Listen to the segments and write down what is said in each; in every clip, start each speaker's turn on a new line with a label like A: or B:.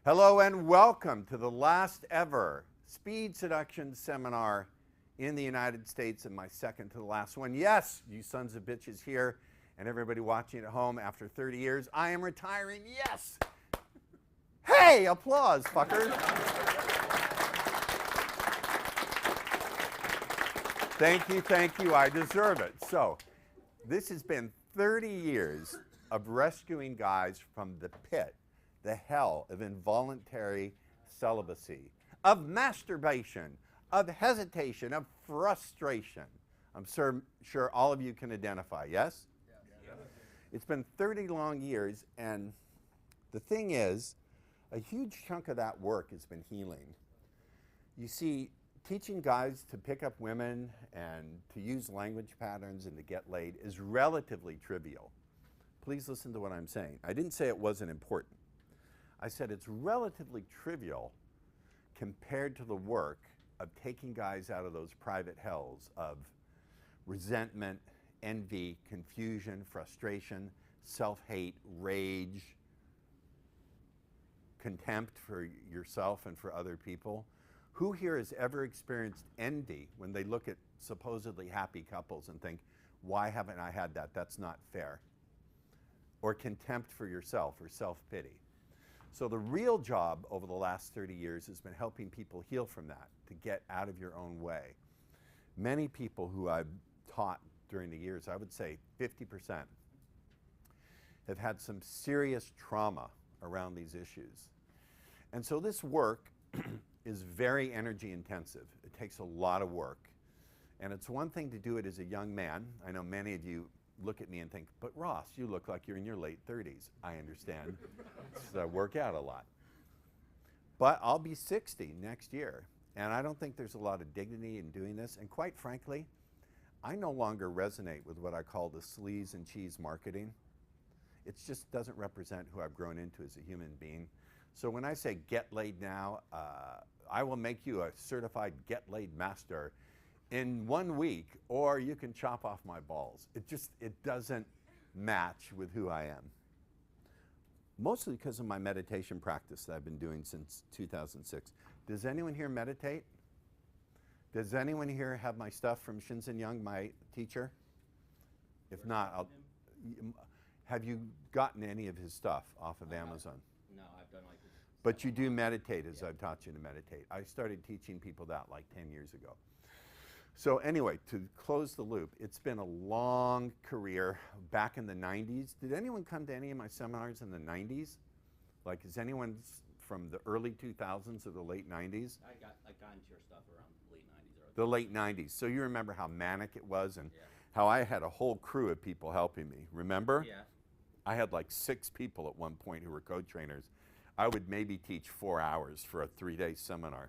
A: Hello and welcome to the last ever speed seduction seminar in the United States, and my second to the last one. Yes, you sons of bitches here and everybody watching at home, after 30 years, I am retiring. Yes! Hey, applause, fuckers. Thank you, I deserve it. So, this has been 30 years of rescuing guys from the pit, the hell of involuntary celibacy, of masturbation, of hesitation, of frustration. I'm sure all of you can identify, yes? Yeah. It's been 30 long years, and the thing is, a huge chunk of that work has been healing. You see, teaching guys to pick up women and to use language patterns and to get laid is relatively trivial. Please listen to what I'm saying. I didn't say it wasn't important. I said it's relatively trivial compared to the work of taking guys out of those private hells of resentment, envy, confusion, frustration, self-hate, rage, contempt for yourself and for other people. Who here has ever experienced envy when they look at supposedly happy couples and think, why haven't I had that? That's not fair. Or contempt for yourself or self-pity. So the real job over the last 30 years has been helping people heal from that, to get out of your own way. Many people who I've taught during the years, I would say 50%, have had some serious trauma around these issues. And so this work is very energy intensive. It takes a lot of work. And it's one thing to do it as a young man. I know many of you look at me and think, but Ross, you look like you're in your late 30s. I understand. So I work out a lot. But I'll be 60 next year, and I don't think there's a lot of dignity in doing this. And quite frankly, I no longer resonate with what I call the sleaze and cheese marketing. It just doesn't represent who I've grown into as a human being. So when I say get laid now, I will make you a certified get laid master in 1 week, or you can chop off my balls. It doesn't match with who I am. Mostly because of my meditation practice that I've been doing since 2006. Does anyone here meditate? Does anyone here have my stuff from Shinzen Young, my teacher? If not, have you gotten any of his stuff off of Amazon?
B: No, I've done like this.
A: But you do meditate as I've taught you to meditate. I started teaching people that like 10 years ago. So anyway, to close the loop, it's been a long career. Back in the 90s, did anyone come to any of my seminars in the 90s? Like, is anyone from the early 2000s or the late 90s?
B: I got into your stuff around the late 90s.
A: The late 90s. So you remember how manic it was and how I had a whole crew of people helping me, remember?
B: Yeah.
A: I had like 6 people at one point who were co-trainers. I would maybe teach 4 hours for a 3-day seminar.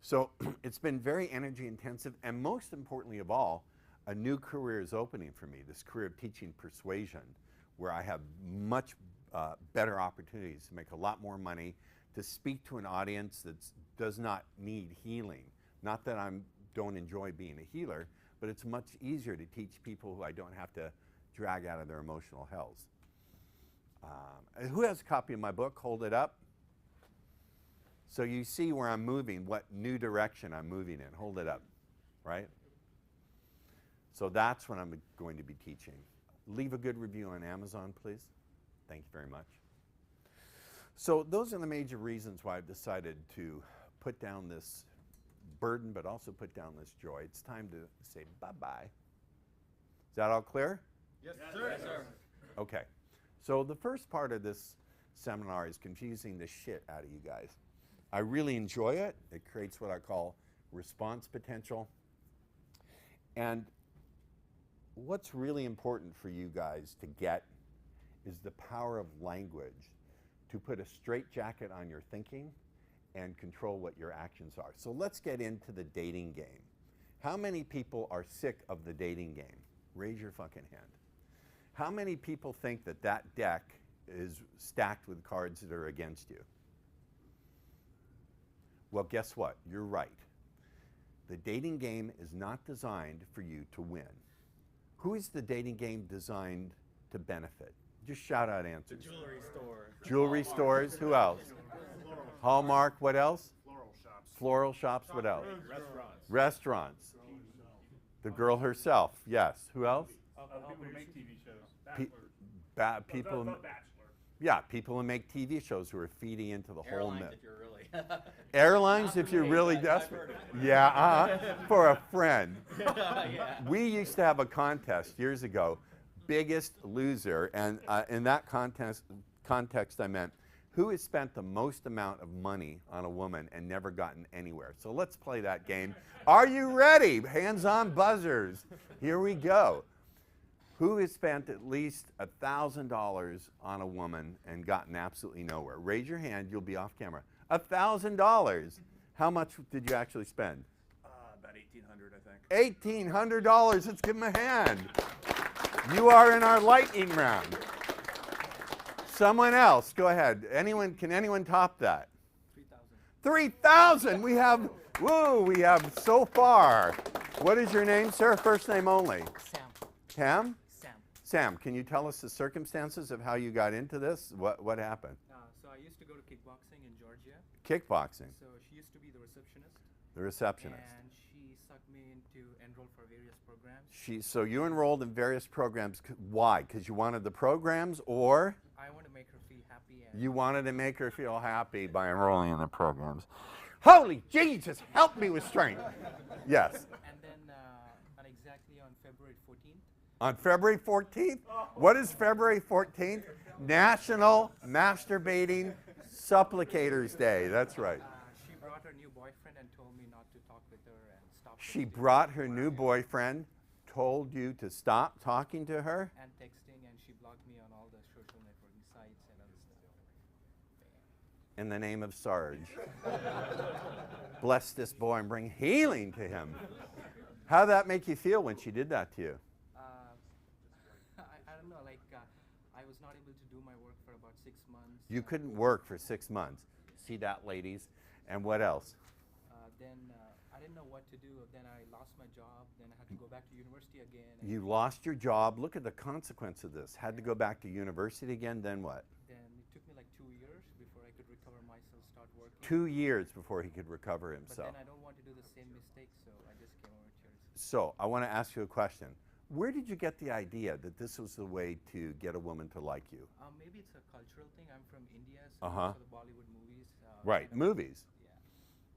A: So it's been very energy intensive, and most importantly of all, a new career is opening for me, this career of teaching persuasion, where I have much better opportunities to make a lot more money, to speak to an audience that does not need healing. Not that I don't enjoy being a healer, but it's much easier to teach people who I don't have to drag out of their emotional hells. Who has a copy of my book? Hold it up. So you see where I'm moving, what new direction I'm moving in. Hold it up, right? So that's what I'm going to be teaching. Leave a good review on Amazon, please. Thank you very much. So those are the major reasons why I've decided to put down this burden, but also put down this joy. It's time to say bye-bye. Is that all clear?
C: Yes, sir.
B: Yes, sir.
A: Okay. So the first part of this seminar is confusing the shit out of you guys. I really enjoy it. It creates what I call response potential. And what's really important for you guys to get is the power of language to put a straitjacket on your thinking and control what your actions are. So let's get into the dating game. How many people are sick of the dating game? Raise your fucking hand. How many people think that that deck is stacked with cards that are against you? Well, guess what? You're right. The dating game is not designed for you to win. Who is the dating game designed to benefit? Just shout out
C: The
A: answers.
C: jewelry store.
A: Jewelry stores. Who else? Hallmark. What else?
D: Floral shops.
A: Floral shops. What else?
C: Restaurants.
A: Restaurants. The girl herself. Yes. Who else?
D: People who make TV shows.
A: Pe-
D: Bachelor.
A: people.
D: The Bachelor.
A: Yeah, people who make TV shows who are feeding into the whole
B: Airlines,
A: myth.
B: if you're really.
A: Airlines,
B: Not
A: if
B: for
A: you're
B: me,
A: really
B: but I've
A: desperate.
B: heard of it.
A: Yeah, for a friend.
B: Yeah.
A: We used to have a contest years ago, biggest loser, and in that context I meant who has spent the most amount of money on a woman and never gotten anywhere. So let's play that game. Are you ready? Hands on buzzers. Here we go. Who has spent at least $1,000 on a woman and gotten absolutely nowhere? Raise your hand, you'll be off camera. $1,000. How much did you actually spend?
D: About $1,800, I think.
A: $1,800. Let's give him a hand. You are in our lightning round. Someone else, go ahead. Can anyone top that? 3,000. We have so far. What is your name, sir? First name only.
E: Sam.
A: Cam?
E: Sam.
A: Sam, can you tell us the circumstances of how you got into this? What happened?
E: So I used to go to kickboxing in Georgia.
A: Kickboxing.
E: So she used to be the receptionist.
A: The receptionist.
E: And she sucked me into enroll for various programs.
A: So you enrolled in various programs. Why? Because you wanted the programs, or
E: I want to make her feel happy. And
A: you wanted to make her feel happy by enrolling in the programs? Holy Jesus, help me with strength. Yes.
E: And then on exactly on February 14th.
A: On February 14th? What is February 14th? National Masturbating Supplicators Day. That's right.
E: She brought her new boyfriend and told me not to talk with her and stop.
A: She brought her new boyfriend, told you to stop talking to her?
E: and texting, and she blocked me on all the social networking sites and other stuff.
A: In the name of Sarge. Bless this boy and bring healing to him. How did that make you feel when she did that to you?
E: I don't know, like I was not able to do my work for about 6 months.
A: You couldn't work for 6 months. See that, ladies? And what else?
E: Then I didn't know what to do. Then I lost my job. Then I had to go back to university again. And
A: You lost your job. Look at the consequence of this. Had to go back to university again, then what?
E: then it took me like 2 years before I could recover myself, start working.
A: 2 years before he could recover
E: But
A: himself.
E: then I don't want to do the same mistake, so I just came over here.
A: So I want to ask you a question. Where did you get the idea that this was the way to get a woman to like you?
E: Maybe it's a cultural thing. I'm from India, so
A: Uh-huh.
E: most of the Bollywood movies.
A: Right,
E: kind of-
A: movies.
E: Yeah.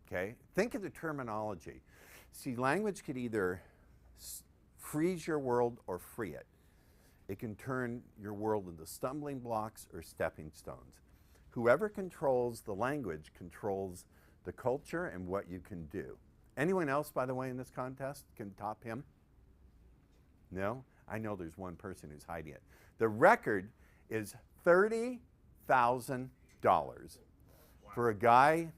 A: Okay? Think of the terminology. See, language could either freeze your world or free it. It can turn your world into stumbling blocks or stepping stones. Whoever controls the language controls the culture and what you can do. Anyone else, by the way, in this contest can top him? No? I know there's one person who's hiding it. The record is $30,000 for a guy.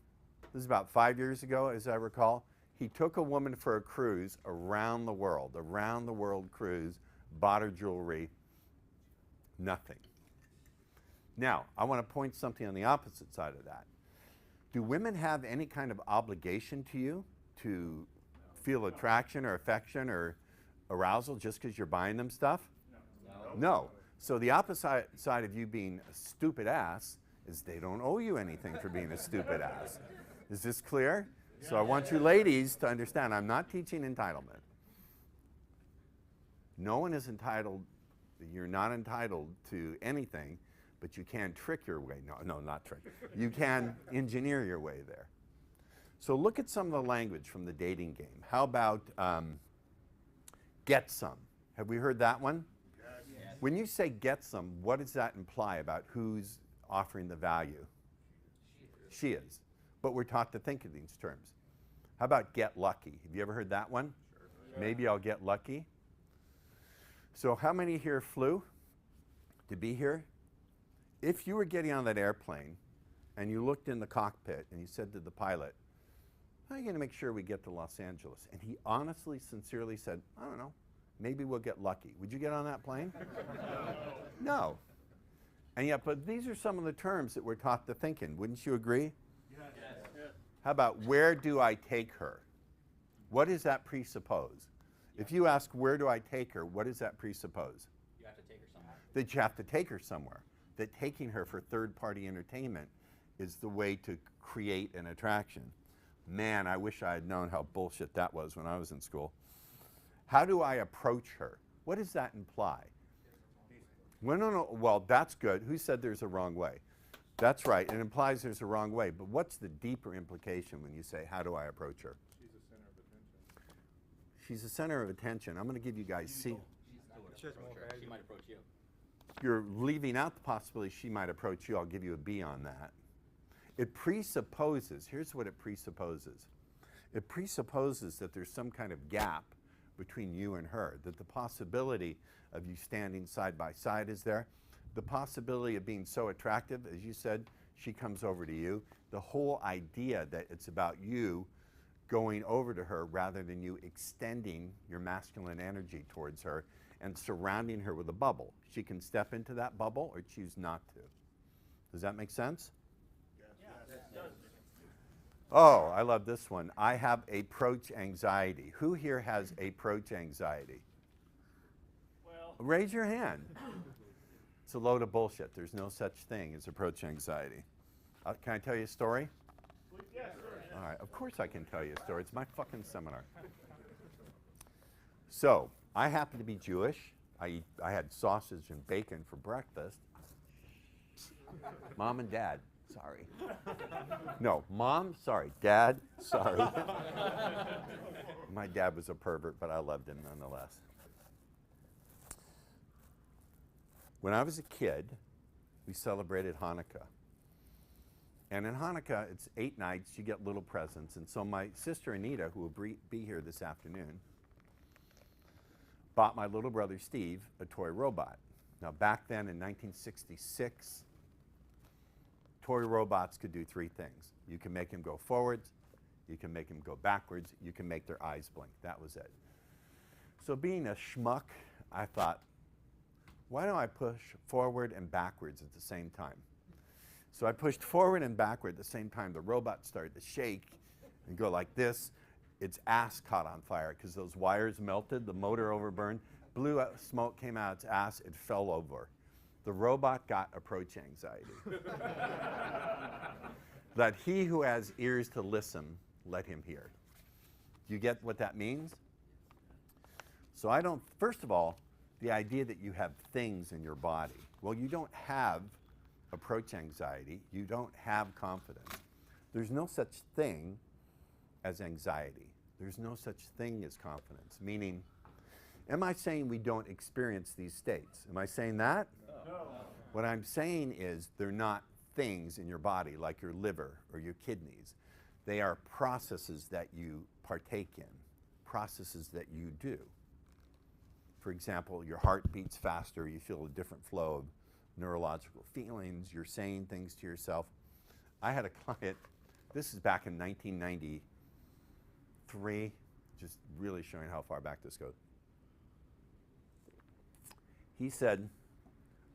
A: This is about 5 years ago, as I recall. He took a woman for a cruise around the world cruise, bought her jewelry, nothing. Now, I want to point something on the opposite side of that. Do women have any kind of obligation to you to feel attraction or affection or arousal just because you're buying them stuff? No. So the opposite side of you being a stupid ass is they don't owe you anything for being a stupid ass. Is this clear? So I want you ladies to understand, I'm not teaching entitlement. No one is entitled, you're not entitled to anything, but you can trick your way. No, not trick. You can engineer your way there. So look at some of the language from the dating game. How about get some? Have we heard that one?
B: Yes.
A: When you say get some, what does that imply about who's offering the value? She is. But we're taught to think in these terms. How about get lucky? Have you ever heard that one? Sure. Maybe I'll get lucky. So how many here flew to be here? If you were getting on that airplane and you looked in the cockpit and you said to the pilot, how are you going to make sure we get to Los Angeles? And he honestly, sincerely said, I don't know, maybe we'll get lucky. Would you get on that plane? No. And yet, but these are some of the terms that we're taught to think in. Wouldn't you agree?
D: Yes.
A: How about where do I take her? What does that presuppose? If you ask where do I take her, what does that presuppose?
B: You have to take her somewhere.
A: that you have to take her somewhere, that taking her for third-party entertainment is the way to create an attraction. Man, I wish I had known how bullshit that was when I was in school. How do I approach her? What does that imply? Well, no, well, that's good. Who said there's a wrong way? That's right. It implies there's a wrong way. But what's the deeper implication when you say, how do I approach her?
D: She's a center of attention.
A: She's the center of attention. I'm going to give you guys C.
B: She might approach you.
A: You're leaving out the possibility she might approach you. I'll give you a B on that. It presupposes, here's what it presupposes. It presupposes that there's some kind of gap between you and her, that the possibility of you standing side by side is there. The possibility of being so attractive, as you said, she comes over to you. The whole idea that it's about you going over to her rather than you extending your masculine energy towards her and surrounding her with a bubble. She can step into that bubble or choose not to. Does that make sense? Oh, I love this one. I have approach anxiety. Who here has approach anxiety?
D: Well,
A: Raise your hand. It's a load of bullshit. There's no such thing as approach anxiety. Can I tell you a story?
D: yeah, sure.
A: All right, of course I can tell you a story. It's my fucking seminar. So, I happen to be Jewish. I had sausage and bacon for breakfast. Mom and Dad, sorry. No, Mom, sorry. Dad, sorry. My dad was a pervert, but I loved him nonetheless. When I was a kid, we celebrated Hanukkah. And in Hanukkah, it's 8 nights, you get little presents. And so my sister Anita, who will be here this afternoon, bought my little brother Steve a toy robot. Now back then in 1966, toy robots could do 3 things. You can make him go forwards, you can make him go backwards, you can make their eyes blink. That was it. So being a schmuck, I thought, why don't I push forward and backwards at the same time? So I pushed forward and backward at the same time. The robot started to shake and go like this. Its ass caught on fire because those wires melted, the motor overburned, blue smoke came out its ass, it fell over. The robot got approach anxiety. That he who has ears to listen, let him hear. Do you get what that means? So I don't, first of all, the idea that you have things in your body. Well, you don't have approach anxiety. You don't have confidence. There's no such thing as anxiety. There's no such thing as confidence. Meaning, am I saying we don't experience these states? Am I saying that?
D: No.
A: What I'm saying is they're not things in your body like your liver or your kidneys. They are processes that you partake in, processes that you do. For example, your heart beats faster, you feel a different flow of neurological feelings, you're saying things to yourself. I had a client, this is back in 1993, just really showing how far back this goes. He said,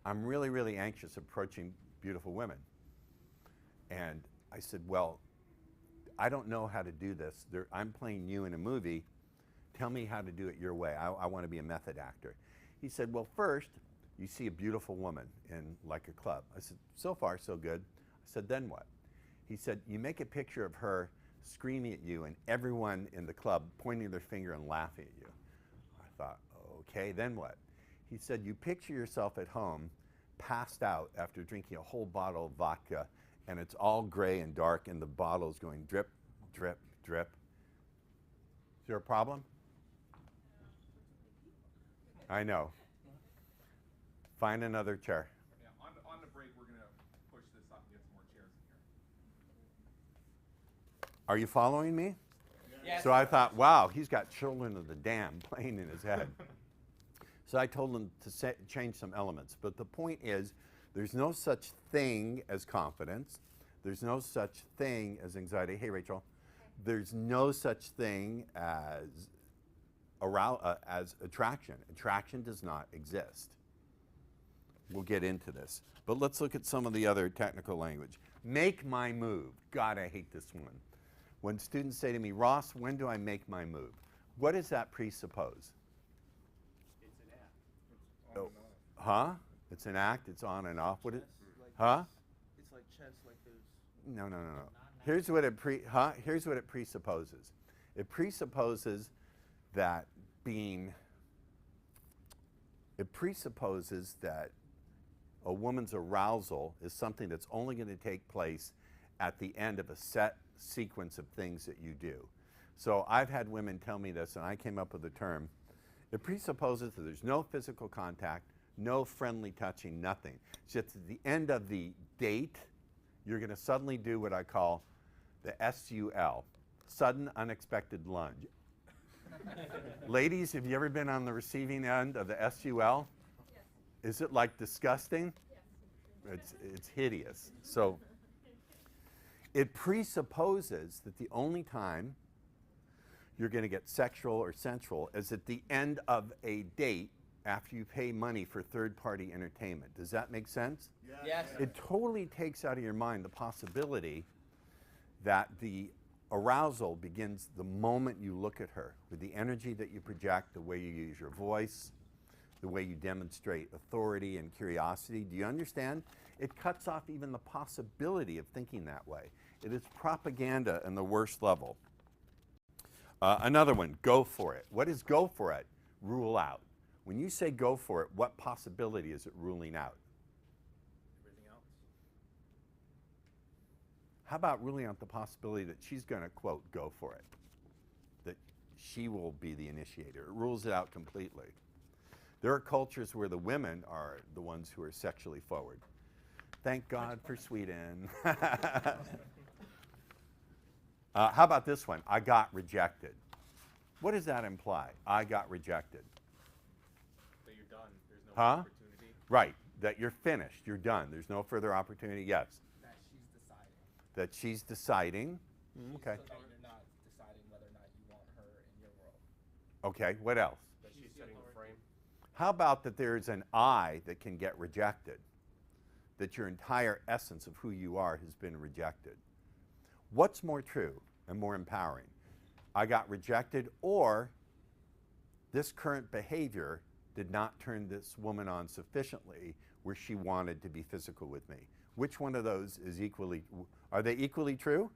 A: I'm really, really anxious approaching beautiful women. And I said, well, I don't know how to do this. I'm playing you in a movie. Tell me how to do it your way. I want to be a method actor. He said, well, first, you see a beautiful woman in like a club. I said, so far, so good. I said, then what? He said, you make a picture of her screaming at you and everyone in the club pointing their finger and laughing at you. I thought, okay, then what? He said, you picture yourself at home, passed out after drinking a whole bottle of vodka, and it's all gray and dark, and the bottle's going drip, drip, drip. Is there a problem? I know. Find another chair.
C: Yeah, on the break, we're going to push this up and get some more chairs in here.
A: Are you following me?
B: Yes.
A: So I thought, wow, he's got Children of the Dam playing in his head. So I told him to change some elements. But the point is, there's no such thing as confidence. There's no such thing as anxiety. Hey, Rachel. There's no such thing as attraction. Attraction does not exist. We'll get into this. But let's look at some of the other technical language. Make my move. God, I hate this one. When students say to me, Ross, when do I make my move? What does that presuppose?
D: It's an app.
A: Oh, huh? It's an act. It's on and off. What?
F: Like,
A: Huh?
F: It's like chess, like there's.
A: No. Here's what it Here's what it presupposes. It presupposes that a woman's arousal is something that's only going to take place at the end of a set sequence of things that you do. So I've had women tell me this, and I came up with the term. It presupposes that there's no physical contact, no friendly touching, nothing. It's just at the end of the date, you're going to suddenly do what I call the SUL, sudden unexpected lunge. Ladies, have you ever been on the receiving end of the SUL?
G: Yes.
A: Is it like disgusting?
G: Yes.
A: It's hideous. So it presupposes that the only time you're going to get sexual or sensual is at the end of a date after you pay money for third-party entertainment. Does that make sense?
B: Yes.
A: It totally takes out of your mind the possibility that the arousal begins the moment you look at her, with the energy that you project, the way you use your voice, the way you demonstrate authority and curiosity. Do you understand? It cuts off even the possibility of thinking that way. It is propaganda in the worst level. Another one, go for it. What is go for it? Rule out. When you say go for it, what possibility is it ruling out?
F: Everything else.
A: How about ruling out the possibility that she's going to, quote, go for it? That she will be the initiator. It rules it out completely. There are cultures where the women are the ones who are sexually forward. Thank God for Sweden. How about this one? I got rejected. What does that imply? I got rejected.
C: That you're done. There's no
A: Huh?
C: opportunity.
A: Right. That you're finished. You're done. There's no further opportunity. Yes.
E: That she's deciding.
A: That she's deciding. Okay.
E: So that you're not deciding whether or not you want her in your world.
A: Okay. What else?
C: That she's setting the frame.
A: How about that there's an I that can get rejected? That your entire essence of who you are has been rejected. What's more true and more empowering? I got rejected, or this current behavior did not turn this woman on sufficiently where she wanted to be physical with me. Which one of those is equally, are they equally true?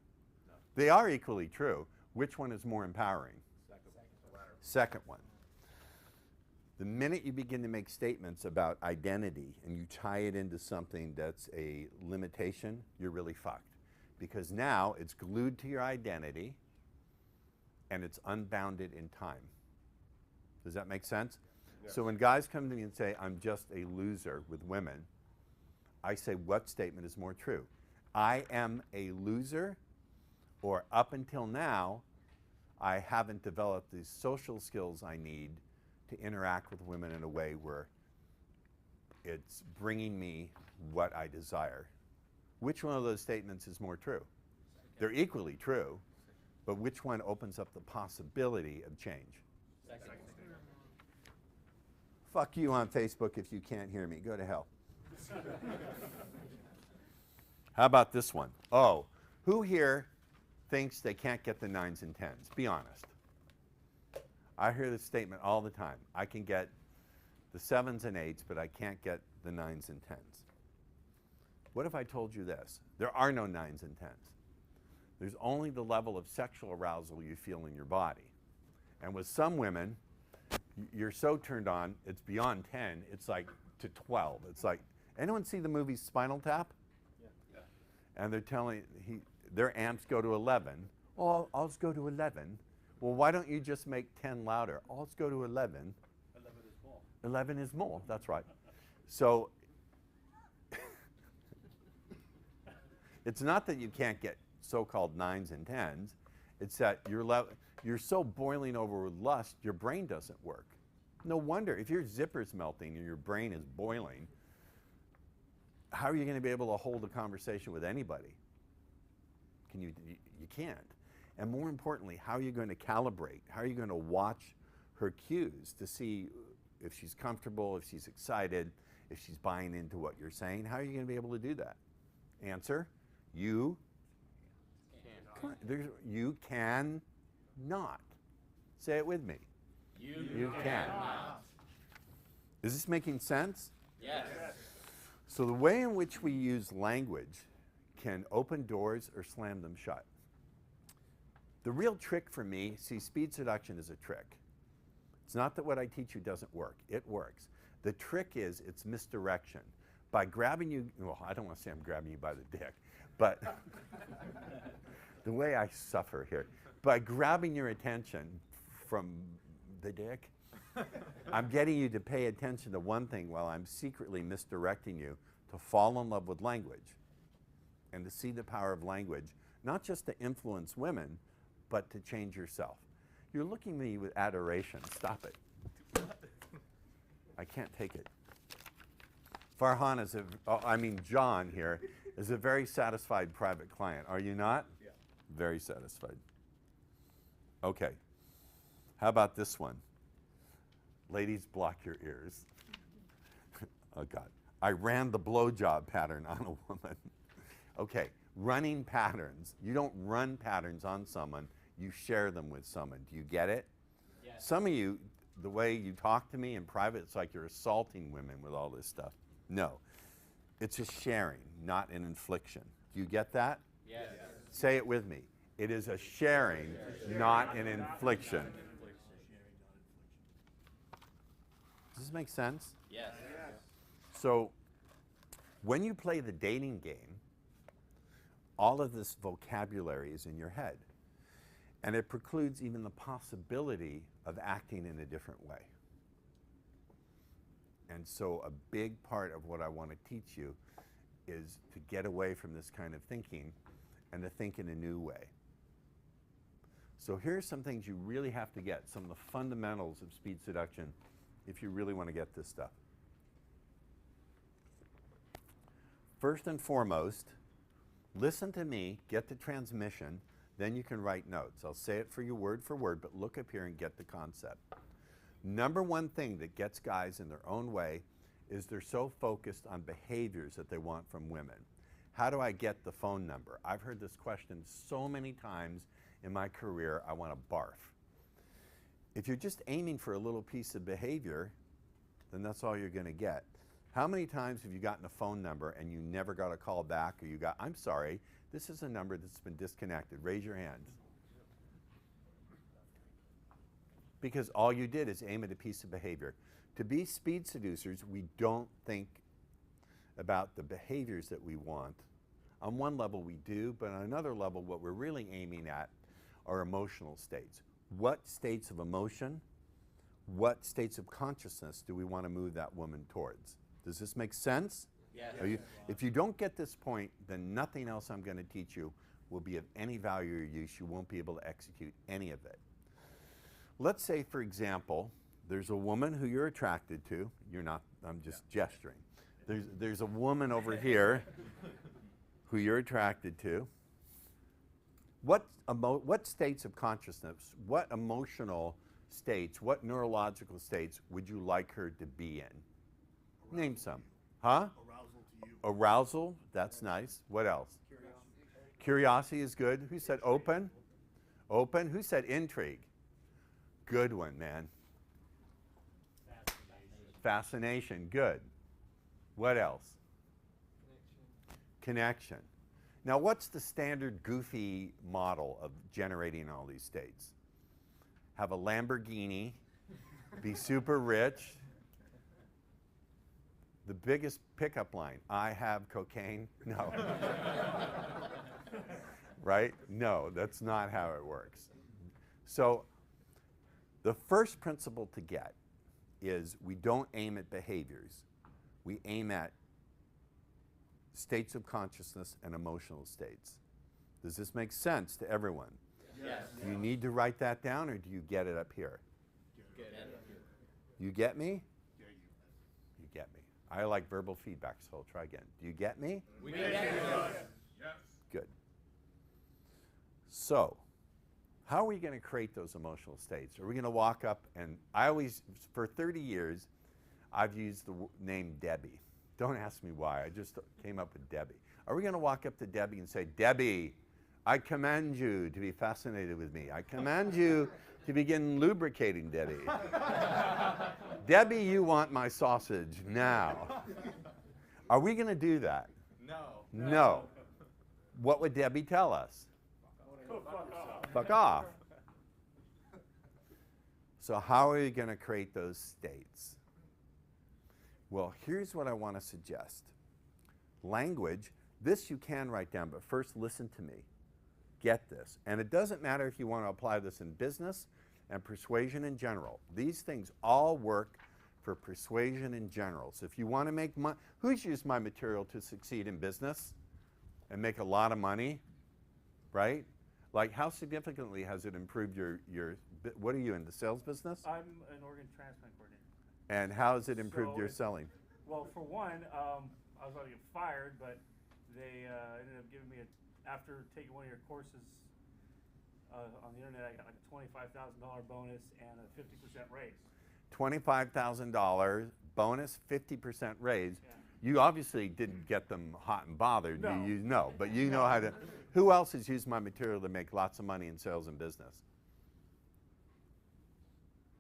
C: No.
A: They are equally true. Which one is more empowering? Second one. The minute you begin to make statements about identity and you tie it into something that's a limitation, you're really fucked. Because now it's glued to your identity and it's unbounded in time. Does that make sense?
C: Yes.
A: So when guys come to me and say, I'm just a loser with women, I say, what statement is more true? I am a loser, or up until now, I haven't developed the social skills I need to interact with women in a way where it's bringing me what I desire. Which one of those statements is more true? They're equally true, but which one opens up the possibility of change?
B: Second.
A: Fuck you on Facebook if you can't hear me. Go to hell. How about this one? Oh, who here thinks they can't get the 9s and 10s? Be honest. I hear this statement all the time. I can get the 7s and 8s, but I can't get the 9s and 10s. What if I told you this? There are no 9s and 10s. There's only the level of sexual arousal you feel in your body. And with some women, you're so turned on, it's beyond 10, it's like to 12. It's like, anyone see the movie Spinal Tap?
C: Yeah.
A: And they're telling, their amps go to 11. Oh, I'll just go to 11. Well, why don't you just make 10 louder? Oh, let's go to 11.
C: 11 is more.
A: 11 is more, that's right. So, it's not that you can't get so-called 9s and 10s, it's that you're so boiling over with lust, your brain doesn't work. No wonder, if your zipper's melting and your brain is boiling, how are you going to be able to hold a conversation with anybody? You can't. And more importantly, how are you going to calibrate? How are you going to watch her cues to see if she's comfortable, if she's excited, if she's buying into what you're saying? How are you going to be able to do that? Answer, you can not. Say it with me.
B: You
A: can.
B: cannot.
A: Is this making sense?
B: Yes.
A: So the way in which we use language can open doors or slam them shut. The real trick for me, see, speed seduction is a trick. It's not that what I teach you doesn't work. It works. The trick is it's misdirection. By grabbing you, well, I don't want to say I'm grabbing you by the dick, but the way I suffer here, by grabbing your attention from the dick, I'm getting you to pay attention to one thing while I'm secretly misdirecting you to fall in love with language and to see the power of language, not just to influence women, but to change yourself. You're looking at me with adoration. Stop it. I can't take it. Farhan is John here is a very satisfied private client. Are you not?
F: Yeah.
A: Very satisfied. Okay. How about this one? Ladies, block your ears. Oh, God. I ran the blowjob pattern on a woman. Okay. Running patterns. You don't run patterns on someone. You share them with someone. Do you get it?
B: Yes.
A: Some of you, the way you talk to me in private, it's like you're assaulting women with all this stuff. No. It's a sharing, not an infliction. Do you get that?
B: Yes.
A: Say it with me. It is a sharing, not an infliction. Does this make sense?
B: Yes.
A: So, when you play the dating game, all of this vocabulary is in your head. And it precludes even the possibility of acting in a different way. And so a big part of what I want to teach you is to get away from this kind of thinking and to think in a new way. So here's some things you really have to get, some of the fundamentals of speed seduction if you really want to get this stuff. First and foremost, listen to me, get the transmission, then you can write notes. I'll say it for you word for word, but look up here and get the concept. Number one thing that gets guys in their own way is they're so focused on behaviors that they want from women. How do I get the phone number? I've heard this question so many times in my career, I want to barf. If you're just aiming for a little piece of behavior, then that's all you're going to get. How many times have you gotten a phone number and you never got a call back, or you got, I'm sorry, this is a number that's been disconnected. Raise your hands. Because all you did is aim at a piece of behavior. To be speed seducers, we don't think about the behaviors that we want. On one level we do, but on another level what we're really aiming at are emotional states. What states of emotion, what states of consciousness do we want to move that woman towards? Does this make sense?
B: Yes.
A: If you don't get this point, then nothing else I'm going to teach you will be of any value or use. You won't be able to execute any of it. Let's say, for example, there's a woman who you're attracted to. You're not, I'm just gesturing. There's a woman over here who you're attracted to. What states of consciousness, what emotional states, what neurological states would you like her to be in? Name some. Huh?
D: Arousal to you.
A: Arousal, that's nice. What else? Curiosity is good. Who said open? Open. Who said intrigue? Good one, man. Fascination, good. What else? Connection. Now, what's the standard goofy model of generating all these states? Have a Lamborghini, be super rich. The biggest pickup line, I have cocaine. No. Right? No, that's not how it works. So the first principle to get is we don't aim at behaviors. We aim at states of consciousness and emotional states. Does this make sense to everyone?
B: Yes.
A: Do you need to write that down, or do you get it up here?
B: Good.
A: You get me?
D: Yeah,
A: You get me. I like verbal feedback, so I'll try again. Do you get me?
B: We get it.
C: Yes.
A: Good. So, how are we going to create those emotional states? Are we going to walk up and, for 30 years, I've used the name Debbie. Don't ask me why, I just came up with Debbie. Are we going to walk up to Debbie and say, Debbie, I command you to be fascinated with me. I command you to begin lubricating, Debbie. Debbie, you want my sausage now. Are we going to do that?
C: No.
A: No. What would Debbie tell us? Fuck off. So how are you going to create those states? Well, here's what I want to suggest. Language, this you can write down, but first listen to me. Get this. And it doesn't matter if you want to apply this in business and persuasion in general. These things all work for persuasion in general. So if you want to make money, who's used my material to succeed in business and make a lot of money, right? Like how significantly has it improved your what are you in, the sales business?
D: I'm an organ transplant coordinator.
A: And how has it improved
D: So
A: your
D: it's-
A: selling?
D: Well, for one, I was about to get fired, but they ended up giving me after taking one of your courses on the internet, I got like a $25,000 bonus and a 50% raise.
A: $25,000 bonus, 50% raise.
D: Yeah.
A: You obviously didn't get them hot and bothered.
D: No.
A: You know, but you know how to. Who else has used my material to make lots of money in sales and business?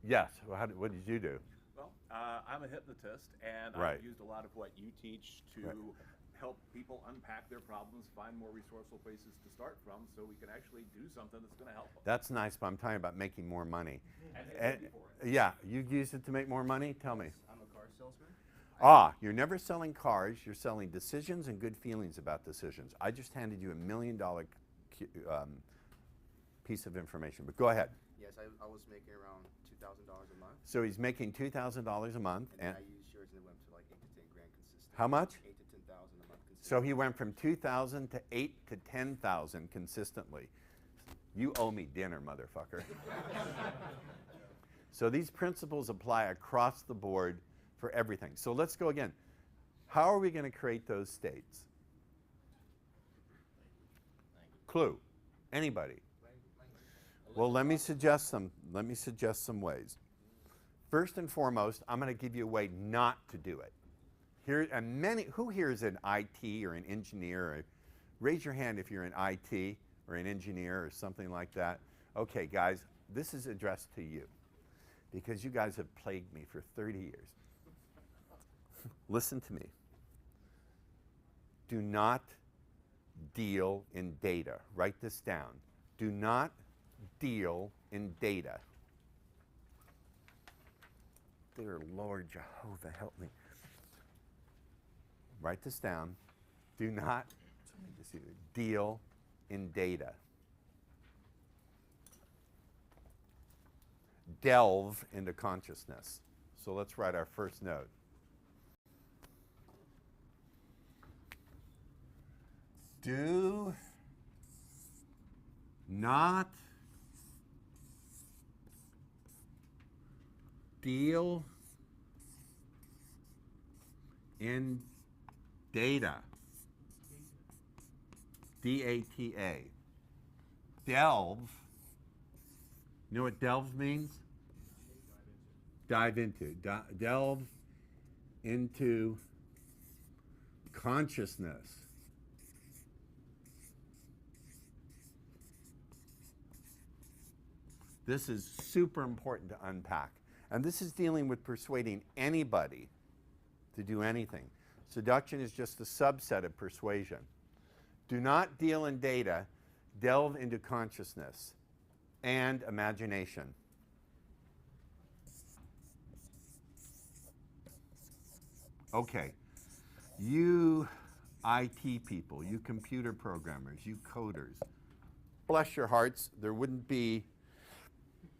A: Yes. Well, what did you do?
G: Well, I'm a hypnotist, and
A: Right.
G: I've used a lot of what you teach to
A: Right.
G: help people unpack their problems, find more resourceful places to start from, so we can actually do something that's going to help them.
A: That's nice, but I'm talking about making more money.
G: And they
A: And-
G: pay for it.
A: yeah, you used it to make more money? Tell me.
F: I'm a car salesman.
A: You're never selling cars, you're selling decisions and good feelings about decisions. I just handed you $1 million piece of information, but go ahead.
F: Yes, I was making around $2,000 a month,
A: So he's making $2,000 a month,
F: and then
A: and
F: I used yours and it went to like 8 to 10 grand consistent.
A: how much?
F: 8 to 10,000 a month consistent.
A: So he went from 2,000 to 8 to 10,000 consistently. You owe me dinner, motherfucker. So these principles apply across the board for everything. So let's go again. How are we going to create those states? Clue. Anybody? Well, let me suggest some ways. First and foremost, I'm going to give you a way not to do it. Here, and who here is an IT or an engineer? Or, raise your hand if you're an IT or an engineer or something like that. Okay, guys, this is addressed to you because you guys have plagued me for 30 years. Listen to me. Do not deal in data. Write this down. Do not deal in data. Dear Lord Jehovah, help me. Write this down. Do not deal in data. Delve into consciousness. So let's write our first note. Do not deal in data. D-A-T-A. Delve. You know what delve means? Dive into. Delve into consciousness. This is super important to unpack. And this is dealing with persuading anybody to do anything. Seduction is just a subset of persuasion. Do not deal in data, delve into consciousness and imagination. Okay, you IT people, you computer programmers, you coders, bless your hearts,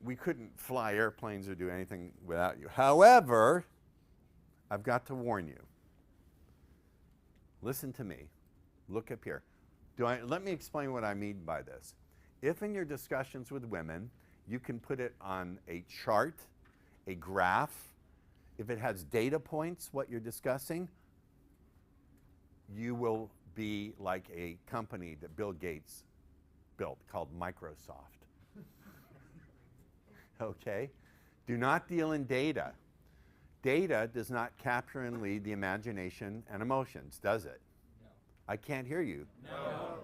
A: we couldn't fly airplanes or do anything without you. However, I've got to warn you. Listen to me. Look up here. Let me explain what I mean by this. If in your discussions with women, you can put it on a chart, a graph, if it has data points, what you're discussing, you will be like a company that Bill Gates built called Microsoft. Okay? Do not deal in data. Data does not capture and lead the imagination and emotions, does it?
B: No.
A: I can't hear you.
B: No.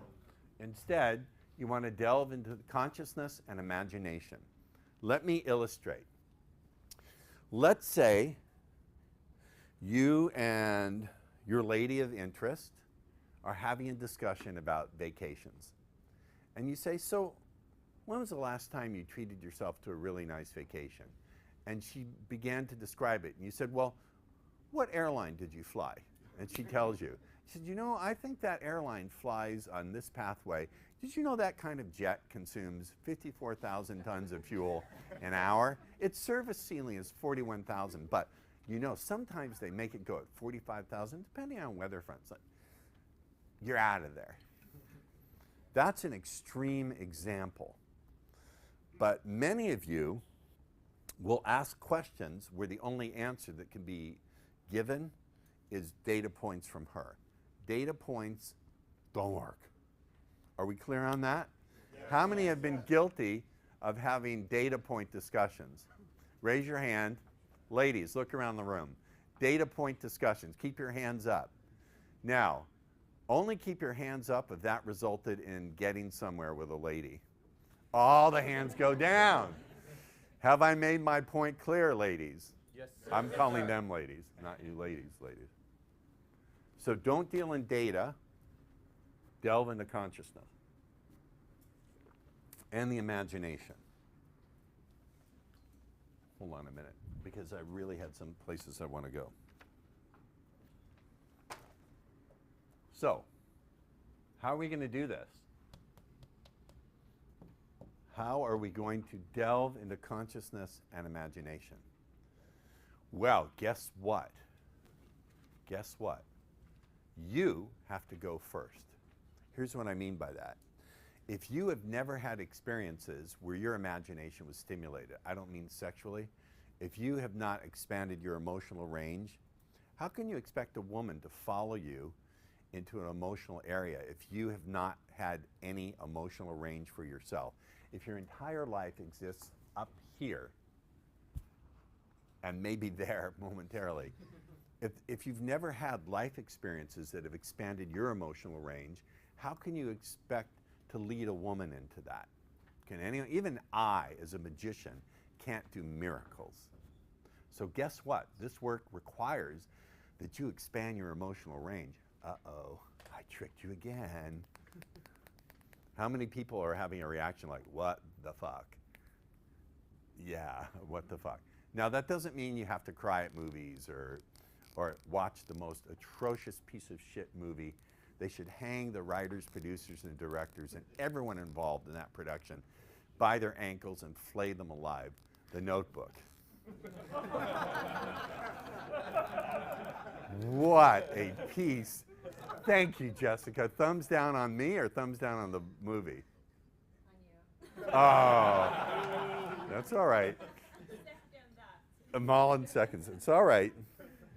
A: Instead, you want to delve into consciousness and imagination. Let me illustrate. Let's say you and your lady of interest are having a discussion about vacations. And you say, so when was the last time you treated yourself to a really nice vacation? And she began to describe it. And you said, well, what airline did you fly? And she tells you. She said, you know, I think that airline flies on this pathway. Did you know that kind of jet consumes 54,000 tons of fuel an hour? Its service ceiling is 41,000, but you know, sometimes they make it go at 45,000, depending on weather fronts. You're out of there. That's an extreme example. But many of you will ask questions where the only answer that can be given is data points from her. Data points don't work. Are we clear on that? Yes. How many have been guilty of having data point discussions? Raise your hand. Ladies, look around the room. Data point discussions. Keep your hands up. Now, only keep your hands up if that resulted in getting somewhere with a lady. All the hands go down. Have I made my point clear, ladies?
F: Yes, sir.
A: I'm calling them ladies, not you ladies, ladies. So don't deal in data. Delve into consciousness and the imagination. Hold on a minute, because I really had some places I want to go. So, how are we going to do this? How are we going to delve into consciousness and imagination? Well, guess what? Guess what? You have to go first. Here's what I mean by that. If you have never had experiences where your imagination was stimulated, I don't mean sexually, if you have not expanded your emotional range, how can you expect a woman to follow you into an emotional area if you have not had any emotional range for yourself? If your entire life exists up here and maybe there momentarily, if you've never had life experiences that have expanded your emotional range, how can you expect to lead a woman into that? Can anyone, even I, as a magician, can't do miracles. So guess what? This work requires that you expand your emotional range. Uh-oh, I tricked you again. How many people are having a reaction like, what the fuck? Yeah, what the fuck? Now, that doesn't mean you have to cry at movies or watch the most atrocious piece of shit movie. They should hang the writers, producers, and directors and everyone involved in that production by their ankles and flay them alive. The Notebook. What a piece. Thank you, Jessica. Thumbs down on me or thumbs down on the movie?
H: On you.
A: Oh, that's all right. Mullen seconds. It's all right.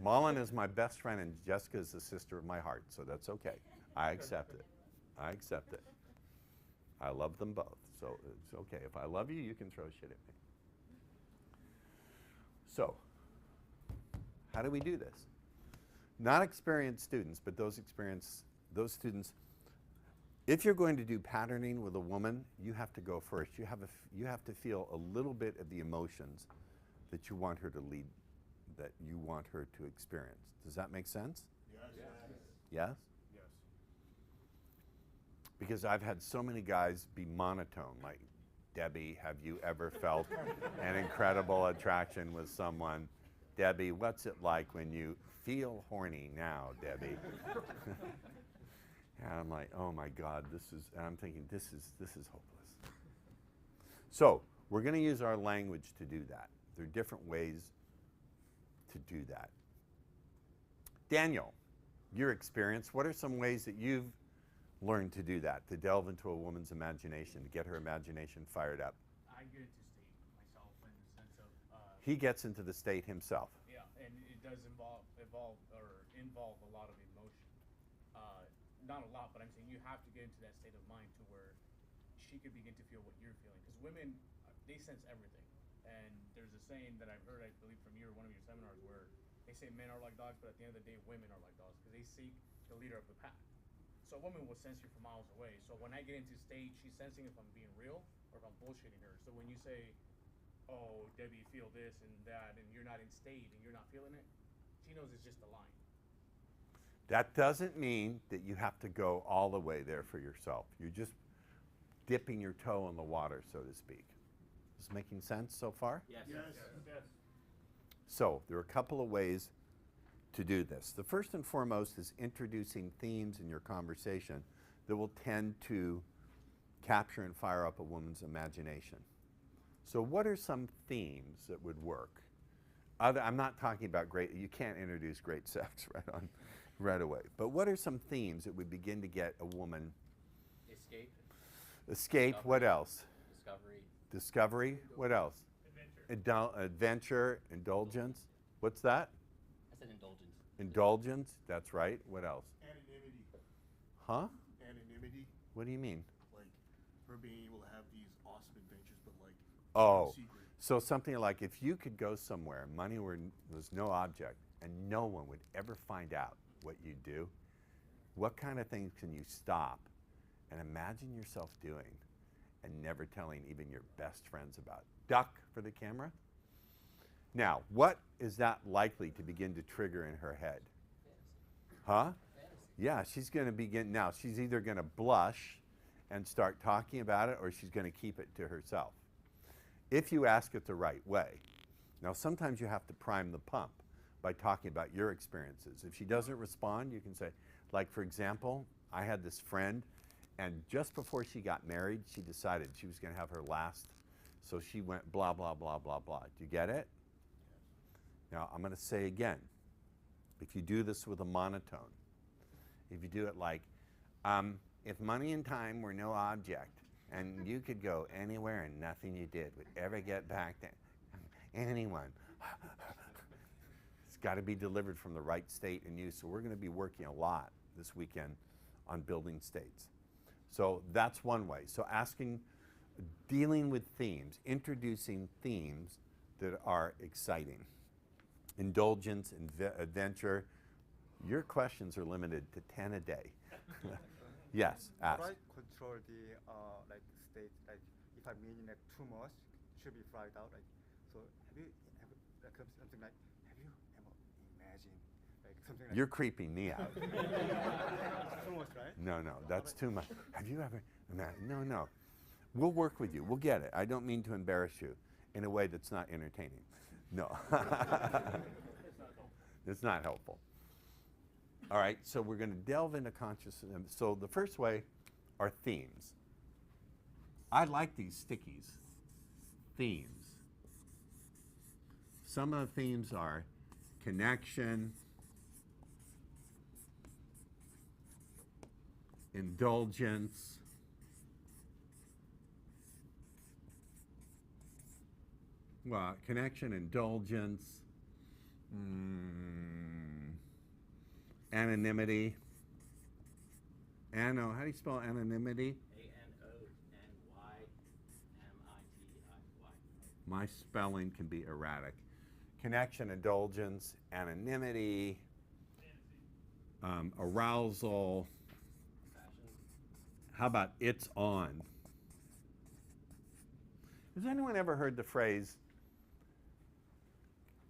A: Mullen is my best friend and Jessica is the sister of my heart, so that's okay. I accept it. I accept it. I love them both, so it's okay. If I love you, you can throw shit at me. So, how do we do this? Not experienced students, but those students, if you're going to do patterning with a woman, you have to go first. You have to feel a little bit of the emotions that you want her to lead, that you want her to experience. Does that make sense?
C: Yes.
A: Yes?
C: Yes.
A: Because I've had so many guys be monotone, like, Debbie, have you ever felt an incredible attraction with someone? Debbie, what's it like when you feel horny now, Debbie? And I'm like, oh my God, and I'm thinking, this is hopeless. So, we're going to use our language to do that. There are different ways to do that. Daniel, your experience, what are some ways that you've learned to do that, to delve into a woman's imagination, to get her imagination fired up?
I: I get into state myself in the sense of
A: He gets into the state himself.
I: yeah, and it does involve a lot of emotion. Not a lot, but I'm saying you have to get into that state of mind to where she could begin to feel what you're feeling. Because women, they sense everything. And there's a saying that I've heard, I believe, from one of your seminars, where they say men are like dogs, but at the end of the day, women are like dogs because they seek the leader of the pack. So a woman will sense you from miles away. So when I get into stage, she's sensing if I'm being real or if I'm bullshitting her. So when you say, oh, Debbie, feel this and that, and you're not in state and you're not feeling it, she knows it's just a line.
A: That doesn't mean that you have to go all the way there for yourself. You're just dipping your toe in the water, so to speak. Is this making sense so far?
B: Yes.
D: Yes.
A: So there are a couple of ways to do this. The first and foremost is introducing themes in your conversation that will tend to capture and fire up a woman's imagination. So what are some themes that would work? I'm not talking about you can't introduce great sex right away. But what are some themes that would begin to get a woman?
B: Escape.
A: Escape, what else?
B: Discovery.
A: Discovery, what else? Adventure, indulgence. What's that?
B: I said indulgence.
A: Indulgence, that's right. What else?
J: Anonymity.
A: Huh?
J: Anonymity.
A: What do you mean?
J: Like her being able to have these awesome adventures, but like
A: Oh,
J: in secret.
A: so something like if you could go somewhere, money was no object, and no one would ever find out what you do, what kind of things can you stop and imagine yourself doing and never telling even your best friends about? Duck for the camera. Now, what is that likely to begin to trigger in her head? Huh? Yeah, she's going to begin, now she's either going to blush and start talking about it, or she's going to keep it to herself. If you ask it the right way. Now, sometimes you have to prime the pump by talking about your experiences. If she doesn't respond, you can say, like, for example, I had this friend, and just before she got married, she decided she was going to have her last, so she went blah, blah, blah, blah, blah. Do you get it? Now, I'm going to say again, if you do this with a monotone, if you do it like, if money and time were no object, and you could go anywhere and nothing you did would ever get back to anyone. It's got to be delivered from the right state and use. So we're going to be working a lot this weekend on building states. So that's one way. So dealing with themes, introducing themes that are exciting. Indulgence, adventure. Your questions are limited to 10 a day. Yes, ask.
K: Try control the like state, like if I'm meaning like too much, should be fried out. Like, so have you ever like something like, have you ever imagined like something like?
A: You're creeping me out.
K: Too much, right?
A: No, that's too much. Have you ever? No. We'll work with you. We'll get it. I don't mean to embarrass you in a way that's not entertaining. No. It's not helpful. All right, so we're going to delve into consciousness. So the first way are themes. I like these stickies. Themes. Some of the themes are connection, indulgence, connection, indulgence, anonymity. How do you spell anonymity?
B: ANONYMITIY.
A: My spelling can be erratic. Connection, indulgence, anonymity, arousal. How about it's on? Has anyone ever heard the phrase,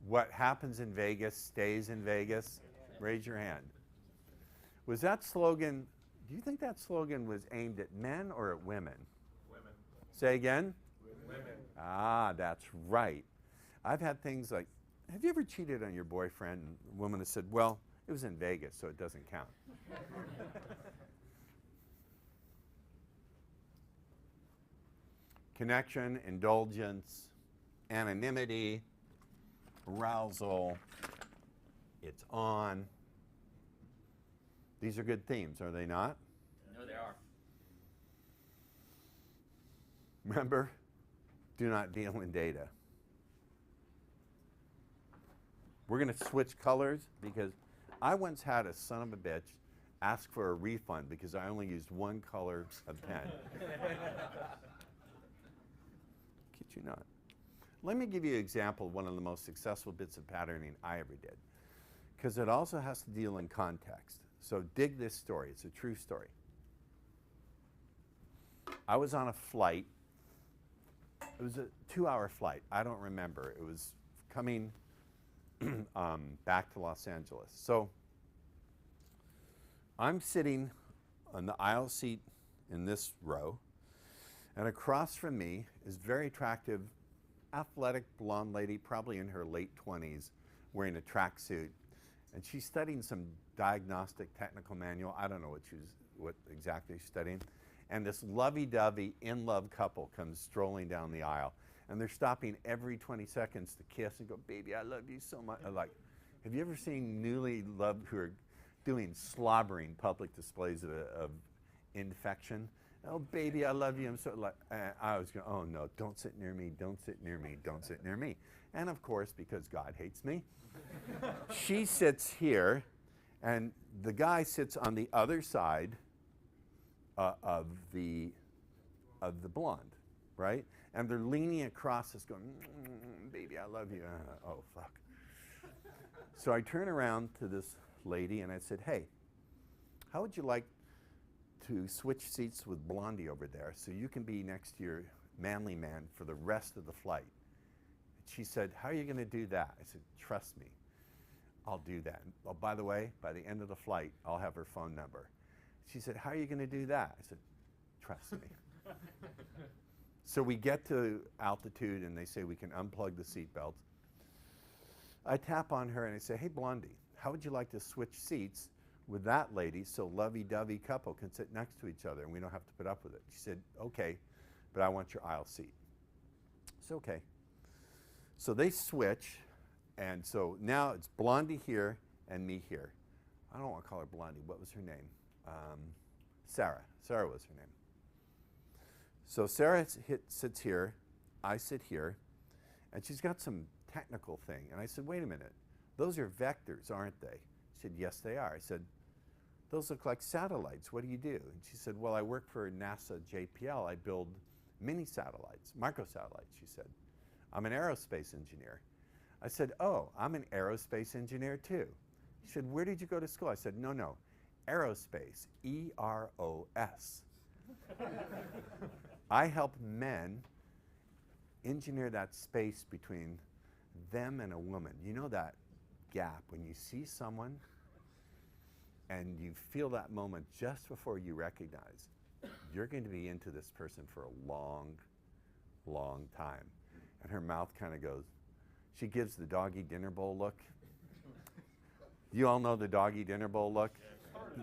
A: what happens in Vegas stays in Vegas? Raise your hand. Was that slogan, do you think that slogan was aimed at men or at women?
C: Women.
A: Say again?
C: Women.
A: Ah, that's right. I've had things like, have you ever cheated on your boyfriend? And the woman has said, well, it was in Vegas, so it doesn't count. Connection, indulgence, anonymity, arousal, it's on. These are good themes, are they not?
B: No, they are.
A: Remember, do not deal in data. We're going to switch colors because I once had a son of a bitch ask for a refund because I only used one color of pen. Kid you not. Let me give you an example of one of the most successful bits of patterning I ever did, because it also has to deal in context. So dig this story. It's a true story. I was on a flight. It was a 2-hour flight. I don't remember. It was coming back to Los Angeles. So I'm sitting on the aisle seat in this row, and across from me is very attractive, athletic blonde lady, probably in her late 20s, wearing a tracksuit, and she's studying some diagnostic technical manual. I don't know what exactly she's studying. And this lovey-dovey, in-love couple comes strolling down the aisle, and they're stopping every 20 seconds to kiss and go, "Baby, I love you so much." I'm like, have you ever seen newly loved who are doing slobbering public displays of infection? "Oh, baby, I love you." I'm so like, I was going, "Oh no, don't sit near me, don't sit near me, don't sit near me." And of course, because God hates me, she sits here, and the guy sits on the other side of the blonde, right? And they're leaning across us, going, "Baby, I love you." Oh fuck. So I turn around to this lady and I said, "Hey, how would you like to switch seats with Blondie over there so you can be next to your manly man for the rest of the flight?" She said, "How are you going to do that?" I said, "Trust me, I'll do that. Oh, by the way, by the end of the flight, I'll have her phone number." She said, "How are you going to do that?" I said, "Trust me." So we get to altitude and they say we can unplug the seatbelts. I tap on her and I say, "Hey, Blondie, how would you like to switch seats with that lady so lovey-dovey couple can sit next to each other and we don't have to put up with it?" She said, "Okay, but I want your aisle seat." It's okay. So they switch, and so now it's Blondie here and me here. I don't want to call her Blondie. What was her name? Sarah. Sarah was her name. So Sarah sits here, I sit here, and she's got some technical thing. And I said, "Wait a minute, those are vectors, aren't they?" She said, "Yes, they are." I said, "Those look like satellites. What do you do?" And she said, "Well, I work for NASA JPL. I build mini satellites, microsatellites," she said. "I'm an aerospace engineer." I said, "Oh, I'm an aerospace engineer too." She said, "Where did you go to school?" I said, No, aerospace, E-R-O-S. I help men engineer that space between them and a woman. You know that gap when you see someone and you feel that moment just before you recognize you're going to be into this person for a long, long time. And her mouth kind of goes, she gives the doggy dinner bowl look. You all know the doggy dinner bowl look?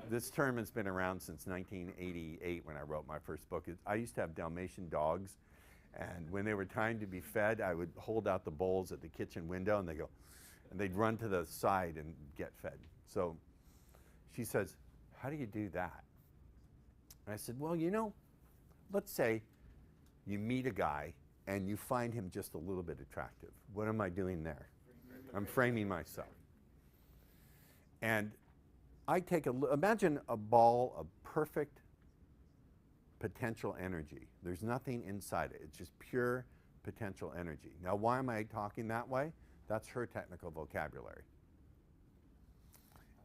A: This term has been around since 1988 when I wrote my first book. I used to have Dalmatian dogs, and when they were time to be fed, I would hold out the bowls at the kitchen window, and they'd run to the side and get fed. So she says, "How do you do that?" And I said, "Well, let's say you meet a guy and you find him just a little bit attractive. What am I doing there? I'm framing myself. And I imagine a ball of perfect potential energy. There's nothing inside it. It's just pure potential energy. Now, why am I talking that way? That's her technical vocabulary.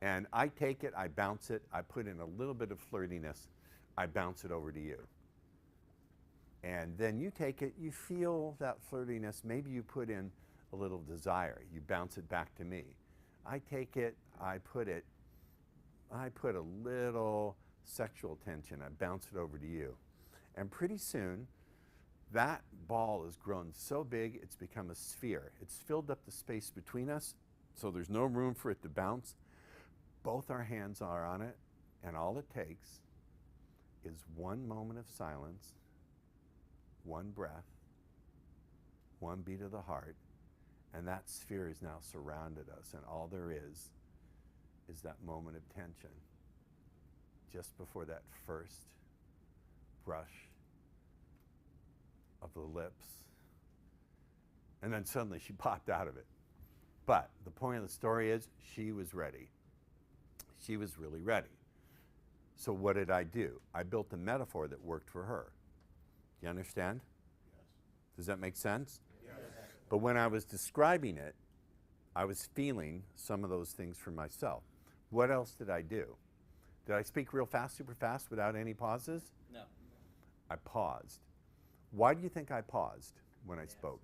A: And I take it, I bounce it, I put in a little bit of flirtiness, I bounce it over to you. And then you take it, you feel that flirtiness, maybe you put in a little desire, you bounce it back to me. I take it, I put a little sexual tension, I bounce it over to you. And pretty soon, that ball has grown so big, it's become a sphere. It's filled up the space between us, so there's no room for it to bounce. Both our hands are on it, and all it takes is one moment of silence, one breath, one beat of the heart, and that sphere has now surrounded us, and all there is that moment of tension just before that first brush of the lips. And then suddenly she popped out of it. But the point of the story is she was ready. She was really ready. So what did I do? I built a metaphor that worked for her. Do you understand?
J: Yes.
A: Does that make sense?
J: Yes.
A: But when I was describing it, I was feeling some of those things for myself. What else did I do? Did I speak real fast, super fast, without any pauses?
B: No.
A: I paused. Why do you think I paused when I spoke?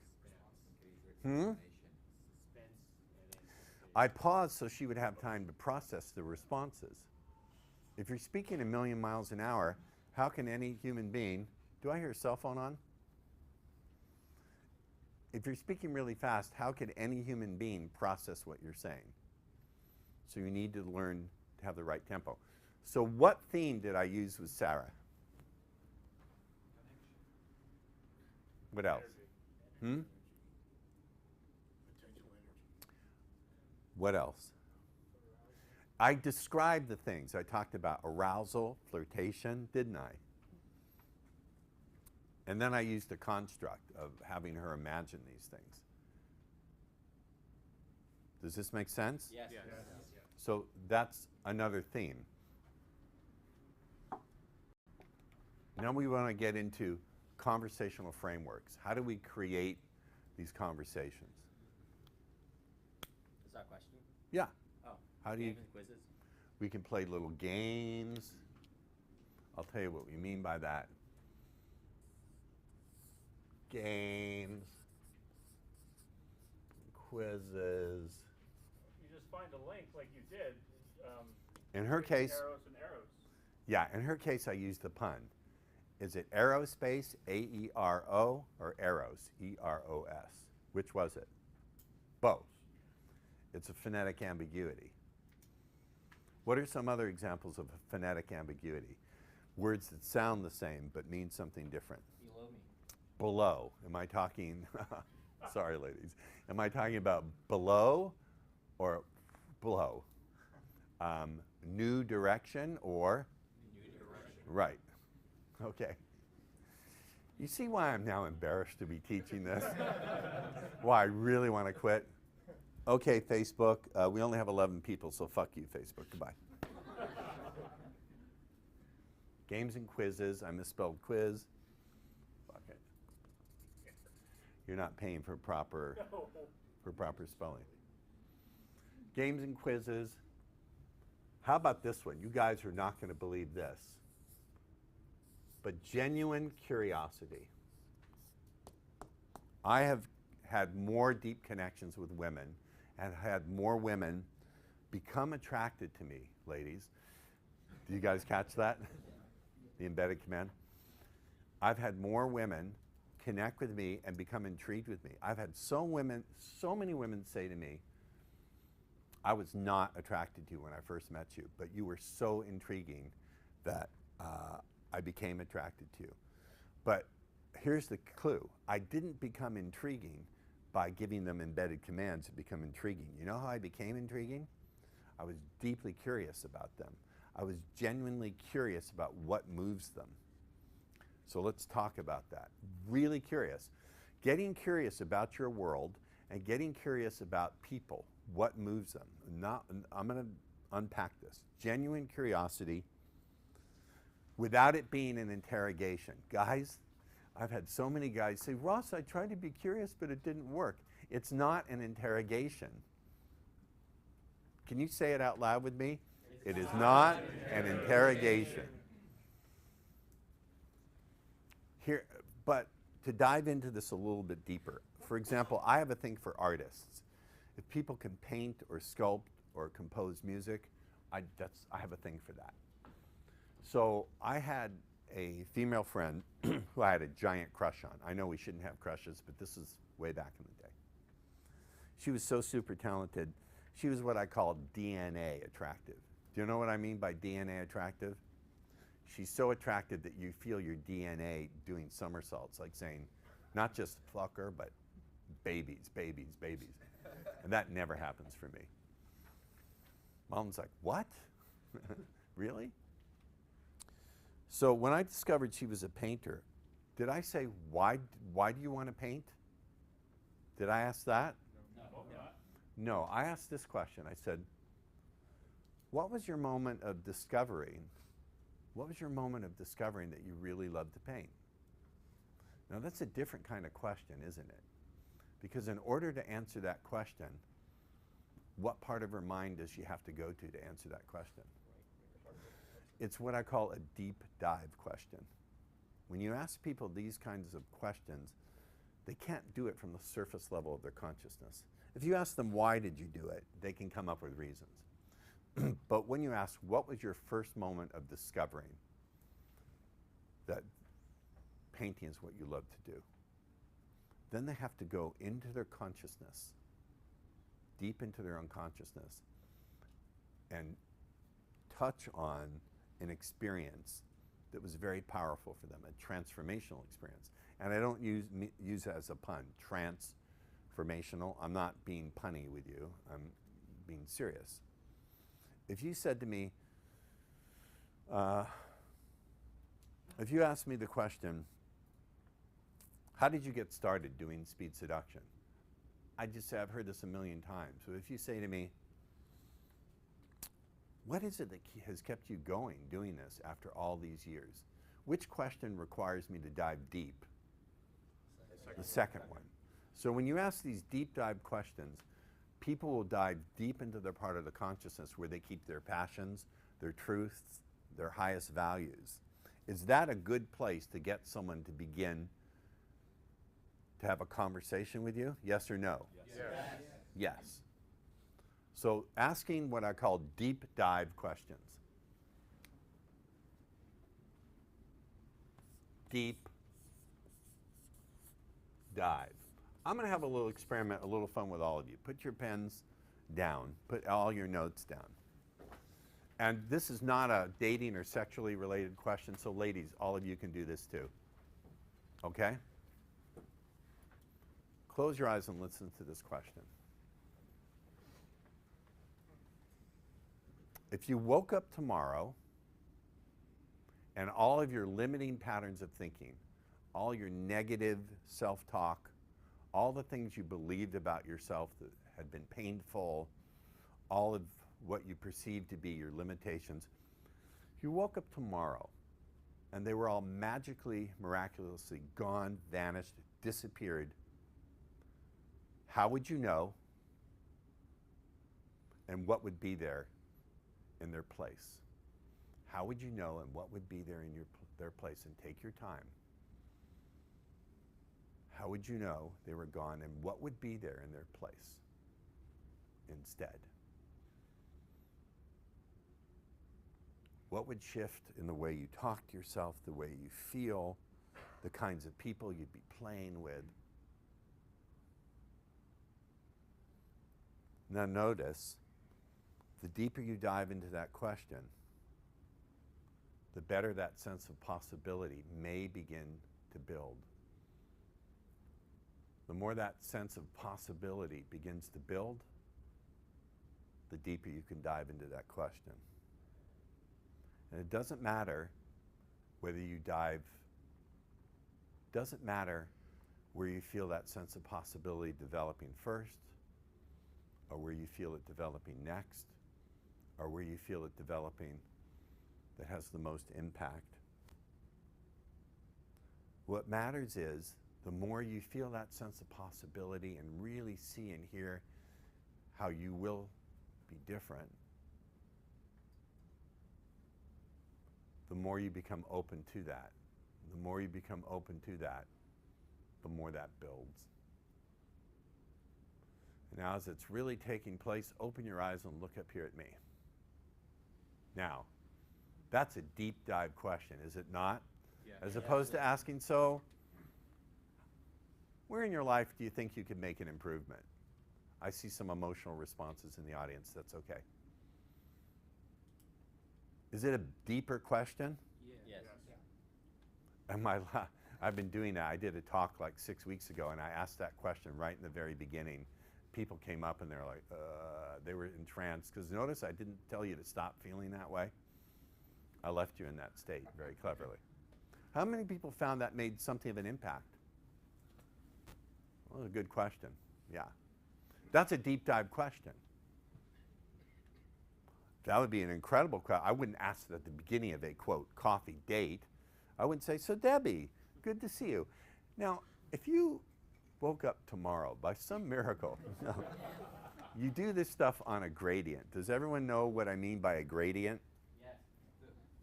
A: I paused so she would have time to process the responses. If you're speaking a million miles an hour, how can any human being, do I hear a cell phone on? If you're speaking really fast, how could any human being process what you're saying? So you need to learn to have the right tempo. So what theme did I use with Sarah? What else?
J: Potential energy.
A: What else? I described the things. I talked about arousal, flirtation, didn't I? And then I used a construct of having her imagine these things. Does this make sense?
B: Yes.
C: Yes.
A: So that's another theme. Now we want to get into conversational frameworks. How do we create these conversations?
B: Is that a question?
A: Yeah.
B: Oh.
A: How do you?
B: Games and quizzes?
A: We can play little games. I'll tell you what we mean by that. Games, quizzes.
D: You just find a link like you did.
A: In her case,
D: Arrows and arrows.
A: yeah, in her case, I used the pun. Is it aerospace, A-E-R-O, or arrows, E-R-O-S? Which was it? Both. It's a phonetic ambiguity. What are some other examples of a phonetic ambiguity? Words that sound the same but mean something different.
B: Below me.
A: Below. Am I talking, sorry ladies, am I talking about below or below? New direction or?
B: New direction.
A: Right. Okay. You see why I'm now embarrassed to be teaching this? Why I really want to quit? Okay, Facebook, we only have 11 people, so fuck you, Facebook. Goodbye. Games and quizzes. I misspelled quiz. Fuck it. You're not paying for proper spelling. Games and quizzes. How about this one? You guys are not going to believe this. But genuine curiosity. I have had more deep connections with women and had more women become attracted to me, ladies. Do you guys catch that? The embedded command? I've had more women connect with me and become intrigued with me. I've had so many women say to me, I was not attracted to you when I first met you, but you were so intriguing that I became attracted to you. But here's the clue. I didn't become intriguing by giving them embedded commands to become intriguing. You know how I became intriguing? I was deeply curious about them. I was genuinely curious about what moves them. So let's talk about that. Really curious. Getting curious about your world and getting curious about people, what moves them. I'm going to unpack this. Genuine curiosity without it being an interrogation. Guys, I've had so many guys say, Ross, I tried to be curious, but it didn't work. It's not an interrogation. Can you say it out loud with me? It is not an interrogation. Here, but to dive into this a little bit deeper, for example, I have a thing for artists. If people can paint or sculpt or compose music, I have a thing for that. So I had a female friend who I had a giant crush on. I know we shouldn't have crushes, but this is way back in the day. She was so super talented. She was what I call DNA attractive. Do you know what I mean by DNA attractive? She's so attractive that you feel your DNA doing somersaults, like saying, not just fuck her, but babies, babies, babies. And that never happens for me. Mom's like, what? Really? So when I discovered she was a painter, did I say, why do you want to paint? Did I ask that? No, I asked this question. I said, what was your moment of discovering? What was your moment of discovering that you really loved to paint? Now that's a different kind of question, isn't it? Because in order to answer that question, what part of her mind does she have to go to answer that question? It's what I call a deep dive question. When you ask people these kinds of questions, they can't do it from the surface level of their consciousness. If you ask them, why did you do it, they can come up with reasons. But when you ask, what was your first moment of discovering that painting is what you love to do? Then they have to go into their consciousness, deep into their unconsciousness, and touch on an experience that was very powerful for them, a transformational experience. And I don't use it as a pun, transformational. I'm not being punny with you, I'm being serious. If you said to me, if you asked me the question, how did you get started doing speed seduction? I'd just say, I've heard this a million times. So if you say to me, what is it that has kept you going doing this after all these years? Which question requires me to dive deep? The second one. So when you ask these deep dive questions, people will dive deep into their part of the consciousness where they keep their passions, their truths, their highest values. Is that a good place to get someone to begin to have a conversation with you? Yes or no?
C: Yes.
A: Yes. So asking what I call deep dive questions. Deep dive. I'm going to have a little experiment, a little fun with all of you. Put your pens down. Put all your notes down. And this is not a dating or sexually related question, so ladies, all of you can do this too. Okay? Close your eyes and listen to this question. If you woke up tomorrow and all of your limiting patterns of thinking, all your negative self-talk, all the things you believed about yourself that had been painful, all of what you perceived to be your limitations, if you woke up tomorrow and they were all magically, miraculously gone, vanished, disappeared, how would you know? And what would be there in their place? How would you know and what would be there in their place? And take your time. How would you know they were gone and what would be there in their place instead? What would shift in the way you talk to yourself, the way you feel, the kinds of people you'd be playing with? Now notice, the deeper you dive into that question, the better that sense of possibility may begin to build. The more that sense of possibility begins to build, the deeper you can dive into that question. And it doesn't matter whether you dive, doesn't matter where you feel that sense of possibility developing first, or where you feel it developing next, or where you feel it developing that has the most impact. What matters is the more you feel that sense of possibility and really see and hear how you will be different, the more you become open to that. The more you become open to that, the more that builds. And now as it's really taking place, open your eyes and look up here at me. Now, that's a deep dive question, is it not?
C: Yeah.
A: As opposed to asking, so, where in your life do you think you could make an improvement? I see some emotional responses in the audience, that's okay. Is it a deeper question?
B: Yes.
A: And I've been doing that. I did a talk like 6 weeks ago and I asked that question right in the very beginning. People came up and they're like, they were entranced. Because notice I didn't tell you to stop feeling that way. I left you in that state very cleverly. How many people found that made something of an impact? Well, that's a good question. Yeah. That's a deep dive question. That would be an incredible question. I wouldn't ask it at the beginning of a, quote, coffee date. I wouldn't say, so Debbie, good to see you. Now, if you woke up tomorrow by some miracle, you do this stuff on a gradient. Does everyone know what I mean by a gradient?
B: Yes.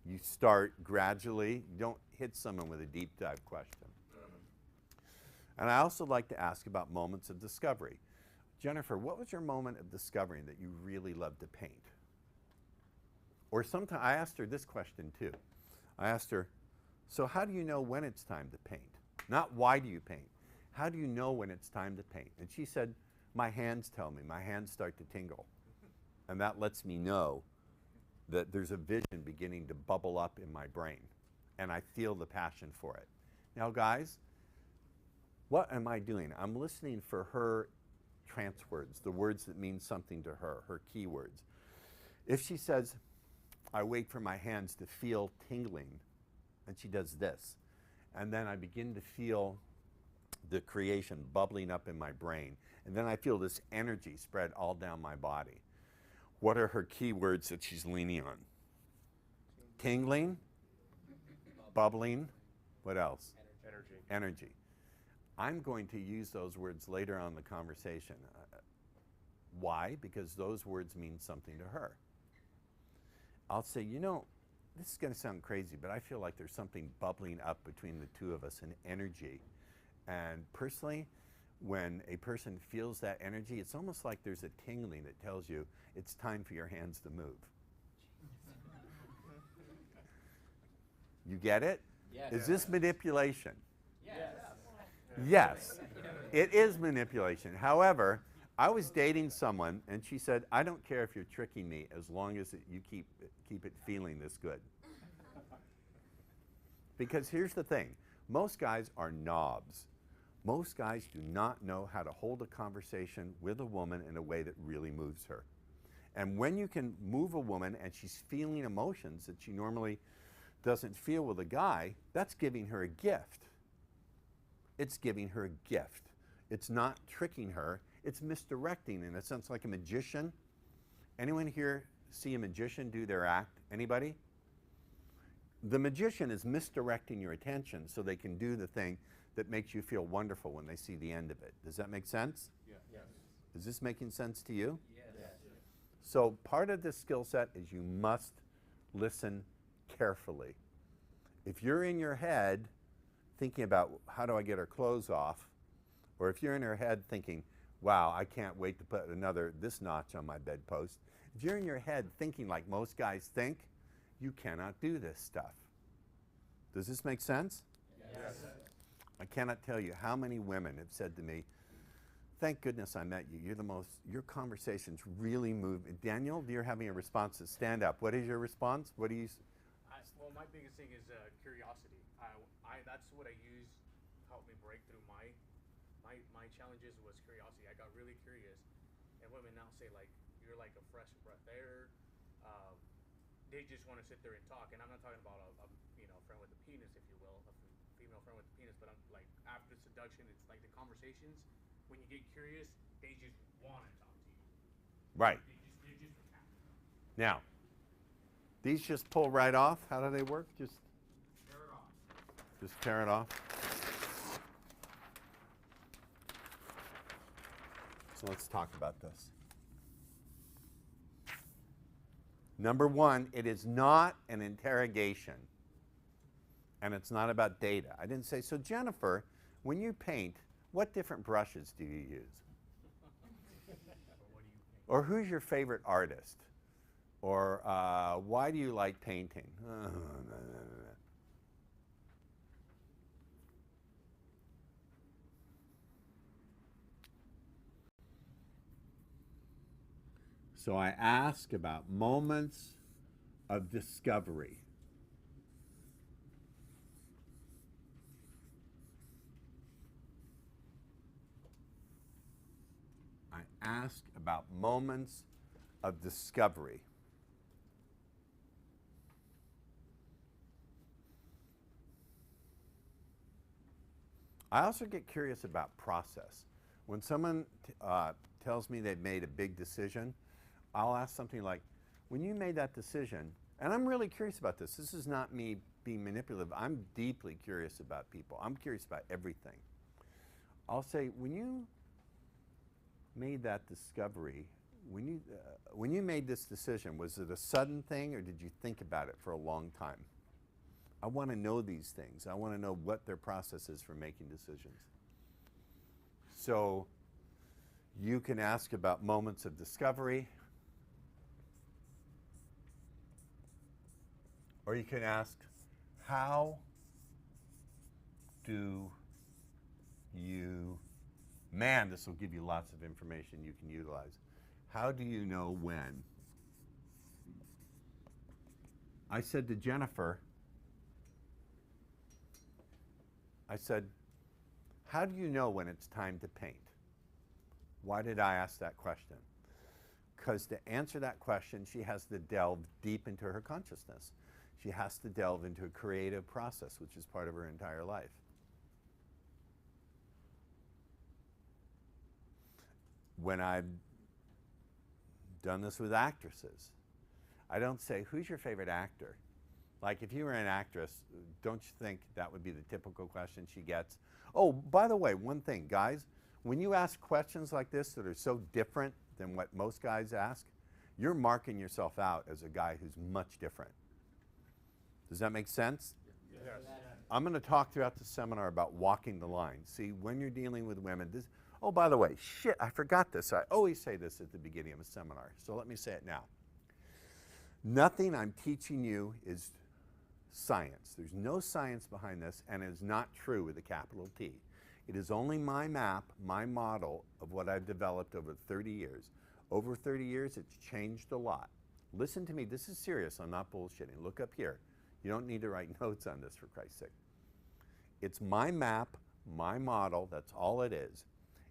A: You start gradually. You don't hit someone with a deep dive question. And I also like to ask about moments of discovery. Jennifer, what was your moment of discovering that you really loved to paint? Or sometimes I asked her this question too. I asked her, so how do you know when it's time to paint? Not why do you paint? How do you know when it's time to paint? And she said, my hands tell me. My hands start to tingle. And that lets me know that there's a vision beginning to bubble up in my brain. And I feel the passion for it. Now, guys, what am I doing? I'm listening for her trance words, the words that mean something to her, her keywords. If she says, I wait for my hands to feel tingling, and she does this, and then I begin to feel the creation bubbling up in my brain, and then I feel this energy spread all down my body. What are her keywords that she's leaning on? Tingling, bubbling, what else? Energy. I'm going to use those words later on in the conversation. Why? Because those words mean something to her. I'll say, you know, this is going to sound crazy, but I feel like there's something bubbling up between the two of us, an energy. And personally, when a person feels that energy, it's almost like there's a tingling that tells you it's time for your hands to move. You get it?
B: Yes.
A: Is this manipulation?
B: Yes.
A: Yes, it is manipulation. However, I was dating someone, and she said, I don't care if you're tricking me as long as you keep it feeling this good. Because here's the thing. Most guys are knobs. Most guys do not know how to hold a conversation with a woman in a way that really moves her. And when you can move a woman and she's feeling emotions that she normally doesn't feel with a guy, that's giving her a gift. It's giving her a gift. It's not tricking her. It's misdirecting in a sense, like a magician. Anyone here see a magician do their act? Anybody? The magician is misdirecting your attention so they can do the thing that makes you feel wonderful when they see the end of it. Does that make sense?
C: Yes.
A: Is this making sense to you?
B: Yes.
A: So part of this skill set is you must listen carefully. If you're in your head thinking about how do I get her clothes off, or if you're in her head thinking, wow, I can't wait to put this notch on my bedpost. If you're in your head thinking like most guys think, you cannot do this stuff. Does this make sense?
C: Yes.
A: I cannot tell you how many women have said to me, thank goodness I met you. Your conversations really move. Daniel, you're having a response to stand up. What is your response? What do you?
I: Well, my biggest thing is curiosity. That's what I use to help me break through my challenges was curiosity. I got really curious, and women now say like you're like a fresh breath air. They just want to sit there and talk, and I'm not talking about a friend with a penis, if you will, a female friend with a penis, but I'm like after seduction, it's like the conversations. When you get curious, they just want to talk to you.
A: Right.
I: They're just attached.
A: Now, these just pull right off. How do they work? Just
C: Tear it off.
A: Just tear it off. So let's talk about this. Number one, it is not an interrogation. And it's not about data. I didn't say, so Jennifer, when you paint, what different brushes do you use? Or who's your favorite artist? Or why do you like painting? So I ask about moments of discovery. I ask about moments of discovery. I also get curious about process. When someone tells me they've made a big decision, I'll ask something like, when you made that decision, and I'm really curious about this. This is not me being manipulative. I'm deeply curious about people. I'm curious about everything. I'll say, when you made that discovery, when you made this decision, was it a sudden thing or did you think about it for a long time? I want to know these things. I want to know what their process is for making decisions. So you can ask about moments of discovery. Or you can ask, how do you, man, this will give you lots of information you can utilize. How do you know when? I said to Jennifer, I said, how do you know when it's time to paint? Why did I ask that question? Because to answer that question, she has to delve deep into her consciousness. She has to delve into a creative process, which is part of her entire life. When I've done this with actresses, I don't say, who's your favorite actor? Like, if you were an actress, don't you think that would be the typical question she gets? Oh, by the way, one thing, guys, when you ask questions like this that are so different than what most guys ask, you're marking yourself out as a guy who's much different. Does that make sense?
D: Yes.
A: I'm going to talk throughout the seminar about walking the line. See, when you're dealing with women, this, oh, by the way, shit, I forgot this. I always say this at the beginning of a seminar, so let me say it now. Nothing I'm teaching you is science. There's no science behind this, and it is not true with a capital T. It is only my map, my model of what I've developed over 30 years. Over 30 years, it's changed a lot. Listen to me, this is serious, I'm not bullshitting. Look up here. You don't need to write notes on this, for Christ's sake. It's my map, my model, that's all it is.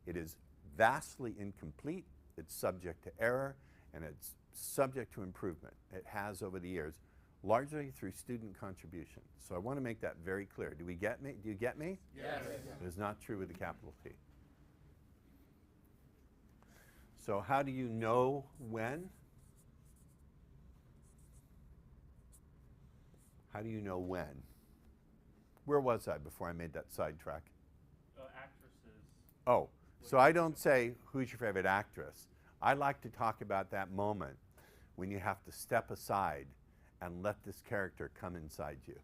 A: It is vastly incomplete, it's subject to error, and it's subject to improvement. It has over the years, largely through student contribution. So I want to make that very clear. Do we get me? Do you get me?
C: Yes.
A: It is not true with a capital T. So how do you know when? How do you know when? Where was I before I made that sidetrack?
D: Actresses.
A: Oh, so I don't say, who's your favorite actress? I like to talk about that moment when you have to step aside and let this character come inside you.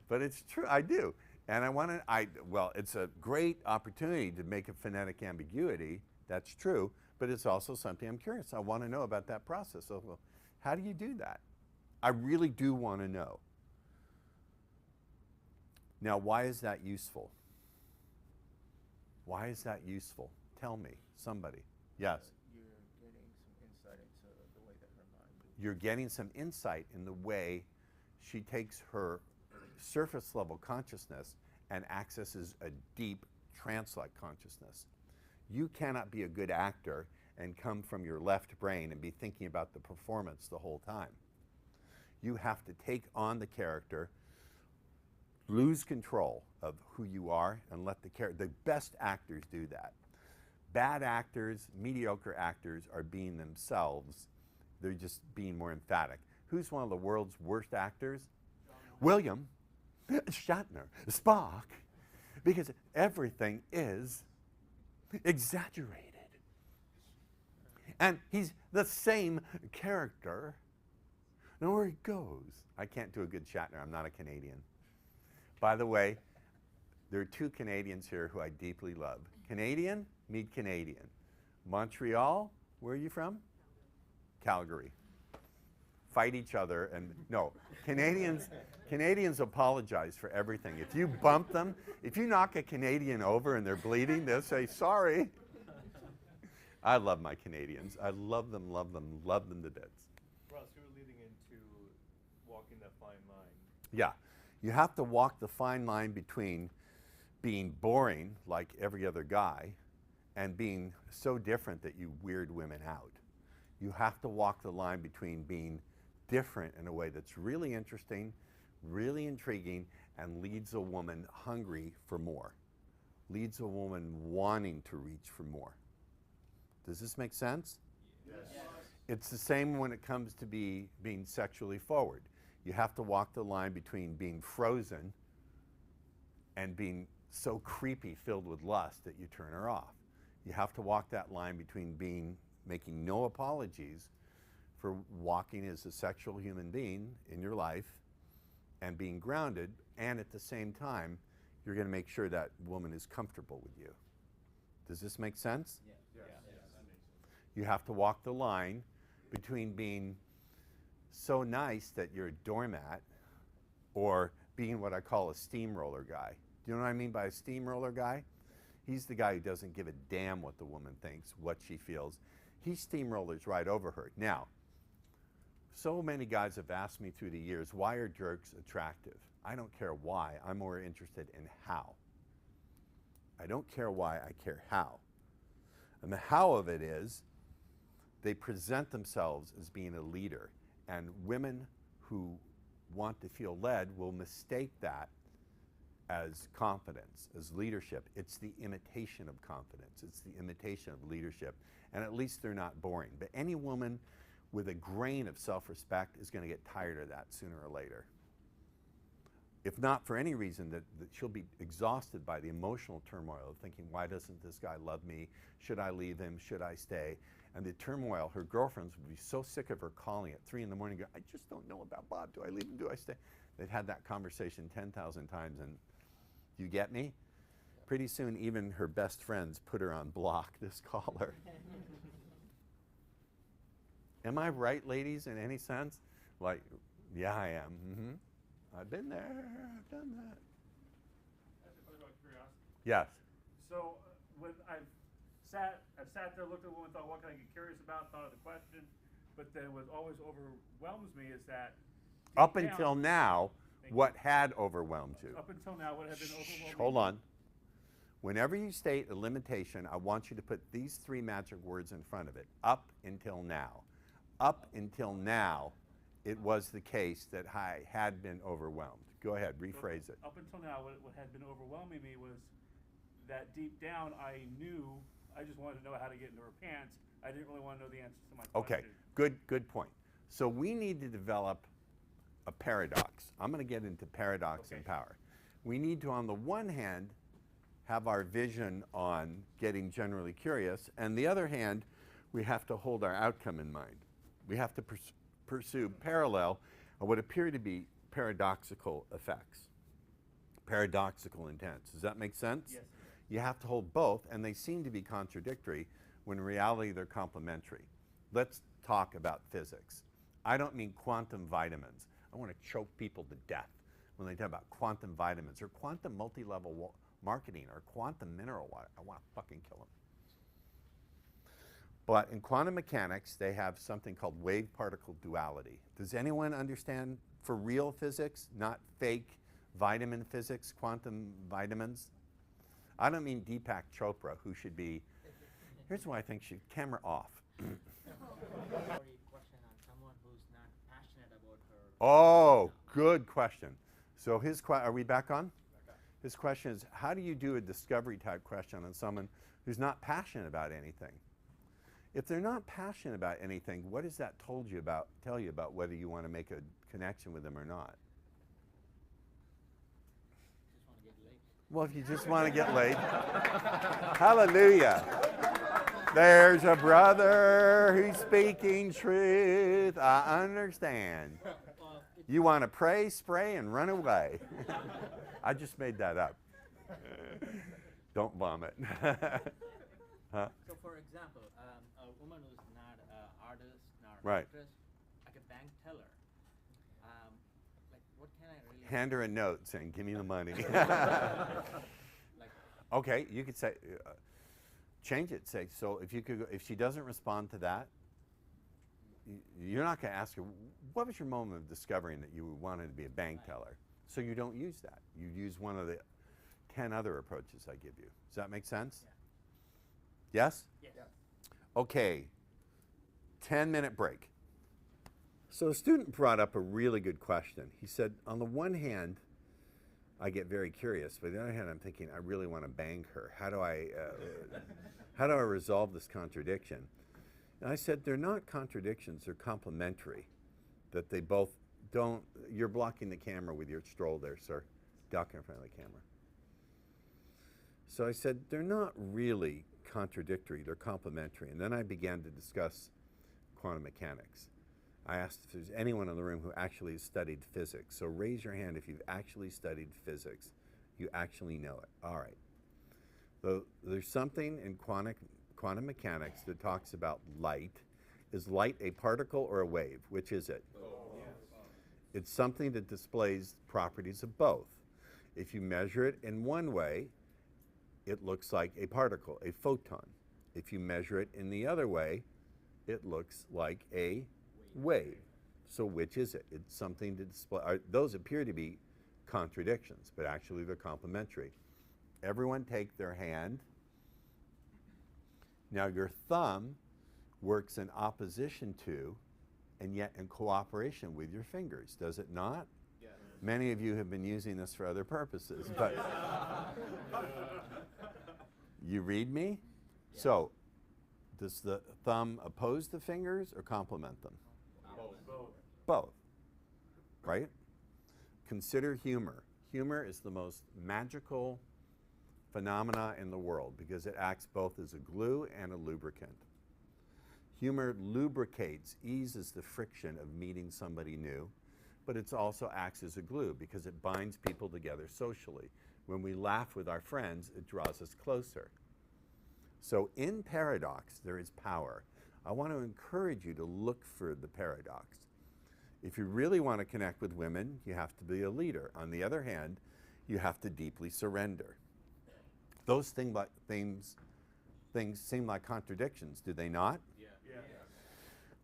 A: But it's true, I do. And I want to, well, it's a great opportunity to make a phonetic ambiguity, that's true, but it's also something I'm curious. I want to know about that process. So, well, how do you do that? I really do want to know. Now, why is that useful? Why is that useful? Tell me, somebody. Yes?
F: You're getting some insight into the way that her mind moves.
A: You're getting some insight in the way she takes her surface level consciousness and accesses a deep trance-like consciousness. You cannot be a good actor and come from your left brain and be thinking about the performance the whole time. You have to take on the character, lose control of who you are, and let the character, the best actors do that. Bad actors, mediocre actors are being themselves. They're just being more emphatic. Who's one of the world's worst actors? William Shatner, Spock, because everything is exaggerated. And he's the same character. Nowhere he goes. I can't do a good Shatner. I'm not a Canadian. By the way, there are two Canadians here who I deeply love. Canadian, meet Canadian. Montreal, where are you from? Calgary. Fight each other and no, Canadians apologize for everything. If you bump them, if you knock a Canadian over and they're bleeding, they'll say sorry. I love my Canadians. I love them to bits.
L: Ross, you were leading into walking that fine line.
A: Yeah, you have to walk the fine line between being boring like every other guy and being so different that you weird women out. You have to walk the line between being different in a way that's really interesting, really intriguing, and leads a woman hungry for more, leads a woman wanting to reach for more. Does this make sense?
L: Yes.
A: It's the same when it comes to being sexually forward. You have to walk the line between being frozen and being so creepy, filled with lust that you turn her off. You have to walk that line between making no apologies for walking as a sexual human being in your life and being grounded, and at the same time, you're going to make sure that woman is comfortable with you. Does this make sense?
L: Yes. That makes sense.
A: You have to walk the line between being so nice that you're a doormat, or being what I call a steamroller guy. Do you know what I mean by a steamroller guy? He's the guy who doesn't give a damn what the woman thinks, what she feels. He steamrollers right over her. Now, so many guys have asked me through the years, why are jerks attractive? I don't care why. I'm more interested in how. I don't care why, I care how. And the how of it is they present themselves as being a leader. And women who want to feel led will mistake that as confidence, as leadership. It's the imitation of confidence. It's the imitation of leadership. And at least they're not boring. But any woman with a grain of self-respect is going to get tired of that sooner or later. If not for any reason, that she'll be exhausted by the emotional turmoil of thinking, why doesn't this guy love me? Should I leave him? Should I stay? And the turmoil, her girlfriends would be so sick of her calling at 3 in the morning, go, I just don't know about Bob. Do I leave him? Do I stay? They've had that conversation 10,000 times, and you get me? Pretty soon, even her best friends put her on block, this caller. Am I right, ladies, in any sense? Like, yeah, I am. Mm-hmm. I've been there. I've done that.
D: That's a question about curiosity.
A: Yes.
D: So when I've sat there, looked at the woman, thought, what can I get curious about? Thought of the question, but then what always overwhelms me is that
A: Up until now, what had overwhelmed you?
D: Up until now, what had been overwhelming?
A: Hold on. Whenever you state a limitation, I want you to put these 3 magic words in front of it. Up until now. Up until now, it was the case that I had been overwhelmed. Go ahead, rephrase it.
D: Up until now, what had been overwhelming me was that deep down, I knew, I just wanted to know how to get into her pants. I didn't really want to know the answers to my question.
A: Okay, good point. So we need to develop a paradox. I'm going to get into paradox and power. We need to, on the one hand, have our vision on getting generally curious, and the other hand, we have to hold our outcome in mind. We have to pursue parallel or what appear to be paradoxical effects, paradoxical intents. Does that make sense?
D: Yes.
A: You have to hold both, and they seem to be contradictory when in reality they're complementary. Let's talk about physics. I don't mean quantum vitamins. I want to choke people to death when they talk about quantum vitamins or quantum multi-level marketing or quantum mineral water. I want to fucking kill them. But in quantum mechanics, they have something called wave-particle duality. Does anyone understand, for real physics, not fake vitamin physics, quantum vitamins? I don't mean Deepak Chopra, who should be, here's what I think should, camera off. Oh, good question. So are we back on? His question is, how do you do a discovery type question on someone who's not passionate about anything? If they're not passionate about anything, what does that tell you about whether you want to make a connection with them or not? Well, if you just want to get laid, hallelujah. There's a brother who's speaking truth. I understand. You want to pray, spray, and run away. I just made that up. Don't vomit. Huh?
E: So, for example, a woman who's not an artist, not an
A: Right.
E: actress, like a bank teller, like what can I really?
A: Hand her a note saying, give me the money.
E: Like,
A: Okay, you could say, change it. Say, so if she doesn't respond to that, you're not going to ask her, what was your moment of discovering that you wanted to be a bank teller? So you don't use that. You use one of the 10 other approaches I give you. Does that make sense?
E: Yeah.
A: Yes?
E: yes.
A: Okay, 10-minute break. So a student brought up a really good question. He said, on the one hand, I get very curious, but on the other hand, I'm thinking, I really want to bang her. How do I resolve this contradiction? And I said, they're not contradictions, they're complementary. That they both don't, you're blocking the camera with your stroll there, sir. Duck in front of the camera. So I said, they're not really contradictory, they're complementary. And then I began to discuss quantum mechanics. I asked if there's anyone in the room who actually has studied physics. So raise your hand if you've actually studied physics. You actually know it. All right. So there's something in quantum mechanics that talks about light Is light a particle or a wave? Which is it? It's something that displays properties of both. If you measure it in one way, it looks like a particle, a photon. If you measure it in the other way, it looks like a wave. So which is it? It's something to display. Those appear to be contradictions, but actually they're complementary. Everyone take their hand. Now your thumb works in opposition to and yet in cooperation with your fingers, does it not?
G: Yes.
A: Many of you have been using this for other purposes, but you read me?
B: Yes.
A: So, does the thumb oppose the fingers or complement them? Both, right? Consider humor. Humor is the most magical phenomena in the world because it acts both as a glue and a lubricant. Humor lubricates, eases the friction of meeting somebody new, but it also acts as a glue because it binds people together socially. When we laugh with our friends, it draws us closer. So in paradox, there is power. I want to encourage you to look for the paradox. If you really want to connect with women, you have to be a leader. On the other hand, you have to deeply surrender. Those things seem like contradictions, do they not?
G: Yeah.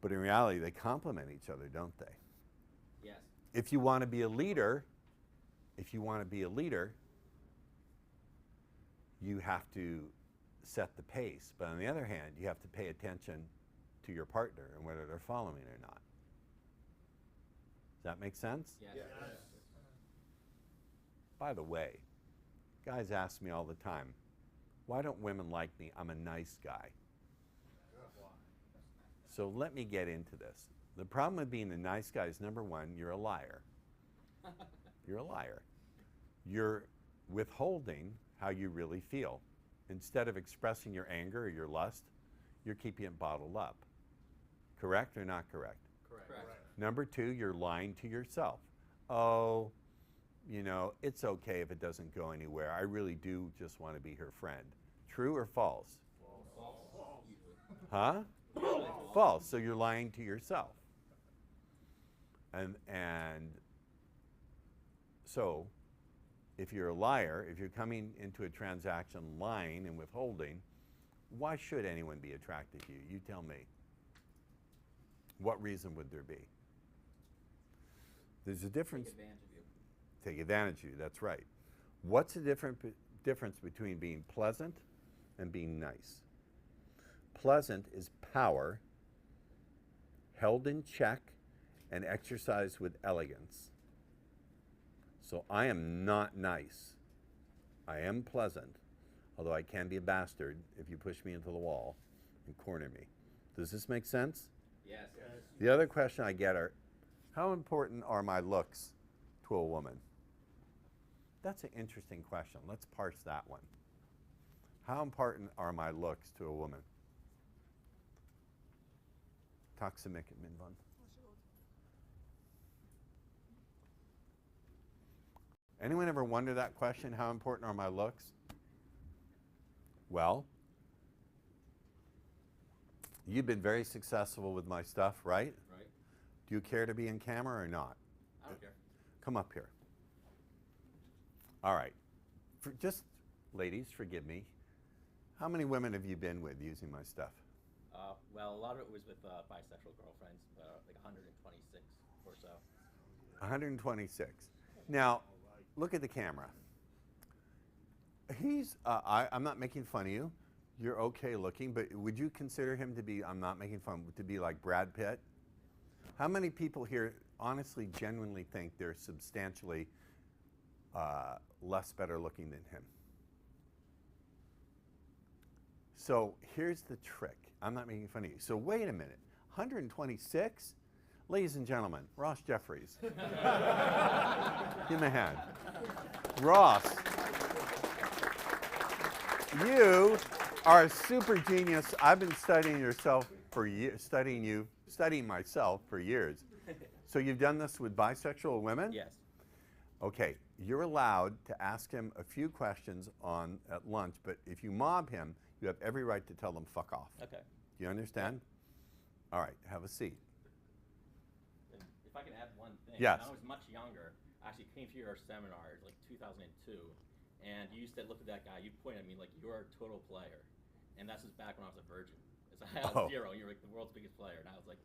A: But in reality, they complement each other, don't they?
B: Yes.
A: If you want to be a leader, you have to set the pace. But on the other hand, you have to pay attention to your partner and whether they're following or not. Does that make sense?
B: Yes.
A: By the way, guys ask me all the time, why don't women like me? I'm a nice guy. So let me get into this. The problem with being a nice guy is, number one, you're a liar. You're a liar. You're withholding how you really feel. Instead of expressing your anger or your lust, you're keeping it bottled up. Correct or not correct?
B: Correct.
A: Number two, you're lying to yourself. Oh, you know, it's okay if it doesn't go anywhere. I really do just want to be her friend. True or false?
B: False.
A: Huh? False. So you're lying to yourself. And so if you're a liar, if you're coming into a transaction lying and withholding, why should anyone be attracted to you? You tell me. What reason would there be? There's a difference.
B: Take advantage of you.
A: Take advantage of you, that's right. What's the difference between being pleasant and being nice? Pleasant is power held in check and exercised with elegance. So I am not nice. I am pleasant, although I can be a bastard if you push me into the wall and corner me. Does this make sense?
B: Yes.
A: The other question I get are, how important are my looks to a woman? That's an interesting question. Let's parse that one. How important are my looks to a woman? Tack så mycket, min vän. Anyone ever wonder that question? How important are my looks? Well, you've been very successful with my stuff, right?
B: Right.
A: Do you care to be in camera or not?
B: I don't care.
A: Come up here. All right. Ladies, forgive me. How many women have you been with using my stuff?
B: Well, a lot of it was with bisexual girlfriends, like 126 or so.
A: 126. Now, look at the camera. I'm not making fun of you. You're okay looking, but would you consider him to be, I'm not making fun, to be like Brad Pitt? How many people here honestly, genuinely think they're substantially less better looking than him? So here's the trick. I'm not making fun of you. So wait a minute. 126? Ladies and gentlemen, Ross Jeffries. Give him a hand. Ross, you are a super genius. I've been studying yourself for years, studying myself for years. So you've done this with bisexual women?
B: Yes.
A: Okay, you're allowed to ask him a few questions at lunch, but if you mob him, you have every right to tell them fuck off.
B: Okay.
A: Do you understand? All right, have a seat.
B: And if I can add one thing.
A: Yes.
B: When I was much younger, I actually came to your seminar like 2002, and you used to look at that guy, you'd point at me like, you're a total player. And that's just back when I was a virgin. It's like, I was 0, and you're like the world's biggest player. And I was like,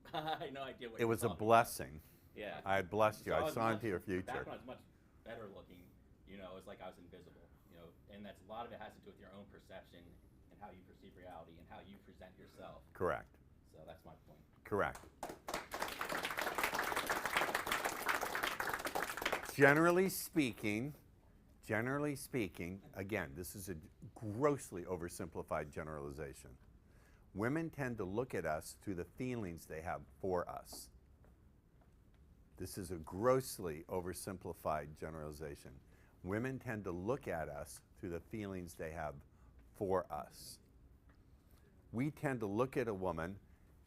B: I had no idea what
A: It
B: you were
A: was a
B: talking
A: blessing.
B: about. Yeah.
A: I had blessed you. I
B: was
A: saw
B: much-
A: into your future.
B: Back when I was much better looking, you know, it's like I was invisible, you know, and that's a lot of it has to do with your own perception and how you perceive reality and how you present yourself.
A: Correct.
B: So that's my point.
A: Correct. Generally speaking, again, this is a grossly oversimplified generalization. Women tend to look at us through the feelings they have for us. This is a grossly oversimplified generalization. Women tend to look at us through the feelings they have for us. We tend to look at a woman,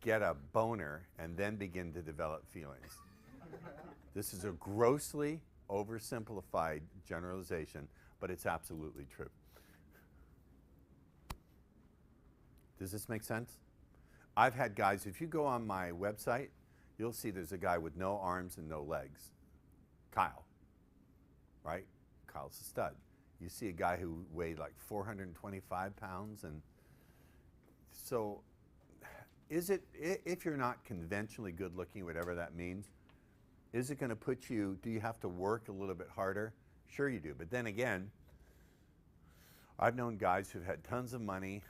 A: get a boner, and then begin to develop feelings. This is a grossly oversimplified generalization, but it's absolutely true. Does this make sense? I've had guys, if you go on my website, you'll see there's a guy with no arms and no legs. Kyle, right? Kyle's a stud. You see a guy who weighed like 425 pounds, and so is it, if you're not conventionally good looking, whatever that means, is it going to put you, do you have to work a little bit harder? Sure you do, but then again, I've known guys who've had tons of money,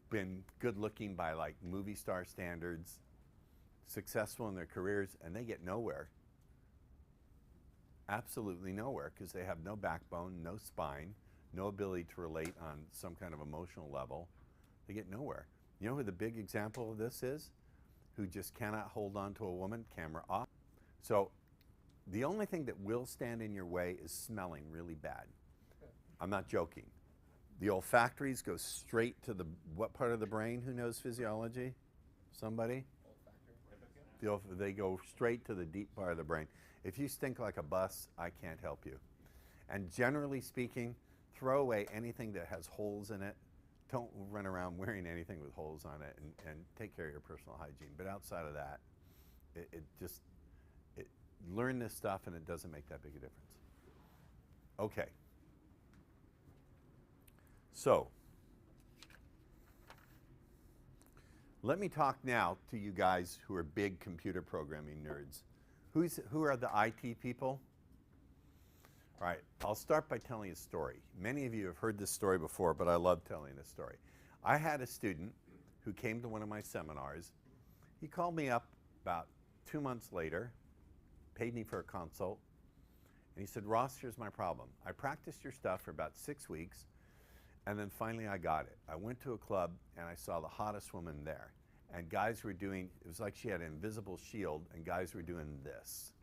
A: been good looking by like movie star standards, successful in their careers, and they get nowhere. Absolutely nowhere, because they have no backbone, no spine, no ability to relate on some kind of emotional level. They get nowhere. You know who the big example of this is? Who just cannot hold on to a woman? Camera off. So the only thing that will stand in your way is smelling really bad. I'm not joking. The olfactories go straight to the, what part of the brain? Who knows physiology? Somebody? They go straight to the deep part of the brain. If you stink like a bus, I can't help you. And generally speaking, throw away anything that has holes in it. Don't run around wearing anything with holes on it, and take care of your personal hygiene. But outside of that, learn this stuff and it doesn't make that big a difference. Okay. So, let me talk now to you guys who are big computer programming nerds. Who are the IT people? All right, I'll start by telling a story. Many of you have heard this story before, but I love telling this story. I had a student who came to one of my seminars. He called me up about 2 months later, paid me for a consult, and he said, Ross, here's my problem. I practiced your stuff for about 6 weeks, and then finally I got it. I went to a club and I saw the hottest woman there. And guys were doing, it was like she had an invisible shield, and guys were doing this.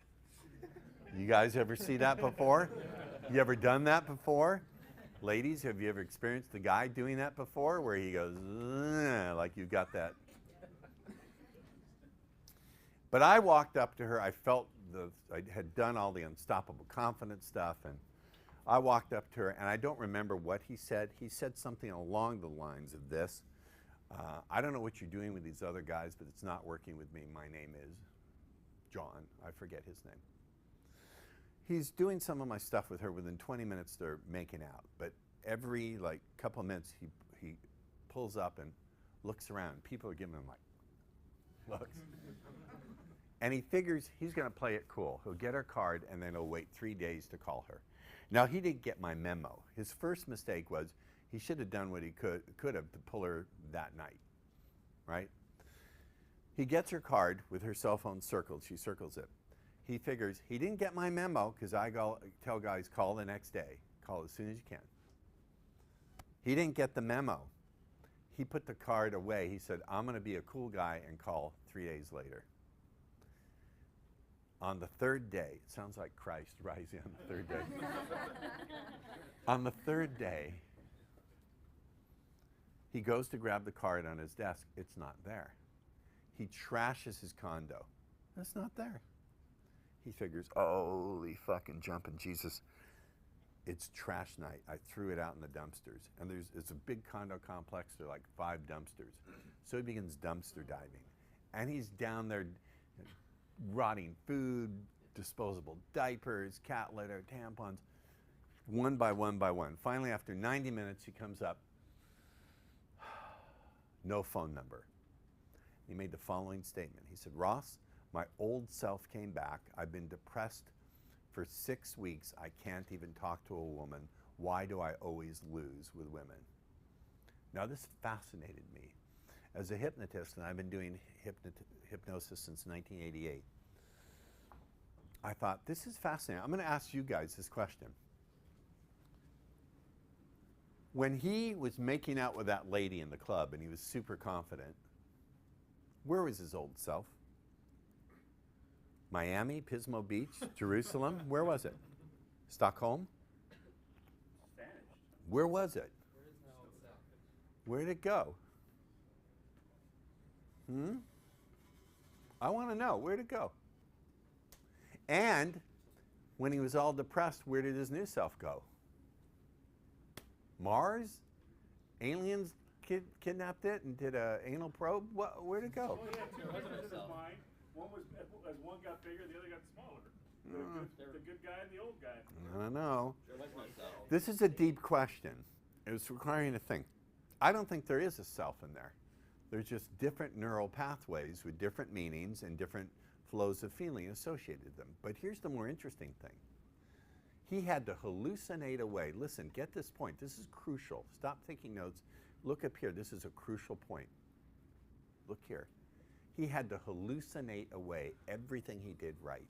A: You guys ever see that before? You ever done that before? Ladies, have you ever experienced the guy doing that before, where he goes, like you've got that? But I walked up to her, I felt I had done all the unstoppable confidence stuff, and I walked up to her, and I don't remember what he said. He said something along the lines of this. I don't know what you're doing with these other guys, but it's not working with me. My name is John. I forget his name. He's doing some of my stuff with her. Within 20 minutes, they're making out. But every couple of minutes, he pulls up and looks around. People are giving him looks. And he figures he's going to play it cool. He'll get her card, and then he'll wait 3 days to call her. Now, he didn't get my memo. His first mistake was he should have done what he could have to pull her that night, right? He gets her card with her cell phone circled. She circles it. He figures he didn't get my memo, because I tell guys, call the next day. Call as soon as you can. He didn't get the memo. He put the card away. He said, I'm going to be a cool guy and call 3 days later. On the third day, it sounds like Christ rising on the third day. On the third day, he goes to grab the card on his desk. It's not there. He trashes his condo. It's not there. He figures, holy fucking jumping Jesus. It's trash night. I threw it out in the dumpsters. And it's a big condo complex. There are like 5 dumpsters. So he begins dumpster diving. And he's down there rotting food, disposable diapers, cat litter, tampons, one by one by one. Finally, after 90 minutes, he comes up, no phone number. He made the following statement. He said, Ross, my old self came back. I've been depressed for 6 weeks. I can't even talk to a woman. Why do I always lose with women? Now, this fascinated me. As a hypnotist, and I've been doing hypnosis since 1988, I thought, this is fascinating. I'm going to ask you guys this question. When he was making out with that lady in the club and he was super confident, where was his old self? Miami, Pismo Beach, Jerusalem? Where was it? Stockholm? Where was it? Where'd it go? I want to know. Where'd it go? And when he was all depressed, where did his new self go? Mars? Aliens kidnapped it and did an anal probe? Where'd it go?
D: Well, he had two pictures in his mind. One was, as one got bigger, the other got smaller. The good guy and the old guy.
A: I don't know. This is a deep question. It's requiring to think. I don't think there is a self in there. There's just different neural pathways with different meanings and different flows of feeling associated with them. But here's the more interesting thing. He had to hallucinate away. Listen, get this point. This is crucial. Stop taking notes. Look up here. This is a crucial point. Look here. He had to hallucinate away everything he did right.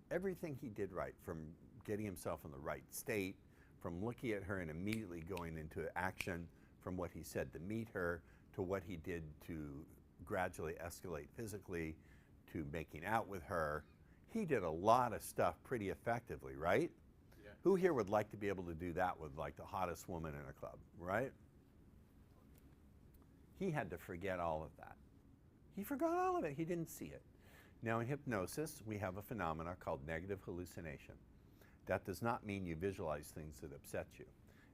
A: Everything he did right, from getting himself in the right state, from looking at her and immediately going into action, from what he said to meet her, to what he did to gradually escalate physically, to making out with her. He did a lot of stuff pretty effectively, right?
G: Yeah.
A: Who here would like to be able to do that with like the hottest woman in a club, right? He had to forget all of that. He forgot all of it. He didn't see it. Now in hypnosis, we have a phenomenon called negative hallucination. That does not mean you visualize things that upset you.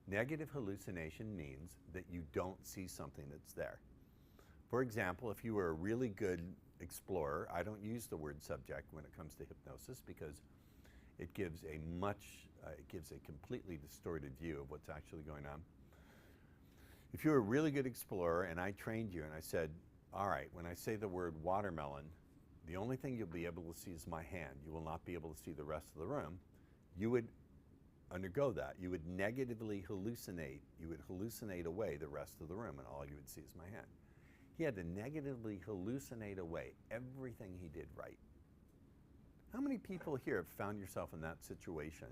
A: Negative hallucination means that you don't see something that's there. For example, if you were a really good explorer, I don't use the word subject when it comes to hypnosis because it gives a completely distorted view of what's actually going on. If you're a really good explorer and I trained you and I said, all right, when I say the word watermelon, the only thing you'll be able to see is my hand. You will not be able to see the rest of the room. You would undergo that. You would negatively hallucinate. You would hallucinate away the rest of the room and all you would see is my hand. He had to negatively hallucinate away everything he did right. How many people here have found yourself in that situation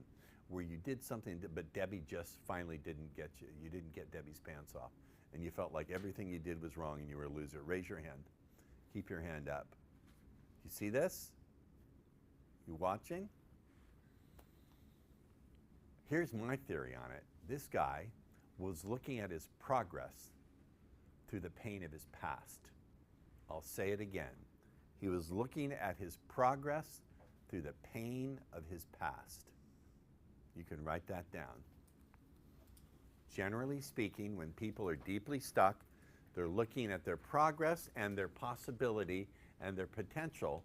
A: where you did something, but Debbie just finally didn't get you? You didn't get Debbie's pants off, and you felt like everything you did was wrong and you were a loser. Raise your hand. Keep your hand up. You see this? You watching? Here's my theory on it. This guy was looking at his progress through the pain of his past. I'll say it again. He was looking at his progress through the pain of his past. You can write that down. Generally speaking, when people are deeply stuck, they're looking at their progress and their possibility and their potential.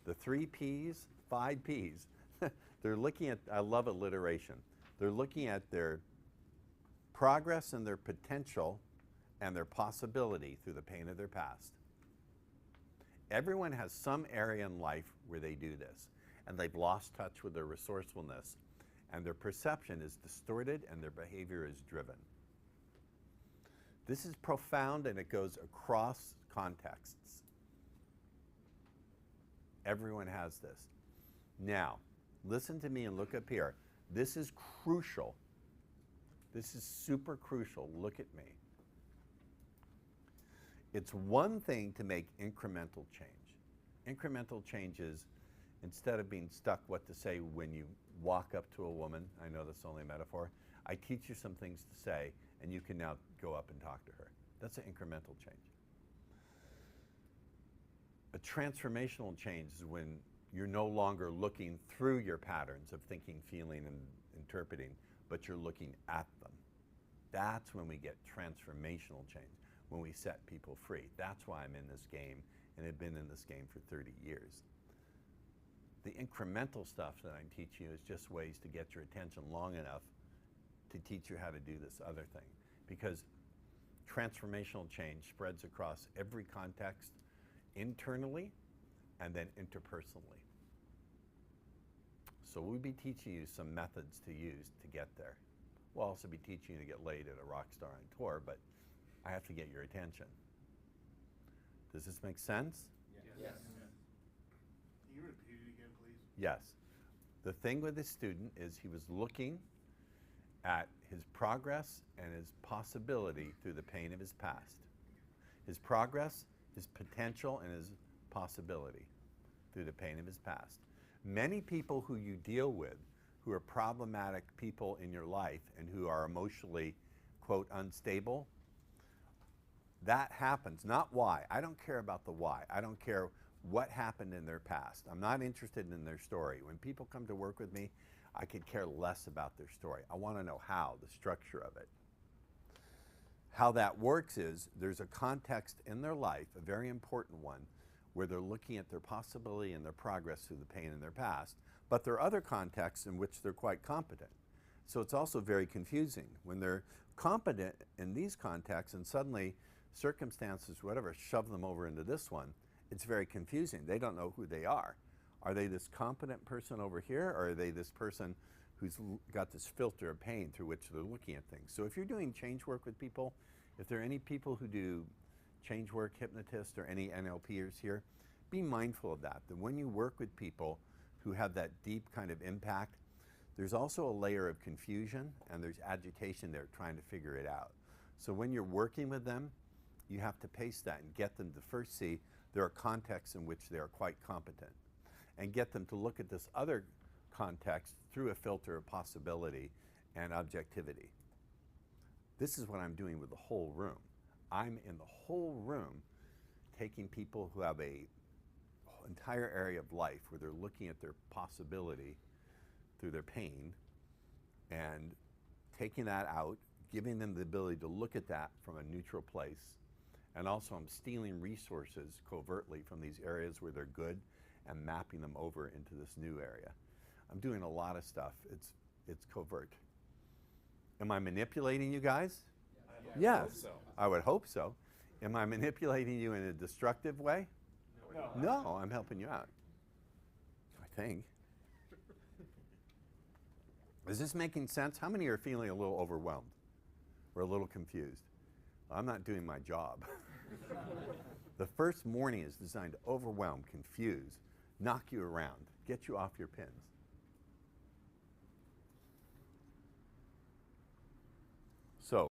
A: The 3 Ps, 5 Ps. They're looking at, I love alliteration. They're looking at their progress and their potential and their possibility through the pain of their past. Everyone has some area in life where they do this, and they've lost touch with their resourcefulness, and their perception is distorted and their behavior is driven. This is profound and it goes across contexts. Everyone has this. Now, listen to me and look up here. This is crucial. This is super crucial. Look at me. It's one thing to make incremental change. Incremental change is, instead of being stuck what to say when you walk up to a woman, I know that's only a metaphor, I teach you some things to say and you can now go up and talk to her. That's an incremental change. A transformational change is when you're no longer looking through your patterns of thinking, feeling, and interpreting, but you're looking at them. That's when we get transformational change, when we set people free. That's why I'm in this game, and have been in this game for 30 years. The incremental stuff that I'm teaching you is just ways to get your attention long enough to teach you how to do this other thing. Because transformational change spreads across every context, internally and then interpersonally. So we'll be teaching you some methods to use to get there. We'll also be teaching you to get laid at a rock star on tour, but I have to get your attention. Does this make sense?
B: Yes.
J: Can you repeat it again, please?
A: Yes. The thing with this student is he was looking at his progress and his possibility through the pain of his past. His progress, his potential, and his possibility through the pain of his past. Many people who you deal with who are problematic people in your life and who are emotionally, quote, unstable, that happens. Not why. I don't care about the why. I don't care what happened in their past. I'm not interested in their story. When people come to work with me, I could care less about their story. I want to know how, the structure of it. How that works is there's a context in their life, a very important one, where they're looking at their possibility and their progress through the pain in their past. But there are other contexts in which they're quite competent. So it's also very confusing. When they're competent in these contexts and suddenly circumstances, whatever, shove them over into this one, it's very confusing. They don't know who they are. Are they this competent person over here, or are they this person who's got this filter of pain through which they're looking at things? So if you're doing change work with people, if there are any people who do change work, hypnotists, or any NLPers here, be mindful of that when you work with people who have that deep kind of impact, there's also a layer of confusion and there's agitation there trying to figure it out. So when you're working with them, you have to pace that and get them to first see there are contexts in which they are quite competent, and get them to look at this other context through a filter of possibility and objectivity. This is what I'm doing with the whole room. I'm in the whole room taking people who have a entire area of life where they're looking at their possibility through their pain and taking that out, giving them the ability to look at that from a neutral place. And also I'm stealing resources covertly from these areas where they're good and mapping them over into this new area. I'm doing a lot of stuff. It's covert. Am I manipulating you guys? Yes. I would hope so. Am I manipulating you in a destructive way? No, I'm helping you out. I think. Is this making sense? How many are feeling a little overwhelmed or a little confused? I'm not doing my job. The first morning is designed to overwhelm, confuse, knock you around, get you off your pins. So,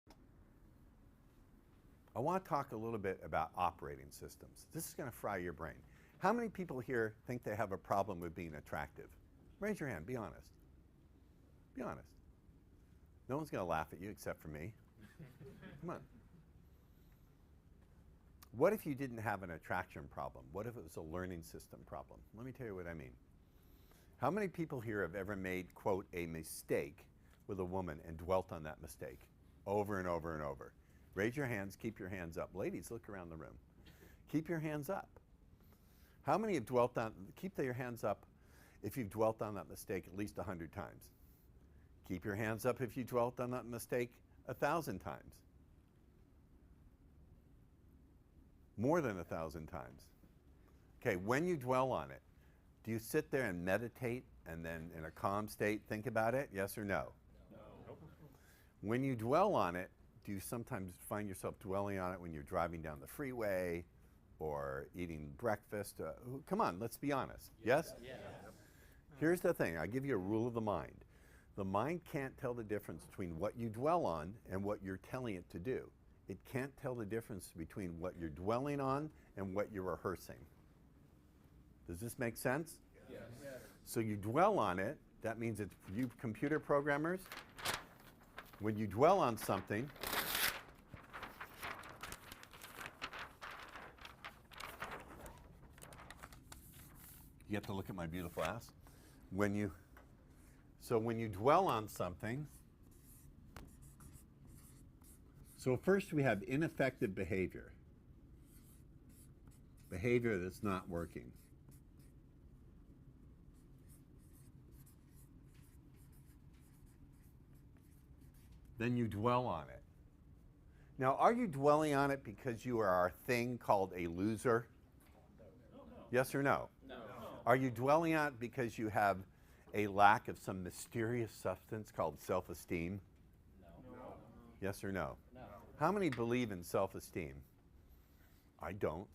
A: I want to talk a little bit about operating systems. This is going to fry your brain. How many people here think they have a problem with being attractive? Raise your hand, be honest. Be honest. No one's going to laugh at you except for me. Come on. What if you didn't have an attraction problem? What if it was a learning system problem? Let me tell you what I mean. How many people here have ever made, quote, a mistake with a woman and dwelt on that mistake over and over and over? Raise your hands, keep your hands up. Ladies, look around the room. Keep your hands up. How many have dwelt on, keep your hands up if you've dwelt on that mistake at least 100 times. Keep your hands up if you dwelt on that mistake 1,000 times. More than 1,000 times. Okay, when you dwell on it, do you sit there and meditate and then in a calm state think about it? Yes or no? No. When you dwell on it, do you sometimes find yourself dwelling on it when you're driving down the freeway or eating breakfast? Come on, let's be honest. Yes?
B: Yeah.
A: Here's the thing. I give you a rule of the mind. The mind can't tell the difference between what you dwell on and what you're telling it to do. It can't tell the difference between what you're dwelling on and what you're rehearsing. Does this make sense?
B: Yes.
A: So you dwell on it. That means it's you computer programmers. When you dwell on something, you have to look at my beautiful ass. When you dwell on something, so first we have ineffective behavior. behavior that's not working. Then you dwell on it. Now, are you dwelling on it because you are a thing called a loser? Yes or no?
B: No.
A: Are you dwelling on it because you have a lack of some mysterious substance called self-esteem?
B: No.
A: Yes or no?
B: No.
A: How many believe in self-esteem? I don't.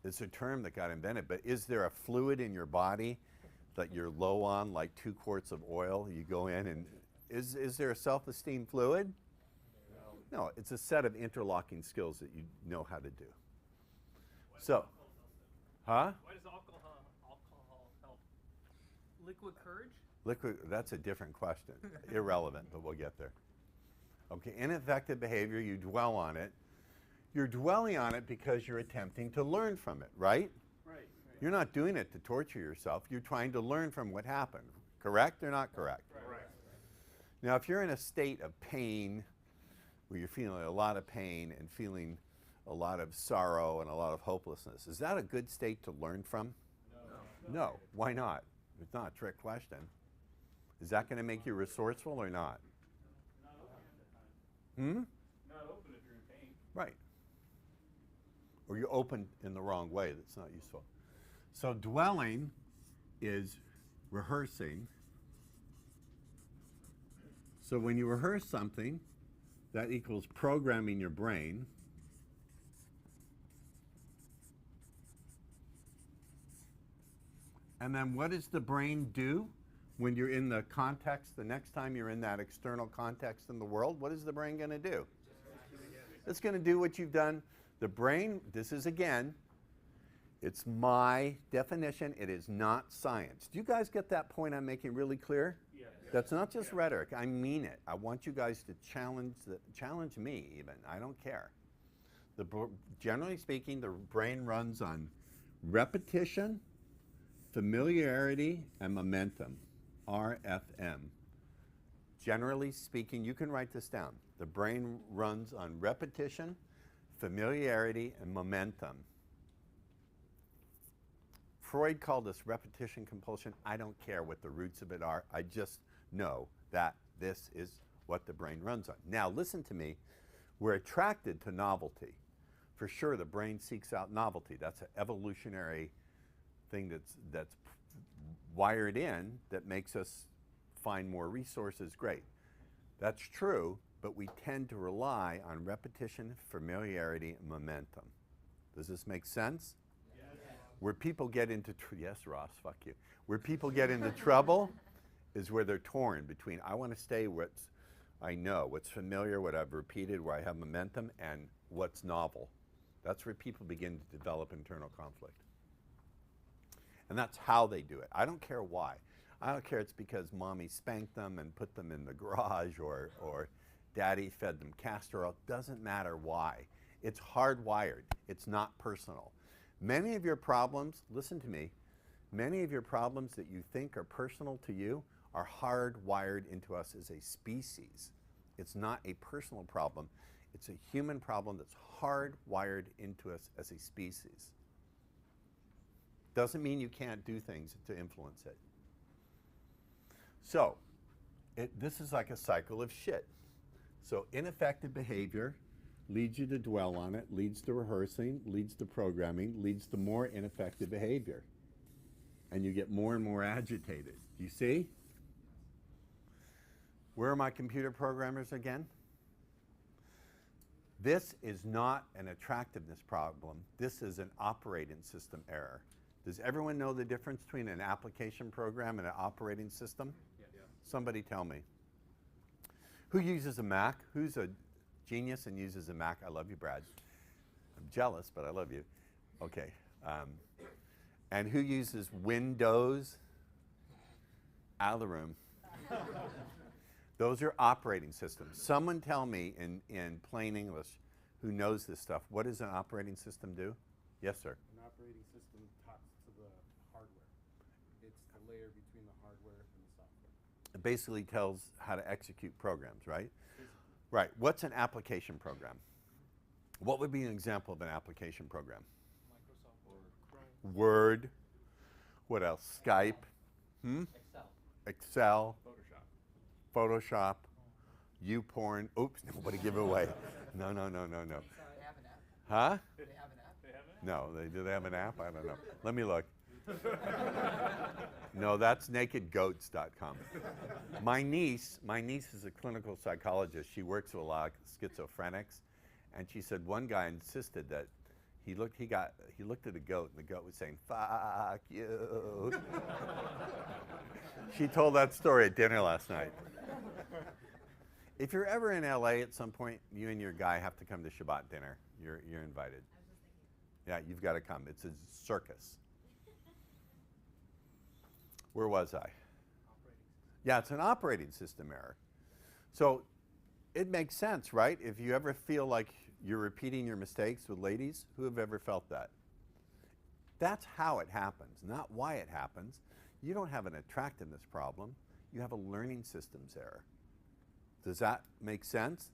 A: It's a term that got invented, but is there a fluid in your body that you're low on, like 2 quarts of oil? You go in and, is there a self-esteem fluid? No, it's a set of interlocking skills that you know how to do. So, huh?
D: Why does alcohol help? Liquid courage?
A: Liquid, that's a different question. Irrelevant, but we'll get there. Okay, ineffective behavior, you dwell on it. You're dwelling on it because you're attempting to learn from it, right?
D: Right.
A: You're not doing it to torture yourself. You're trying to learn from what happened. Correct or not correct?
D: Right.
A: Now, if you're in a state of pain, where you're feeling a lot of pain and feeling a lot of sorrow and a lot of hopelessness, is that a good state to learn from? No. Why not? It's not a trick question. Is that going to make you resourceful or not?
D: Not open if you're in pain.
A: Right. Or you're open in the wrong way, that's not useful. So dwelling is rehearsing. So when you rehearse something, that equals programming your brain. And then what does the brain do when you're in the context, the next time you're in that external context in the world? What is the brain going to do? It's going to do what you've done. The brain, this is again, it's my definition. It is not science. Do you guys get that point I'm making really clear?
D: Yes.
A: That's not just rhetoric. I mean it. I want you guys to challenge me even. I don't care. Generally speaking, the brain runs on repetition, familiarity, and momentum. RFM. Generally speaking, you can write this down. The brain runs on repetition, familiarity, and momentum. Freud called this repetition compulsion. I don't care what the roots of it are. I just know that this is what the brain runs on. Now, listen to me. We're attracted to novelty. For sure, the brain seeks out novelty. That's an evolutionary thing that's wired in that makes us find more resources. Great. That's true, but we tend to rely on repetition, familiarity, and momentum. Does this make sense? Where people get into, yes, Ross, fuck you. Where people get into trouble is where they're torn between, I want to stay what's I know, what's familiar, what I've repeated, where I have momentum, and what's novel. That's where people begin to develop internal conflict. And that's how they do it. I don't care why. I don't care it's because mommy spanked them and put them in the garage or daddy fed them castor oil. Doesn't matter why. It's hardwired. It's not personal. Many of your problems, listen to me, many of your problems that you think are personal to you are hardwired into us as a species. It's not a personal problem. It's a human problem that's hardwired into us as a species. Doesn't mean you can't do things to influence it. So, this is like a cycle of shit. So ineffective behavior leads you to dwell on it, leads to rehearsing, leads to programming, leads to more ineffective behavior. And you get more and more agitated. You see? Where are my computer programmers again? This is not an attractiveness problem. This is an operating system error. Does everyone know the difference between an application program and an operating system?
C: Yeah.
A: Somebody tell me. Who uses a Mac? Who's a genius and uses a Mac? I love you, Brad. I'm jealous, but I love you. Okay. And who uses Windows? Out of the room. Those are operating systems. Someone tell me in plain English who knows this stuff. What does an operating system do? Yes, sir.
L: An operating system talks to the hardware. It's the layer between the hardware and the software.
A: It basically tells how to execute programs, right? Right. What's an application program? What would be an example of an application program?
E: Microsoft
A: Word. What else? Skype.
B: Excel.
A: Excel.
G: Photoshop.
A: Photoshop. YouPorn. Oops, nobody give it away. No.
F: They have an app.
A: Huh?
F: They have an app.
A: No, do they have an app? I don't know. Let me look. No, that's nakedgoats.com. My niece is a clinical psychologist. She works with a lot of schizophrenics, and she said one guy insisted that he looked at a goat, and the goat was saying, "Fuck you." She told that story at dinner last night. If you're ever in LA at some point, you and your guy have to come to Shabbat dinner. You're invited. Yeah, you've got to come. It's a circus. Where was I? Yeah, it's an operating system error. So it makes sense, right? If you ever feel like you're repeating your mistakes with ladies, who have ever felt that? That's how it happens, not why it happens. You don't have an attractiveness problem. You have a learning systems error. Does that make sense?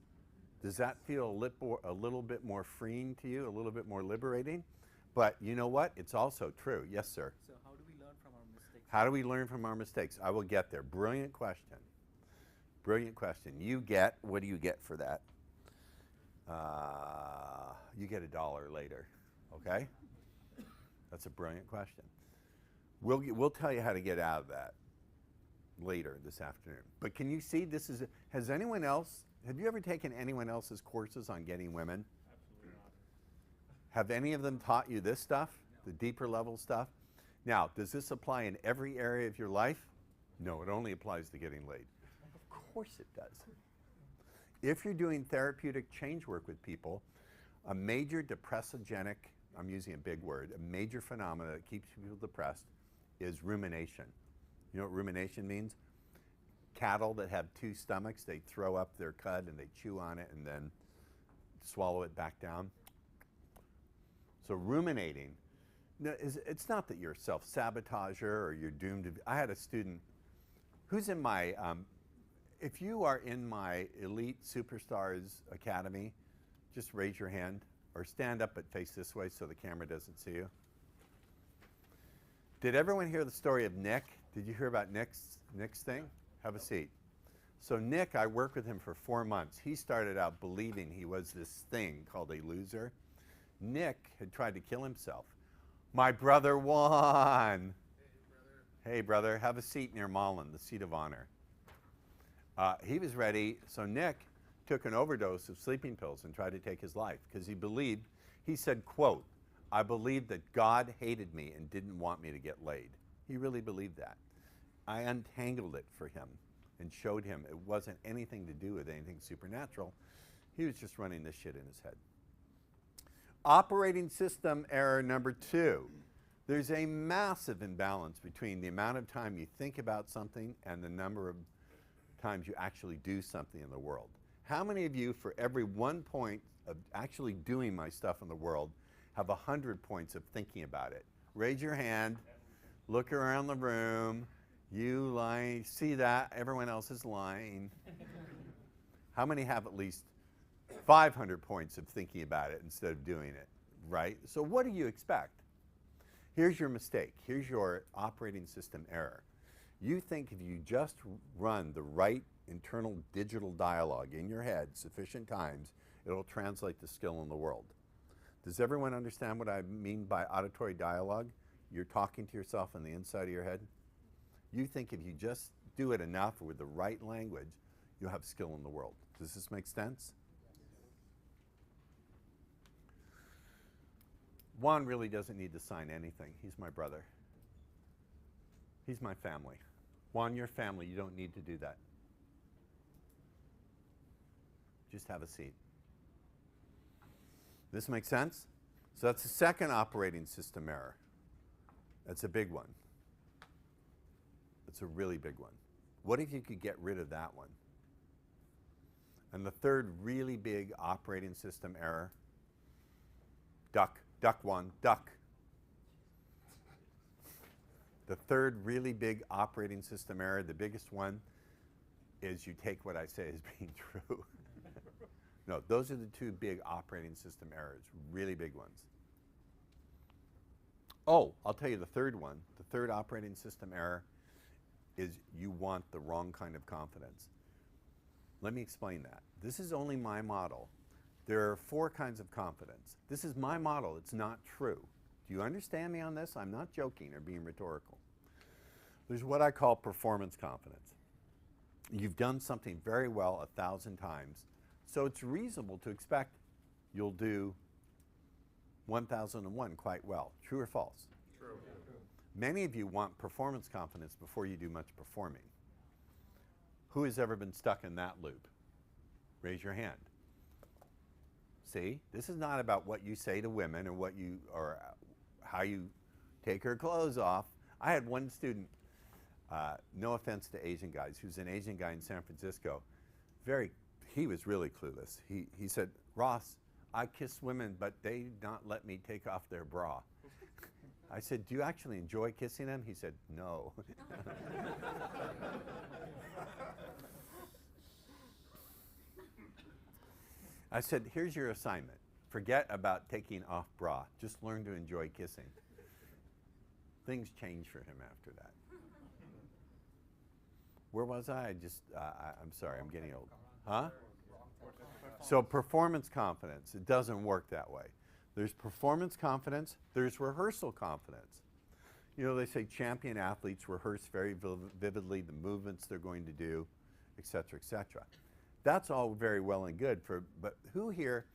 A: Does that feel a little bit more freeing to you, a little bit more liberating? But you know what? It's also true. Yes, sir.
E: So how do we learn from our mistakes?
A: How do we learn from our mistakes? I will get there. Brilliant question. Brilliant question. What do you get for that? You get $1 later, okay? That's a brilliant question. We'll tell you how to get out of that later this afternoon. But can you see have you ever taken anyone else's courses on getting women?
C: Absolutely not.
A: Have any of them taught you this stuff, the deeper level stuff? Now, does this apply in every area of your life? No, it only applies to getting laid. Of course it does. If you're doing therapeutic change work with people, a major depressogenic, I'm using a big word, a major phenomena that keeps people depressed is rumination. You know what rumination means? Cattle that have two stomachs, they throw up their cud and they chew on it and then swallow it back down. So ruminating, it's not that you're a self-sabotager or you're doomed to be. I had a student who's in my, if you are in my Elite Superstars Academy, just raise your hand or stand up but face this way so the camera doesn't see you. Did everyone hear the story of Nick? Did you hear about Nick's thing? Have a seat. So Nick, I worked with him for 4 months. He started out believing he was this thing called a loser. Nick had tried to kill himself. My brother won. Hey, brother, have a seat near Mullen, the seat of honor. He was ready, so Nick took an overdose of sleeping pills and tried to take his life because he said, quote, "I believed that God hated me and didn't want me to get laid." He really believed that. I untangled it for him and showed him it wasn't anything to do with anything supernatural. He was just running this shit in his head. Operating system error number 2. There's a massive imbalance between the amount of time you think about something and the number of times you actually do something in the world. How many of you, for every 1 point of actually doing my stuff in the world, have 100 points of thinking about it? Raise your hand. Look around the room. You lie. See that? Everyone else is lying. How many have at least 500 points of thinking about it instead of doing it, right? So what do you expect? Here's your mistake. Here's your operating system error. You think if you just run the right internal digital dialogue in your head sufficient times, it'll translate to skill in the world. Does everyone understand what I mean by auditory dialogue? You're talking to yourself on the inside of your head. You think if you just do it enough with the right language, you'll have skill in the world. Does this make sense? Juan really doesn't need to sign anything. He's my brother. He's my family. Juan, your family, you don't need to do that. Just have a seat. This makes sense? So that's the second operating system error. That's a big one. It's a really big one. What if you could get rid of that one? And the third really big operating system error, duck one, duck. The third really big operating system error, the biggest one, is you take what I say as being true. No, those are the two big operating system errors, really big ones. Oh, I'll tell you the third one. The third operating system error is you want the wrong kind of confidence. Let me explain that. This is only my model. There are 4 kinds of confidence. This is my model. It's not true. Do you understand me on this? I'm not joking or being rhetorical. There's what I call performance confidence. You've done something very well 1,000 times, so it's reasonable to expect you'll do 1,001 quite well. True or false?
C: True.
A: Many of you want performance confidence before you do much performing. Who has ever been stuck in that loop? Raise your hand. See, this is not about what you say to women or how you take her clothes off. I had one student, no offense to Asian guys, who's an Asian guy in San Francisco. He was really clueless. He said, Ross, I kiss women, but they not let me take off their bra. I said, do you actually enjoy kissing them? He said, no. I said, here's your assignment. Forget about taking off bra. Just learn to enjoy kissing. Things changed for him after that. Where was I? I'm sorry, I'm getting old. Huh? So performance confidence, it doesn't work that way. There's performance confidence, there's rehearsal confidence. You know, they say champion athletes rehearse very vividly the movements they're going to do, et cetera, et cetera. That's all very well and good, but who here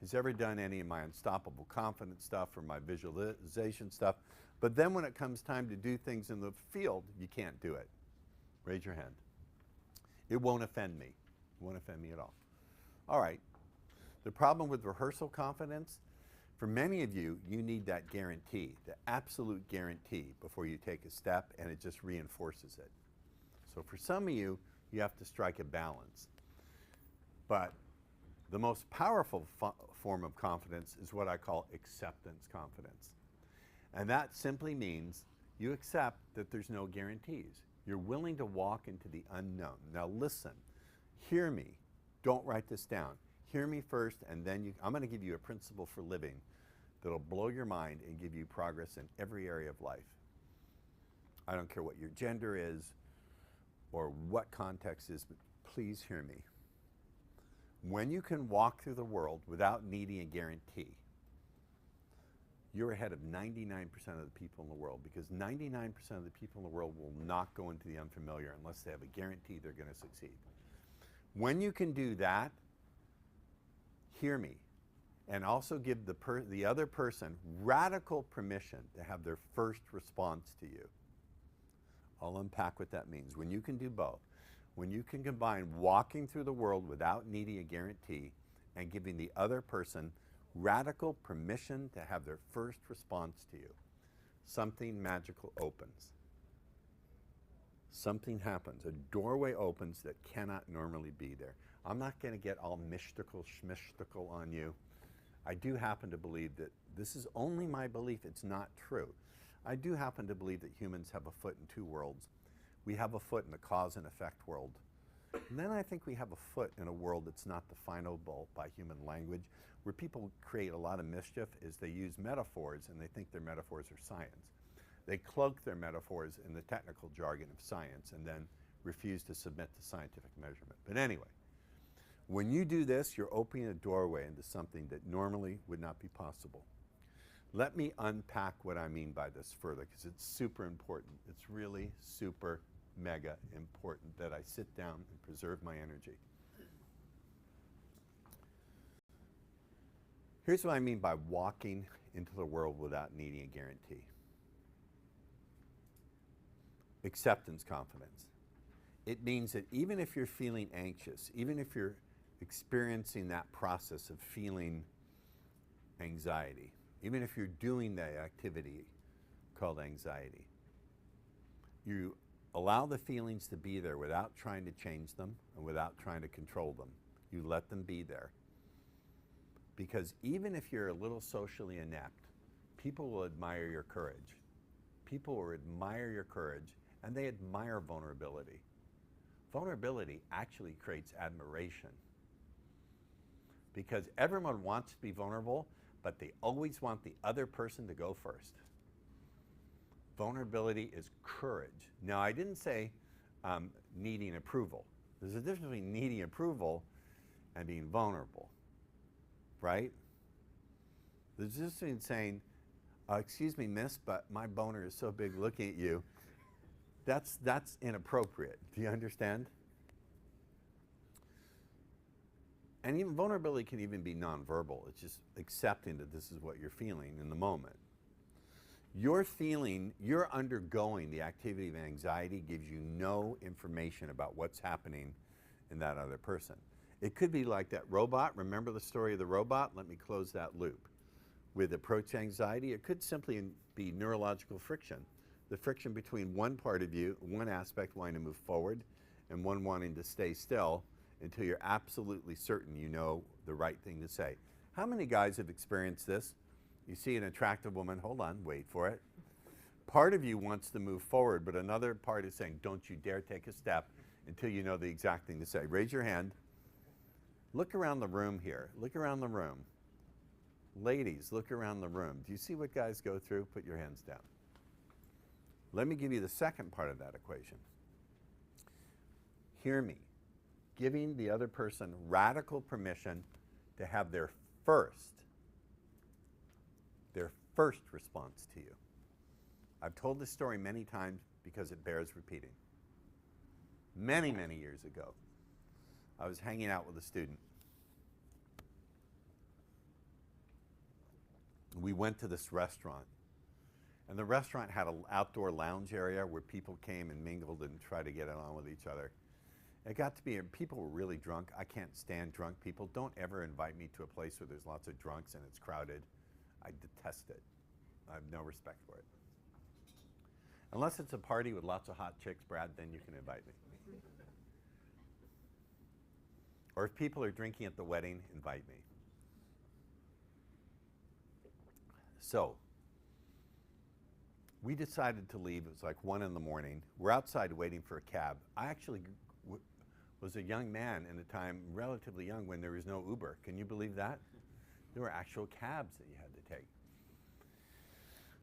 A: has ever done any of my unstoppable confidence stuff or my visualization stuff, but then when it comes time to do things in the field, you can't do it? Raise your hand. It won't offend me. It won't offend me at all. All right. The problem with rehearsal confidence, for many of you, you need that guarantee, the absolute guarantee before you take a step, and it just reinforces it. So for some of you, you have to strike a balance. But the most powerful form of confidence is what I call acceptance confidence. And that simply means you accept that there's no guarantees. You're willing to walk into the unknown. Now listen, hear me. Don't write this down. Hear me first, and then I'm going to give you a principle for living that'll blow your mind and give you progress in every area of life. I don't care what your gender is or what context is, but please hear me. When you can walk through the world without needing a guarantee, you're ahead of 99% of the people in the world, because 99% of the people in the world will not go into the unfamiliar unless they have a guarantee they're going to succeed. When you can do that, hear me, and also give the other person radical permission to have their first response to you. I'll unpack what that means. When you can do both, when you can combine walking through the world without needing a guarantee and giving the other person radical permission to have their first response to you, something magical opens. Something happens. A doorway opens that cannot normally be there. I'm not going to get all mystical schmistical on you. I do happen to believe that this is only my belief. It's not true. I do happen to believe that humans have a foot in 2 worlds. We have a foot in the cause and effect world. And then I think we have a foot in a world that's not definable by human language, where people create a lot of mischief is they use metaphors and they think their metaphors are science. They cloak their metaphors in the technical jargon of science and then refuse to submit to scientific measurement. But anyway, when you do this, you're opening a doorway into something that normally would not be possible. Let me unpack what I mean by this further, because it's super important. It's really super mega important that I sit down and preserve my energy. Here's what I mean by walking into the world without needing a guarantee. Acceptance confidence. It means that even if you're feeling anxious, even if you're experiencing that process of feeling anxiety, even if you're doing that activity called anxiety, you allow the feelings to be there without trying to change them and without trying to control them. You let them be there. Because even if you're a little socially inept, people will admire your courage. People will admire your courage, and they admire vulnerability. Vulnerability actually creates admiration. Because everyone wants to be vulnerable, but they always want the other person to go first. Vulnerability is courage. Now, I didn't say needing approval. There's a difference between needing approval and being vulnerable, right? There's a difference between saying, excuse me, miss, but my boner is so big looking at you. That's inappropriate. Do you understand? And even vulnerability can even be nonverbal. It's just accepting that this is what you're feeling in the moment. You're undergoing the activity of anxiety gives you no information about what's happening in that other person. It could be like that robot. Remember the story of the robot? Let me close that loop. With approach anxiety, it could simply be neurological friction. The friction between one part of you, one aspect wanting to move forward, and one wanting to stay still until you're absolutely certain you know the right thing to say. How many guys have experienced this? You see an attractive woman, hold on, wait for it. Part of you wants to move forward, but another part is saying, don't you dare take a step until you know the exact thing to say. Raise your hand. Look around the room here. Look around the room. Ladies, look around the room. Do you see what guys go through? Put your hands down. Let me give you the second part of that equation. Hear me. Giving the other person radical permission to have their first response to you. I've told this story many times because it bears repeating. Many, many years ago, I was hanging out with a student. We went to this restaurant, and the restaurant had an outdoor lounge area where people came and mingled and tried to get along with each other. It got to be, people were really drunk. I can't stand drunk people. Don't ever invite me to a place where there's lots of drunks and it's crowded. I detest it. I have no respect for it. Unless it's a party with lots of hot chicks, Brad, then you can invite me. Or if people are drinking at the wedding, invite me. So, we decided to leave. It was like 1 in the morning. We're outside waiting for a cab. I actually was a young man in a time, relatively young, when there was no Uber. Can you believe that? There were actual cabs that you had to take.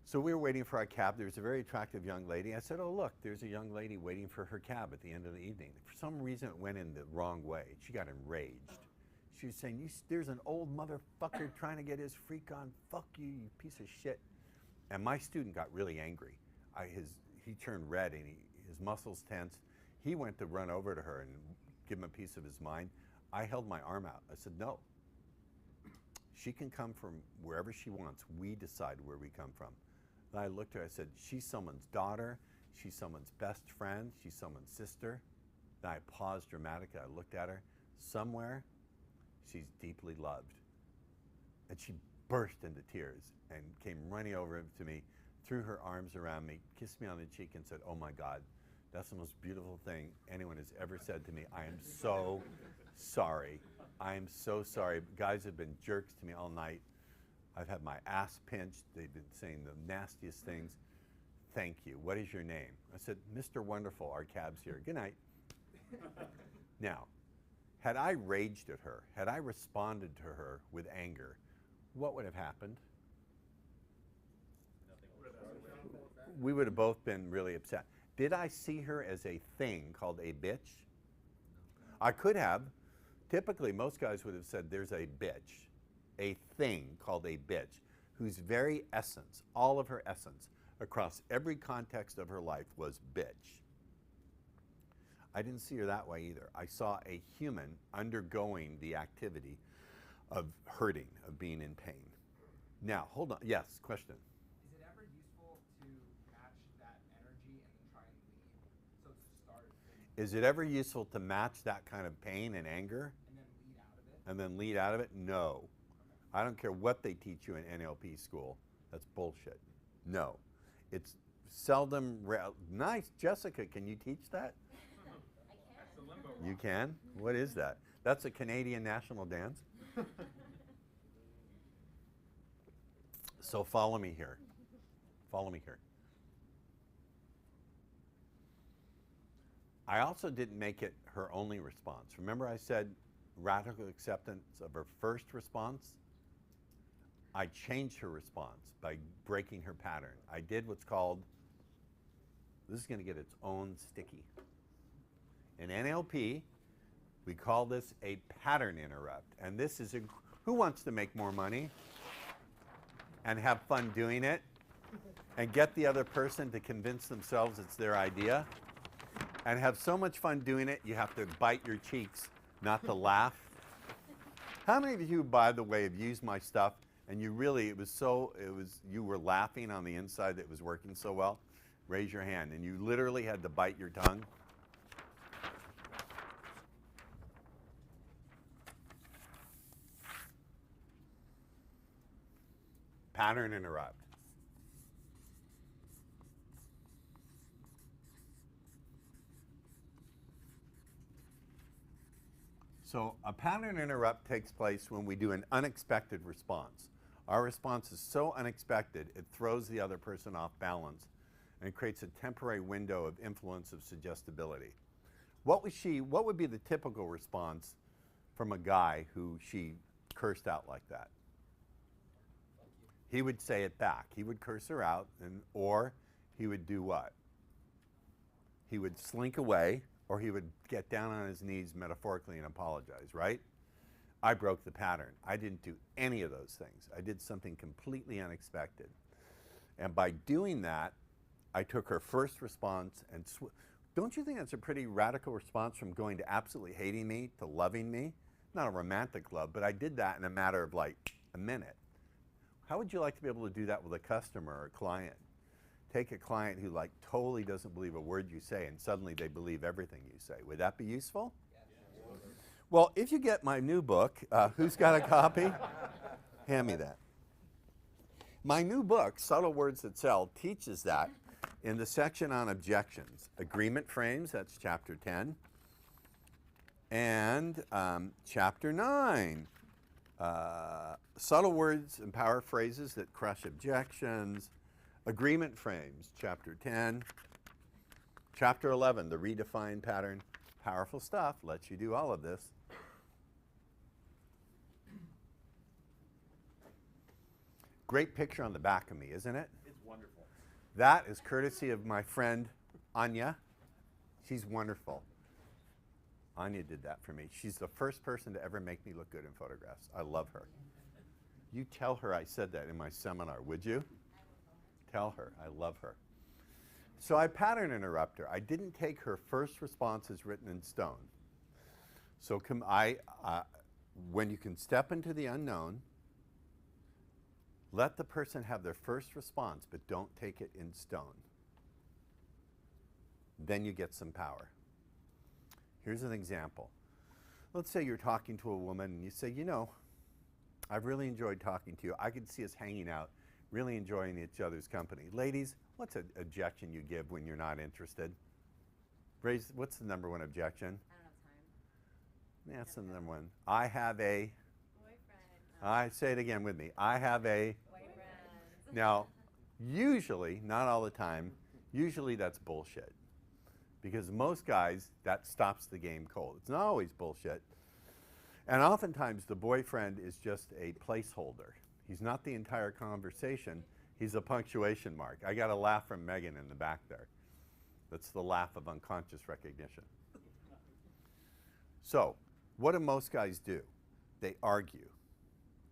A: So we were waiting for our cab. There was a very attractive young lady. I said, oh, look, there's a young lady waiting for her cab at the end of the evening. For some reason, it went in the wrong way. She got enraged. She was saying, there's an old motherfucker trying to get his freak on. Fuck you, you piece of shit. And my student got really angry. He turned red and his muscles tensed. He went to run over to her and give him a piece of his mind. I held my arm out. I said, no. She can come from wherever she wants. We decide where we come from. And I looked at her, I said, she's someone's daughter, she's someone's best friend, she's someone's sister. Then I paused dramatically, I looked at her. Somewhere, she's deeply loved. And she burst into tears and came running over to me, threw her arms around me, kissed me on the cheek and said, oh my God, that's the most beautiful thing anyone has ever said to me. I am so sorry. I am so sorry. Guys have been jerks to me all night. I've had my ass pinched. They've been saying the nastiest things. Thank you. What is your name? I said, Mr. Wonderful, our cab's here. Good night. Now, had I raged at her, had I responded to her with anger, what would have happened? We would have both been really upset. Did I see her as a thing called a bitch? I could have. Typically, most guys would have said there's a bitch, a thing called a bitch, whose very essence, all of her essence, across every context of her life was bitch. I didn't see her that way either. I saw a human undergoing the activity of hurting, of being in pain. Now, hold on. Yes, question.
E: Is it ever useful to match that energy and then try and lead? So to start.
A: Is it ever useful to match that kind of pain and anger?
E: And then lead out of it?
A: And then lead out of it? No. I don't care what they teach you in NLP school. That's bullshit. No. It's seldom, nice. Jessica, can you teach that?
C: That's the limbo rock.
A: You can? What is that? That's a Canadian national dance? So follow me here. Follow me here. I also didn't make it her only response. Remember I said radical acceptance of her first response? I changed her response by breaking her pattern. I did what's called This is going to get its own sticky. In NLP, we call this a pattern interrupt. And this is who wants to make more money and have fun doing it and get the other person to convince themselves it's their idea and have so much fun doing it you have to bite your cheeks not to laugh? How many of you, by the way, have used my stuff and you really, you were laughing on the inside that it was working so well? Raise your hand. And you literally had to bite your tongue? Pattern interrupt. So a pattern interrupt takes place when we do an unexpected response. Our response is so unexpected, it throws the other person off balance and creates a temporary window of influence of suggestibility. What would be the typical response from a guy who she cursed out like that? He would say it back. He would curse her out, or he would do what? He would slink away, or he would get down on his knees metaphorically and apologize, right? I broke the pattern. I didn't do any of those things. I did something completely unexpected. And by doing that, I took her first response and don't you think that's a pretty radical response from going to absolutely hating me to loving me? Not a romantic love, but I did that in a matter of like a minute. How would you like to be able to do that with a customer or a client? Take a client who like totally doesn't believe a word you say and suddenly they believe everything you say. Would that be useful? Well, if you get my new book, who's got a copy? Hand me that. My new book, Subtle Words That Sell, teaches that in the section on objections. Agreement frames, that's chapter 10. And chapter 9, subtle words and power phrases that crush objections. Agreement frames, chapter 10. Chapter 11, the redefined pattern. Powerful stuff, lets you do all of this. Great picture on the back of me, isn't it?
G: It's wonderful.
A: That is courtesy of my friend Anya. She's wonderful. Anya did that for me. She's the first person to ever make me look good in photographs. I love her. You tell her I said that in my seminar, would you? Tell her. I love her. So I pattern interrupt her. I didn't take her first response as written in stone. So when you can step into the unknown, let the person have their first response, but don't take it in stone. Then you get some power. Here's an example. Let's say you're talking to a woman and you say, you know, I've really enjoyed talking to you. I could see us hanging out, really enjoying each other's company. Ladies, what's an objection you give when you're not interested? What's the number one objection?
H: I don't have time.
A: Yeah, that's the number one. I have a
H: Boyfriend.
A: say it again with me. I have a
H: Boyfriend.
A: Now, usually, not all the time, usually that's bullshit. Because most guys, that stops the game cold. It's not always bullshit. And oftentimes the boyfriend is just a placeholder. He's not the entire conversation. He's a punctuation mark. I got a laugh from Megan in the back there. That's the laugh of unconscious recognition. So, what do most guys do? They argue,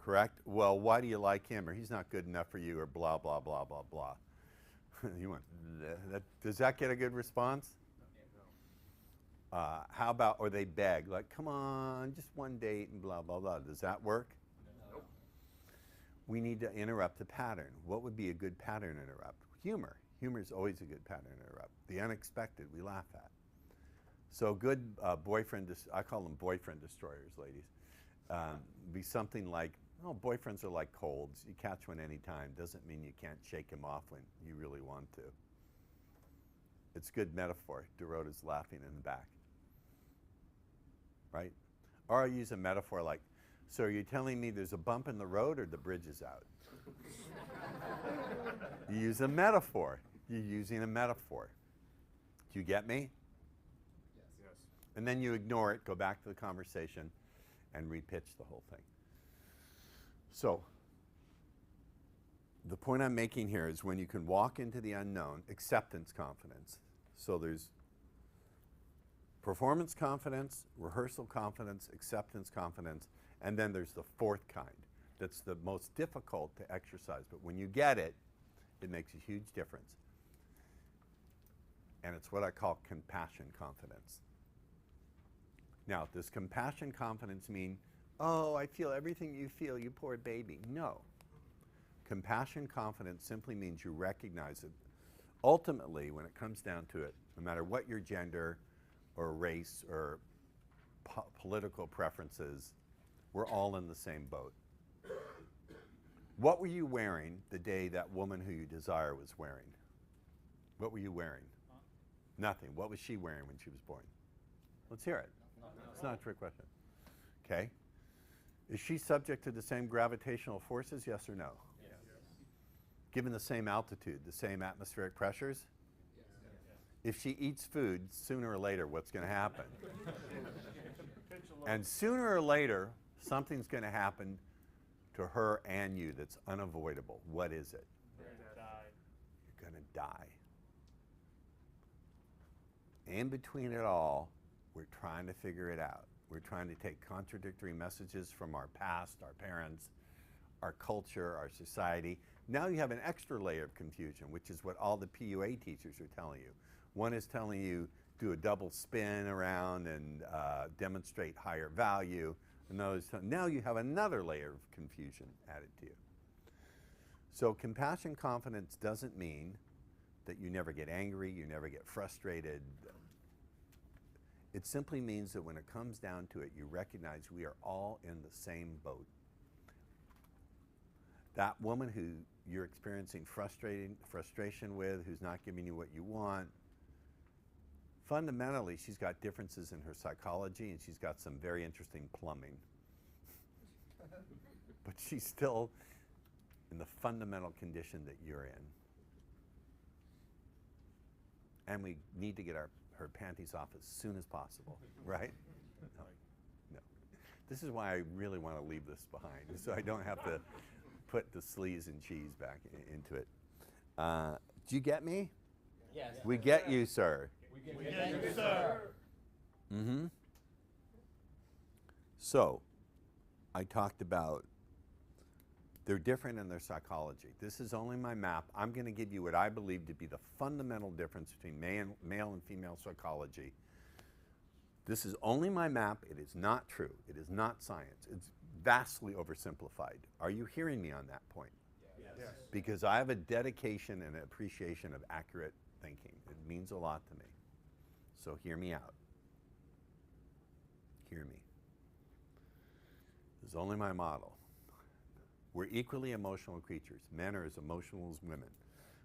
A: correct? Well, why do you like him? Or he's not good enough for you, or blah, blah, blah, blah, blah. You went, does that get a good response? How about, or they beg, like, come on, just one date and blah, blah, blah. Does that work?
G: Nope.
A: We need to interrupt the pattern. What would be a good pattern interrupt? Humor. Humor is always a good pattern interrupt. The unexpected, we laugh at. So good boyfriend, I call them boyfriend destroyers, ladies. Be something like, oh, boyfriends are like colds. You catch one anytime. Doesn't mean you can't shake him off when you really want to. It's good metaphor. Dorota's laughing in the back. Right? Or I use a metaphor like, so are you telling me there's a bump in the road or the bridge is out? You use a metaphor. You're using a metaphor. Do you get me?
L: Yes.
A: And then you ignore it, go back to the conversation, and repitch the whole thing. So, the point I'm making here is when you can walk into the unknown, acceptance confidence. So there's performance confidence, rehearsal confidence, acceptance confidence, and then there's the fourth kind. That's the most difficult to exercise, but when you get it, it makes a huge difference. And it's what I call compassion confidence. Now, does compassion confidence mean, oh, I feel everything you feel, you poor baby? No. Compassion confidence simply means you recognize it. Ultimately, when it comes down to it, no matter what your gender or race or political preferences, we're all in the same boat. What were you wearing the day that woman who you desire was wearing? What were you wearing? Nothing. What was she wearing when she was born? Let's hear it. It's not a trick question. Okay. Is she subject to the same gravitational forces, yes or no?
B: Yes.
A: Given the same altitude, the same atmospheric pressures? If she eats food, sooner or later, what's going to happen? And sooner or later, something's going to happen to her and you that's unavoidable. What is it?
D: You're gonna die.
A: You're going to die. In between it all, we're trying to figure it out. We're trying to take contradictory messages from our past, our parents, our culture, our society. Now you have an extra layer of confusion, which is what all the PUA teachers are telling you. One is telling you do a double spin around and demonstrate higher value. Another is now you have another layer of confusion added to you. So compassion confidence doesn't mean that you never get angry, you never get frustrated. It simply means that when it comes down to it, you recognize we are all in the same boat. That woman who you're experiencing frustration with, who's not giving you what you want, fundamentally, she's got differences in her psychology and she's got some very interesting plumbing. But she's still in the fundamental condition that you're in. And we need to get her panties off as soon as possible, right? No. No. This is why I really want to leave this behind, so I don't have to put the sleaze and cheese back into it. Do you get me?
F: Yes.
A: We get you, sir.
F: We get you, sir.
A: Mm-hmm. So, I talked about they're different in their psychology. This is only my map. I'm going to give you what I believe to be the fundamental difference between male and female psychology. This is only my map. It is not true. It is not science. It's vastly oversimplified. Are you hearing me on that point?
J: Yes.
A: Because I have a dedication and an appreciation of accurate thinking. It means a lot to me. So hear me out. Hear me. This is only my model. We're equally emotional creatures. Men are as emotional as women.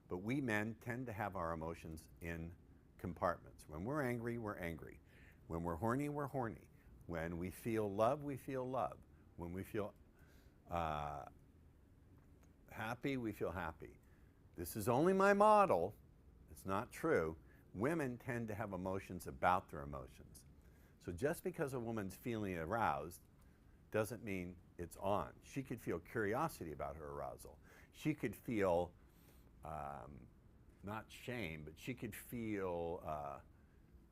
A: But we men tend to have our emotions in compartments. When we're angry, we're angry. When we're horny, we're horny. When we feel love, we feel love. When we feel happy, we feel happy. This is only my model. It's not true. Women tend to have emotions about their emotions. So just because a woman's feeling aroused doesn't mean it's on. She could feel curiosity about her arousal. She could feel, not shame, but she could feel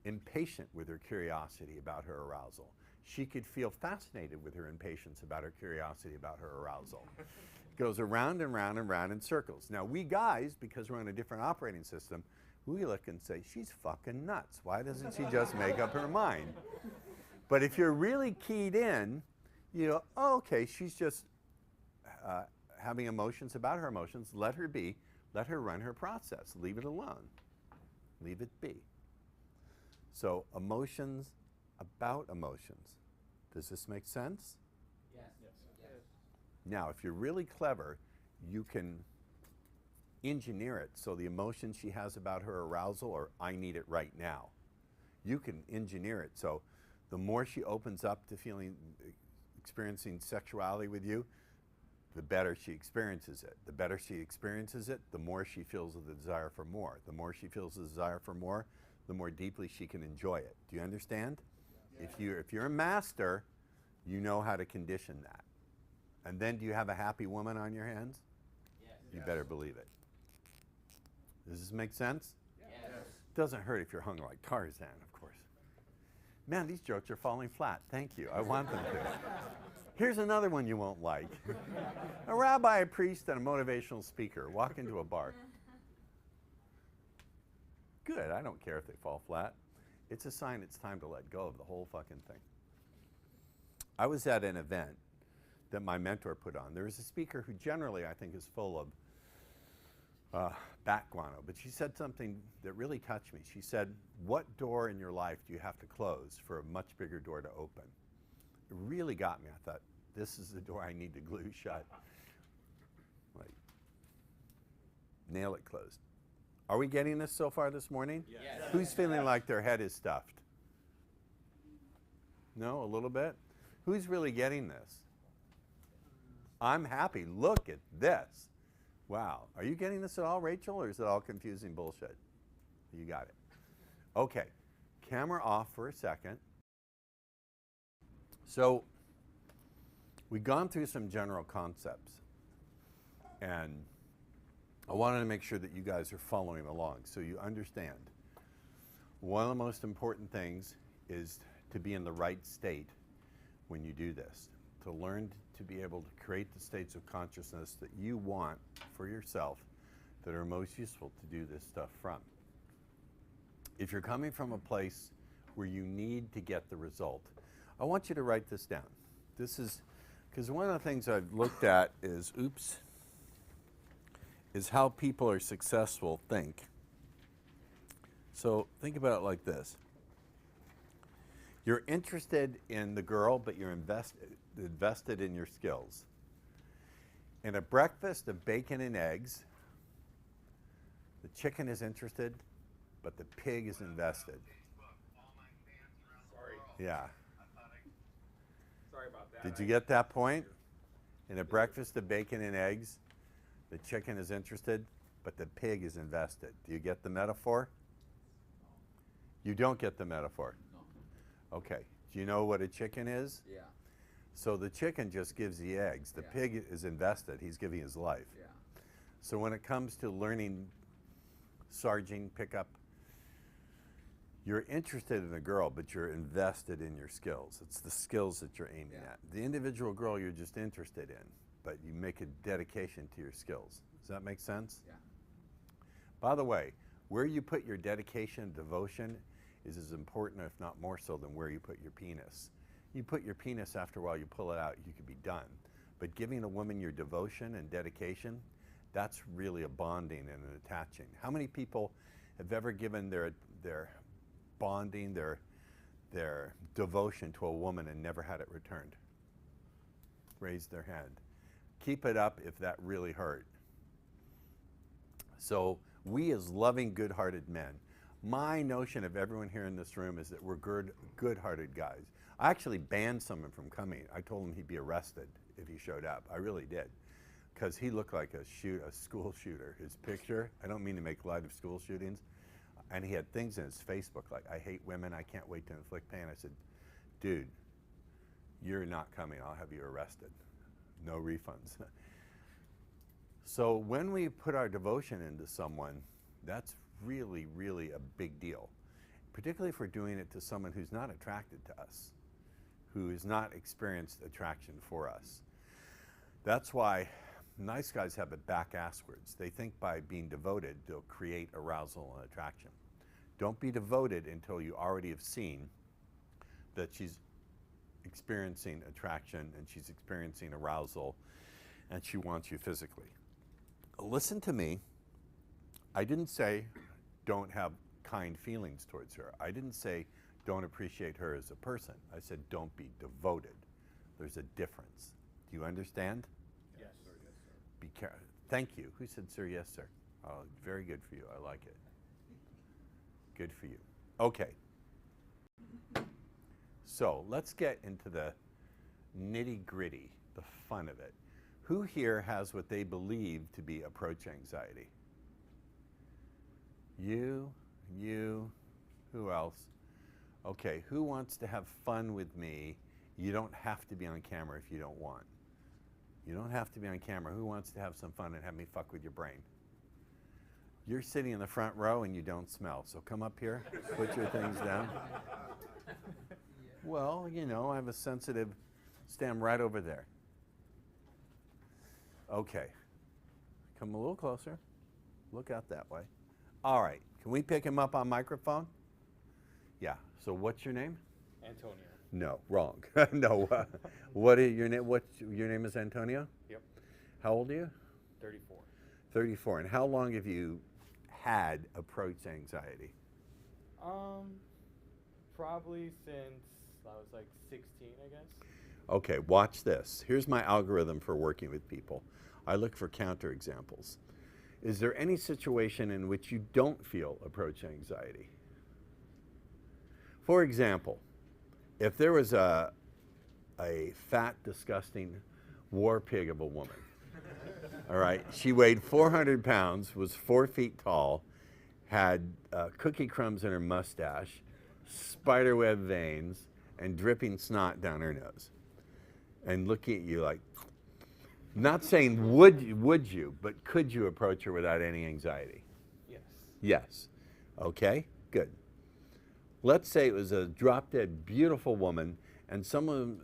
A: impatient with her curiosity about her arousal. She could feel fascinated with her impatience about her curiosity about her arousal. It goes around and round and round in circles. Now we guys, because we're on a different operating system, we look and say, she's fucking nuts. Why doesn't she just make up her mind? But if you're really keyed in, you know, oh, okay, she's just having emotions about her emotions. Let her be. Let her run her process. Leave it alone. Leave it be. So emotions about emotions. Does this make sense?
F: Yes. Yes.
A: Now, if you're really clever, you can engineer it so the emotion she has about her arousal or I need it right now. You can engineer it so the more she opens up to experiencing sexuality with you, the better she experiences it. The better she experiences it, the more she feels the desire for more. The more she feels the desire for more, the more deeply she can enjoy it. Do you understand? Yes. If you're a master, you know how to condition that. And then do you have a happy woman on your hands?
F: Yes.
A: You better believe it. Does this make sense?
F: Yes.
A: Doesn't hurt if you're hung like Tarzan, of course. Man, these jokes are falling flat. Thank you. I want them to. Here's another one you won't like. A rabbi, a priest, and a motivational speaker walk into a bar. Good. I don't care if they fall flat. It's a sign it's time to let go of the whole fucking thing. I was at an event that my mentor put on. There was a speaker who generally I think is full of bat guano, but she said something that really touched me. She said, what door in your life do you have to close for a much bigger door to open? It really got me. I thought, this is the door I need to glue shut. Like, nail it closed. Are we getting this so far this morning?
B: Yes.
A: Who's feeling like their head is stuffed? No, a little bit? Who's really getting this? I'm happy. Look at this. Wow. Are you getting this at all, Rachel, or is it all confusing bullshit? You got it. Okay. Camera off for a second. So, we've gone through some general concepts, and I wanted to make sure that you guys are following along so you understand. One of the most important things is to be in the right state when you do this, to learn to be able to create the states of consciousness that you want for yourself that are most useful to do this stuff from. If you're coming from a place where you need to get the result, I want you to write this down. This is, because one of the things I've looked at is, is how people are successful think. So think about it like this. You're interested in the girl, but you're invested in your skills. In a breakfast of bacon and eggs, the chicken is interested, but the pig is invested.
C: Sorry.
A: Yeah.
C: Sorry about that.
A: Did you get that point? In a breakfast of bacon and eggs, the chicken is interested, but the pig is invested. Do you get the metaphor? You don't get the metaphor. Okay. Do you know what a chicken is?
F: Yeah.
A: So the chicken just gives the eggs. The pig is invested. He's giving his life.
F: Yeah.
A: So when it comes to learning sarging, pickup, you're interested in a girl, but you're invested in your skills. It's the skills that you're aiming at. The individual girl you're just interested in, but you make a dedication to your skills. Does that make sense?
F: Yeah.
A: By the way, where you put your dedication and devotion is as important, if not more so, than where you put your penis. You put your penis, after a while you pull it out, you could be done. But giving a woman your devotion and dedication, that's really a bonding and an attaching. How many people have ever given their bonding, their devotion to a woman and never had it returned? Raise their hand. Keep it up if that really hurt. So we as loving, good-hearted men, my notion of everyone here in this room is that we're good-hearted guys. I actually banned someone from coming. I told him he'd be arrested if he showed up. I really did. Because he looked like a school shooter. His picture, I don't mean to make light of school shootings, and he had things in his Facebook like, I hate women, I can't wait to inflict pain. I said, dude, you're not coming. I'll have you arrested. No refunds. So when we put our devotion into someone, that's really, really a big deal. Particularly if we're doing it to someone who's not attracted to us, who has not experienced attraction for us. That's why nice guys have it back asswards. They think by being devoted, they'll create arousal and attraction. Don't be devoted until you already have seen that she's experiencing attraction and she's experiencing arousal and she wants you physically. Listen to me. I didn't say don't have kind feelings towards her. I didn't say don't appreciate her as a person. I said don't be devoted. There's a difference. Do you understand?
C: Yes, sir. Yes, sir.
A: Be careful. Thank you. Who said sir? Yes, sir. Oh, very good for you. I like it. Good for you. Okay. So let's get into the nitty-gritty, the fun of it. Who here has what they believe to be approach anxiety? You, who else? Okay, who wants to have fun with me? You don't have to be on camera if you don't want. You don't have to be on camera. Who wants to have some fun and have me fuck with your brain? You're sitting in the front row and you don't smell, so come up here, put your things down. Well, you know, I have a sensitive stem right over there. Okay. Come a little closer. Look out that way. All right. Can we pick him up on microphone? Yeah. So what's your name?
F: Antonio.
A: No, wrong. No. What is your name? What your name is Antonio?
F: Yep.
A: How old are you?
F: 34.
A: 34. And how long have you had approach anxiety?
F: Probably since I was like 16, I guess.
A: Okay, watch this. Here's my algorithm for working with people. I look for counterexamples. Is there any situation in which you don't feel approach anxiety? For example, if there was a fat, disgusting war pig of a woman, all right, she weighed 400 pounds, was 4 feet tall, had cookie crumbs in her mustache, spiderweb veins, and dripping snot down her nose, and looking at you like, not saying would you, but could you approach her without any anxiety?
F: Yes.
A: Yes. Okay, good. Let's say it was a drop-dead beautiful woman and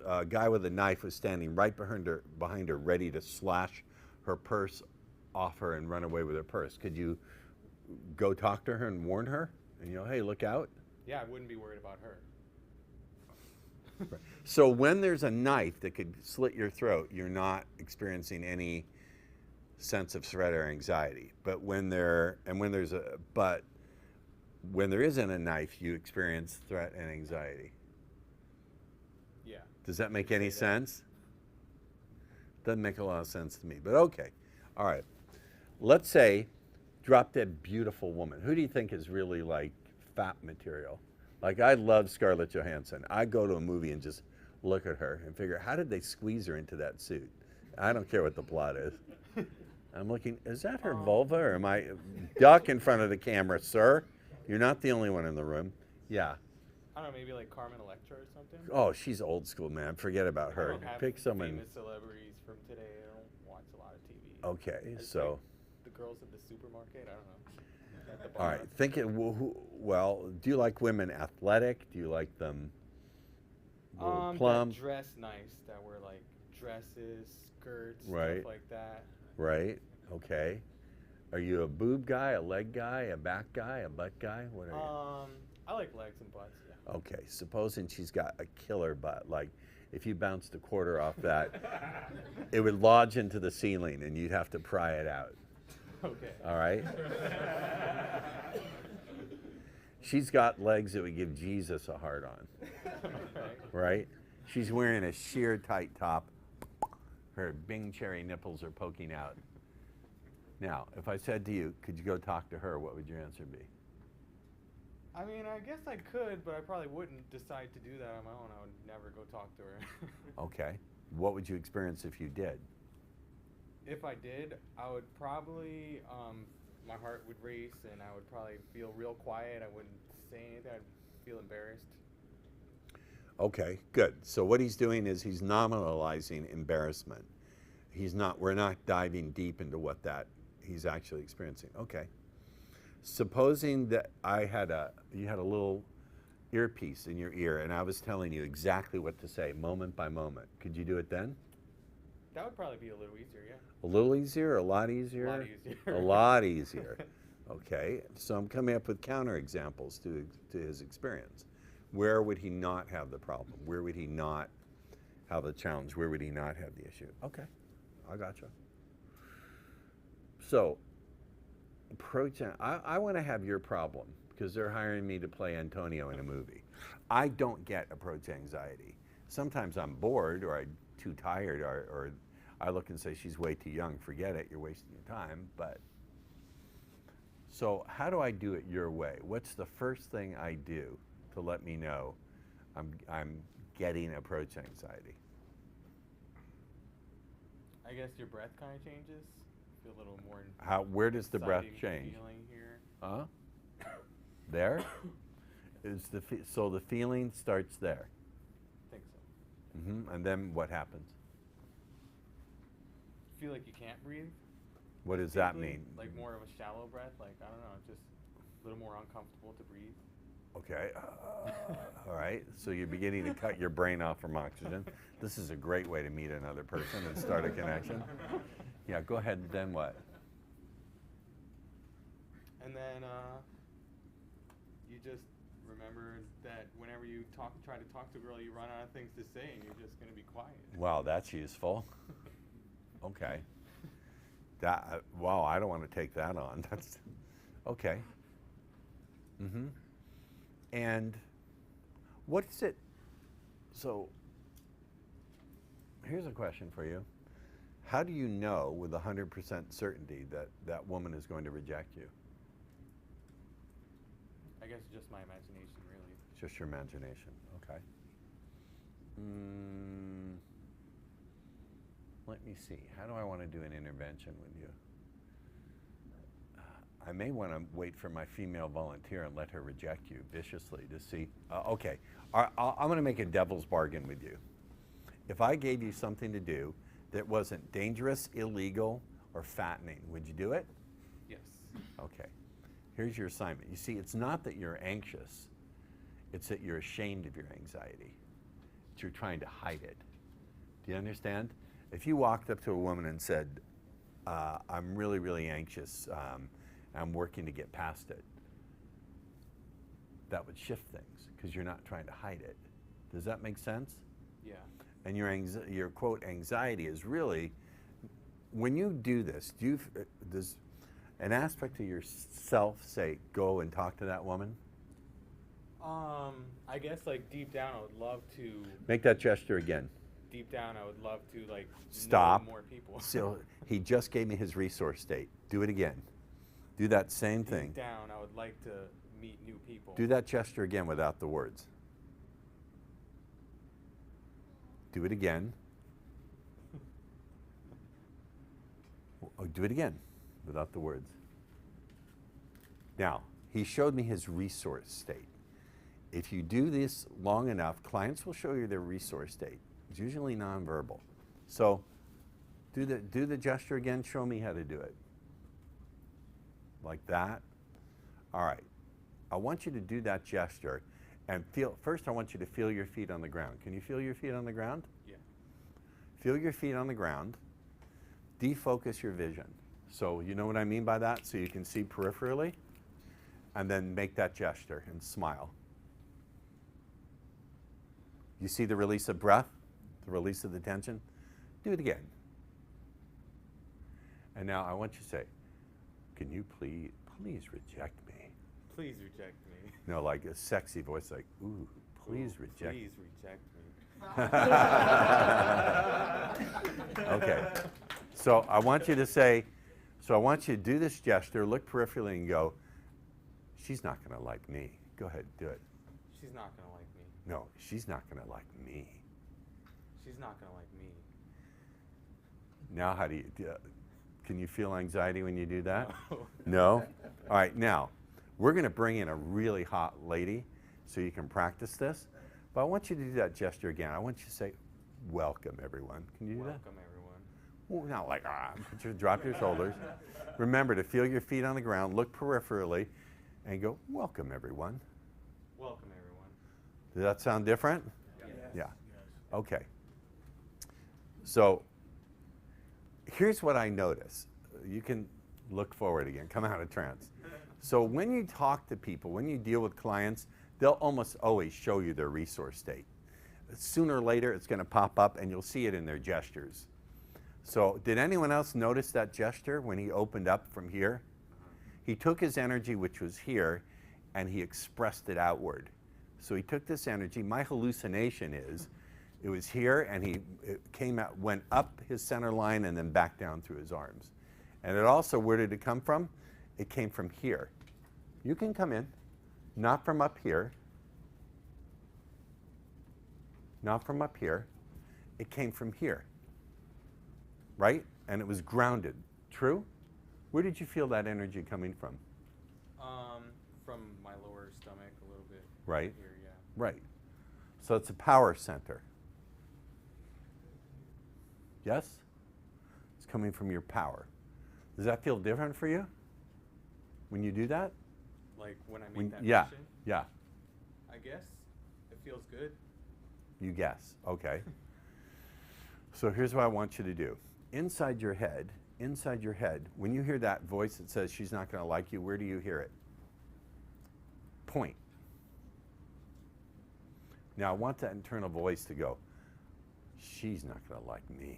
A: a guy with a knife was standing right behind her ready to slash her purse off her and run away with her purse. Could you go talk to her and warn her? And, you know, hey, look out?
F: Yeah, I wouldn't be worried about her.
A: So when there's a knife that could slit your throat, you're not experiencing any sense of threat or anxiety. But when there isn't a knife, you experience threat and anxiety.
F: Yeah.
A: Does that make any sense? Doesn't make a lot of sense to me, but okay. All right. Let's say drop dead beautiful woman. Who do you think is really like fat material? Like, I love Scarlett Johansson. I go to a movie and just look at her and figure, how did they squeeze her into that suit? I don't care what the plot is. I'm looking, is that her vulva, or am I duck in front of the camera, sir? You're not the only one in the room. Yeah.
F: I don't know, maybe like Carmen Electra or something?
A: Oh, she's old school, man. Forget about her.
F: I don't have
A: Pick someone.
F: famous celebrities from today. I don't watch a lot of TV.
A: Okay,
F: It's
A: so.
F: like the girls at the supermarket, I don't know. At the
A: All
F: bar.
A: right, think it. Well, do you like women athletic? Do you like them plump?
F: That dress nice, that wear like dresses, skirts,
A: Right.
F: stuff like that.
A: Right. Okay. Are you a boob guy, a leg guy, a back guy, a butt guy? What are
F: I like legs and butts, yeah.
A: you? Okay. Supposing she's got a killer butt, like if you bounced a quarter off that, it would lodge into the ceiling, and you'd have to pry it out.
F: Okay.
A: All right. She's got legs that would give Jesus a hard on. Right? She's wearing a sheer tight top. Her Bing cherry nipples are poking out. Now, if I said to you, could you go talk to her, what would your answer be?
F: I mean, I guess I could, but I probably wouldn't decide to do that on my own. I would never go talk to her.
A: Okay. What would you experience if you did?
F: If I did, I would probably, my heart would race and I would probably feel real quiet. I wouldn't say anything. I'd feel embarrassed.
A: Okay, good. So what he's doing is he's nominalizing embarrassment. We're not diving deep into what he's actually experiencing. Okay. Supposing that you had a little earpiece in your ear and I was telling you exactly what to say moment by moment. Could you do it then?
F: That would probably be a little easier, yeah.
A: A little easier, a lot easier?
F: A lot easier.
A: A lot easier. Okay, so I'm coming up with counterexamples to his experience. Where would he not have the problem? Where would he not have the challenge? Where would he not have the issue? Okay, I gotcha. So, I want to have your problem because they're hiring me to play Antonio in a movie. I don't get approach anxiety. Sometimes I'm bored or I'm too tired or I look and say, she's way too young, forget it, you're wasting your time. But so how do I do it your way? What's the first thing I do to let me know I'm getting approach anxiety?
F: I guess your breath kind of changes. Feel a little more.
A: Where does the breath
F: exciting
A: change?
F: Feeling here.
A: There? So the feeling starts there.
F: I think so.
A: And then what happens?
F: Feel like you can't breathe.
A: What does that
F: Deeply,
A: mean?
F: Like more of a shallow breath. Like I don't know, just a little more uncomfortable to breathe.
A: Okay. All right. So you're beginning to cut your brain off from oxygen. This is a great way to meet another person and start a connection. Yeah. Go ahead. Then what?
F: And then you just remember that whenever you try to talk to a girl, you run out of things to say, and you're just gonna be quiet.
A: Wow, that's useful. Okay. That wow, I don't want to take that on. That's okay. Mm-hmm. And what is it? So here's a question for you. How do you know with 100% certainty that that woman is going to reject you?
F: I guess just my imagination, really.
A: Just your imagination. Okay. Let me see. How do I want to do an intervention with you? I may want to wait for my female volunteer and let her reject you viciously to see. Okay. I'm going to make a devil's bargain with you. If I gave you something to do that wasn't dangerous, illegal, or fattening, would you do it?
F: Yes.
A: Okay. Here's your assignment. You see, it's not that you're anxious. It's that you're ashamed of your anxiety. That you're trying to hide it. Do you understand? If you walked up to a woman and said, I'm really, really anxious, I'm working to get past it, that would shift things because you're not trying to hide it. Does that make sense?
F: Yeah.
A: And your quote, anxiety is really, when you do this, does an aspect of yourself say, go and talk to that woman?
F: I guess like deep down, I would love to.
A: Make that gesture again.
F: Deep down, I would love to like
A: Stop.
F: know more people.
A: So he just gave me his resource state. Do it again. Do that same thing.
F: Deep down, I would like to meet new people.
A: Do that gesture again without the words. Do it again. Do it again without the words. Now, he showed me his resource state. If you do this long enough, clients will show you their resource state. It's usually nonverbal. So do the gesture again. Show me how to do it. Like that. All right. I want you to do that gesture and feel, first I want you to feel your feet on the ground. Can you feel your feet on the ground?
F: Yeah.
A: Feel your feet on the ground. Defocus your vision. So you know what I mean by that? So you can see peripherally. And then make that gesture and smile. You see the release of breath? The release of the tension? Do it again. And now I want you to say, can you please reject me?
F: Please reject me.
A: No, like a sexy voice like, ooh, please reject me.
F: Please reject me.
A: Okay. So I want you to say, so I want you to do this gesture, look peripherally and go, she's not going to like me. Go ahead, do it.
F: She's not going to like me.
A: No, she's not going to like me.
F: She's not going to like me.
A: Now how do you, can you feel anxiety when you do that?
F: No.
A: No? All right, now, we're going to bring in a really hot lady so you can practice this. But I want you to do that gesture again. I want you to say, welcome, everyone. Can you do that?
F: Welcome, everyone.
A: Well, not like, drop your shoulders. Remember to feel your feet on the ground, look peripherally, and go, welcome, everyone.
F: Welcome, everyone.
A: Does that sound different?
F: Yes.
A: Yeah. Okay. So here's what I notice. You can look forward again, come out of trance. So when you talk to people, when you deal with clients, they'll almost always show you their resource state. Sooner or later, it's going to pop up and you'll see it in their gestures. So did anyone else notice that gesture when he opened up from here? He took his energy, which was here, and he expressed it outward. So he took this energy. My hallucination is it was here, and it came out, went up his center line and then back down through his arms. And it also, where did it come from? It came from here. You can come in, not from up here, not from up here. It came from here, right? And it was grounded. True? Where did you feel that energy coming from?
F: From my lower stomach a little bit.
A: Right.
F: Here, yeah.
A: Right. So it's a power center. Yes? It's coming from your power. Does that feel different for you when you do that?
F: Like when I make that
A: yeah,
F: motion?
A: yeah.
F: I guess it feels good.
A: You guess. Okay. So here's what I want you to do. Inside your head, when you hear that voice that says she's not going to like you, where do you hear it? Point. Now I want that internal voice to go, she's not going to like me.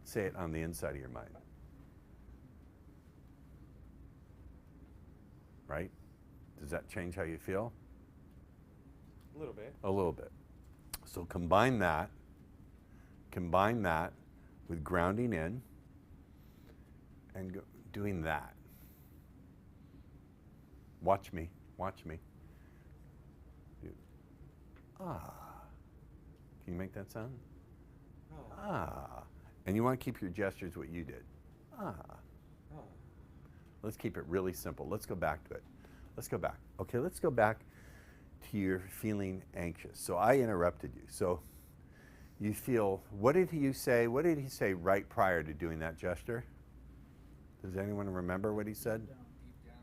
A: Say it on the inside of your mind. Right? Does that change how you feel?
F: A little bit.
A: A little bit. So combine that with grounding in and doing that. Watch me. Ah. Can you make that sound? Ah. And you want to keep your gestures what you did. Ah. Let's keep it really simple. Let's go back to it. Okay, let's go back to your feeling anxious. So I interrupted you. So you feel, what did he say right prior to doing that gesture? Does anyone remember what he said?
E: Deep down,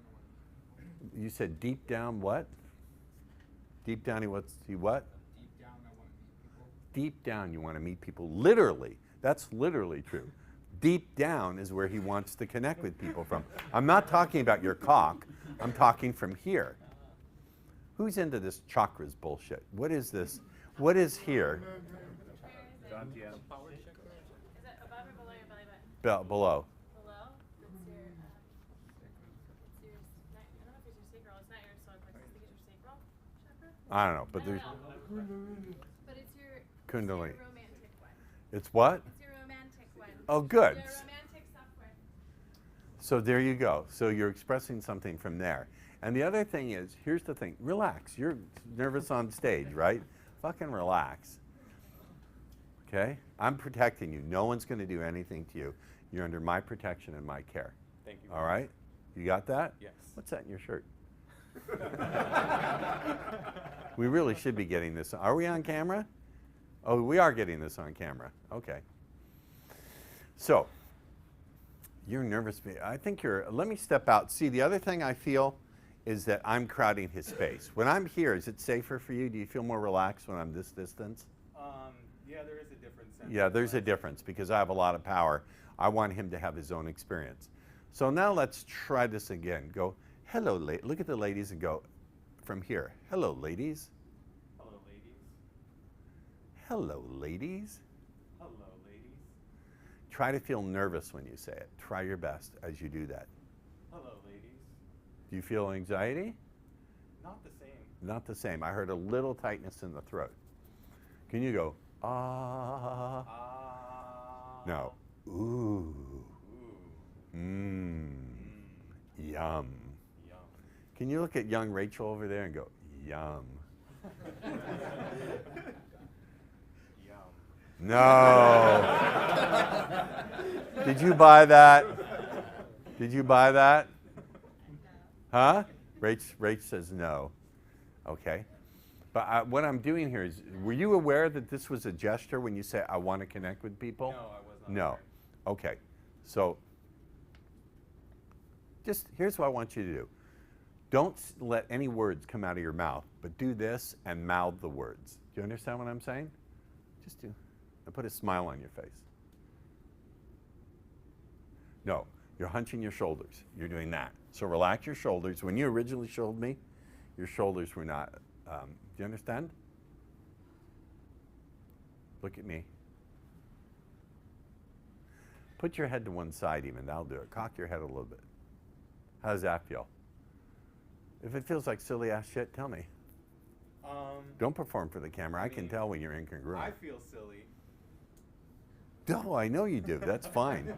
A: You said deep down what? Deep down he what?
E: Deep down, I want to meet people.
A: Deep down you want to meet people. Literally. That's literally true. Deep down is where he wants to connect with people from. I'm not talking about your cock. I'm talking from here. Who's into this chakras bullshit? What is this? What is here?
H: Is it above or below your belly button?
A: Below.
H: Below? It's your, I don't know if it's your sacral. It's not your solar plexus. I think it's your sacral chakra.
A: I don't know, but there's
H: But it's your
A: Kundalini.
H: romantic one.
A: It's what?
H: It's your romantic one.
A: Oh, good.
H: Your romantic software.
A: So there you go. So you're expressing something from there. And the other thing is, here's the thing. Relax. You're nervous on stage, right? Fucking relax. Okay? I'm protecting you. No one's going to do anything to you. You're under my protection and my care.
F: Thank you.
A: All right? You got that?
F: Yes.
A: What's that in your shirt? We really should be getting this. Are we on camera? Oh, we are getting this on camera. Okay. So, you're nervous. I think you're, let me step out. See, the other thing I feel is that I'm crowding his space. When I'm here, is it safer for you? Do you feel more relaxed when I'm this distance?
F: Yeah, there is a difference.
A: Yeah, there's a difference because I have a lot of power. I want him to have his own experience. So now let's try this again. Go, hello, look at the ladies and go from here. Hello, ladies.
F: Hello, ladies.
A: Hello, ladies.
F: Hello, ladies.
A: Try to feel nervous when you say it. Try your best as you do that.
F: Hello, ladies.
A: Do you feel anxiety?
F: Not the same.
A: Not the same. I heard a little tightness in the throat. Can you go, ah? No. Ooh. Mmm. Yum.
F: Yum.
A: Can you look at young Rachel over there and go, yum?
F: Yum.
A: No. Did you buy that? Did you buy that? Huh? Rach says no. Okay. But what I'm doing here is, were you aware that this was a gesture when you say, I want to connect with people?
F: No, I was not.
A: No.
F: aware.
A: Okay. So, just here's what I want you to do. Don't let any words come out of your mouth, but do this and mouth the words. Do you understand what I'm saying? Just do. And put a smile on your face. No, you're hunching your shoulders. You're doing that. So relax your shoulders. When you originally showed me, your shoulders were not. Do you understand? Look at me. Put your head to one side even. That'll do it. Cock your head a little bit. How does that feel? If it feels like silly ass shit, tell me. Don't perform for the camera. I can tell when you're incongruent.
F: I feel silly.
A: No, I know you do. That's fine.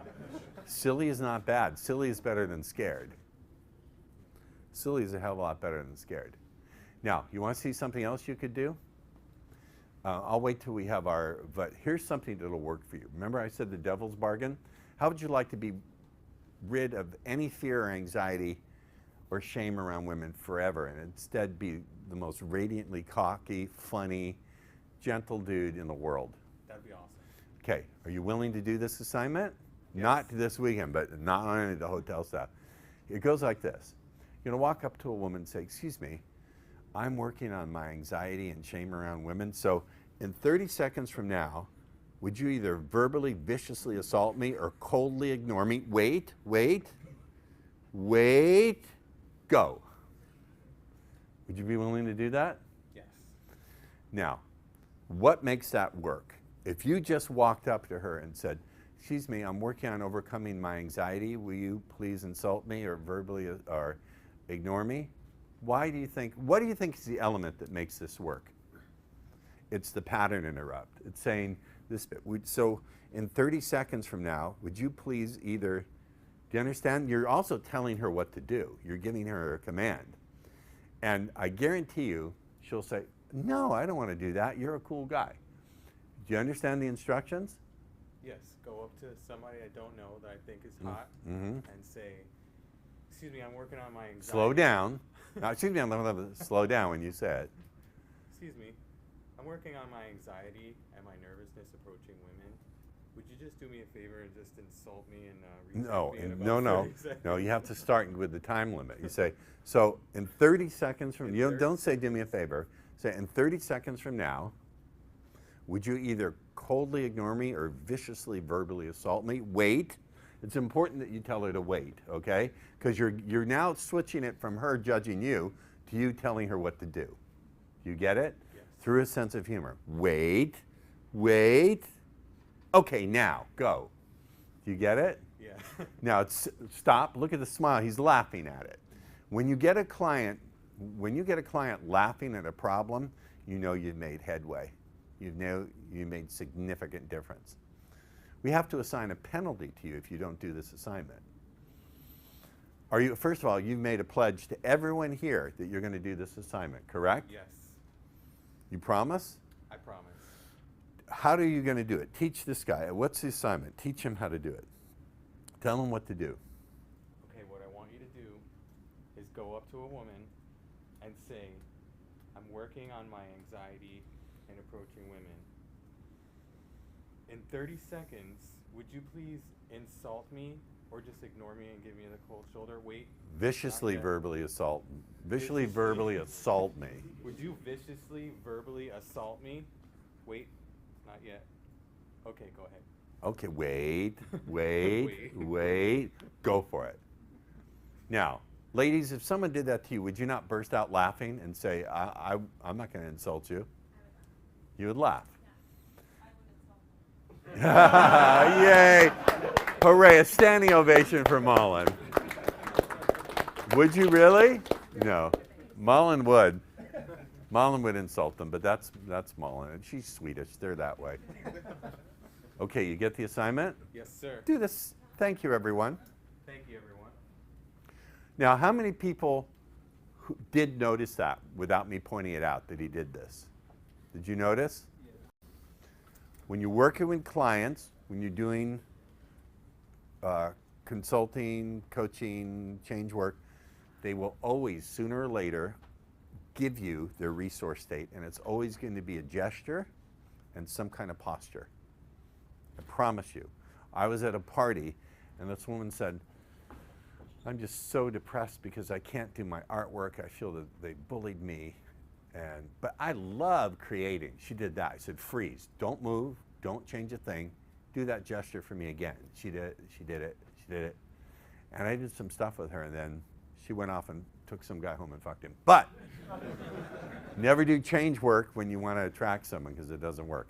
A: Silly is not bad. Silly is better than scared. Silly is a hell of a lot better than scared. Now, you want to see something else you could do? I'll wait till we have our, but here's something that'll work for you. Remember I said the devil's bargain? How would you like to be rid of any fear or anxiety or shame around women forever and instead be the most radiantly cocky, funny, gentle dude in the world?
F: That'd be awesome.
A: Okay, are you willing to do this assignment? Not this weekend, but not on any of the hotel staff. It goes like this. You're going to walk up to a woman and say, excuse me, I'm working on my anxiety and shame around women. So in 30 seconds from now, would you either verbally, viciously assault me or coldly ignore me? Wait, go. Would you be willing to do that?
F: Yes.
A: Now, what makes that work? If you just walked up to her and said, excuse me, I'm working on overcoming my anxiety. Will you please insult me or verbally or ignore me? What do you think is the element that makes this work? It's the pattern interrupt. It's saying this bit. So in 30 seconds from now, would you please either, do you understand? You're also telling her what to do. You're giving her a command. And I guarantee you, she'll say, no, I don't want to do that. You're a cool guy. Do you understand the instructions?
F: Yes. Go up to somebody I don't know that I think is hot and say, excuse me, I'm working on my anxiety.
A: Slow down. Now, excuse me, slow down when you say it.
F: Excuse me, I'm working on my anxiety and my nervousness approaching women. Would you just do me a favor and just insult me and
A: No, you have to start with the time limit. You say, so in 30 seconds from, don't say do me a favor, say in 30 seconds from now, would you either coldly ignore me or viciously verbally assault me? Wait. It's important that you tell her to wait, okay? Because you're now switching it from her judging you to you telling her what to do. You get it?
F: Yes.
A: Through a sense of humor. Wait. Okay, now, go. Do you get it?
F: Yeah.
A: Now, stop. Look at the smile. He's laughing at it. When you get a client laughing at a problem, you know you've made headway. You made significant difference. We have to assign a penalty to you if you don't do this assignment. First of all, you've made a pledge to everyone here that you're going to do this assignment, correct?
F: Yes.
A: You promise?
F: I promise.
A: How are you going to do it? Teach this guy. What's the assignment? Teach him how to do it. Tell him what to do.
F: Okay, what I want you to do is go up to a woman and say, I'm working on my anxiety and approaching women. In 30 seconds, would you please insult me or just ignore me and give me the cold shoulder? Wait.
A: Viciously verbally assault me. Verbally assault me.
F: Would you viciously verbally assault me? Wait. Not yet. Okay, go ahead.
A: Okay, wait. Go for it. Now, ladies, if someone did that to you, would you not burst out laughing and say, I'm not going to insult you? You would laugh. Yay! Hooray, a standing ovation for Mullen. Would you really? No. Mullen would. Mullen would insult them, but that's Mullen. And she's Swedish. They're that way. Okay, you get the assignment?
F: Yes, sir.
A: Do this. Thank you, everyone.
F: Thank you, everyone.
A: Now, how many people did notice that without me pointing it out that he did this? Did you notice?
E: Yeah.
A: When you're working with clients, when you're doing consulting, coaching, change work, they will always, sooner or later, give you their resource state, and it's always going to be a gesture and some kind of posture. I promise you. I was at a party, and this woman said, I'm just so depressed because I can't do my artwork. I feel that they bullied me, but I love creating. She did that. I said, freeze. Don't move. Don't change a thing. Do that gesture for me again. She did it. She did it. She did it. And I did some stuff with her, and then she went off and took some guy home and fucked him. But never do change work when you want to attract someone, because it doesn't work.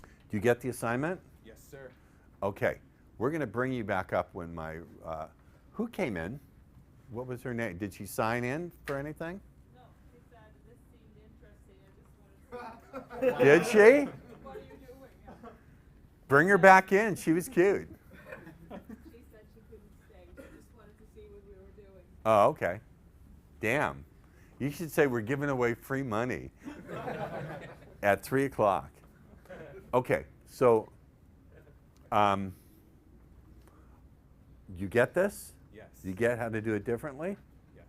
A: Do you get the assignment?
F: Yes, sir.
A: Okay. We're going to bring you back up when my, who came in? What was her name? Did she sign in for anything?
H: No, she said this seemed interesting. I just wanted to.
A: Did she?
H: What are you doing? Yeah.
A: Bring her back in. She was cute.
H: She said she couldn't stay. She just wanted to see what we were doing.
A: Oh, okay. Damn. You should say we're giving away free money at 3 o'clock. Okay, so you get this?
F: Yes.
A: You get how to do it differently?
F: Yes.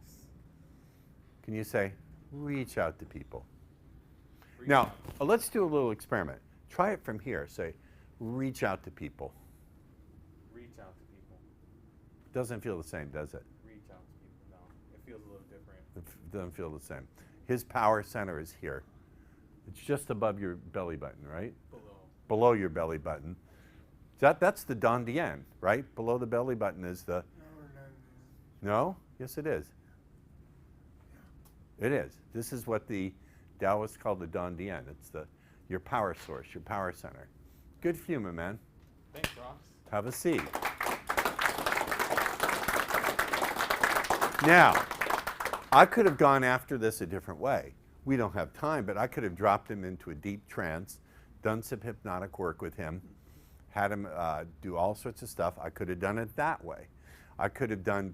A: Can you say, reach out to people? Now, let's do a little experiment. Try it from here. Say, reach out to people.
F: Reach reach out to people.
A: Doesn't feel the same, does it?
F: Reach out to people. No, it feels a little different.
A: It doesn't feel the same. His power center is here. It's just above your belly button, right? Below your belly button. That's the Don Dien, right? Below the belly button is the... No? Yes, it is. It is. This is what the Taoists call the Don Dien. It's your power source, your power center. Good for you, my man.
F: Thanks, Ross.
A: Have a seat. Now, I could have gone after this a different way. We don't have time, but I could have dropped him into a deep trance, done some hypnotic work with him, had him do all sorts of stuff. I could have done it that way. I could have done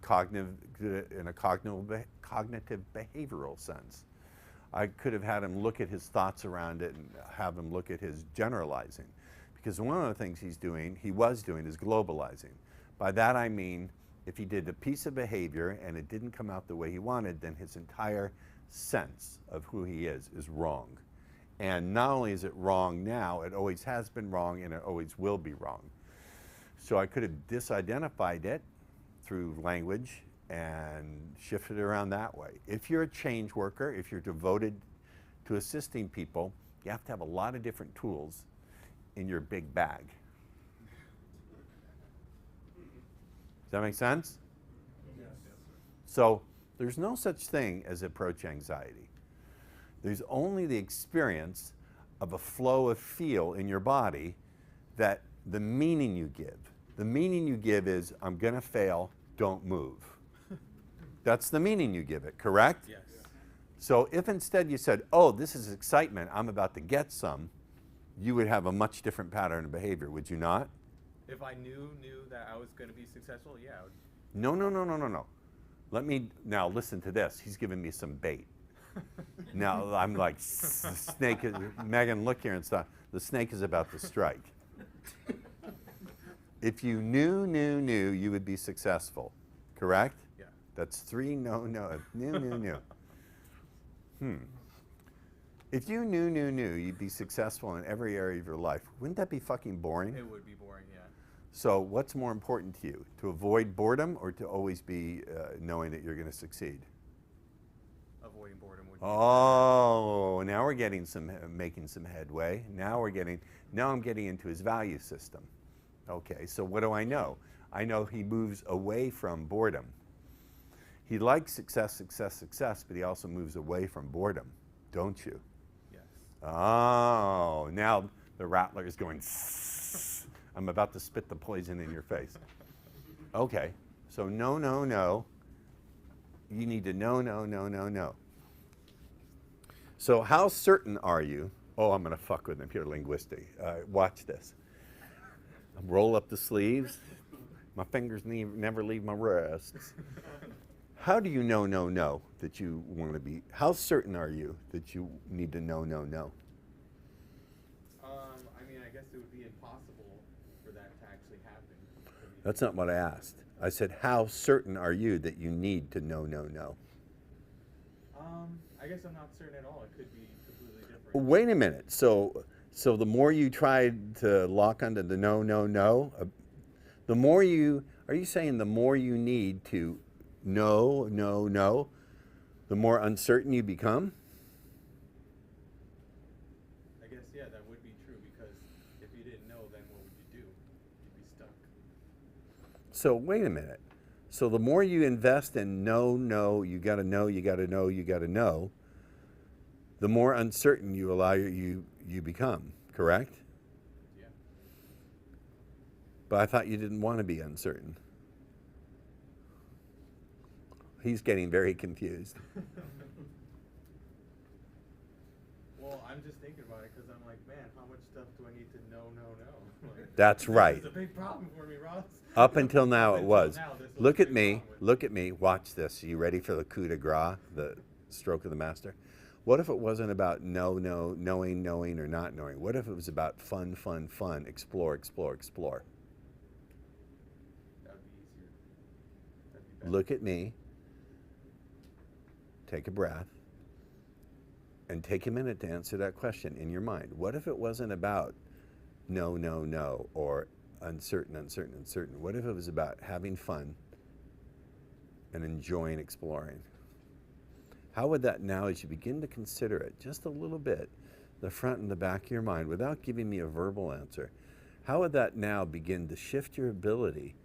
A: in a cognitive behavioral sense. I could have had him look at his thoughts around it and have him look at his generalizing. Because one of the things he was doing is globalizing. By that I mean, if he did a piece of behavior and it didn't come out the way he wanted, then his entire sense of who he is wrong. And not only is it wrong now, it always has been wrong and it always will be wrong. So I could have disidentified it through language and shifted it around that way. If you're a change worker, if you're devoted to assisting people, you have to have a lot of different tools in your big bag. Does that make sense?
C: Yes.
A: So there's no such thing as approach anxiety. There's only the experience of a flow of feel in your body that the meaning you give. The meaning you give is, I'm going to fail, don't move. That's the meaning you give it, correct?
F: Yes.
A: So if instead you said, oh, this is excitement, I'm about to get some, you would have a much different pattern of behavior, would you not?
F: If I knew that I was going to be successful, yeah. I would.
A: No. Let me, now listen to this. He's giving me some bait. Now I'm like, the snake is, Megan, look here and stuff. The snake is about to strike. If you knew, you would be successful, correct?
F: Yeah.
A: That's 3 no. Knew. If you knew you'd be successful in every area of your life, wouldn't that be fucking boring?
F: It would be boring, yeah.
A: So what's more important to you? To avoid boredom or to always be knowing that you're going to succeed?
F: Avoiding boredom would be
A: Oh, now we're getting making some headway. Now I'm getting into his value system. Okay, so what do I know? I know he moves away from boredom. He likes success, but he also moves away from boredom, don't you?
F: Yes.
A: Oh, now the rattler is going, I'm about to spit the poison in your face. Okay, so no. You need to no. So how certain are you? Oh, I'm going to fuck with him here, linguistic. Watch this. Roll up the sleeves. My fingers never leave my wrists. How do you know that you want to be? How certain are you that you need to know?
F: I mean, I guess it would be impossible for that to actually happen.
A: That's not what I asked. I said, how certain are you that you need to know?
F: I guess I'm not certain at all. It could be completely different.
A: Wait a minute. So the more you tried to lock onto the no, the more are you saying the more you need to no, the more uncertain you become?
F: I guess, yeah, that would be true, because if you didn't know, then what would you do? You'd be stuck.
A: So wait a minute. So the more you invest in no, you gotta know, the more uncertain you allow you become, correct?
F: Yeah.
A: But I thought you didn't want to be uncertain. He's getting very confused.
F: Well, I'm just thinking about it because I'm like, man, how much stuff do I need to know? Like,
A: That's right.
F: It's a big problem for me, Ross.
A: Up until now it was.
F: Now,
A: Look at me, watch this. Are you ready for the coup de grace, the stroke of the master? What if it wasn't about knowing, or not knowing? What if it was about fun, explore?
F: That would be easier. That'd be better.
A: Look at me, take a breath, and take a minute to answer that question in your mind. What if it wasn't about no, or uncertain, uncertain, uncertain? What if it was about having fun and enjoying exploring? How would that now, as you begin to consider it just a little bit, the front and the back of your mind, without giving me a verbal answer, how would that now begin to shift your ability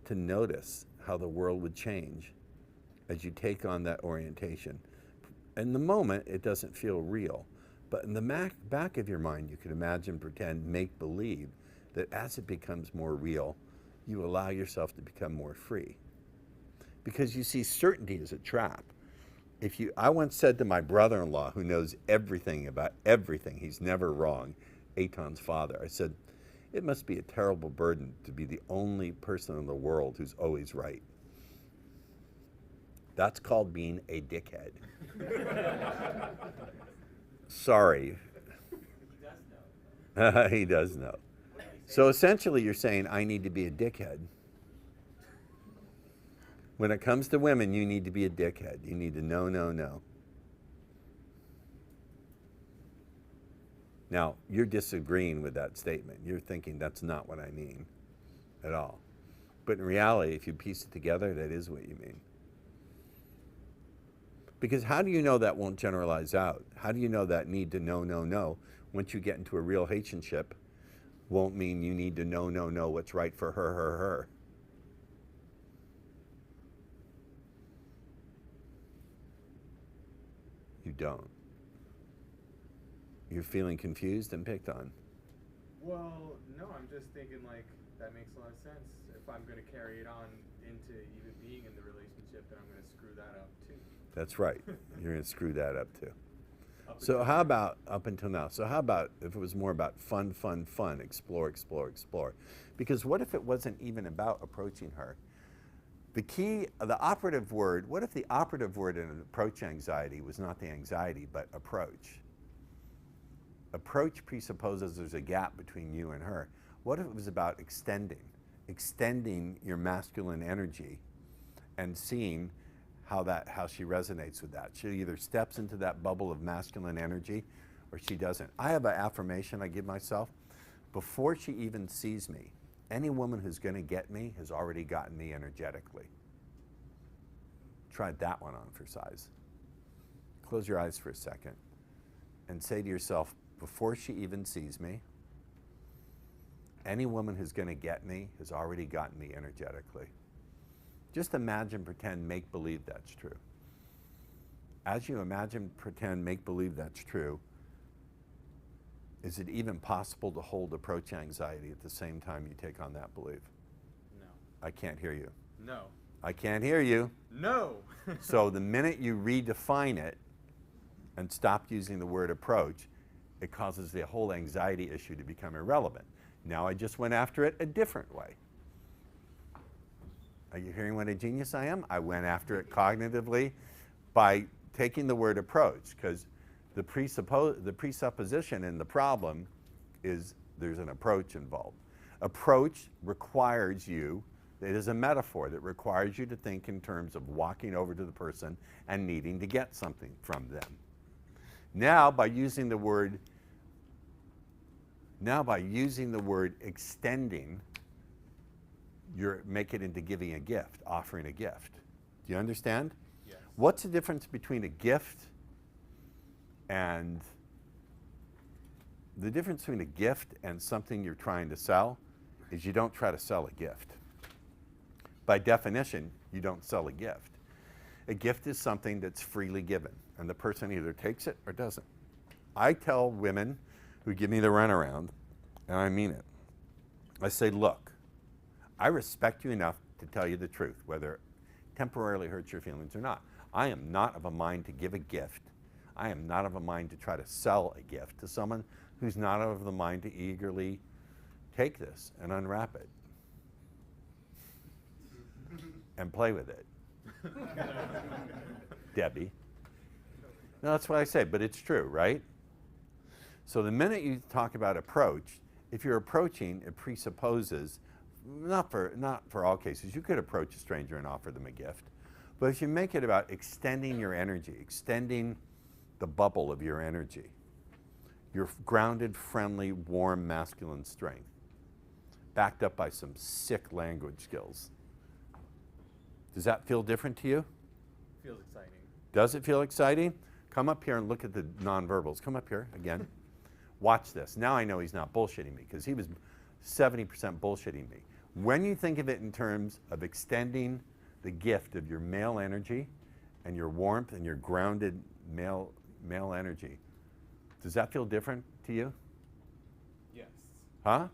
A: to notice how the world would change as you take on that orientation? In the moment, it doesn't feel real, but in the back of your mind, you can imagine, pretend, make believe that as it becomes more real, you allow yourself to become more free. Because you see, certainty is a trap. I once said to my brother-in-law, who knows everything about everything, he's never wrong, Eitan's father, I said, it must be a terrible burden to be the only person in the world who's always right. That's called being a dickhead. Sorry.
B: He does know.
A: He does know. So essentially you're saying, I need to be a dickhead. When it comes to women, you need to be a dickhead. You need to know, no, no. Now, you're disagreeing with that statement. You're thinking that's not what I mean at all. But in reality, if you piece it together, that is what you mean. Because how do you know that won't generalize out? How do you know that need to know, no, no, once you get into a real relationship, won't mean you need to know, no, no, what's right for her, her. You don't. You're feeling confused and picked on.
F: Well, no, I'm just thinking like that makes a lot of sense. If I'm going to carry it on into even being in the relationship, then I'm going to screw that up too.
A: That's right. You're going to screw that up too. So how about, up until now, so how about if it was more about fun, fun, fun, explore, explore, explore? Because what if it wasn't even about approaching her? The key, the operative word, what if the operative word in an approach anxiety was not the anxiety, but approach? Approach presupposes there's a gap between you and her. What if it was about extending your masculine energy and seeing how she resonates with that? She either steps into that bubble of masculine energy or she doesn't. I have an affirmation I give myself. Before she even sees me, any woman who's going to get me has already gotten me energetically. Try that one on for size. Close your eyes for a second and say to yourself, before she even sees me, any woman who's going to get me has already gotten me energetically. Just imagine, pretend, make believe that's true. As you imagine, pretend, make believe that's true, is it even possible to hold approach anxiety at the same time you take on that belief?
F: No.
A: I can't hear you.
F: No.
A: I can't hear you.
F: No.
A: So the minute you redefine it and stop using the word approach, it causes the whole anxiety issue to become irrelevant. Now I just went after it a different way. Are you hearing what a genius I am? I went after it cognitively by taking the word approach, because the presupposition in the problem is there's an approach involved. Approach requires you, it is a metaphor that requires you to think in terms of walking over to the person and needing to get something from them. Now by using the word extending, you make it into giving a gift, offering a gift. Do you understand?
F: Yes.
A: What's the difference between a gift and the difference between a gift and something you're trying to sell is you don't try to sell a gift. By definition, you don't sell a gift. A gift is something that's freely given, and the person either takes it or doesn't. I tell women who give me the runaround, and I mean it, I say, look, I respect you enough to tell you the truth, whether it temporarily hurts your feelings or not. I am not of a mind to give a gift. I am not of a mind to try to sell a gift to someone who's not of the mind to eagerly take this and unwrap it and play with it. Debbie. No, that's what I say, but it's true, right? So the minute you talk about approach, if you're approaching, it presupposes, not for all cases, you could approach a stranger and offer them a gift, but if you make it about extending your energy, extending the bubble of your energy, your grounded, friendly, warm, masculine strength, backed up by some sick language skills. Does that feel different to you?
F: Feels exciting.
A: Does it feel exciting? Come up here and look at the nonverbals. Come up here again. Watch this. Now I know he's not bullshitting me because he was 70% bullshitting me. When you think of it in terms of extending the gift of your male energy and your warmth and your grounded male energy, does that feel different to you?
F: Yes.
A: Huh?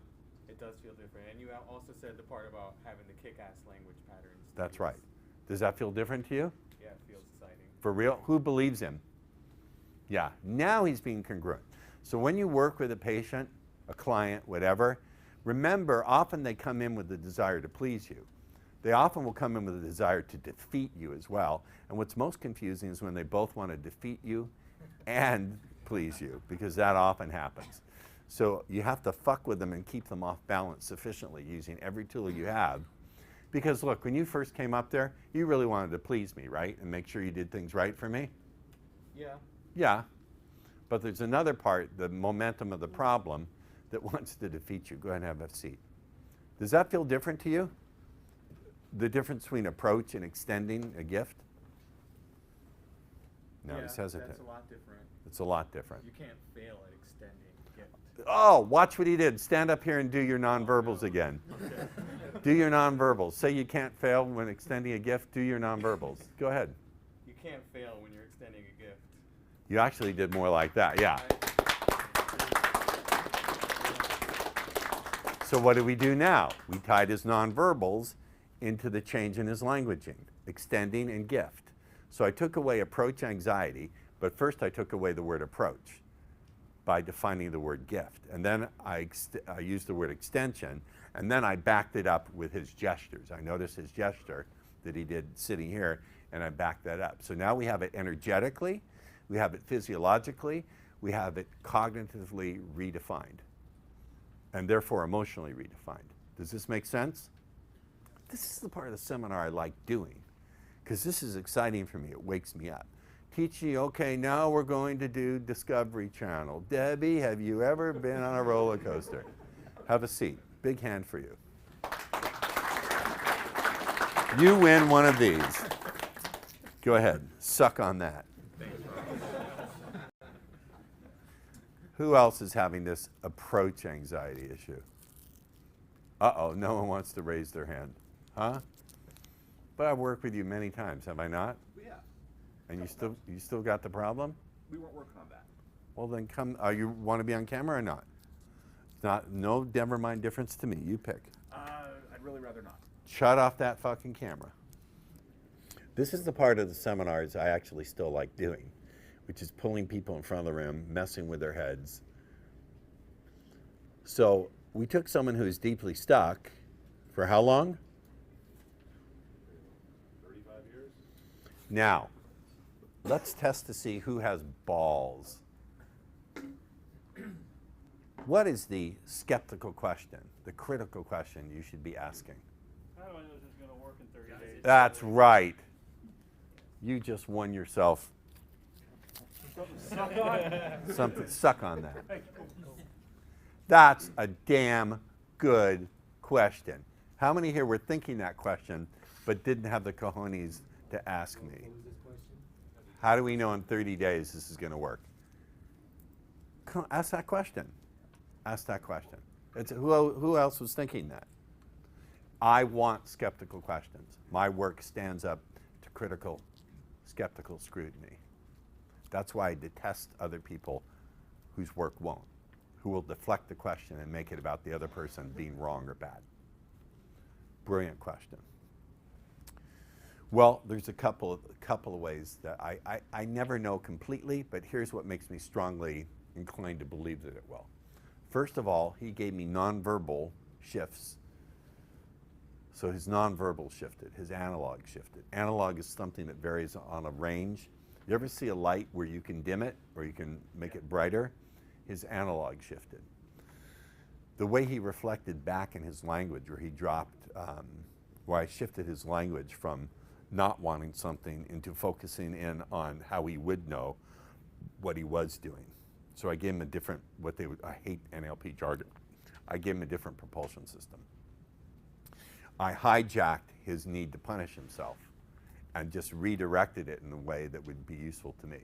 F: It does feel different. And you also said the part about having the kick-ass language patterns.
A: That's right. Does that feel different to you?
F: Yeah, it feels exciting.
A: For real? Who believes him? Yeah. Now he's being congruent. So when you work with a patient, a client, whatever, remember, often they come in with the desire to please you. They often will come in with a desire to defeat you as well. And what's most confusing is when they both want to defeat you and please you, because that often happens. So you have to fuck with them and keep them off balance sufficiently using every tool you have. Because look, when you first came up there, you really wanted to please me, right? And make sure you did things right for me?
F: Yeah.
A: Yeah. But there's another part, the momentum of the problem, that wants to defeat you. Go ahead and have a seat. Does that feel different to you? The difference between approach and extending a gift? No,
F: yeah,
A: he's hesitant.
F: That's a lot different.
A: It's a lot different.
F: You can't fail at extending gift.
A: Oh, watch what he did. Stand up here and do your nonverbals again.
F: Okay.
A: Do your nonverbals. Say you can't fail when extending a gift. Do your nonverbals. Go ahead.
F: You can't fail when you're extending a gift.
A: You actually did more like that, yeah. So what do we do now? We tied his nonverbals into the change in his languaging, extending and gift. So I took away approach anxiety, but first I took away the word approach by defining the word gift. And then I used the word extension, and then I backed it up with his gestures. I noticed his gesture that he did sitting here, and I backed that up. So now we have it energetically, we have it physiologically, we have it cognitively redefined, and therefore emotionally redefined. Does this make sense? This is the part of the seminar I like doing, because this is exciting for me. It wakes me up. Teaching you, okay, now we're going to do Discovery Channel. Debbie, have you ever been on a roller coaster? Have a seat. Big hand for you. You win one of these. Go ahead. Suck on that. Who else is having this approach anxiety issue? Uh-oh, no one wants to raise their hand. Huh? But I've worked with you many times, have I not?
G: Yeah.
A: And you still got the problem?
G: We weren't working on that.
A: Well then come, you want to be on camera or not? No, never mind difference to me, you pick.
G: I'd really rather not.
A: Shut off that fucking camera. This is the part of the seminars I actually still like doing, which is pulling people in front of the room, messing with their heads. So we took someone who's deeply stuck for how long?
L: 35 years.
A: Now, let's test to see who has balls. What is the skeptical question, the critical question you should be asking?
D: How do I know this is going to work in 30 days?
A: That's right. You just won yourself something. Suck on that. That's a damn good question. How many here were thinking that question but didn't have the cojones to ask me? How do we know in 30 days this is going to work? Ask that question. Ask that question. Who else was thinking that? I want skeptical questions. My work stands up to critical, skeptical scrutiny. That's why I detest other people whose work won't, who will deflect the question and make it about the other person being wrong or bad. Brilliant question. Well, there's a couple of ways that I never know completely, but here's what makes me strongly inclined to believe that it will. First of all, he gave me nonverbal shifts. So his nonverbal shifted, his analog shifted. Analog is something that varies on a range. You ever see a light where you can dim it or you can make it brighter? His analog shifted. The way he reflected back in his language, where he dropped, where I shifted his language from not wanting something into focusing in on how he would know what he was doing. So I gave him a different, I hate NLP jargon. I gave him a different propulsion system. I hijacked his need to punish himself and just redirected it in a way that would be useful to me.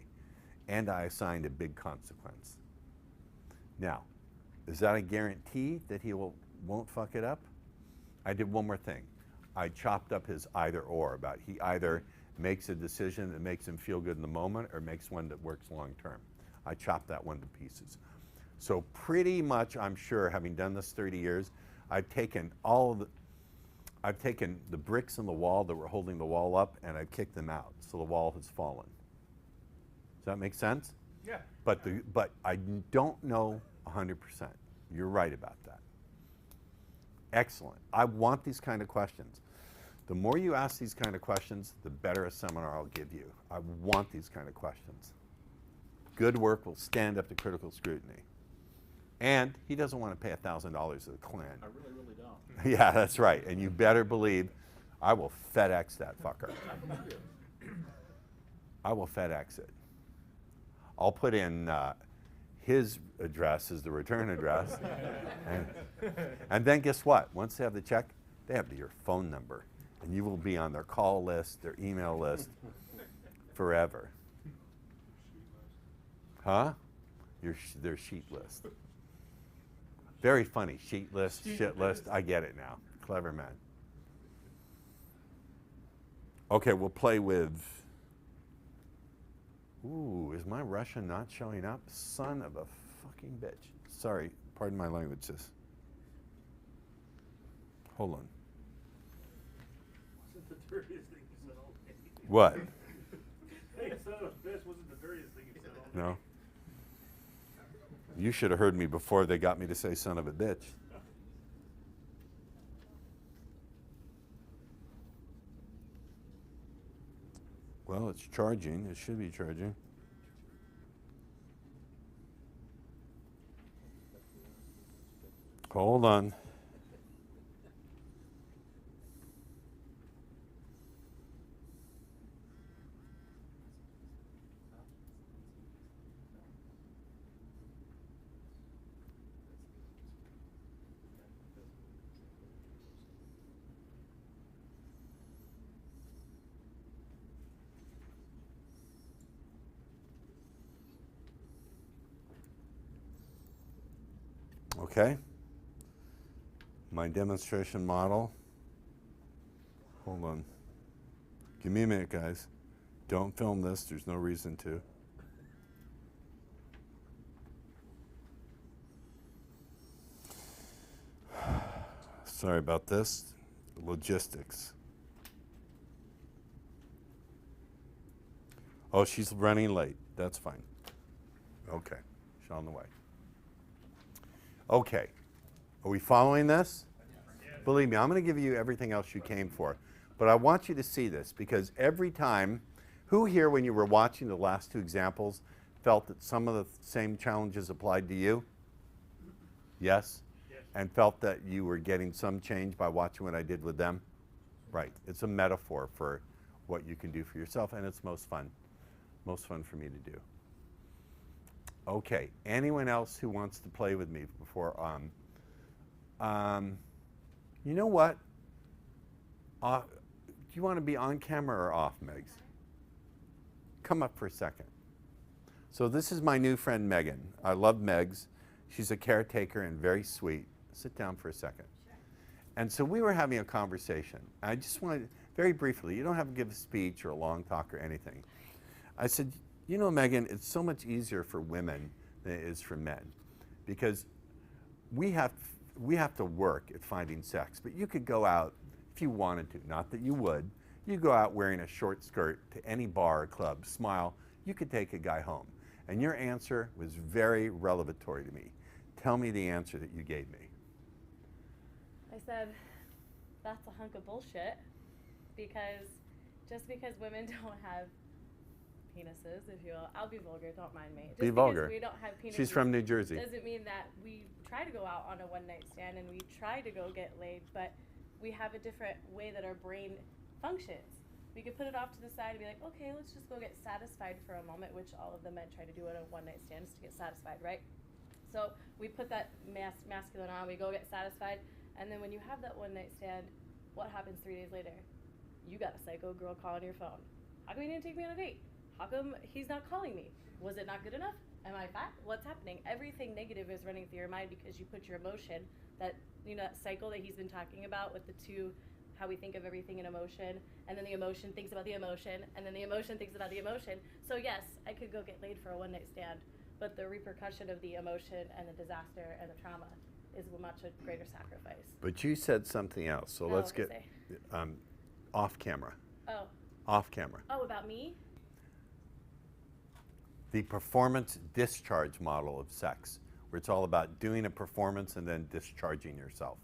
A: And I assigned a big consequence. Now, is that a guarantee that he won't fuck it up? I did one more thing. I chopped up his either or about he either makes a decision that makes him feel good in the moment or makes one that works long term. I chopped that one to pieces. So pretty much, I'm sure, having done this 30 years, I've taken the bricks in the wall that were holding the wall up and I've kicked them out, so the wall has fallen. Does that make sense?
D: Yeah.
A: But I don't know 100%. You're right about that. Excellent. I want these kind of questions. The more you ask these kind of questions, the better a seminar I'll give you. I want these kind of questions. Good work will stand up to critical scrutiny. And he doesn't want to pay $1,000 to the Klan.
G: I really, really don't.
A: Yeah, that's right. And you better believe I will FedEx that fucker. I will FedEx it. I'll put in his address as the return address. And then guess what? Once they have the check, they have your phone number. And you will be on their call list, their email list forever. Huh? Their sheet list. Very funny. Sheet list, shit list. I get it now. Clever man. Okay, we'll play with. Ooh, is my Russian not showing up? Son of a fucking bitch. Sorry, pardon my language, sis. Hold on.
D: Wasn't the dirtiest thing you said all day.
A: What?
D: Hey, son of a bitch wasn't the dirtiest thing you said all day.
A: No? You should have heard me before they got me to say son of a bitch. Well, it's charging. It should be charging. Hold on. Okay. My demonstration model. Hold on. Give me a minute, guys. Don't film this. There's no reason to. Sorry about this. Logistics. Oh, she's running late. That's fine. Okay. She's on the way. Okay. Are we following this? Believe me, I'm going to give you everything else you came for. But I want you to see this because every time, who here when you were watching the last two examples felt that some of the same challenges applied to you? Yes? Yes. And felt that you were getting some change by watching what I did with them? Right. It's a metaphor for what you can do for yourself, and it's most fun for me to do. Okay, anyone else who wants to play with me before you know what? Do you want to be on camera or off, Megs? Come up for a second. So this is my new friend, Megan. I love Megs. She's a caretaker and very sweet. Sit down for a second. Sure. And so we were having a conversation. I just wanted, very briefly, you don't have to give a speech or a long talk or anything. I said, you know, Megan, it's so much easier for women than it is for men because we have to work at finding sex, but you could go out if you wanted to, not that you would, you go out wearing a short skirt to any bar or club, smile, you could take a guy home. And your answer was very revelatory to me. Tell me the answer that you gave me.
H: I said, that's a hunk of bullshit because just because women don't have penises, if you will. I'll be vulgar, don't mind me. Just
A: be vulgar.
H: We don't have penises.
A: She's from New Jersey.
H: Doesn't mean that we try to go out on a one-night stand and we try to go get laid, but we have a different way that our brain functions. We could put it off to the side and be like, okay, let's just go get satisfied for a moment, which all of the men try to do at a one-night stand is to get satisfied, right? So we put that masculine on, we go get satisfied, and then when you have that one-night stand, What happens 3 days later? You got a psycho girl calling your phone. How come he didn't take me on a date? How come he's not calling me? Was it not good enough? Am I fat? What's happening? Everything negative is running through your mind because you put your emotion, that, you know, that cycle that he's been talking about with the two, how we think of everything in emotion, and then the emotion thinks about the emotion, and then the emotion thinks about the emotion. So yes, I could go get laid for a one-night stand, but the repercussion of the emotion and the disaster and the trauma is much a greater sacrifice.
A: But you said something else, so
H: Oh,
A: let's
H: what'd
A: get
H: I
A: off camera.
H: Oh.
A: Off camera.
H: Oh, about me?
A: The performance discharge model of sex, where it's all about doing a performance and then discharging yourself.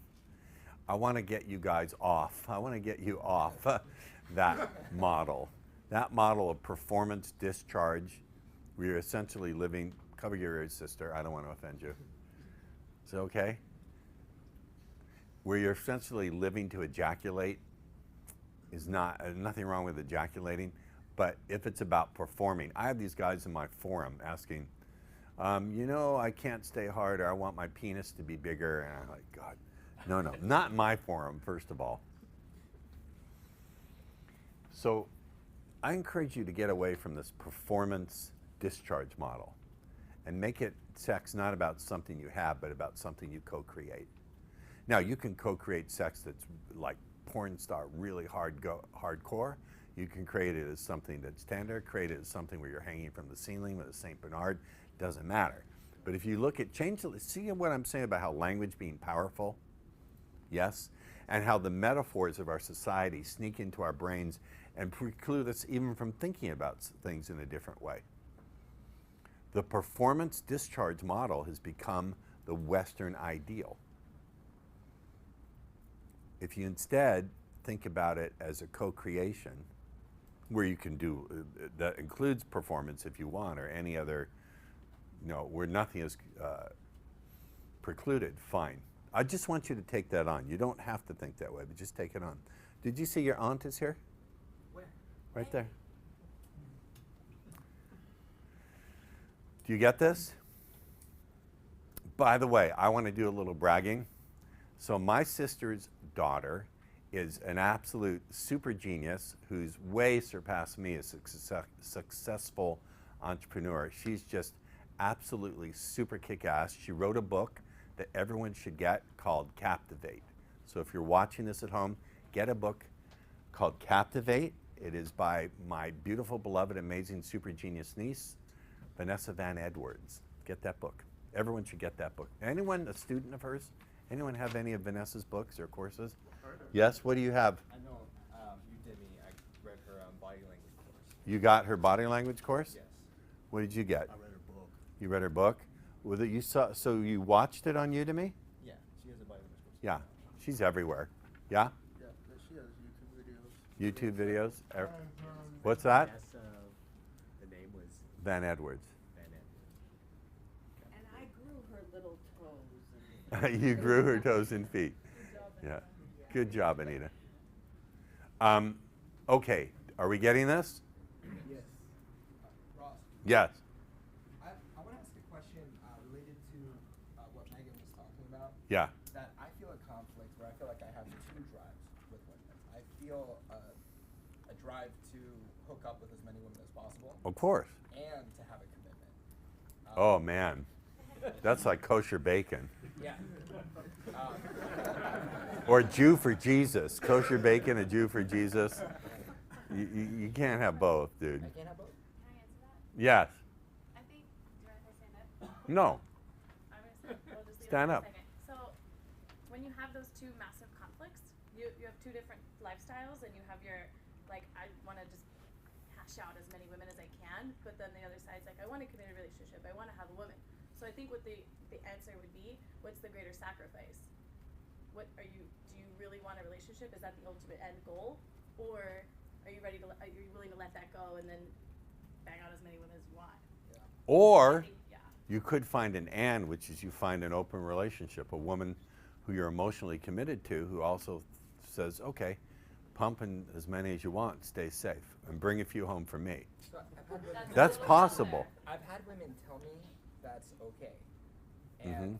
A: I want to get you guys off. I want to get you off that model. That model of performance discharge, where you're essentially living, cover your ears, sister, I don't want to offend you. Is it okay? Where you're essentially living to ejaculate is nothing wrong with ejaculating, but if it's about performing, I have these guys in my forum asking, you know, I can't stay hard, or I want my penis to be bigger, and I'm like, God, no, not in my forum, first of all. So I encourage you to get away from this performance discharge model and make it sex not about something you have, but about something you co-create. Now, you can co-create sex that's like porn star, really hardcore. You can create it as something that's tender, create it as something where you're hanging from the ceiling with a St. Bernard, doesn't matter. But if you look at, see what I'm saying about how language being powerful? Yes? And how the metaphors of our society sneak into our brains and preclude us even from thinking about things in a different way. The performance discharge model has become the Western ideal. If you instead think about it as a co-creation, where you can do, that includes performance if you want, or any other, where nothing is precluded, fine. I just want you to take that on. You don't have to think that way, but just take it on. Did you see your aunt is here?
E: Where?
A: Right there. Do you get this? By the way, I want to do a little bragging. So my sister's daughter is an absolute super genius who's way surpassed me as a successful entrepreneur. She's just absolutely super kick-ass. She wrote a book that everyone should get called Captivate. So if you're watching this at home, get a book called Captivate. It is by my beautiful, beloved, amazing, super genius niece, Vanessa Van Edwards. Get that book. Everyone should get that book. Anyone a student of hers? Anyone have any of Vanessa's books or courses? Yes, what do you have?
F: I know Udemy. I read her body language course.
A: You got her body language course?
F: Yes.
A: What did you get?
J: I read her book.
A: You read her book? Was it, you saw, so you watched it on Udemy?
F: Yeah, she has a body language course.
A: Yeah, she's everywhere. Yeah?
J: Yeah, she has YouTube videos.
A: YouTube videos? What's that?
F: Yes, the name was
A: Van Edwards.
F: Van Edwards.
M: And I grew her little toes. And
A: You grew her toes and feet. Yeah. Good job, Anita. Okay, are we getting this?
E: Yes. Ross,
A: Yes.
E: I want to ask a question related to what Megan was talking about.
A: Yeah.
E: That I feel a conflict where I feel like I have two drives with women. I feel a drive to hook up with as many women as possible.
A: Of course.
E: And to have a commitment.
A: Oh, man. That's like kosher bacon.
E: Yeah.
A: Or Jew for Jesus. Kosher bacon, a Jew for Jesus. You can't have both, dude.
E: I can't have both.
H: Can I answer that?
A: Yes.
H: I think, do you want to stand up?
A: No.
H: I'm gonna stand, we'll just leave
A: Stand
H: it for
A: up.
H: a second. So, when you have those two massive conflicts, you have two different lifestyles, and you have your, like, I want to just hash out as many women as I can, but then the other side's like, I want a committed relationship, I want to have a woman. So I think what the answer would be, what's the greater sacrifice? Do you really want a relationship? Is that the ultimate end goal? Or are you willing to let that go and then bang out as many women as you want?
E: Yeah.
A: Or
H: I think, yeah.
A: you could find an and, which is you find an open relationship, a woman who you're emotionally committed to, who also says, okay, pump in as many as you want, stay safe, and bring a few home for me.
E: So I've had women,
A: That's possible.
E: I've had women tell me that's okay. And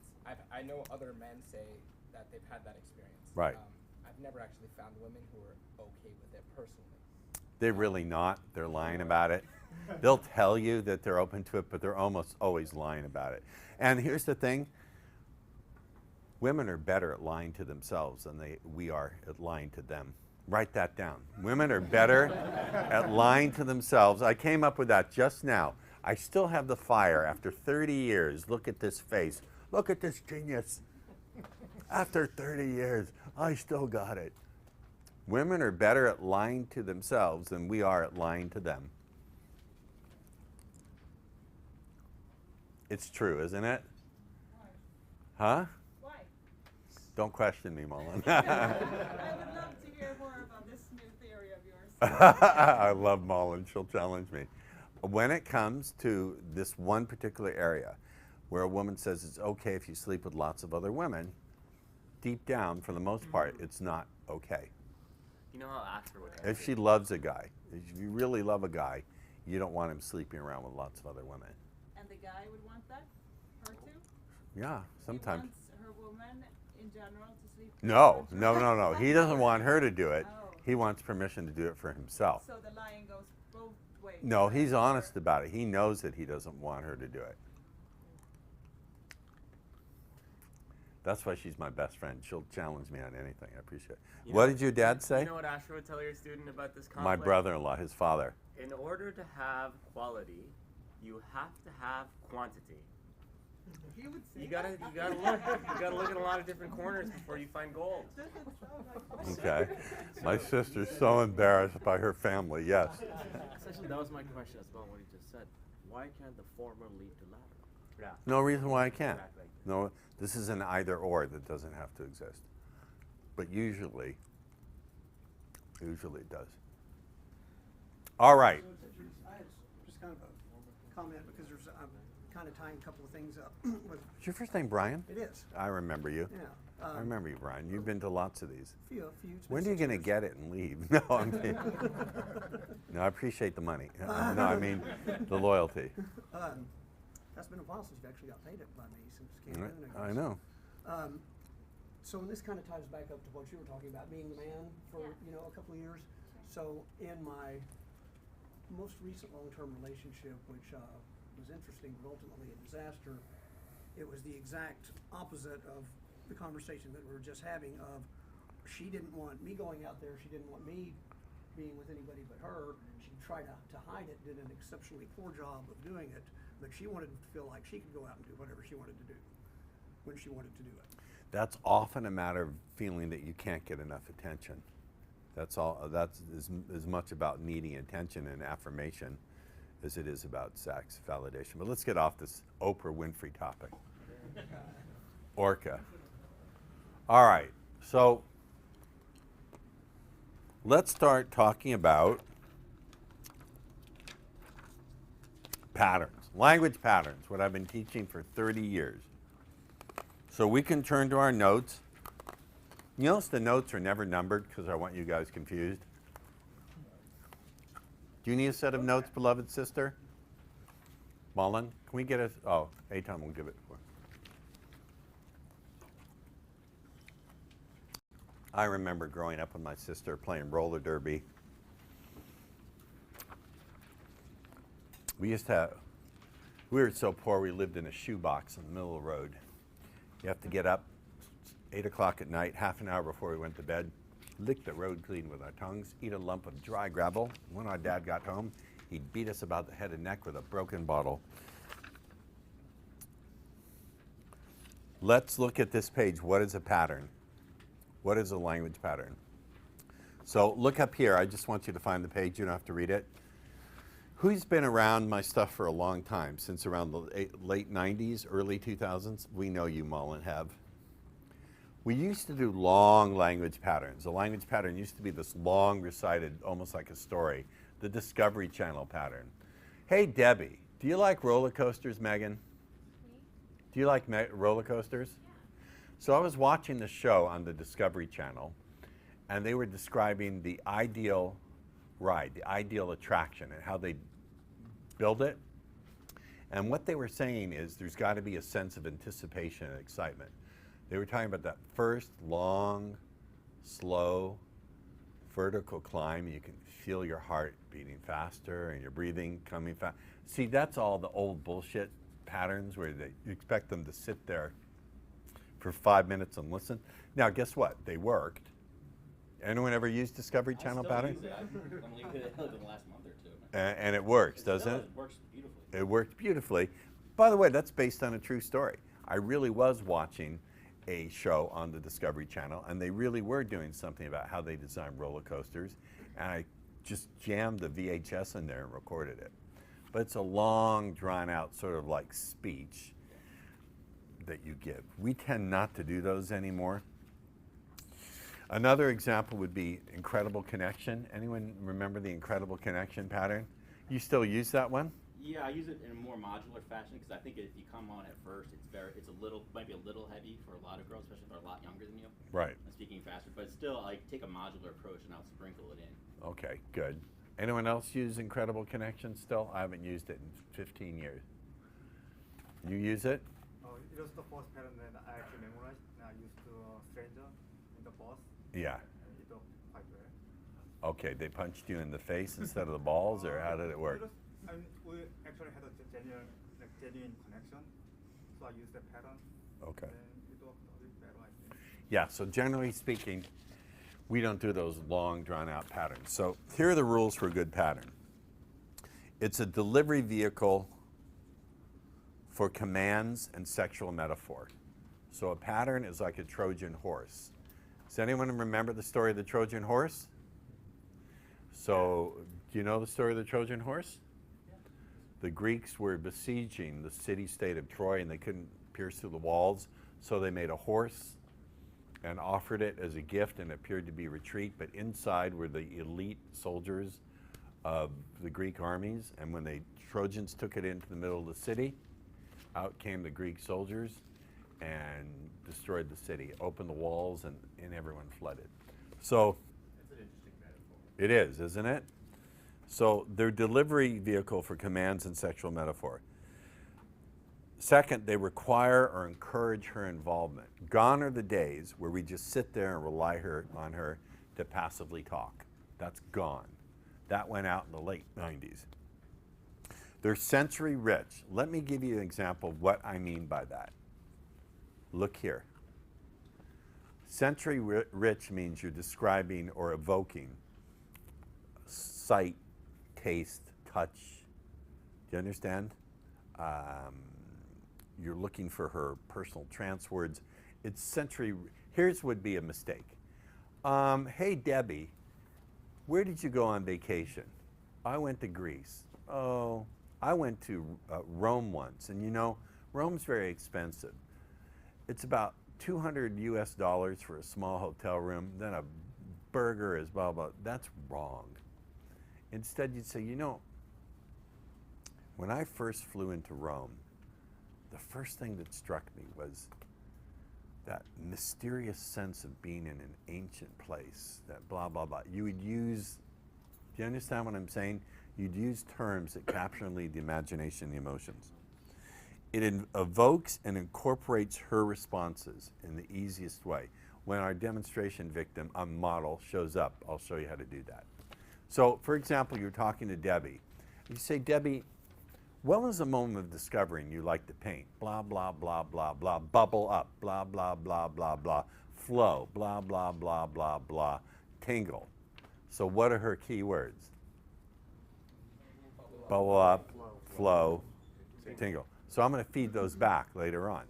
E: I know other men say that they've had that experience.
A: Right.
E: I've I've never actually found women who are okay with it personally.
A: They're really not. They're lying about it. They'll tell you that they're open to it, but they're almost always lying about it. And here's the thing. Women are better at lying to themselves than we are at lying to them. Write that down. Women are better at lying to themselves. I came up with that just now. I still have the fire after 30 years. Look at this face. Look at this genius. After 30 years, I still got it. Women are better at lying to themselves than we are at lying to them. It's true, isn't it? Huh?
M: Why?
A: Don't question me, Mullen.
M: I would love to hear more about this new theory of yours.
A: I love Mullen. She'll challenge me. When it comes to this one particular area where a woman says it's okay if you sleep with lots of other women, deep down, for the most part, it's not okay.
N: You know how Asher would
A: If she loves a guy, if you really love a guy, you don't want him sleeping around with lots of other women.
M: And the guy would want that? Her too?
A: Yeah, sometimes.
M: He wants her woman in general to sleep with
A: No,
M: her?
A: no. He doesn't want her to do it.
M: Oh.
A: He wants permission to do it for himself.
M: So the lying goes both ways.
A: No, he's honest about it. He knows that he doesn't want her to do it. That's why she's my best friend. She'll challenge me on anything. I appreciate it.
N: You
A: What
N: know-
A: did your dad say?
N: You know what Asher would tell your student about this conflict?
A: My brother-in-law, his father.
N: In order to have quality, you have to have quantity.
M: He would say
N: You gotta look at a lot of different corners before you find gold.
A: Okay. My sister's so embarrassed by her family, yes.
O: Essentially, that was my question as well, what he just said. Why can't the former lead to latter?
N: Yeah.
A: No reason why I can't.
N: Exactly.
A: No, this is an either or that doesn't have to exist. But usually it does. All right.
P: I had just kind of a comment because I'm kind of tying a couple of things up with.
A: Is your first name Brian?
P: It is.
A: I remember you.
P: Yeah.
A: I remember you, Brian. You've been to lots of these.
P: A few. It's been
A: When are you
P: 6
A: going to
P: years.
A: get it and leave? No, I'm kidding. No, I appreciate the money. No, I mean the loyalty.
P: That's been a while since you've actually got paid by me since campaign.
A: I know.
P: So this kind of ties back up to what you were talking about, being the man for a couple of years. So in my most recent long-term relationship, which was interesting but ultimately a disaster, it was the exact opposite of the conversation that we were just having. Of she didn't want me going out there, she didn't want me being with anybody but her. She tried to hide it, did an exceptionally poor job of doing it, but she wanted to feel like she could go out and do whatever she wanted to do when she wanted to do it.
A: That's often a matter of feeling that you can't get enough attention. That's all. That's as much about needing attention and affirmation as it is about sex validation. But let's get off this Oprah Winfrey topic. Orca. All right. So let's start talking about patterns, language patterns, what I've been teaching for 30 years. So we can turn to our notes. You notice the notes are never numbered because I want you guys confused. Do you need a set of notes, beloved sister? Mullen, can we get a, oh, Eitan will give it for. I remember growing up with my sister playing roller derby. We were so poor we lived in a shoebox in the middle of the road. You have to get up 8 o'clock at night, half an hour before we went to bed, lick the road clean with our tongues, eat a lump of dry gravel. When our dad got home, he'd beat us about the head and neck with a broken bottle. Let's look at this page. What is a pattern? What is a language pattern? So look up here. I just want you to find the page. You don't have to read it. Who's been around my stuff for a long time, since around the late 90s, early 2000s? We know you, Mullen, have. We used to do long language patterns. A language pattern used to be this long recited, almost like a story, the Discovery Channel pattern. Hey, Debbie, do you like roller coasters, Megan? Do you like roller coasters? Yeah. So I was watching the show on the Discovery Channel, and they were describing the ideal ride, the ideal attraction, and how they build it. And what they were saying is there's got to be a sense of anticipation and excitement. They were talking about that first long slow, vertical climb. You can feel your heart beating faster and your breathing coming fast. See, that's all the old bullshit patterns where you expect them to sit there for 5 minutes and listen. Now, guess what? They worked. Anyone ever use Discovery Channel patterns?
B: Use it. I'm leaving it in the last month or two.
A: And it works, doesn't it?
B: It works beautifully.
A: It worked beautifully. By the way, that's based on a true story. I really was watching a show on the Discovery Channel, and they really were doing something about how they design roller coasters, and I just jammed the VHS in there and recorded it. But it's a long, drawn-out sort of like speech that you give. We tend not to do those anymore. Another example would be Incredible Connection. Anyone remember the Incredible Connection pattern? You still use that one?
B: Yeah, I use it in a more modular fashion because I think if you come on at first, might be a little heavy for a lot of girls, especially if they're a lot younger than you.
A: Right.
B: And speaking faster, but still, I take a modular approach and I'll sprinkle it in.
A: Okay, good. Anyone else use Incredible Connection still? I haven't used it in 15 years. You use it?
K: It was the first pattern that I actually memorized. And I used to stranger in the bus.
A: Yeah.
K: And it worked quite well.
A: Okay, they punched you in the face instead of the balls, or how did it work?
K: We actually had a genuine connection, so I used that pattern.
A: Okay.
K: And it worked a bit better, I think.
A: Yeah, so generally speaking, we don't do those long, drawn-out patterns. So here are the rules for a good pattern. It's a delivery vehicle for commands and sexual metaphor. So a pattern is like a Trojan horse. Does anyone remember the story of the Trojan horse? So, do you know the story of the Trojan horse? The Greeks were besieging the city-state of Troy, and they couldn't pierce through the walls, so they made a horse and offered it as a gift, and it appeared to be retreat, but inside were the elite soldiers of the Greek armies, and when the Trojans took it into the middle of the city, out came the Greek soldiers and destroyed the city, opened the walls, and everyone flooded. So,
C: That's an interesting metaphor.
A: it is, isn't it? So they're delivery vehicle for commands and sexual metaphor. Second, they require or encourage her involvement. Gone are the days where we just sit there and rely on her to passively talk. That's gone. That went out in the late 90s. They're sensory rich. Let me give you an example of what I mean by that. Look here. Sensory rich means you're describing or evoking sight, taste, touch. Do you understand? You're looking for her personal trance words. It's sensory. Here's would be a mistake. Hey, Debbie, where did you go on vacation? I went to Greece. Oh, I went to Rome once. And you know, Rome's very expensive. It's about $200 US for a small hotel room. Then a burger is blah, blah. That's wrong. Instead, you'd say, you know, when I first flew into Rome, the first thing that struck me was that mysterious sense of being in an ancient place, that blah, blah, blah. You would use, do you understand what I'm saying? You'd use terms that capture and lead the imagination and the emotions. It evokes and incorporates her responses in the easiest way. When our demonstration victim, a model, shows up, I'll show you how to do that. So, for example, you're talking to Debbie. You say, Debbie, when was the moment of discovering you like to paint? Blah, blah, blah, blah, blah. Bubble up. Blah, blah, blah, blah, blah. Flow. Blah, blah, blah, blah, blah. Tingle. So what are her key words? Bubble up, flow, tingle. So I'm going to feed those back later on.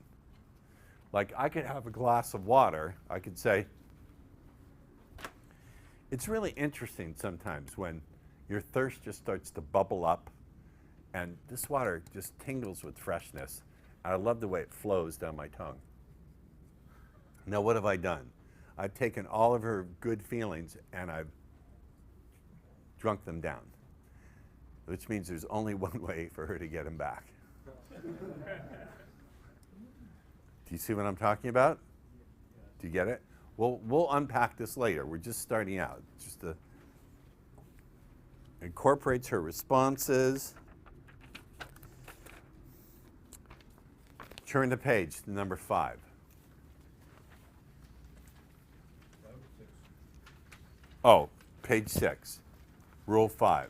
A: Like I could have a glass of water. I could say, it's really interesting sometimes when your thirst just starts to bubble up and this water just tingles with freshness. I love the way it flows down my tongue. Now what have I done? I've taken all of her good feelings and I've drunk them down, which means there's only one way for her to get them back. Do you see what I'm talking about? Do you get it? We'll unpack this later. We're just starting out. Just to incorporates her responses. Turn the page to number 5. Oh, page 6, Rule 5.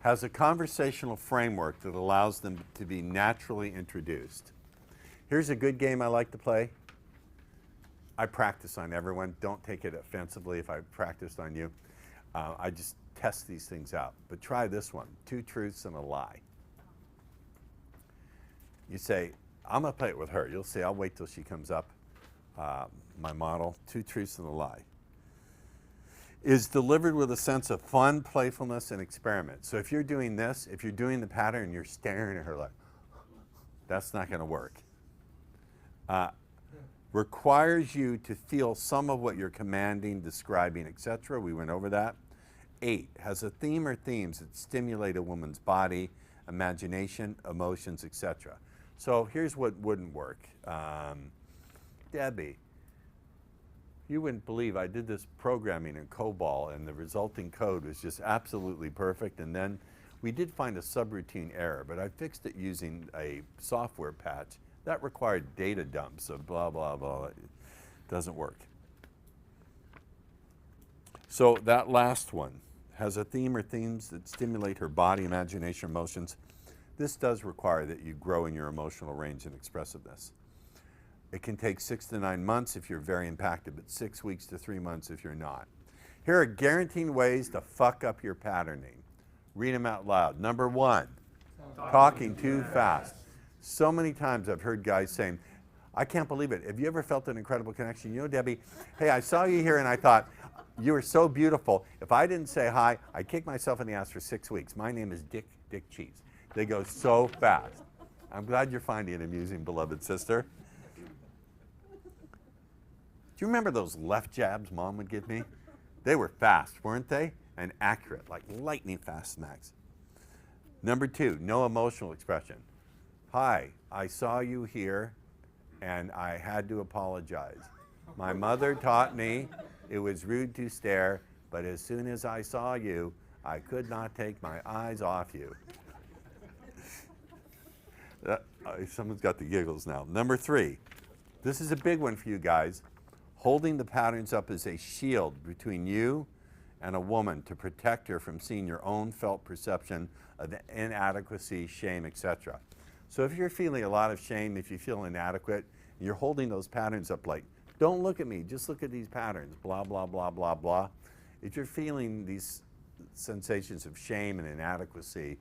A: Has a conversational framework that allows them to be naturally introduced. Here's a good game I like to play. I practice on everyone. Don't take it offensively if I practiced on you. I just test these things out. But try this one, 2 truths and a lie. You say, I'm going to play it with her. You'll see. I'll wait till she comes up, my model. 2 truths and a lie. Is delivered with a sense of fun, playfulness, and experiment. So if you're doing this, if you're doing the pattern and you're staring at her like, that's not going to work. Requires you to feel some of what you're commanding, describing, etc. We went over that. 8, has a theme or themes that stimulate a woman's body, imagination, emotions, etc. So here's what wouldn't work. Debbie, you wouldn't believe I did this programming in COBOL and the resulting code was just absolutely perfect, and then we did find a subroutine error, but I fixed it using a software patch. That required data dumps of blah, blah, blah. It doesn't work. So that last one has a theme or themes that stimulate her body, imagination, emotions. This does require that you grow in your emotional range and expressiveness. It can take 6 to 9 months if you're very impacted, but 6 weeks to 3 months if you're not. Here are guaranteed ways to fuck up your patterning. Read them out loud. Number 1, talking too fast. So many times I've heard guys saying, I can't believe it. Have you ever felt an incredible connection? You know, Debbie, hey, I saw you here and I thought, you were so beautiful. If I didn't say hi, I'd kick myself in the ass for 6 weeks. My name is Dick Cheese. They go so fast. I'm glad you're finding it amusing, beloved sister. Do you remember those left jabs Mom would give me? They were fast, weren't they? And accurate, like lightning fast smacks. Number 2, no emotional expression. Hi, I saw you here and I had to apologize. My mother taught me it was rude to stare, but as soon as I saw you, I could not take my eyes off you. Someone's got the giggles now. Number 3, this is a big one for you guys. Holding the patterns up as a shield between you and a woman to protect her from seeing your own felt perception of inadequacy, shame, etc. So if you're feeling a lot of shame, if you feel inadequate, and you're holding those patterns up like, don't look at me, just look at these patterns, blah, blah, blah, blah, blah. If you're feeling these sensations of shame and inadequacy,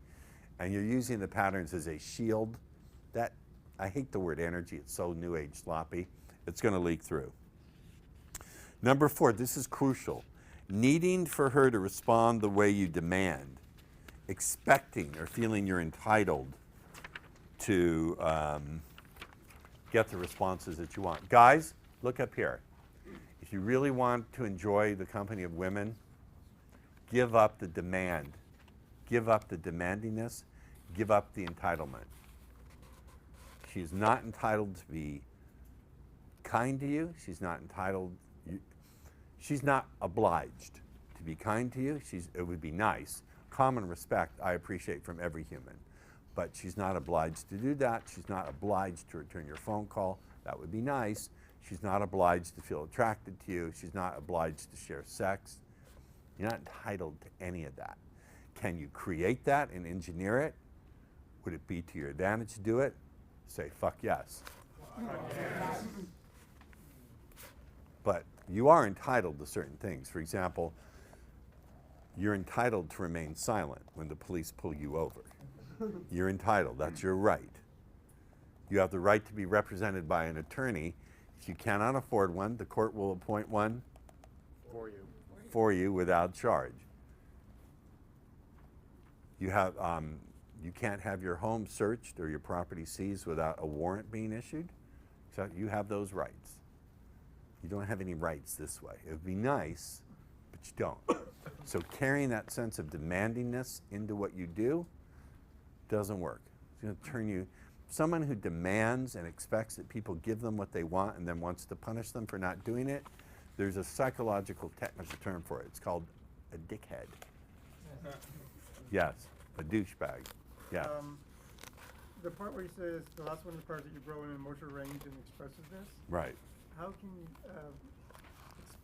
A: and you're using the patterns as a shield, that, I hate the word energy, it's so new age sloppy, it's going to leak through. Number 4, this is crucial. Needing for her to respond the way you demand, expecting or feeling you're entitled to get the responses that you want. Guys, look up here. If you really want to enjoy the company of women, give up the demand. Give up the demandingness. Give up the entitlement. She's not entitled to be kind to you. She's not entitled. She's not obliged to be kind to you. It would be nice. Common respect I appreciate from every human. But she's not obliged to do that. She's not obliged to return your phone call. That would be nice. She's not obliged to feel attracted to you. She's not obliged to share sex. You're not entitled to any of that. Can you create that and engineer it? Would it be to your advantage to do it? Say, fuck yes. But you are entitled to certain things. For example, you're entitled to remain silent when the police pull you over. You're entitled. That's your right. You have the right to be represented by an attorney. If you cannot afford one, the court will appoint one for you without charge. You have, you can't have your home searched or your property seized without a warrant being issued. So you have those rights. You don't have any rights this way. It would be nice, but you don't. So carrying that sense of demandingness into what you do doesn't work. It's going to turn you, someone who demands and expects that people give them what they want and then wants to punish them for not doing it, there's a psychological technical term for it. It's called a dickhead. Yes, a douchebag. Yes.
Q: The part where he says, the last one requires that you grow in emotional range and expressiveness.
A: Right.
Q: How can you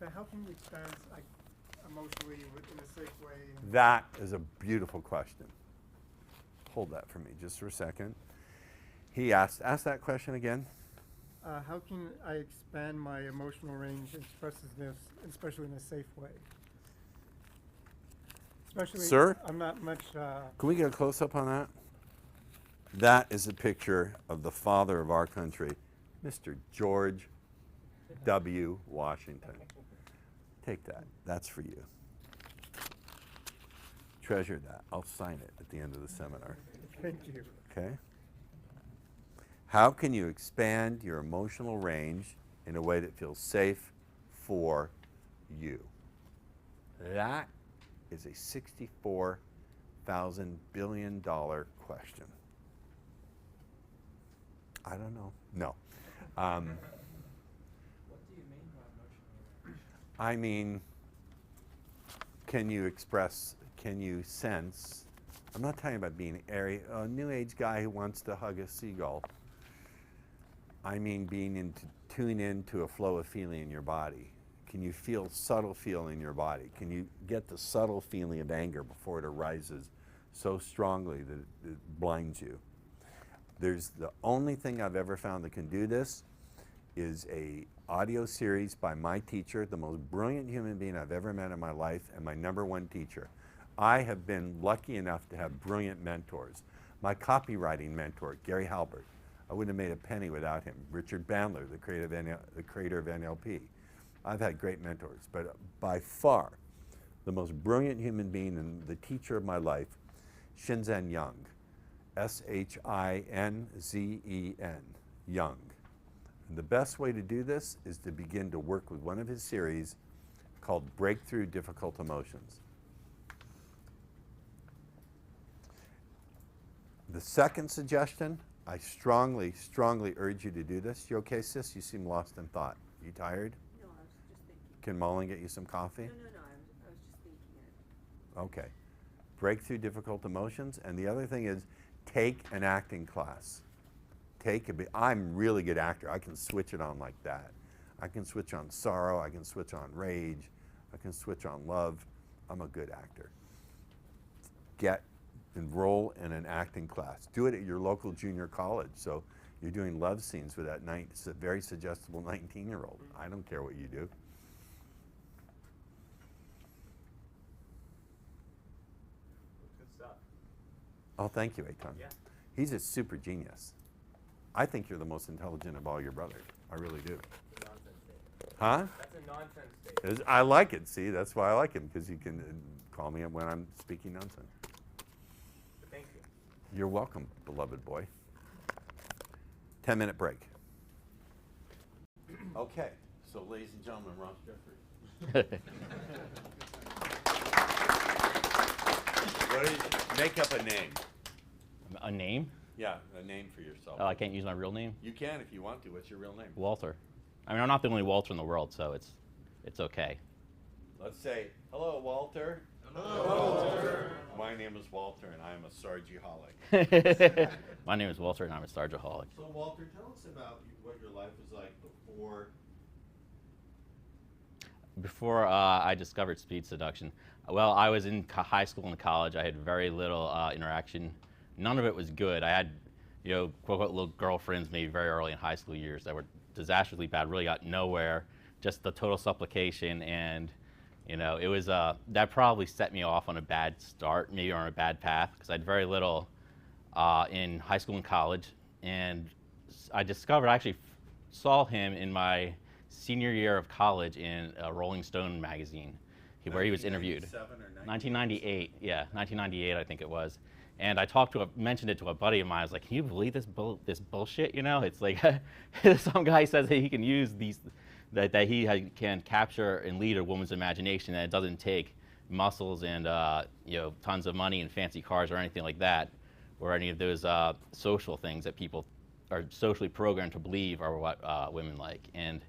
Q: But how can you expand like emotionally in a safe way?
A: That is a beautiful question. Hold that for me just for a second. He ask that question again.
Q: How can I expand my emotional range and expressiveness, especially in a safe way? Especially,
A: Sir?
Q: I'm not much.
A: Can we get a close-up on that? That is a picture of the father of our country, Mr. George W. Washington. Take that. That's for you. Treasure that. I'll sign it at the end of the seminar.
Q: Thank you.
A: Okay? How can you expand your emotional range in a way that feels safe for you? That is a $64,000 billion question. I don't know. No.
E: What do you mean by emotional?
A: I mean, can you sense, I'm not talking about being a new age guy who wants to hug a seagull. I mean tune into a flow of feeling in your body. Can you feel subtle feeling in your body? Can you get the subtle feeling of anger before it arises so strongly that it blinds you? There's the only thing I've ever found that can do this is a audio series by my teacher, the most brilliant human being I've ever met in my life, and my #1 teacher. I have been lucky enough to have brilliant mentors. My copywriting mentor, Gary Halbert, I wouldn't have made a penny without him. Richard Bandler, the creator of NLP. I've had great mentors, but by far the most brilliant human being and the teacher of my life, Shinzen Young, S-H-I-N-Z-E-N, Young. And the best way to do this is to begin to work with one of his series called Breakthrough Difficult Emotions. The second suggestion, I strongly, strongly urge you to do this. You okay, sis? You seem lost in thought. You tired?
M: No, I was just thinking.
A: Can Mullen get you some coffee?
M: No, I was just thinking it.
A: Okay. Breakthrough difficult emotions. And the other thing is take an acting class. I'm a really good actor. I can switch it on like that. I can switch on sorrow. I can switch on rage. I can switch on love. I'm a good actor. Enroll in an acting class. Do it at your local junior college. So you're doing love scenes with that very suggestible 19-year-old. I don't care what you do.
N: Good stuff.
A: Oh, thank you, Eitan.
N: Yeah.
A: He's a super genius. I think you're the most intelligent of all your brothers. I really do.
N: It's a nonsense statement.
A: Huh?
N: That's a nonsense statement.
A: I like it. See, that's why I like him, because you can call me when I'm speaking nonsense.
N: Thank you.
A: You're welcome, beloved boy. 10-minute break. Okay, so ladies and gentlemen, Ross Jeffrey. Make up a name.
R: A name?
A: Yeah, a name for yourself.
R: Oh, I can't use my real name?
A: You can if you want to. What's your real name?
R: Walter. I mean, I'm not the only Walter in the world, so it's okay.
A: Let's say, hello, Walter.
R: Hello, Walter.
A: My name is Walter, and I am a Sargiholic.
R: My name is Walter, and I'm a Sargiholic.
A: So, Walter, tell us about what your life was like
R: before I discovered speed seduction. Well, I was in high school and college. I had very little interaction. None of it was good. I had, quote unquote, little girlfriends maybe very early in high school years that were disastrously bad, really got nowhere, just the total supplication, and it was, that probably set me off on a bad start, maybe on a bad path, because I had very little in high school and college, and I actually saw him in my senior year of college in a Rolling Stone magazine, where he was interviewed. 1998, yeah, 1998 I think it was. And I mentioned it to a buddy of mine. I was like, "Can you believe this bullshit? It's like some guy says that he can use that he can capture and lead a woman's imagination, and it doesn't take muscles and tons of money and fancy cars or anything like that, or any of those social things that people are socially programmed to believe are what women like." And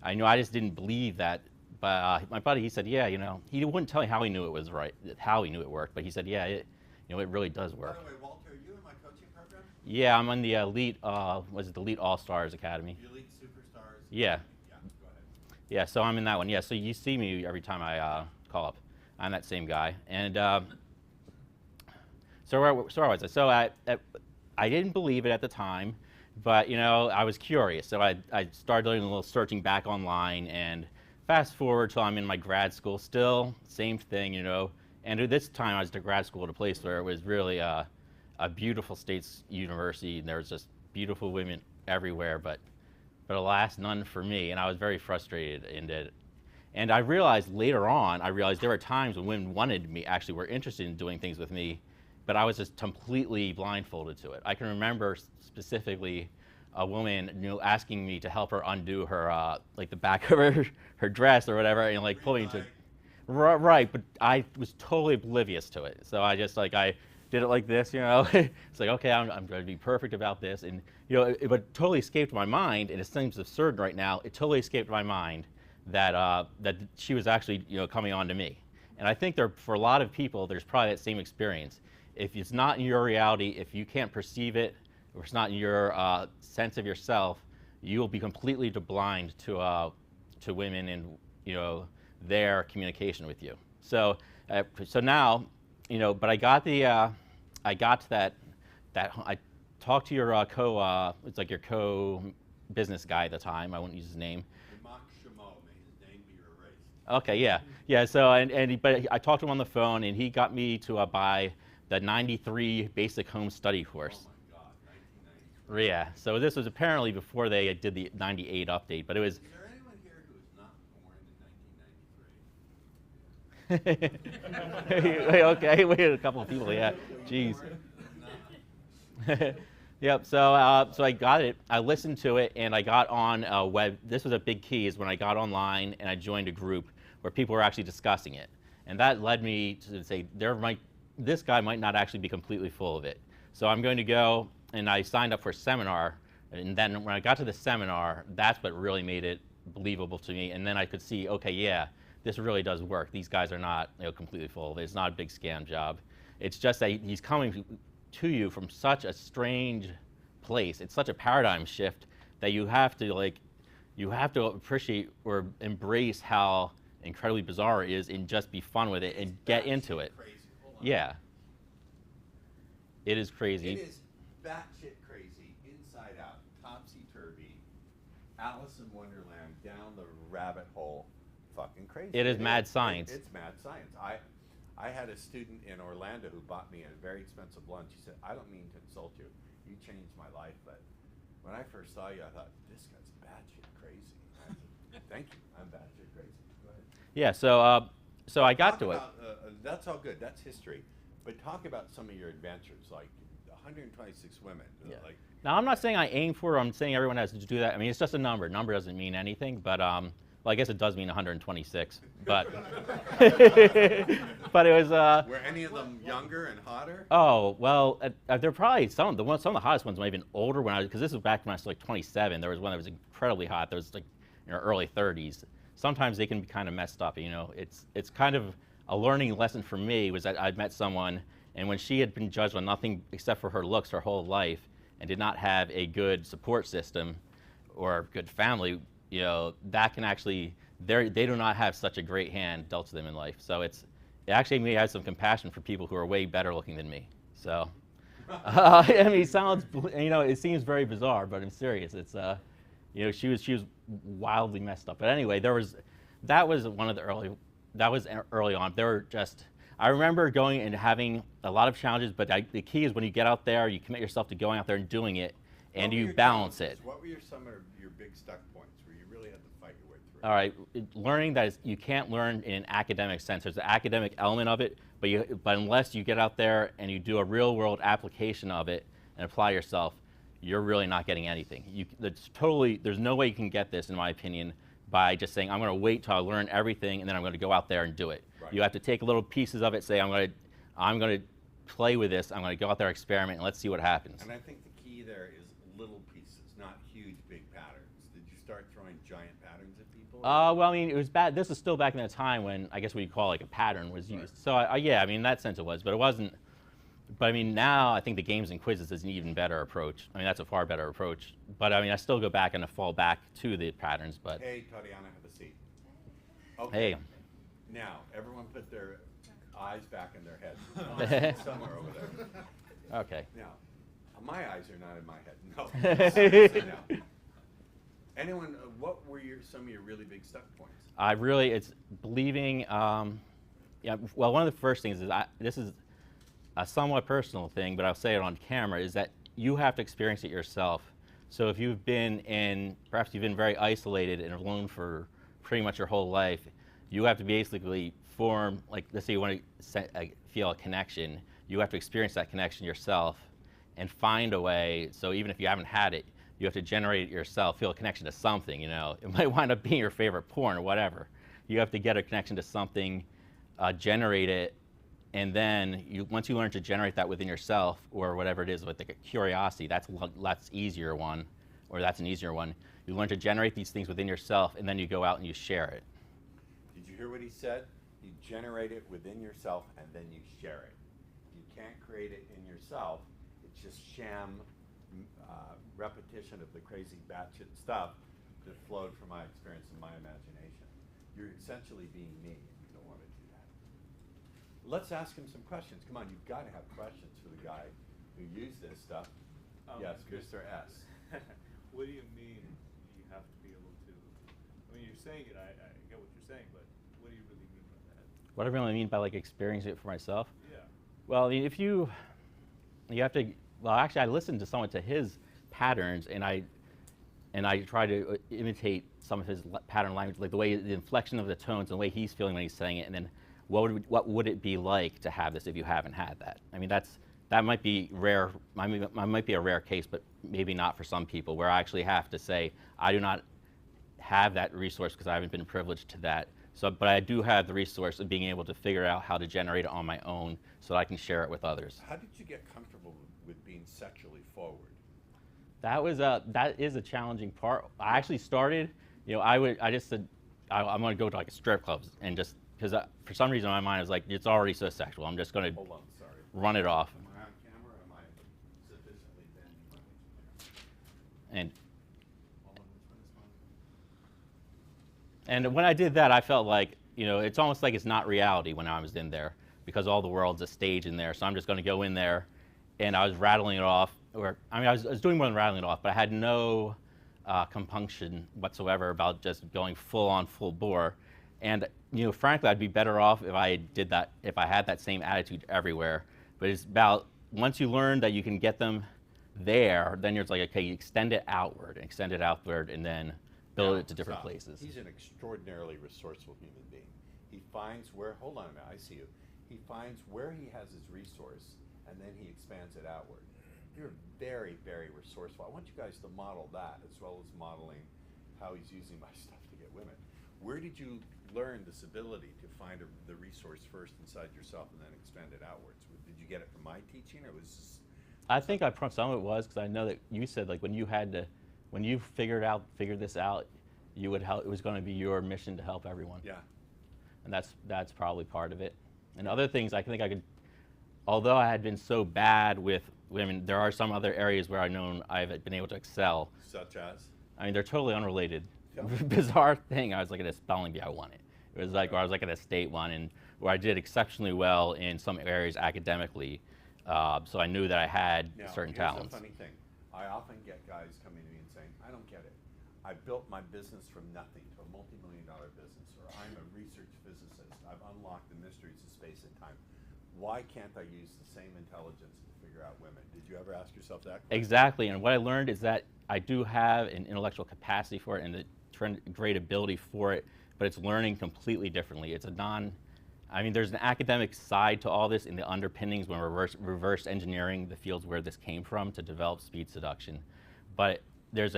R: I just didn't believe that. But my buddy, he said, "Yeah, he wouldn't tell me how he knew it was right, how he knew it worked, but he said, yeah, it really does work."
A: By the way, Walter, are you in my coaching program?
R: Yeah, I'm on the Elite, the Elite All-Stars Academy.
A: The Elite Superstars?
R: Yeah.
A: Yeah, go ahead.
R: Yeah, so I'm in that one. Yeah, so you see me every time I call up. I'm that same guy. And so where was I? So I didn't believe it at the time, but you know, I was curious. So I started doing a little searching back online, and fast forward till I'm in my grad school, still same thing, you know. And at this time I was at grad school at a place where it was really a beautiful state's university, and there was just beautiful women everywhere, but alas, none for me, and I was very frustrated in it. And I realized later on, there were times when women wanted me, actually were interested in doing things with me, but I was just completely blindfolded to it. I can remember specifically a woman, you know, asking me to help her undo her, like the back of her dress or whatever, and like pulling to, right, but I was totally oblivious to it. So I just like, I did it like this, you know. It's like, okay, I'm going to be perfect about this, and you know, it totally escaped my mind, and it seems absurd right now. It totally escaped my mind that that she was actually, you know, coming on to me. And I think for a lot of people, there's probably that same experience. If it's not in your reality, if you can't perceive it, or it's not in your sense of yourself, you will be completely blind to women and, you know, their communication with you. So so now, you know, but I got that I talked to your it's like your co-business guy at the time. I won't use his name. Okay, yeah. So but I talked to him on the phone, and he got me to buy the '93 Basic Home Study course. Oh my God, 1993. Yeah. So this was apparently before they did the '98 update, but it was. Is there anyone here who was not born in 1993? Okay, we had a couple of people. Yeah. Jeez. Yep. So so I got it. I listened to it, and I got on web. This was a big key, is when I got online and I joined a group where people were actually discussing it, and that led me to say this guy might not actually be completely full of it. So I'm going to go, and I signed up for a seminar, and then when I got to the seminar, that's what really made it believable to me. And then I could see, okay, yeah, this really does work. These guys are not, you know, completely full of it. It's not a big scam job. It's just that he's coming to you from such a strange place. It's such a paradigm shift that you have to appreciate or embrace how incredibly bizarre it is, and just be fun with it and get into it. Yeah. It is crazy.
A: It is batshit crazy, inside out, topsy-turvy, Alice in Wonderland, down the rabbit hole, fucking crazy.
R: It is mad science.
A: It's mad science. I had a student in Orlando who bought me a very expensive lunch. He said, I don't mean to insult you. You changed my life, but when I first saw you, I thought, this guy's batshit crazy. I said, thank you. I'm batshit crazy. Go ahead.
R: Yeah, so I got to it.
A: That's all good. That's history. But talk about some of your adventures, like 126 women.
R: Yeah.
A: Like,
R: now, I'm not saying I aim for it. I'm saying everyone has to do that. I mean, it's just a number. Number doesn't mean anything, but well, I guess it does mean 126. But but it was.
A: Were any of them younger and hotter?
R: Oh well, they're probably some of the hottest ones might have been older because this was back when I was like 27. There was one that was incredibly hot. That was like in her early 30s. Sometimes they can be kind of messed up. You know, it's kind of a learning lesson for me was that I'd met someone, and when she had been judged on nothing except for her looks her whole life, and did not have a good support system or a good family, you know, that can actually, they do not have such a great hand dealt to them in life. So it actually made me have some compassion for people who are way better looking than me. So, I mean, it sounds, you know, it seems very bizarre, but I'm serious. It's, you know, she was wildly messed up. But anyway, that was early on. There were just, I remember going and having a lot of challenges, but the key is when you get out there, you commit yourself to going out there and doing it, and you balance it.
A: What were some of your big stuck points where you really had to fight your way through?
R: All right, learning that you can't learn in an academic sense. There's an academic element of it, but unless you get out there and you do a real world application of it and apply yourself, you're really not getting anything. There's no way you can get this, in my opinion, by just saying, I'm going to wait till I learn everything and then I'm going to go out there and do it. Right. You have to take little pieces of it, say, I'm going to play with this, I'm going to go out there, experiment, and let's see what happens.
A: And I think the key there is little pieces, not huge, big patterns. Did you start throwing giant patterns at people?
R: Well, I mean, it was bad. This was still back in the time when I guess what you call like a pattern was used. Right. So yeah, I mean, in that sense it was, but it wasn't. But I mean, now I think the games and quizzes is an even better approach. I mean, that's a far better approach. But I mean, I still go back and I fall back to the patterns. But
A: hey, Tatiana, have a seat. Okay.
R: Hey.
A: Now, everyone put their eyes back in their head. Somewhere over there.
R: Okay.
A: Now, my eyes are not in my head. No. Seriously now. Anyone, what were some of your really big stuck points?
R: It's believing, yeah, well, one of the first things is, this is a somewhat personal thing, but I'll say it on camera, is that you have to experience it yourself. So if you've been perhaps you've been very isolated and alone for pretty much your whole life, you have to basically form, like, let's say you want to feel a connection, you have to experience that connection yourself and find a way, so even if you haven't had it, you have to generate it yourself, feel a connection to something, you know. It might wind up being your favorite porn or whatever. You have to get a connection to something, generate it, and then once you learn to generate that within yourself, or whatever it is, with like a curiosity, that's easier one, or that's an easier one. You learn to generate these things within yourself, and then you go out and you share it.
A: Did you hear what he said? You generate it within yourself, and then you share it. You can't create it in yourself. It's just sham repetition of the crazy batshit stuff that flowed from my experience and my imagination. You're essentially being me, and you don't want to do that. Let's ask him some questions. Come on, you've got to have questions for the guy who used this stuff. Yes, Mr. S.
S: What do you mean you have to be able to, I mean, you're saying it, I get what you're saying, but what do you really mean by that?
R: What I really mean by like experiencing it for myself?
S: Yeah.
R: Well, if you have to, well, actually I listened to somewhat to his patterns, and I try to imitate some of his pattern language, like the inflection of the tones and the way he's feeling when he's saying it, and then what would it be like to have this if you haven't had that? I mean, that might be rare. Might be a rare case, but maybe not for some people, where I actually have to say, I do not have that resource because I haven't been privileged to that. So, but I do have the resource of being able to figure out how to generate it on my own so that I can share it with others.
A: How did you get comfortable with being sexually forward?
R: That is a challenging part. I actually started, I just said, I'm going to go to like a strip club, and just, because for some reason in my mind I was like, it's already so sexual, I'm just going to run it off.
A: Am I on camera, or am I sufficiently thin?
R: And when I did that, I felt like, it's almost like it's not reality when I was in there, because all the world's a stage in there. So I'm just going to go in there, and I was rattling it off. I was doing more than rattling it off, but I had no compunction whatsoever about just going full bore. And frankly, I'd be better off if I did that, if I had that same attitude everywhere. But it's about, once you learn that you can get them there, then you're like, okay, you extend it outward, and then build it to different places.
A: He's an extraordinarily resourceful human being. He finds where, hold on a minute, I see you. He finds where he has his resource, and then he expands it outward. You're very, very resourceful. I want you guys to model that, as well as modeling how he's using my stuff to get women. Where did you learn this ability to find the resource first inside yourself and then expand it outwards? Did you get it from my teaching, or was this?
R: I think some of it was because I know that you said, like, when you figured this out, you would help. It was going to be your mission to help everyone.
A: Yeah.
R: And that's probably part of it. And other things, I think I could. Although I had been so bad with women, there are some other areas where I've been able to excel.
A: Such as?
R: I mean, they're totally unrelated. Bizarre thing. I was like at a spelling bee. I won it. It was like, or I was like at a state one, and where I did exceptionally well in some areas academically. So I knew that I had certain talents.
A: Here's a funny thing. I often get guys coming to me and saying, I don't get it. I built my business from nothing to a multi-million-dollar business, or I'm a research physicist. I've unlocked the mysteries of space and time. Why can't I use the same intelligence to figure out women? Did you ever ask yourself that question?
R: Exactly, and what I learned is that I do have an intellectual capacity for it and the great ability for it, but it's learning completely differently. It's there's an academic side to all this in the underpinnings when we're reverse engineering the fields where this came from to develop speed seduction. But there's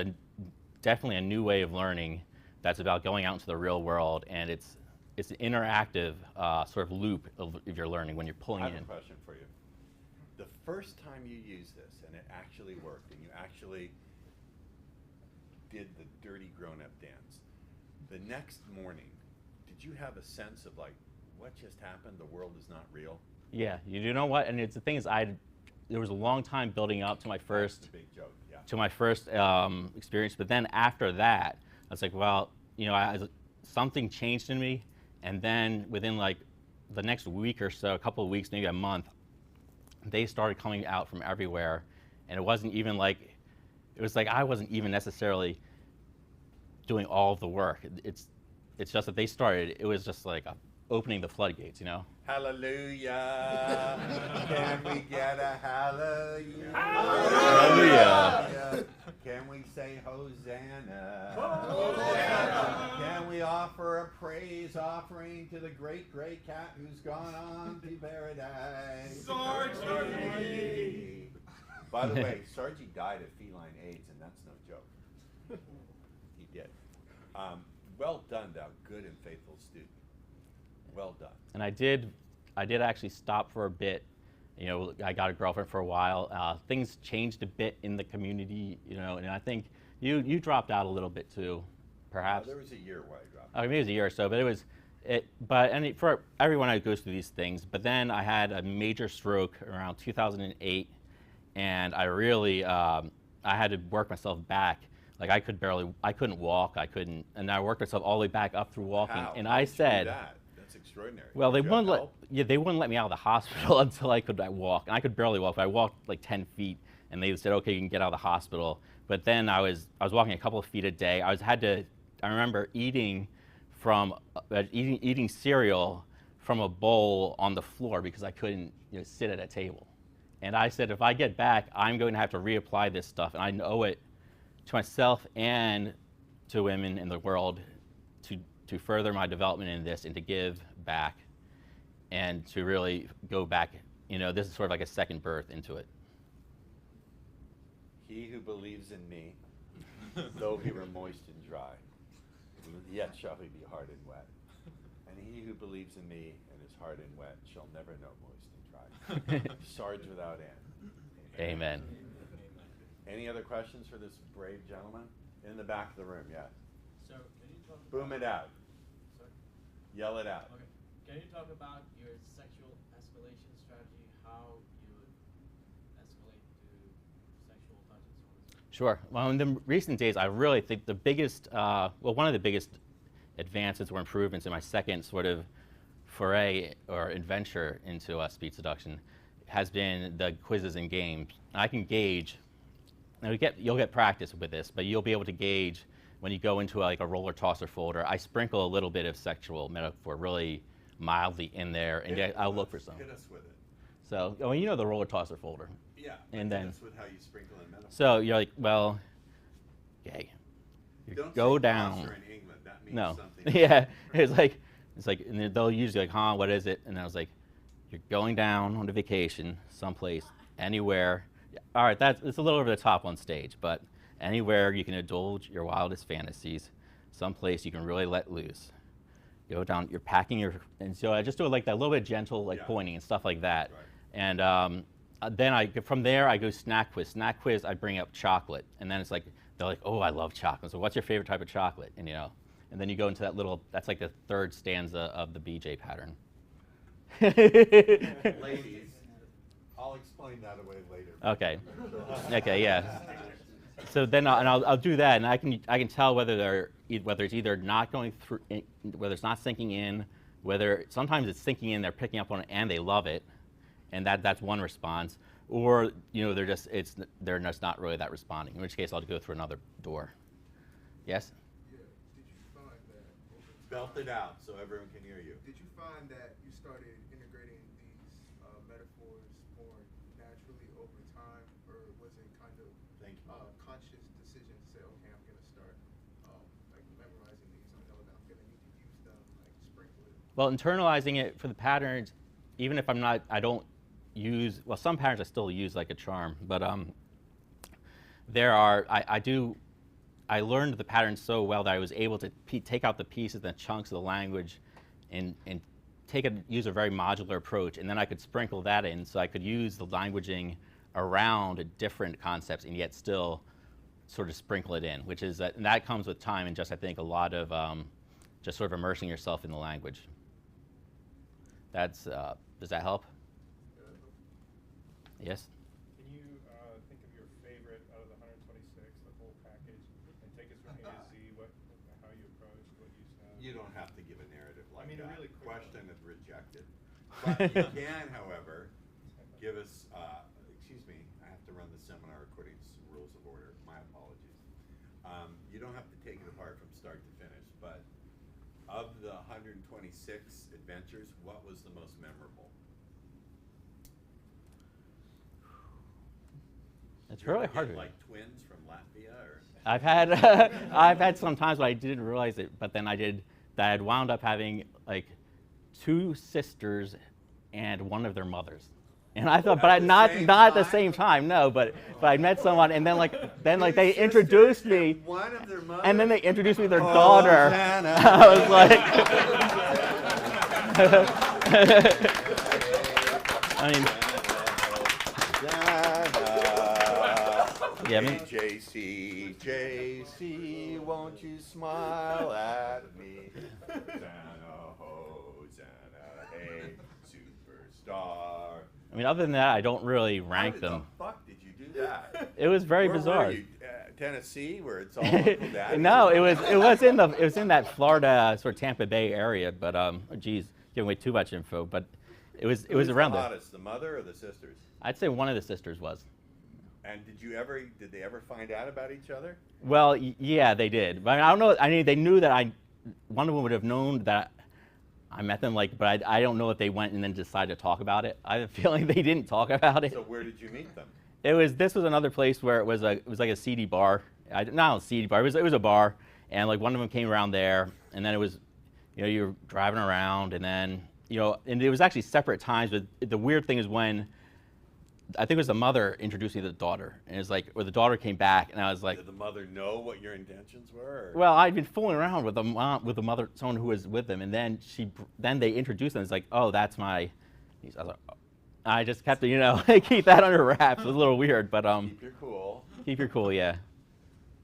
R: definitely a new way of learning that's about going out into the real world, and it's an interactive sort of loop of your learning when you're pulling in.
A: I have a question for you. The first time you used this and it actually worked, and you actually did the dirty grown-up dance, the next morning, did you have a sense of like, what just happened? The world is not real?
R: Yeah, you know what? And the thing is, there was a long time building up to my first.
A: That's the big joke, yeah.
R: To my first experience, but then after that, I was like, well, something changed in me, and then within like the next week or so, a couple of weeks, maybe a month, they started coming out from everywhere, and it wasn't even like, it was like I wasn't even necessarily doing all of the work. It's just that they started, it was just like opening the floodgates, you know?
A: Hallelujah. Can we get a hallelujah?
R: Hallelujah.
A: Can we say Hosanna? Hosanna. Can we offer a praise offering to the great, great cat who's gone on to paradise? Sargy! By the way, Sargy died of feline AIDS, and that's no joke. He did. Well done, thou good and faithful student. Well done.
R: And I did actually stop for a bit. You know, I got a girlfriend for a while. Things changed a bit in the community, you know, and I think you dropped out a little bit too, perhaps.
A: There was a year where I dropped.
R: Maybe it was a year or so, but for everyone that goes through these things. But then I had a major stroke around 2008, and I really I had to work myself back. Like I couldn't walk, and I worked myself all the way back up through walking.
A: How?
R: And
A: How
R: I
A: did you do
R: said,
A: that? That's extraordinary.
R: well, they
A: Did you have
R: wouldn't
A: help?
R: they wouldn't let me out of the hospital until I could walk, and I could barely walk. But I walked like 10 feet, and they said, okay, you can get out of the hospital. But then I was walking a couple of feet a day. I remember eating cereal from a bowl on the floor because I couldn't sit at a table. And I said, if I get back, I'm going to have to reapply this stuff, and I owe it to myself and to women in the world to further my development in this and to give back and to really go back. You know, this is sort of like a second birth into it.
A: He who believes in me, though he were moist and dry, yet shall he be hard and wet. And he who believes in me and is hard and wet shall never know moist and dry. Sarge without end.
R: Amen.
A: Any other questions for this brave gentleman? In the back of the room, yes.
T: So, can you talk
A: Boom
T: about,
A: it out.
T: Sorry?
A: Yell it out.
T: Okay. Can you talk about your sexual escalation strategy, how you would escalate to sexual touch and so on and so forth?
R: Sure. Well, in the recent days, I really think the biggest, one of the biggest advances or improvements in my second sort of foray or adventure into speed seduction has been the quizzes and games. I can gauge. Now you'll get practice with this, but you'll be able to gauge when you go into like a roller tosser folder. I sprinkle a little bit of sexual metaphor really mildly in there, and I'll look for some.
A: Hit us with it.
R: So, you know the roller tosser folder.
A: Yeah.
R: And
A: hit
R: then,
A: us with how you sprinkle in metaphor.
R: so you're like, well, okay,
A: Don't
R: go
A: say
R: down.
A: tosser in England. That means
R: No.
A: something.
R: Yeah, it's like, and then they'll usually like, huh, what is it? And I was like, you're going down on a vacation someplace, anywhere. All right, it's a little over the top on stage, but anywhere you can indulge your wildest fantasies, someplace you can really let loose. Go down, you're packing and so I just do it like that, a little bit gentle, like pointing and stuff like that.
A: Right.
R: And then from there I go snack quiz. Snack quiz, I bring up chocolate, and then it's like, they're like, oh, I love chocolate. So what's your favorite type of chocolate? And and then you go into that that's like the third stanza of the BJ pattern.
A: Ladies, I'll explain that away later.
R: Okay. Okay. Yeah. So then I'll do that, and I can tell whether it's either not going through, whether it's not sinking in, whether sometimes it's sinking in, they're picking up on it and they love it, and that's one response, or they're just not really that responding. In which case I'll go through another door. Yes.
J: Yeah. Did you find that?
A: Belt it out so everyone can hear you.
J: Did you find that you started integrating these metaphors more naturally over time, or was it kind of conscious decision to say, okay, I'm gonna start like memorizing these. I know that I'm gonna need to use them, like sprinkle it.
R: Well, internalizing it for the patterns, even if I don't use, well, some patterns I still use like a charm, but I learned the patterns so well that I was able to take out the pieces, the chunks of the language, and use a very modular approach, and then I could sprinkle that in, so I could use the languaging around different concepts and yet still sort of sprinkle it in, which is and that comes with time and just I think a lot of just sort of immersing yourself in the language. Does that help? Yes.
L: Can you think of your favorite out of the 126, the whole package, and take us from A to Z, how you approach, what you sound?
A: You don't the question is rejected. But you can, however, give us, excuse me, I have to run the seminar according to some rules of order. My apologies. You don't have to take it apart from start to finish, but of the 126 adventures, what was the most memorable?
R: It's
A: You ever
R: really
A: get,
R: hard.
A: like twins from Latvia, or?
R: I've had I've had some times when I didn't realize it, but then I did. That I'd wound up having like 2 sisters and one of their mothers, and I thought, but not at the same time. No, but I met someone, and then they introduced me,
A: One of their mothers?
R: and then they introduced me to their daughter.
A: Hosanna.
R: I was like, I mean. Yeah, I mean,
A: JC, won't you smile at me? Hosanna, Hosanna, hey, superstar.
R: I mean, other than that, I don't really rank them.
A: How the fuck did you do that?
R: It was very
A: Where
R: bizarre.
A: Were you? Tennessee, where it's all Uncle Daddy?
R: No, it was in that Florida sort of Tampa Bay area, but geez, giving away too much info, but it was around
A: the
R: there.
A: hottest, the mother or the sisters?
R: I'd say one of the sisters was.
A: And did they ever find out about each other?
R: Well, yeah, they did. But I don't know. I mean, they knew that one of them would have known that I met them, but I don't know if they went and then decided to talk about it. I have a feeling they didn't talk about it.
A: So where did you meet them?
R: This was another place where it was like a seedy bar. Not a seedy bar. It was a bar, and like one of them came around there, and then it was, you were driving around, and then and it was actually separate times. But the weird thing is when I think it was the mother introduced me to the daughter, and it's like, or the daughter came back, and I was like,
A: Did the mother know what your intentions were? Or?
R: well, I'd been fooling around with the mother, someone who was with them, and then they introduced them. It's like, oh, that's my niece. I was like, oh. I just kept to, keep that under wraps. It was a little weird, but
A: Keep your cool.
R: Keep your cool, yeah.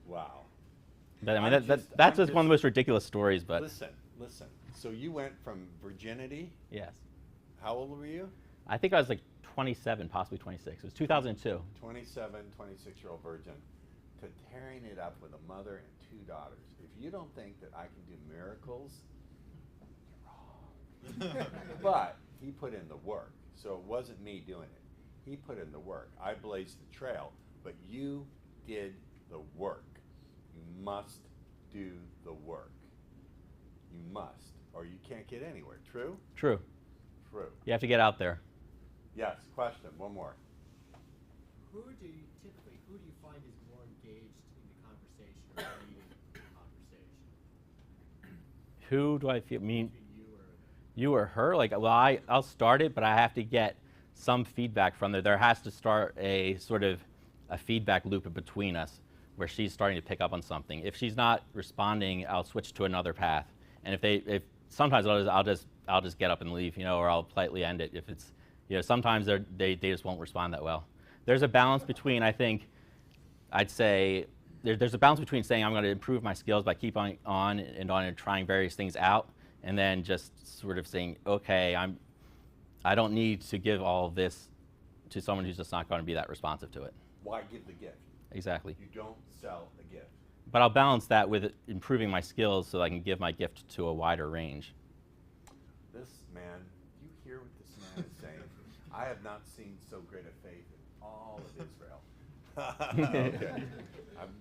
A: Wow.
R: But I mean, that's just one of the most ridiculous stories. But
A: listen. So you went from virginity.
R: Yes.
A: How old were you?
R: I think I was like 27, possibly 26. It was 2002.
A: 27, 26-year-old virgin to tearing it up with a mother and 2 daughters. If you don't think that I can do miracles, you're wrong. But he put in the work. So it wasn't me doing it. He put in the work. I blazed the trail, but you did the work. You must do the work. You must, or you can't get anywhere. True?
R: True.
A: True.
R: You have to get out there.
A: Yes, question, one more.
U: Who do you find is more engaged in the conversation or leading the conversation?
R: Who do I feel? You or her? Like, well, I'll start it, but I have to get some feedback from there. There has to start a sort of a feedback loop between us where she's starting to pick up on something. If she's not responding, I'll switch to another path. And if sometimes I'll just get up and leave, or I'll politely end it. If it's, sometimes they just won't respond that well. There's a balance between, I think, I'd say, there's a balance between saying I'm going to improve my skills by keeping on and trying various things out, and then just sort of saying, okay, I don't need to give all of this to someone who's just not going to be that responsive to it.
A: Why give the gift?
R: Exactly.
A: You don't sell a gift.
R: But I'll balance that with improving my skills so that I can give my gift to a wider range.
A: This man, do you hear what this man is saying? I have not seen so great a faith in all of Israel. Okay.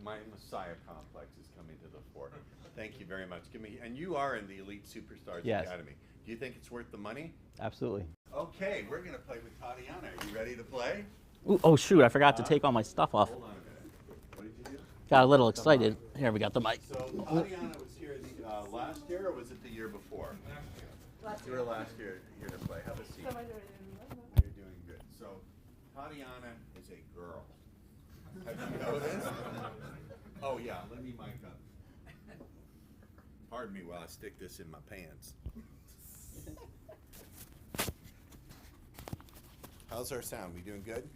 A: My Messiah complex is coming to the fore. Thank you very much. And you are in the Elite Superstars
R: Yes.
A: Academy. Do you think it's worth the money?
R: Absolutely.
A: Okay, we're going to play with Tatiana. Are you ready to play?
R: Ooh, oh shoot, I forgot to take all my stuff off.
A: Hold on a minute. What did you do?
R: Got a little excited. Here, we got the mic.
A: So Tatiana was here last year, or was it the year before? Last year. You were last year here to play. Have a seat. You're doing good. So Tatiana is a girl. Have you noticed? Oh yeah, let me mic up. Pardon me while I stick this in my pants. How's our sound? We doing good?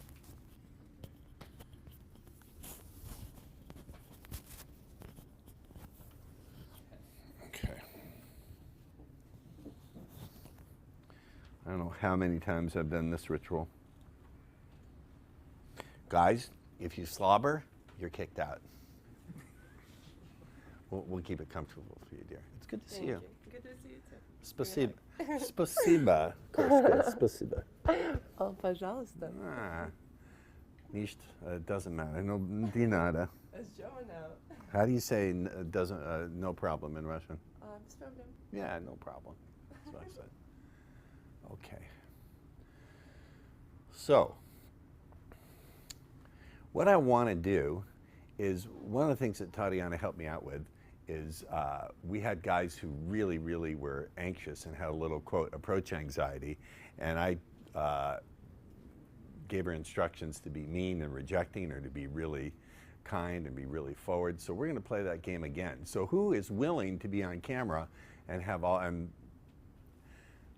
A: Okay. I don't know how many times I've done this ritual. Guys, if you slobber, you're kicked out. We'll keep it comfortable for you, dear. It's good to see you.
I: good to see you too.
A: Спасибо. Спасибо, Koshka. Spasiba.
I: Oh, пожалуйста.
A: Nicht, doesn't matter. No, di nada.
I: It's Joe now.
A: How do you say doesn't, no problem in Russian?
I: Без проблем.
A: Yeah, no problem. That's what I said. Okay. So, what I want to do is, one of the things that Tatiana helped me out with is we had guys who really, really were anxious and had a little, quote, approach anxiety. And I gave her instructions to be mean and rejecting, or to be really kind and be really forward. So we're going to play that game again. So who is willing to be on camera and have all, and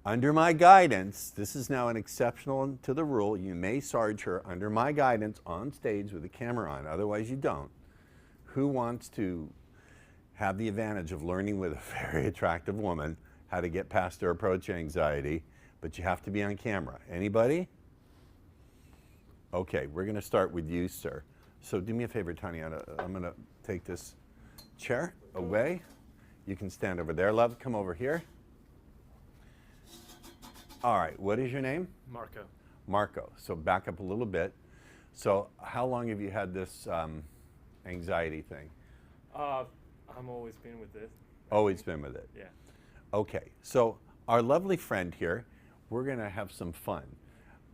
A: under my guidance, this is now an exceptional to the rule, you may sarge her under my guidance on stage with the camera on, otherwise you don't. Who wants to have the advantage of learning with a very attractive woman how to get past her approach anxiety, but you have to be on camera? Anybody? Okay, we're going to start with you, sir. So do me a favor, Tatiana. I'm going to take this chair away. You can stand over there, love. Come over here. All right, what is your name?
V: Marco.
A: Marco. So back up a little bit. So how long have you had this anxiety thing?
V: I'm always been with this.
A: Always been with it?
V: Yeah.
A: Okay, so our lovely friend here, we're going to have some fun.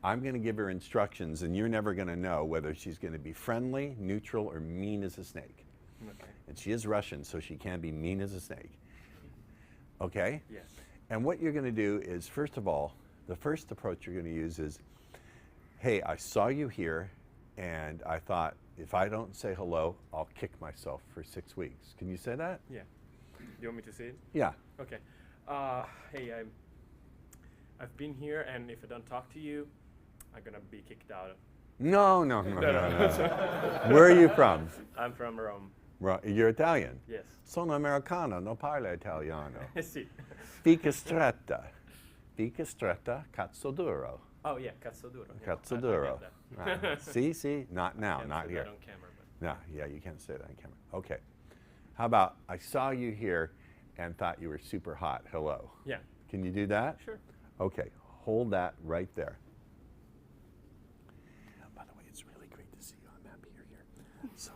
A: I'm going to give her instructions, and you're never going to know whether she's going to be friendly, neutral, or mean as a snake.
V: Okay.
A: And she is Russian, so she can be mean as a snake. Okay?
V: Yes.
A: And what you're going to do is, first of all, the first approach you're going to use is, hey, I saw you here, and I thought, if I don't say hello, I'll kick myself for 6 weeks. Can you say that?
V: Yeah. Do you want me to say it?
A: Yeah.
V: Okay. Hey, I've been here, and if I don't talk to you, I'm gonna be kicked out.
A: No. Where are you from?
V: I'm from Rome.
A: You're Italian?
V: Yes.
A: Sono americano, non parlo italiano.
V: Sì.
A: Fica stretta. Fica stretta, cazzo duro.
V: Oh yeah, cazzo duro.
A: Cazzo
V: I
A: duro.
V: get that.
A: See, not now,
V: Can't
A: not
V: say
A: here.
V: that on camera, but.
A: No, yeah, you can't say that on camera. Okay. How about, I saw you here and thought you were super hot. Hello.
V: Yeah.
A: Can you do that?
V: Sure.
A: Okay, hold that right there. By the way, it's really great to see you. I'm happy you're here. So,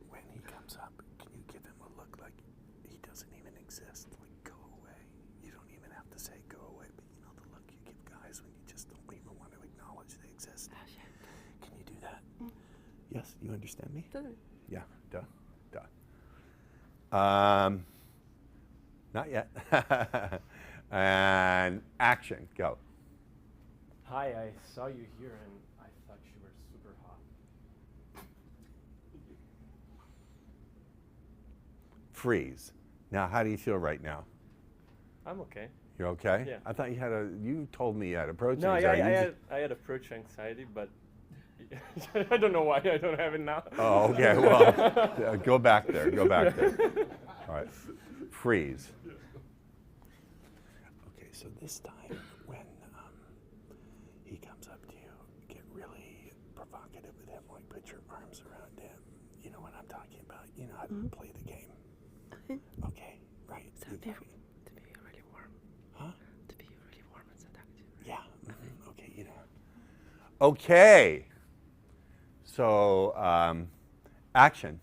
A: when he comes up, can you give him a look like he doesn't even exist? Like, go away. You don't even have to say go away, but you know the look you give guys when you just don't even want to acknowledge they exist. Can you do that? Yes, you understand me? Yeah, duh. Not yet. And action, go.
V: Hi, I saw you here, and I thought you were super hot.
A: Freeze. Now, how do you feel right now?
V: I'm okay.
A: You're okay?
V: Yeah.
A: I thought you told me you had approach
V: No,
A: anxiety.
V: I had approach anxiety, but I don't know why I don't have it now.
A: Oh, okay. Well, go back there. Go back there. All right. Freeze. Okay, so this time when he comes up to you, get really provocative with him, like put your arms around him. You know what I'm talking about. You know how to play the game. Okay, right.
I: So to be really warm.
A: Huh?
I: To be really warm and seductive.
A: Yeah. Okay, you know. Okay. So, action.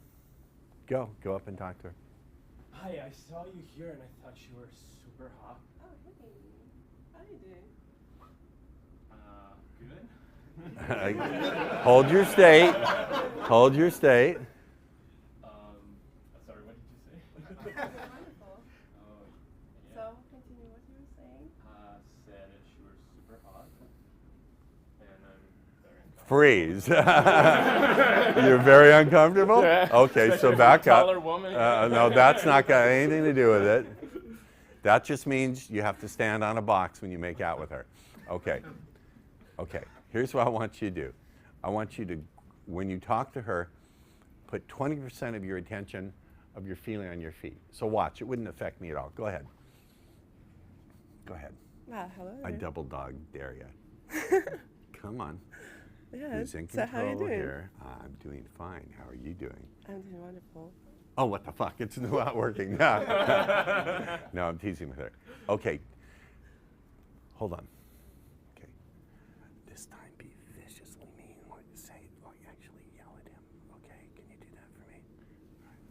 A: Go up and talk to her.
V: Hi, I saw you here, and I thought you were super hot.
I: Oh, hey. How you doing?
V: Good.
A: Hold your state. Hold your state.
V: Sorry, what did you say?
I: Wonderful.
V: Oh, yeah.
I: So, continue what you were saying.
V: Said that you were super hot, and I'm very
A: Freeze. You're very uncomfortable?
V: Yeah.
A: Okay, so
V: Especially
A: back
V: for a
A: up.
V: taller woman.
A: No, that's not got anything to do with it. That just means you have to stand on a box when you make out with her. Okay. Okay, here's what I want you to do. I want you to, when you talk to her, put 20% of your attention, of your feeling on your feet. So watch, it wouldn't affect me at all. Go ahead. Go ahead.
I: Hello.
A: I double dog dare you. Come on.
I: Yeah,
A: Who's in
I: so how are you
A: control
I: doing?
A: here? I'm doing fine. How are you doing?
I: I'm doing wonderful.
A: Oh, what the fuck? It's not working. No, I'm teasing with her. Okay. Hold on. Okay. This time be viciously mean. What you say, or you actually yell at him. Okay? Can you do that for me? All right.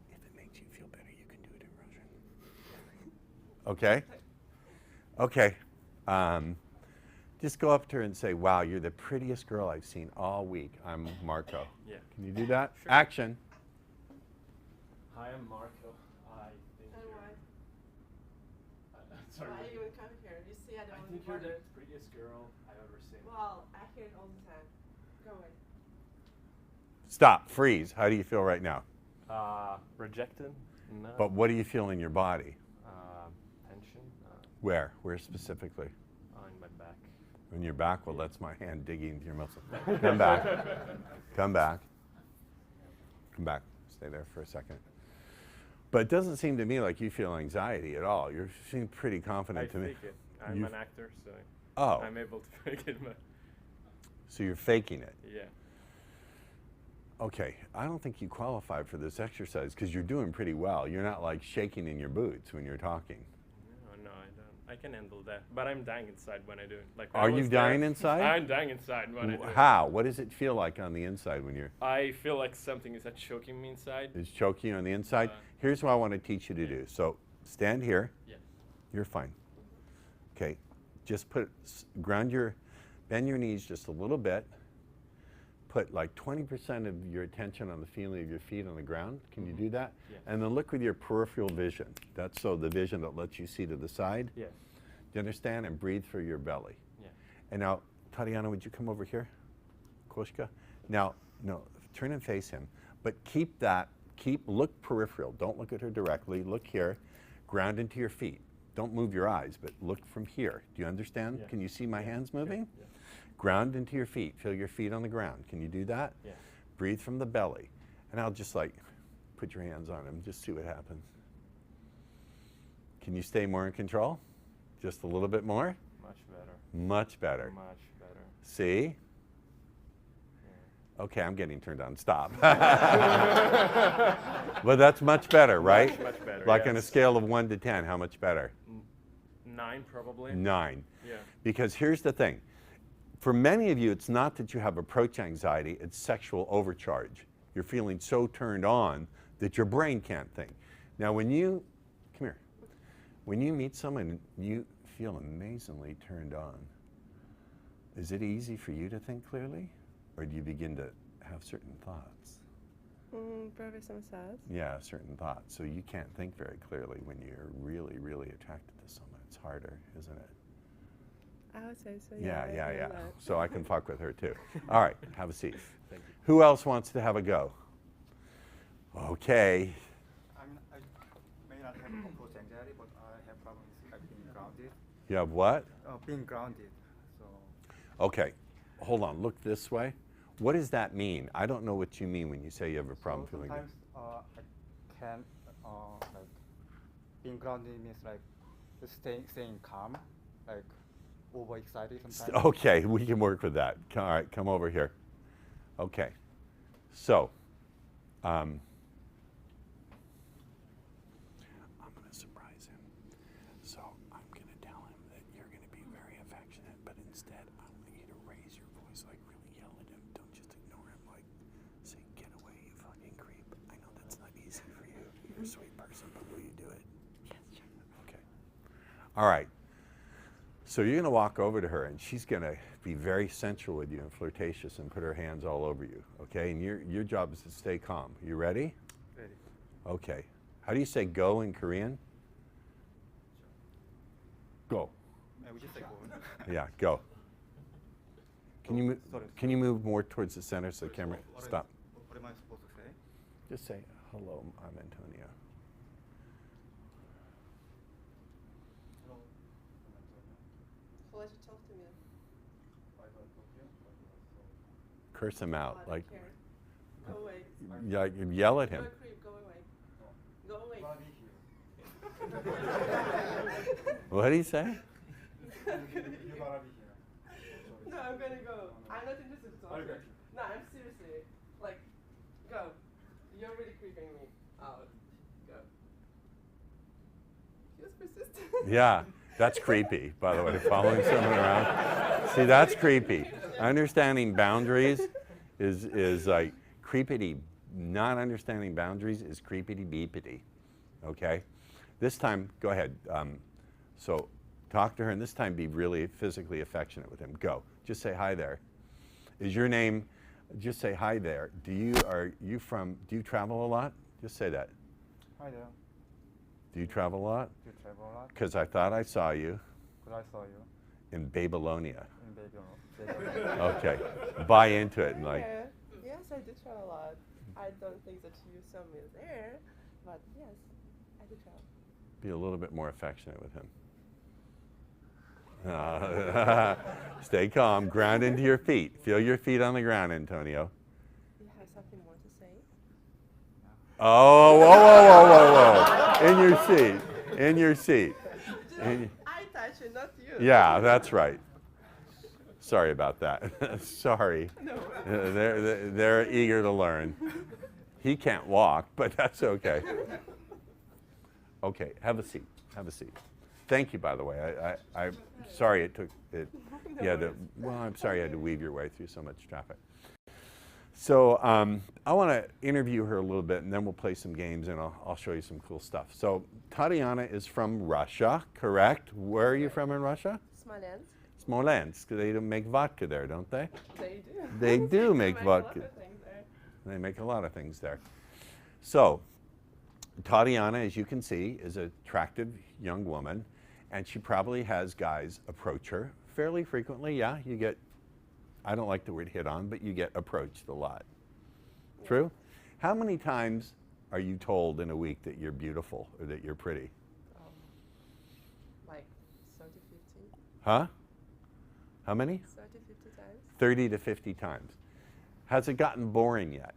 A: If it makes you feel better, you can do it in Russian. Okay? Okay. Just go up to her and say, wow, you're the prettiest girl I've seen all week. I'm Marco.
V: Yeah.
A: Can you do that?
V: Sure.
A: Action.
V: Hi, I'm Marco. I think
I: And
V: you're.
I: why?
V: Sorry.
I: Why you would come here? You see, I
V: I
I: don't
V: think you're the prettiest girl I've ever seen.
I: Well, I hear it all the time. Go away.
A: Stop. Freeze. How do you feel right now?
V: Rejected? No.
A: But what do you feel in your body?
V: Tension?
A: Where? Where specifically?
V: In my back.
A: In your back? Well, that's my hand digging into your muscle. Come back. Come back. Come back. Stay there for a second. But it doesn't seem to me like you feel anxiety at all. You seem pretty confident to me.
V: I fake it. I'm an actor, so I'm able to fake it. But
A: So you're faking it.
V: yeah.
A: Okay, I don't think you qualify for this exercise because you're doing pretty well. You're not like shaking in your boots when you're talking.
V: No, I don't. I can handle that. But I'm dying inside when I do it. Like,
A: Are you dying inside?
V: I'm dying inside when I do it.
A: How? What does it feel like on the inside when you're...
V: I feel like something is choking me inside.
A: Is choking you on the inside? Here's what I want to teach you to do. So stand here.
V: Yeah.
A: You're fine. Okay. Just bend your knees just a little bit. Put like 20% of your attention on the feeling of your feet on the ground. Can you do that?
V: Yeah.
A: And then look with your peripheral vision. That's so the vision that lets you see to the side.
V: Yeah.
A: Do you understand? And breathe through your belly.
V: Yeah.
A: And now, Tatiana, would you come over here? Koshka? Now, no, turn and face him. But look peripheral. Don't look at her directly. Look here. Ground into your feet. Don't move your eyes, but look from here. Do you understand?
V: Yeah.
A: Can you see my hands moving?
V: Yeah.
A: Ground into your feet. Feel your feet on the ground. Can you do that?
V: Yeah.
A: Breathe from the belly. And I'll just like put your hands on him. Just see what happens. Can you stay more in control? Just a little bit more?
V: Much better.
A: Much better.
V: Much better.
A: See? Okay, I'm getting turned on. Stop. But that's much better, right?
V: Much better,
A: Like on a
V: yes.
A: scale of 1 to 10, how much better?
V: 9 probably.
A: 9.
V: Yeah.
A: Because here's the thing. For many of you, it's not that you have approach anxiety, it's sexual overcharge. You're feeling so turned on that your brain can't think. Now when you meet someone, you feel amazingly turned on. Is it easy for you to think clearly? Or do you begin to have certain thoughts?
I: Probably some sad.
A: Yeah, certain thoughts. So you can't think very clearly when you're really, really attracted to someone. It's harder, isn't it?
I: I would say so.
A: Yeah.
I: I know that.
A: So I can fuck with her too. All right, have a seat.
V: Thank you.
A: Who else wants to have a go? Okay.
K: I mean, I may not have approach anxiety, but I have problems like being grounded.
A: You have what?
K: Being grounded. So.
A: Okay, hold on, look this way. What does that mean? I don't know what you mean when you say you have a problem feeling good.
K: Sometimes I can like being grounded means like staying calm, like overexcited sometimes.
A: Okay, we can work with that. All right, come over here. Okay, so I'm going to surprise him. So I'm going to tell him that you're going to be very affectionate, but instead I want you to raise your voice, like really yell at him. Don't just ignore him, like say, "Get away, you fucking creep." I know that's not easy for you. You're a sweet person, but will you do it? Yes, sure. Okay. All right. So you're going to walk over to her, and she's going to be very sensual with you and flirtatious and put her hands all over you, okay? And your job is to stay calm. You ready?
K: Ready.
A: Okay. How do you say go in Korean? Go.
K: We just say go.
A: Yeah, go. Can you move more towards the center so the camera, stop.
K: What am I supposed to say?
A: Just say, hello, I'm Antonio.
I: Why don't you talk to me?
A: Curse him out.
I: I don't
A: Like,
I: care. Go away.
A: yeah, yell at him.
I: You're a creep. Go away. Go away.
A: What did he say?
I: No, I'm gonna go. I'm not interested in talking. No, I'm seriously. Like, go. You're really creeping me out. Go. He was persistent.
A: Yeah, that's creepy, by the way, following someone around. See, that's creepy. Understanding boundaries is like creepity. Not understanding boundaries is creepity beepity. Okay? This time, go ahead. So talk to her, and this time be really physically affectionate with him. Go. Just say hi there. Is your name, just say hi there. Do you travel a lot? Just say that.
K: Hi there.
A: Do you travel a lot?
K: Do you travel a lot?
A: Because I thought I saw you
K: Because I saw you
A: in Babylonia.
K: in Babylonia.
A: Okay. Buy into it and like,
I: Yeah. Yes, I do travel a lot. I don't think that you saw me there, but yes, I do travel.
A: be a little bit more affectionate with him. Stay calm. Ground into your feet. Feel your feet on the ground, Antonio.
I: You have something more to say?
A: Oh, whoa, whoa, whoa, whoa, whoa. In your seat. In your seat.
I: I touch it, not you.
A: Yeah, that's right. Sorry about that. Sorry.
I: No.
A: They're eager to learn. He can't walk, but that's okay. Okay, have a seat. Have a seat. Thank you, by the way. I'm sorry it took it. Well, I'm sorry you had to weave your way through so much traffic. So I want to interview her a little bit, and then we'll play some games, and I'll show you some cool stuff. So Tatiana is from Russia, correct? Where are you from in Russia?
I: Smolensk.
A: Smolensk. They don't make vodka there, don't they?
I: They do.
A: They do make
I: They
A: vodka.
I: a lot of things there.
A: They make a lot of things there. So Tatiana, as you can see, is an attractive young woman, and she probably has guys approach her fairly frequently. Yeah, you get, I don't like the word hit on, but you get approached a lot. Yeah. True? How many times are you told in a week that you're beautiful or that you're pretty?
I: Like 30, 50.
A: Huh? How many?
I: 30, 50 times.
A: 30 to 50 times. Has it gotten boring yet?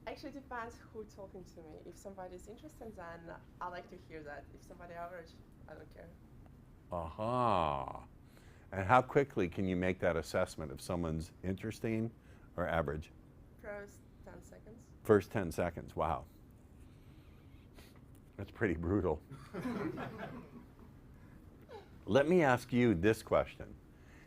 I: Actually, depends who's talking to me. If somebody's interested, then I like to hear that. If somebody average, I don't care.
A: Aha. And how quickly can you make that assessment if someone's interesting or average?
I: First 10 seconds.
A: First 10 seconds, wow. That's pretty brutal. Let me ask you this question.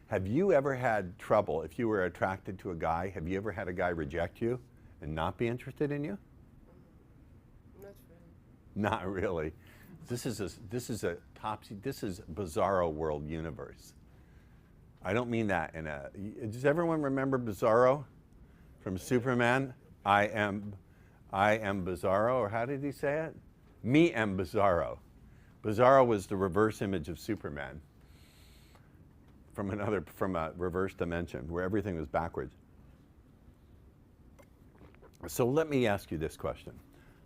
A: Have you ever had trouble, if you were attracted to a guy, have you ever had a guy reject you and not be interested in you?
I: Not really.
A: Not really. This is Bizarro World Universe. I don't mean that in a. Does everyone remember Bizarro from Superman? I am Bizarro, or how did he say it? Me am Bizarro. Bizarro was the reverse image of Superman from a reverse dimension where everything was backwards. So let me ask you this question.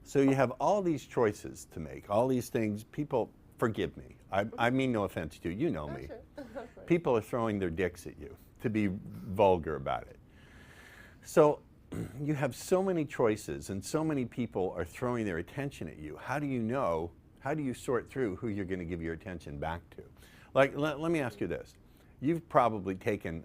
A: So you have all these choices to make, all these things. People, forgive me. I mean no offense to you. You know me. People are throwing their dicks at you, to be vulgar about it. So you have so many choices and so many people are throwing their attention at you. How do you know, how do you sort through who you're going to give your attention back to? Like, let me ask you this. You've probably taken,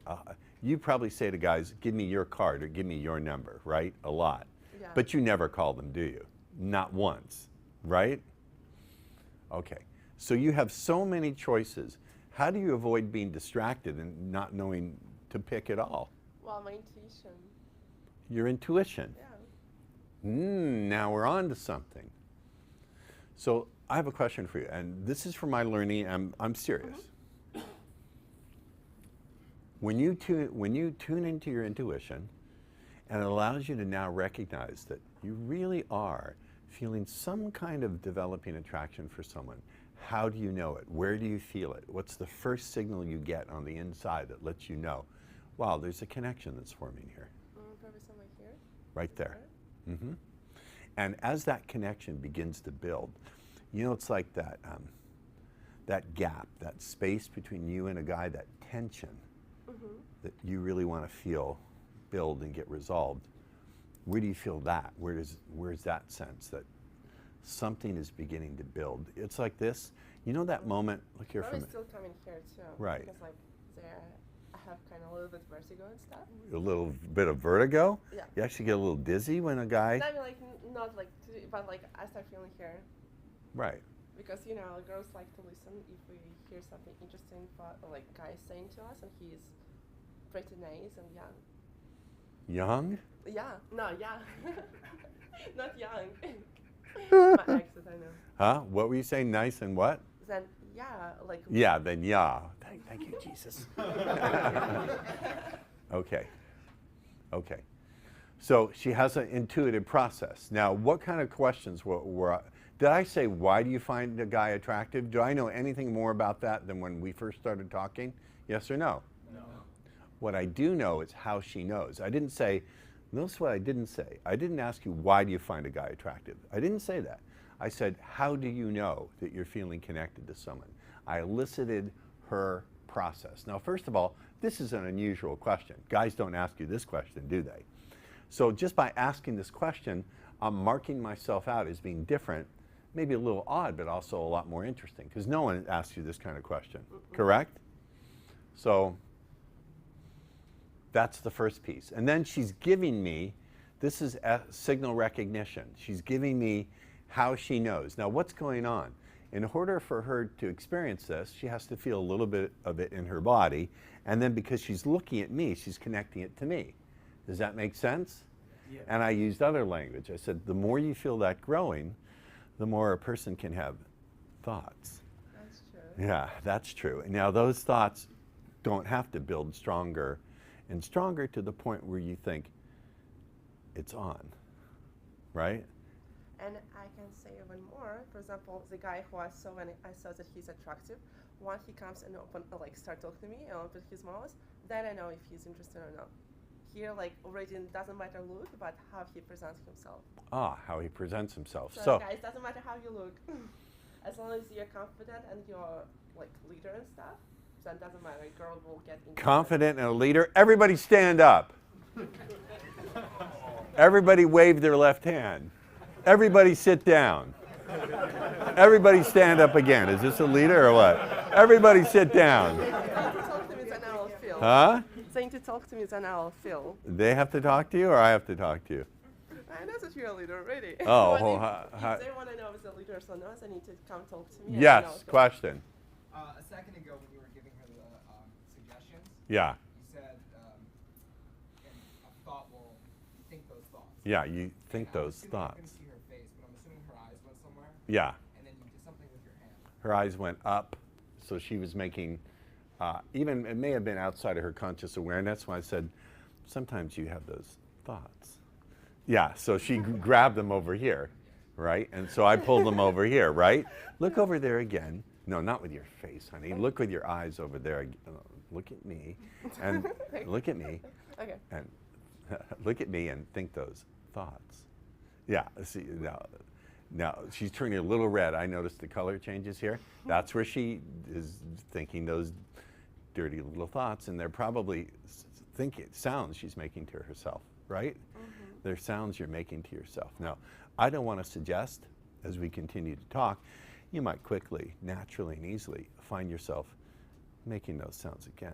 A: you probably say to guys, give me your card or give me your number, right? A lot.
I: Yeah.
A: But you never call them, do you? Not once, right? Okay. So you have so many choices. How do you avoid being distracted and not knowing to pick at all?
I: Well, my intuition.
A: Your intuition.
I: Yeah.
A: Now we're on to something. So I have a question for you, and this is from my learning. I'm serious. When you tune into your intuition, and it allows you to now recognize that you really are feeling some kind of developing attraction for someone. How do you know it? Where do you feel it? What's the first signal you get on the inside that lets you know, wow, there's a connection that's forming here?
I: Probably somewhere here.
A: Right there. Mm-hmm. And as that connection begins to build, you know, it's like that, that gap, that space between you and a guy, that tension that you really want to feel build and get resolved. Where do you feel that? Where's that sense that something is beginning to build? It's like this. You know that moment, look here
I: Probably
A: from
I: still coming here too.
A: Right.
I: Because like there, I have kind of a little bit vertigo and stuff.
A: A little bit of vertigo?
I: Yeah.
A: You actually get a little dizzy when a guy.
I: I mean, like not like, but like I start feeling here.
A: Right.
I: Because girls like to listen if we hear something interesting, like guys saying to us, and he's pretty nice and young.
A: Young?
I: Yeah. No. Yeah. Not young. My accent, I know.
A: Huh? What were you saying? Nice and what?
I: Then yeah, like.
A: Yeah. Then yeah. Thank you, Jesus. Okay. Okay. So she has an intuitive process. Now, what kind of questions were did I say, why do you find a guy attractive? Do I know anything more about that than when we first started talking? Yes or no?
U: No.
A: What I do know is how she knows. I didn't say, notice what I didn't say. I didn't ask you, why do you find a guy attractive? I didn't say that. I said, how do you know that you're feeling connected to someone? I elicited her process. Now, first of all, this is an unusual question. Guys don't ask you this question, do they? So just by asking this question, I'm marking myself out as being different, maybe a little odd, but also a lot more interesting, because no one asks you this kind of question, correct? So that's the first piece. And then she's giving me, this is signal recognition. She's giving me how she knows. Now, what's going on? In order for her to experience this, she has to feel a little bit of it in her body, and then because she's looking at me, she's connecting it to me. Does that make sense?
U: Yeah.
A: And I used other language. I said, the more you feel that growing, the more a person can have thoughts.
I: That's true.
A: Yeah, that's true. And now those thoughts don't have to build stronger and stronger to the point where you think it's on, right?
I: And I can say even more. For example, the guy who I saw when I saw that he's attractive, when he comes and start talking to me and open his mouth, then I know if he's interested or not. Here, already doesn't matter look, but how he presents himself.
A: Ah, how he presents himself.
I: So guys, doesn't matter how you look, as long as you're confident and you're leader and stuff, then it doesn't matter. A girl will get interested.
A: Confident and a leader. Everybody stand up. Everybody wave their left hand. Everybody sit down. Everybody stand up again. Is this a leader or what? Everybody sit down. Huh?
I: Saying to talk to me, then I'll feel.
A: They have to talk to you, or I have to talk to you?
I: I know that you're a leader already.
A: Oh,
I: if they want to know if the leader or not, they need to come talk to me.
A: Yes, question.
E: A second ago, when you were giving her the suggestions,
A: Yeah.
E: you said, a thought will think those thoughts.
A: Yeah, you think those
E: I
A: thoughts.
E: couldn't see her face, but I'm assuming her eyes went somewhere.
A: Yeah.
E: And then you did something with your hand.
A: Her eyes went up, so she was making, even it may have been outside of her conscious awareness when I said, sometimes you have those thoughts. Yeah, so she grabbed them over here, right? And so I pulled them over here, right? Look over there again. No, not with your face, honey. Look with your eyes over there. Look at me, and look at me,
I: okay.
A: and look at me and think those thoughts. Yeah, see, now she's turning a little red. I noticed the color changes here. That's where she is thinking those dirty little thoughts, and they're probably sounds she's making to herself, right? They're sounds you're making to yourself. Now, I don't want to suggest, as we continue to talk, you might quickly, naturally, and easily find yourself making those sounds again.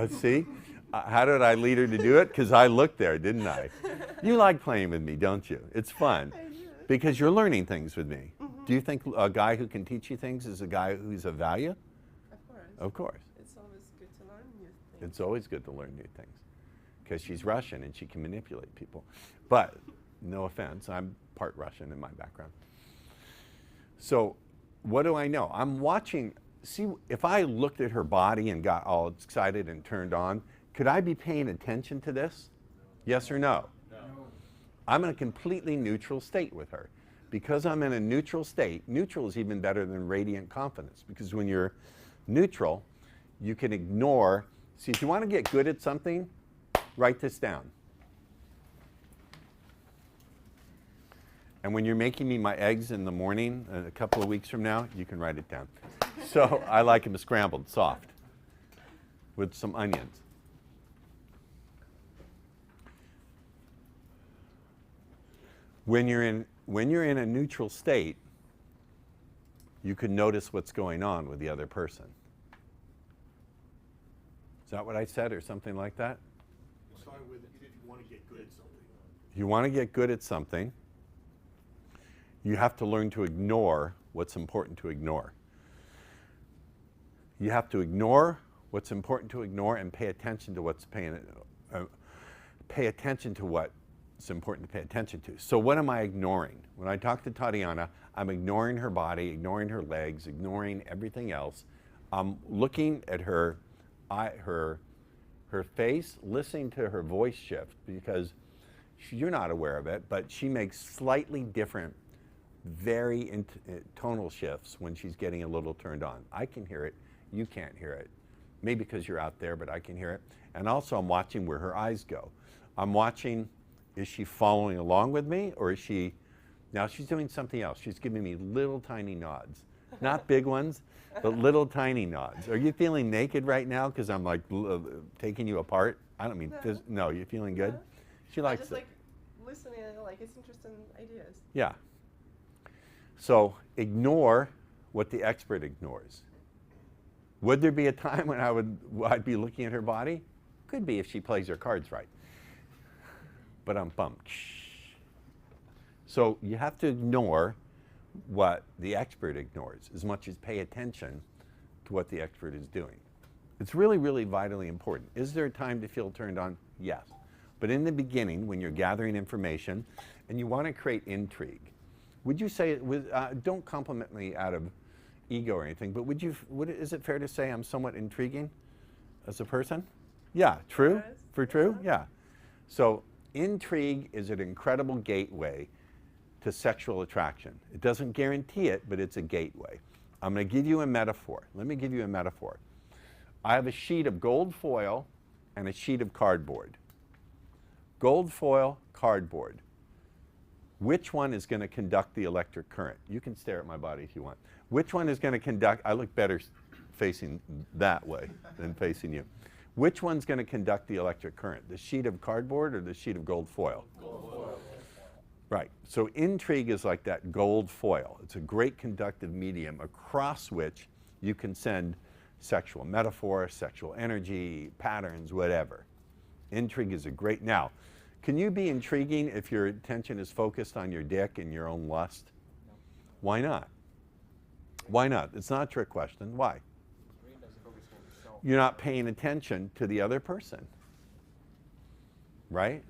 A: See? How did I lead her to do it? Because I looked there, didn't I? You like playing with me, don't you? It's fun. Because you're learning things with me. Do you think a guy who can teach you things is a guy who's of value?
I: Of course.
A: Of course.
I: It's always good to learn new things.
A: It's always good to learn new things. Because she's Russian and she can manipulate people. But, no offense, I'm part Russian in my background. So, what do I know? I'm watching, see, if I looked at her body and got all excited and turned on, could I be paying attention to this? Yes or no?
U: No.
A: I'm in a completely neutral state with her. Because I'm in a neutral state, neutral is even better than radiant confidence. Because when you're neutral, you can ignore, see, if you want to get good at something, write this down. And when you're making me my eggs in the morning, a couple of weeks from now, you can write it down. So I like them scrambled, soft, with some onions. When you're in a neutral state, you can notice what's going on with the other person. Is that what I said, or something like that?
D: You started with if you want to get good at something.
A: You want to get good at something, you have to learn to ignore what's important to ignore. You have to ignore what's important to ignore and pay attention to what's pay attention to what's important to pay attention to. So what am I ignoring? When I talk to Tatiana, I'm ignoring her body, ignoring her legs, ignoring everything else. I'm looking at her face, listening to her voice shift, because you're not aware of it, but she makes slightly different, very tonal shifts when she's getting a little turned on. I can hear it, you can't hear it. Maybe because you're out there, but I can hear it. And also I'm watching where her eyes go. I'm watching, is she following along with me, or is she, now she's doing something else. She's giving me little tiny nods. Not big ones, but little tiny nods. Are you feeling naked right now because I'm like taking you apart? I don't mean, no, you're feeling good? She likes
I: just
A: it.
I: like listening, like it's interesting ideas.
A: Yeah. So ignore what the expert ignores. Would there be a time when I'd be looking at her body? Could be if she plays her cards right. But I'm bummed. So you have to ignore what the expert ignores as much as pay attention to what the expert is doing. It's really, really vitally important. Is there a time to feel turned on? Yes. But in the beginning, when you're gathering information and you want to create intrigue, would you say, don't compliment me out of ego or anything, but is it fair to say I'm somewhat intriguing as a person? Yeah, true? For true? Yeah. So intrigue is an incredible gateway to sexual attraction. It doesn't guarantee it, but it's a gateway. I'm going to give you a metaphor. Let me give you a metaphor. I have a sheet of gold foil and a sheet of cardboard. Gold foil, cardboard. Which one is going to conduct the electric current? You can stare at my body if you want. Which one is going to conduct, I look better facing that way than facing you. Which one's going to conduct the electric current? The sheet of cardboard or the sheet of gold foil? Gold foil. Right. So intrigue is like that gold foil. It's a great conductive medium across which you can send sexual metaphor, sexual energy, patterns, whatever. Intrigue is a great, now, can you be intriguing if your attention is focused on your dick and your own lust? No. Why not? Why not? It's not a trick question. Why? You're not paying attention to the other person. Right?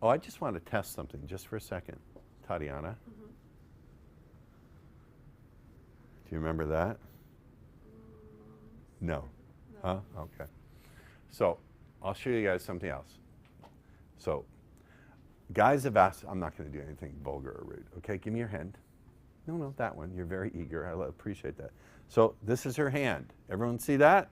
A: Oh, I just want to test something just for a second. Tatiana. Mm-hmm. Do you remember that? No. Huh? Okay. So I'll show you guys something else. So guys have asked, I'm not going to do anything vulgar or rude. Okay, give me your hand. No, that one. You're very eager. I appreciate that. So this is her hand. Everyone see that?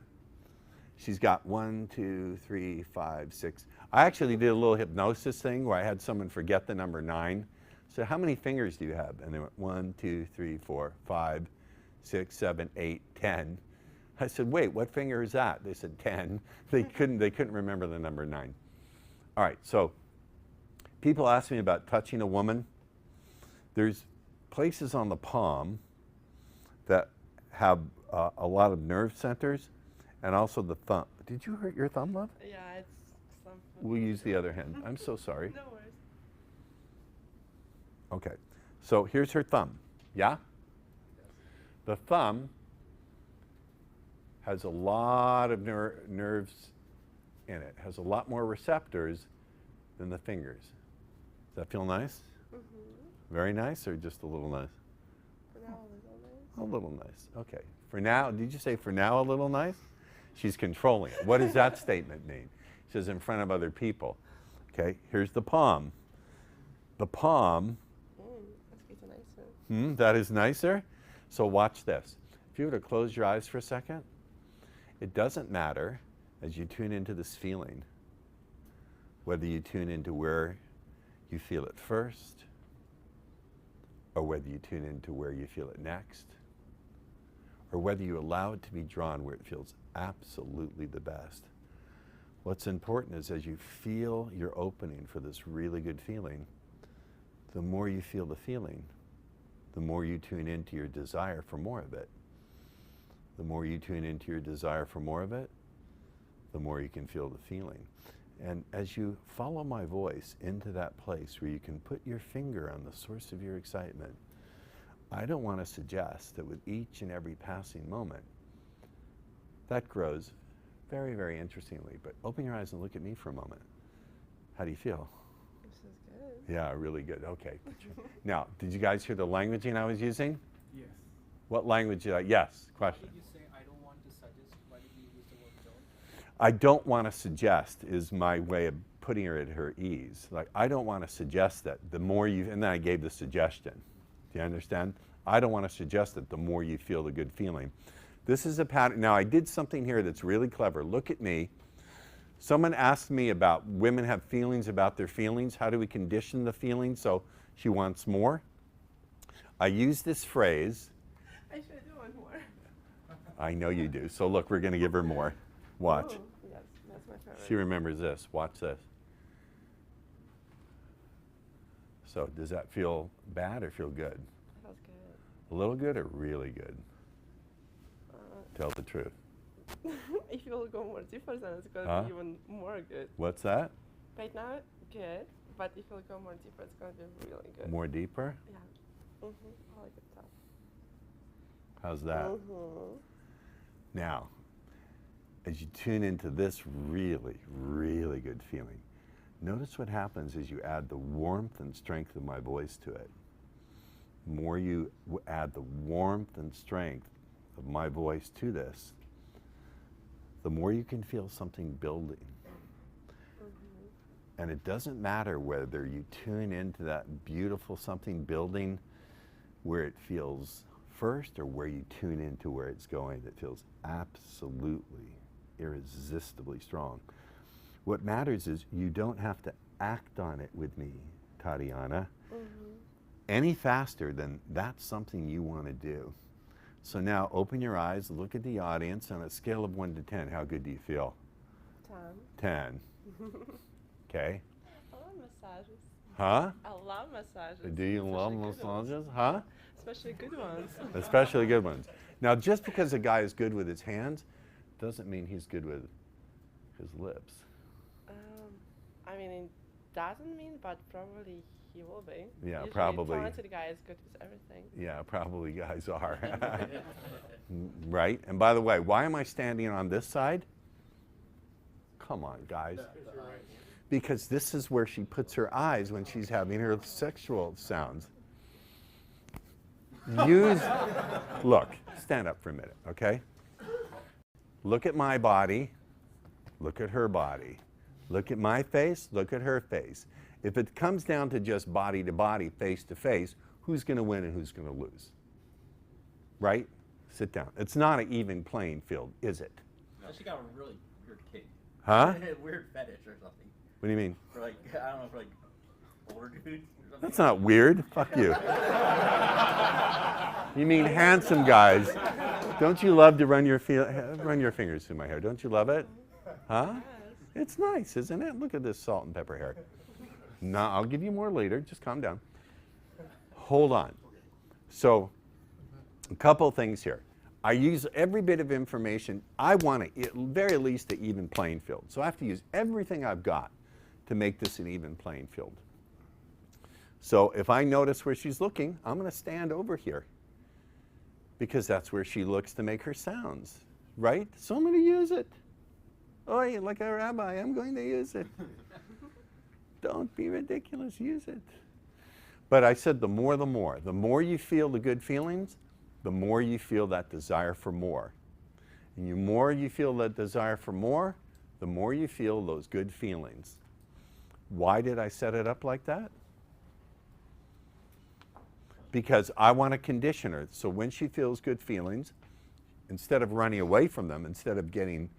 A: She's got 1, 2, 3, 5, 6. I actually did a little hypnosis thing where I had someone forget the number 9. So how many fingers do you have? And they went 1, 2, 3, 4, 5, 6, 7, 8, 10. I said, wait, what finger is that? They said 10. They couldn't remember the number 9. All right, so people ask me about touching a woman. There's places on the palm that have a lot of nerve centers, and also the thumb. Did you hurt your thumb, love?
I: Yeah, it's something.
A: We'll use the other hand. I'm so sorry.
I: No worries.
A: Okay, so here's her thumb. Yeah? The thumb has a lot of nerves in it. Has a lot more receptors than the fingers. Does that feel nice? Mm-hmm. Very nice, or just a little nice?
I: For now, a little nice.
A: A little nice. Okay. For now, did you say for now a little nice? She's controlling it. What does that statement mean? She says in front of other people. Okay, here's the palm. The palm.
I: That's nicer.
A: That is nicer? So watch this. If you were to close your eyes for a second, it doesn't matter as you tune into this feeling, whether you tune into where you feel it first, or whether you tune into where you feel it next, or whether you allow it to be drawn where it feels absolutely the best. What's important is as you feel your opening for this really good feeling, the more you feel the feeling, the more you tune into your desire for more of it. The more you tune into your desire for more of it, the more you can feel the feeling. And as you follow my voice into that place where you can put your finger on the source of your excitement, I don't want to suggest that with each and every passing moment, that grows very, very interestingly. But open your eyes and look at me for a moment. How do you feel?
I: This is good.
A: Yeah, really good. Okay. Now, did you guys hear the languaging I was using?
L: Yes.
A: What language did I? Yes. Question.
U: Why did you say I don't want to suggest? Why did you use the word don't?
A: I don't want to suggest is my way of putting her at her ease. Like, I don't want to suggest that. The more you, and then I gave the suggestion. Do you understand? I don't want to suggest that the more you feel the good feeling. This is a pattern. Now, I did something here that's really clever. Look at me. Someone asked me about women have feelings about their feelings. How do we condition the feeling so she wants more? I use this phrase.
I: I should do one more.
A: I know you do. So look, we're going to give her more. Watch.
I: Oh, yes, that's my favorite.
A: She remembers this. Watch this. So does that feel bad or feel good?
I: Feels good.
A: A little good or really good? Tell the truth.
I: If you will go more deeper, then it's going to be even more good.
A: What's that?
I: Right now, good. But if you'll go more deeper, it's going to be really good.
A: More deeper?
I: Yeah. I like it tough.
A: How's that? Now, as you tune into this really, really good feeling, notice what happens as you add the warmth and strength of my voice to it. The more you add the warmth and strength of my voice to this, the more you can feel something building. And it doesn't matter whether you tune into that beautiful something building where it feels first or where you tune into where it's going that feels absolutely, irresistibly strong. What matters is you don't have to act on it with me, Tatiana, any faster than that's something you want to do. So now open your eyes, look at the audience. On a scale of 1 to 10, how good do you feel? 10. 10. Okay.
I: I love massages.
A: Huh?
I: I love massages.
A: Do you love massages? Huh?
I: Especially good ones.
A: Especially good ones. Now, just because a guy is good with his hands doesn't mean he's good with his lips.
I: I mean, it doesn't mean, but probably he will be.
A: Yeah,
I: Usually
A: probably.
I: Talented guy is good with everything.
A: Yeah, probably guys are. Right? And by the way, why am I standing on this side? Come on, guys. Because this is where she puts her eyes when she's having her sexual sounds. Look, stand up for a minute, okay? Look at my body, look at her body. Look at my face, look at her face. If it comes down to just body to body, face to face, who's going to win and who's going to lose? Right? Sit down. It's not an even playing field, is it?
B: No, she got a really weird kink.
A: Huh?
B: Weird fetish or something.
A: What do you mean?
B: For like, I don't know, for like older dudes or something.
A: That's not weird. Fuck you. You mean handsome guys. Don't you love to run your fingers through my hair? Don't you love it? Huh? It's nice, isn't it? Look at this salt and pepper hair. No, I'll give you more later. Just calm down. Hold on. So, a couple things here. I use every bit of information. I want at very least an even playing field. So I have to use everything I've got to make this an even playing field. So if I notice where she's looking, I'm going to stand over here because that's where she looks to make her sounds, right? So I'm going to use it. Oh, like a rabbi, I'm going to use it. Don't be ridiculous, use it. But I said the more the more. The more you feel the good feelings, the more you feel that desire for more. And the more you feel that desire for more, the more you feel those good feelings. Why did I set it up like that? Because I want to condition her. So when she feels good feelings, instead of running away from them, instead of getting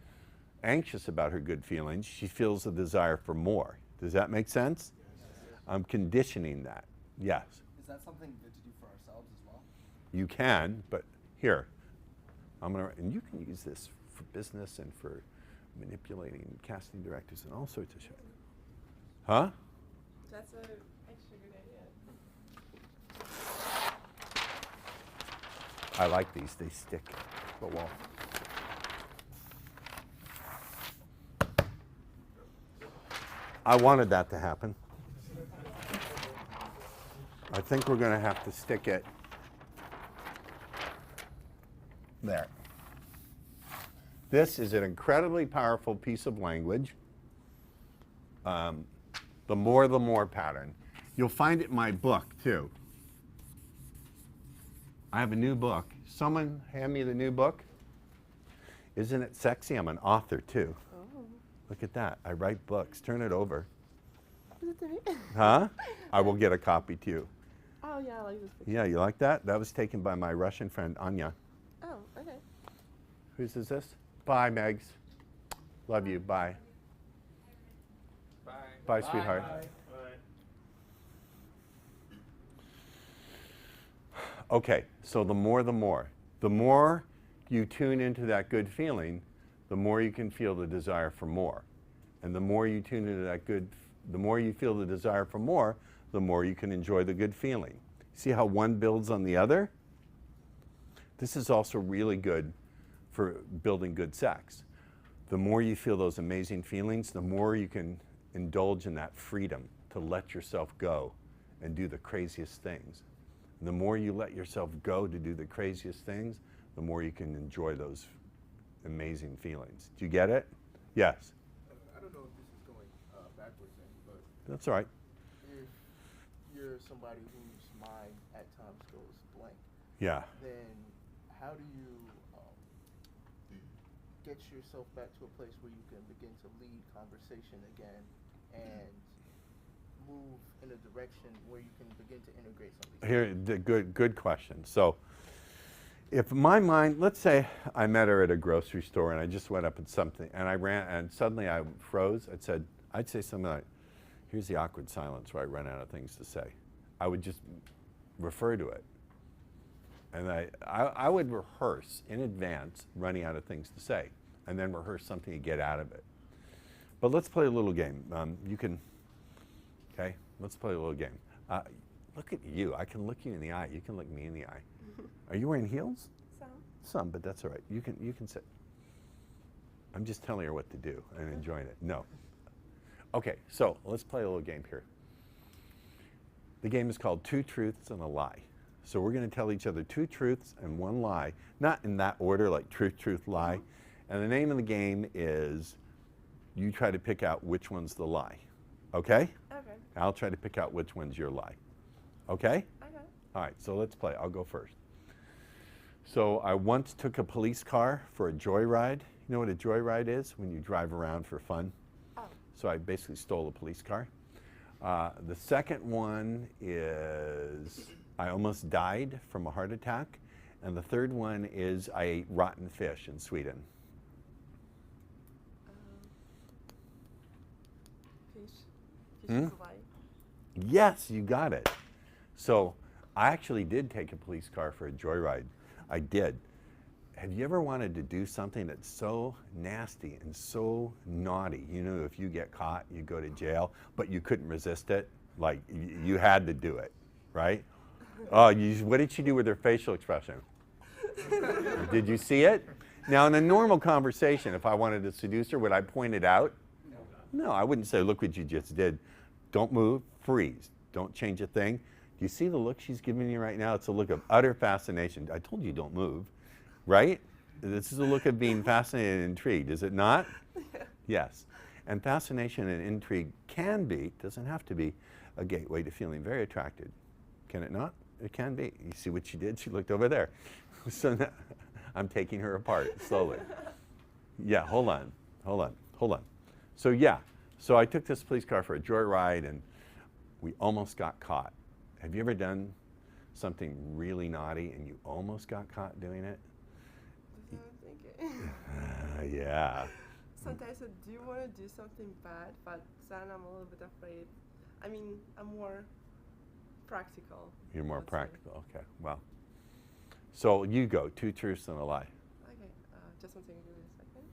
A: anxious about her good feelings, she feels a desire for more. Does that make sense? I'm conditioning that. Yes.
E: Is that something good to do for ourselves as well?
A: You can, but here, and you can use this for business and for manipulating casting directors and all sorts of shit. Huh?
I: That's an actually good idea.
A: I like these. They stick to the wall. I wanted that to happen. I think we're going to have to stick it there. This is an incredibly powerful piece of language. The more pattern. You'll find it in my book, too. I have a new book. Someone hand me the new book. Isn't it sexy? I'm an author, too.
I: Oh.
A: Look at that. I write books. Turn it over.
I: Is it to me?
A: Huh? I will get a copy, too.
I: Oh, yeah, I like this picture.
A: Yeah, you like that? That was taken by my Russian friend, Anya.
I: Oh, okay.
A: Whose is this? Bye, Megs. Love you. Bye.
C: Bye.
A: Bye, sweetheart.
C: Bye.
A: Okay, so the more. The more you tune into that good feeling, the more you can feel the desire for more. And the more you tune into that the more you feel the desire for more, the more you can enjoy the good feeling. See how one builds on the other? This is also really good for building good sex. The more you feel those amazing feelings, the more you can indulge in that freedom to let yourself go and do the craziest things. And the more you let yourself go to do the craziest things, the more you can enjoy those amazing feelings. Do you get it? Yes.
J: I don't know if this is going backwards, but
A: That's all right.
J: if you're somebody whose mind at times goes blank,
A: Yeah.
J: then how do you get yourself back to a place where you can begin to lead conversation again and move in a direction where you can begin to integrate something?
A: Here, good question. So, if my mind, let's say I met her at a grocery store and I just went up and something, and I ran, and suddenly I froze. I'd say something like, "Here's the awkward silence where I run out of things to say." I would just refer to it, and I would rehearse in advance running out of things to say, and then rehearse something to get out of it. But let's play a little game. You can. Okay, let's play a little game. Look at you. I can look you in the eye. You can look me in the eye. Are you wearing heels? Some, but that's all right. You can sit. I'm just telling her what to do and enjoying it. No. Okay, so let's play a little game here. The game is called Two Truths and a Lie. So we're going to tell each other two truths and one lie, not in that order, like truth, truth, lie. And the name of the game is you try to pick out which one's the lie. Okay?
I: Okay.
A: I'll try to pick out which one's your lie. Okay?
I: Okay.
A: All right, so let's play. I'll go first. So I once took a police car for a joyride. You know what a joyride is? When you drive around for fun.
I: Oh.
A: So I basically stole a police car. The second one is I almost died from a heart attack. And the third one is I ate rotten fish in Sweden.
I: Fish. Fish
A: Hmm?
I: is a lie.
A: Yes, you got it. So I actually did take a police car for a joyride. I did. Have you ever wanted to do something that's so nasty and so naughty? You know, if you get caught, you go to jail, but you couldn't resist it. Like, you had to do it, right? Oh, what did she do with her facial expression? Did you see it? Now, in a normal conversation, if I wanted to seduce her, would I point it out? No, I wouldn't say, look what you just did. Don't move, freeze. Don't change a thing. Do you see the look she's giving you right now? It's a look of utter fascination. I told you don't move, right? This is a look of being fascinated and intrigued, is it not? Yes. And fascination and intrigue can be, doesn't have to be, a gateway to feeling very attracted. Can it not? It can be. You see what she did? She looked over there. So now, I'm taking her apart slowly. Yeah, hold on. So yeah, so I took this police car for a joyride and we almost got caught. Have you ever done something really naughty and you almost got caught doing it?
I: That's what I'm thinking.
A: Yeah.
I: Sometimes I do want to do something bad, but then I'm a little bit afraid. I mean, I'm more practical.
A: You're more practical. Okay, well. So you go, two truths and a lie.
I: Okay, just one second, give me a second.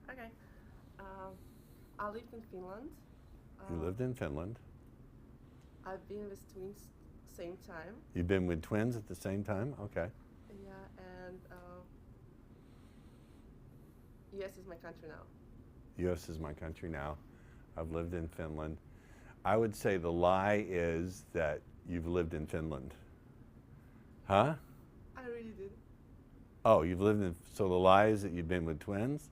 I: Okay. I lived in Finland.
A: You lived in Finland.
I: I've been with twin same time.
A: You've been with twins at the same time? Okay.
I: Yeah, and US is my country now.
A: US is my country now. I've lived in Finland. I would say the lie is that you've lived in Finland. Huh?
I: I really did.
A: Oh, you've lived in, so the lie is that you've been with twins?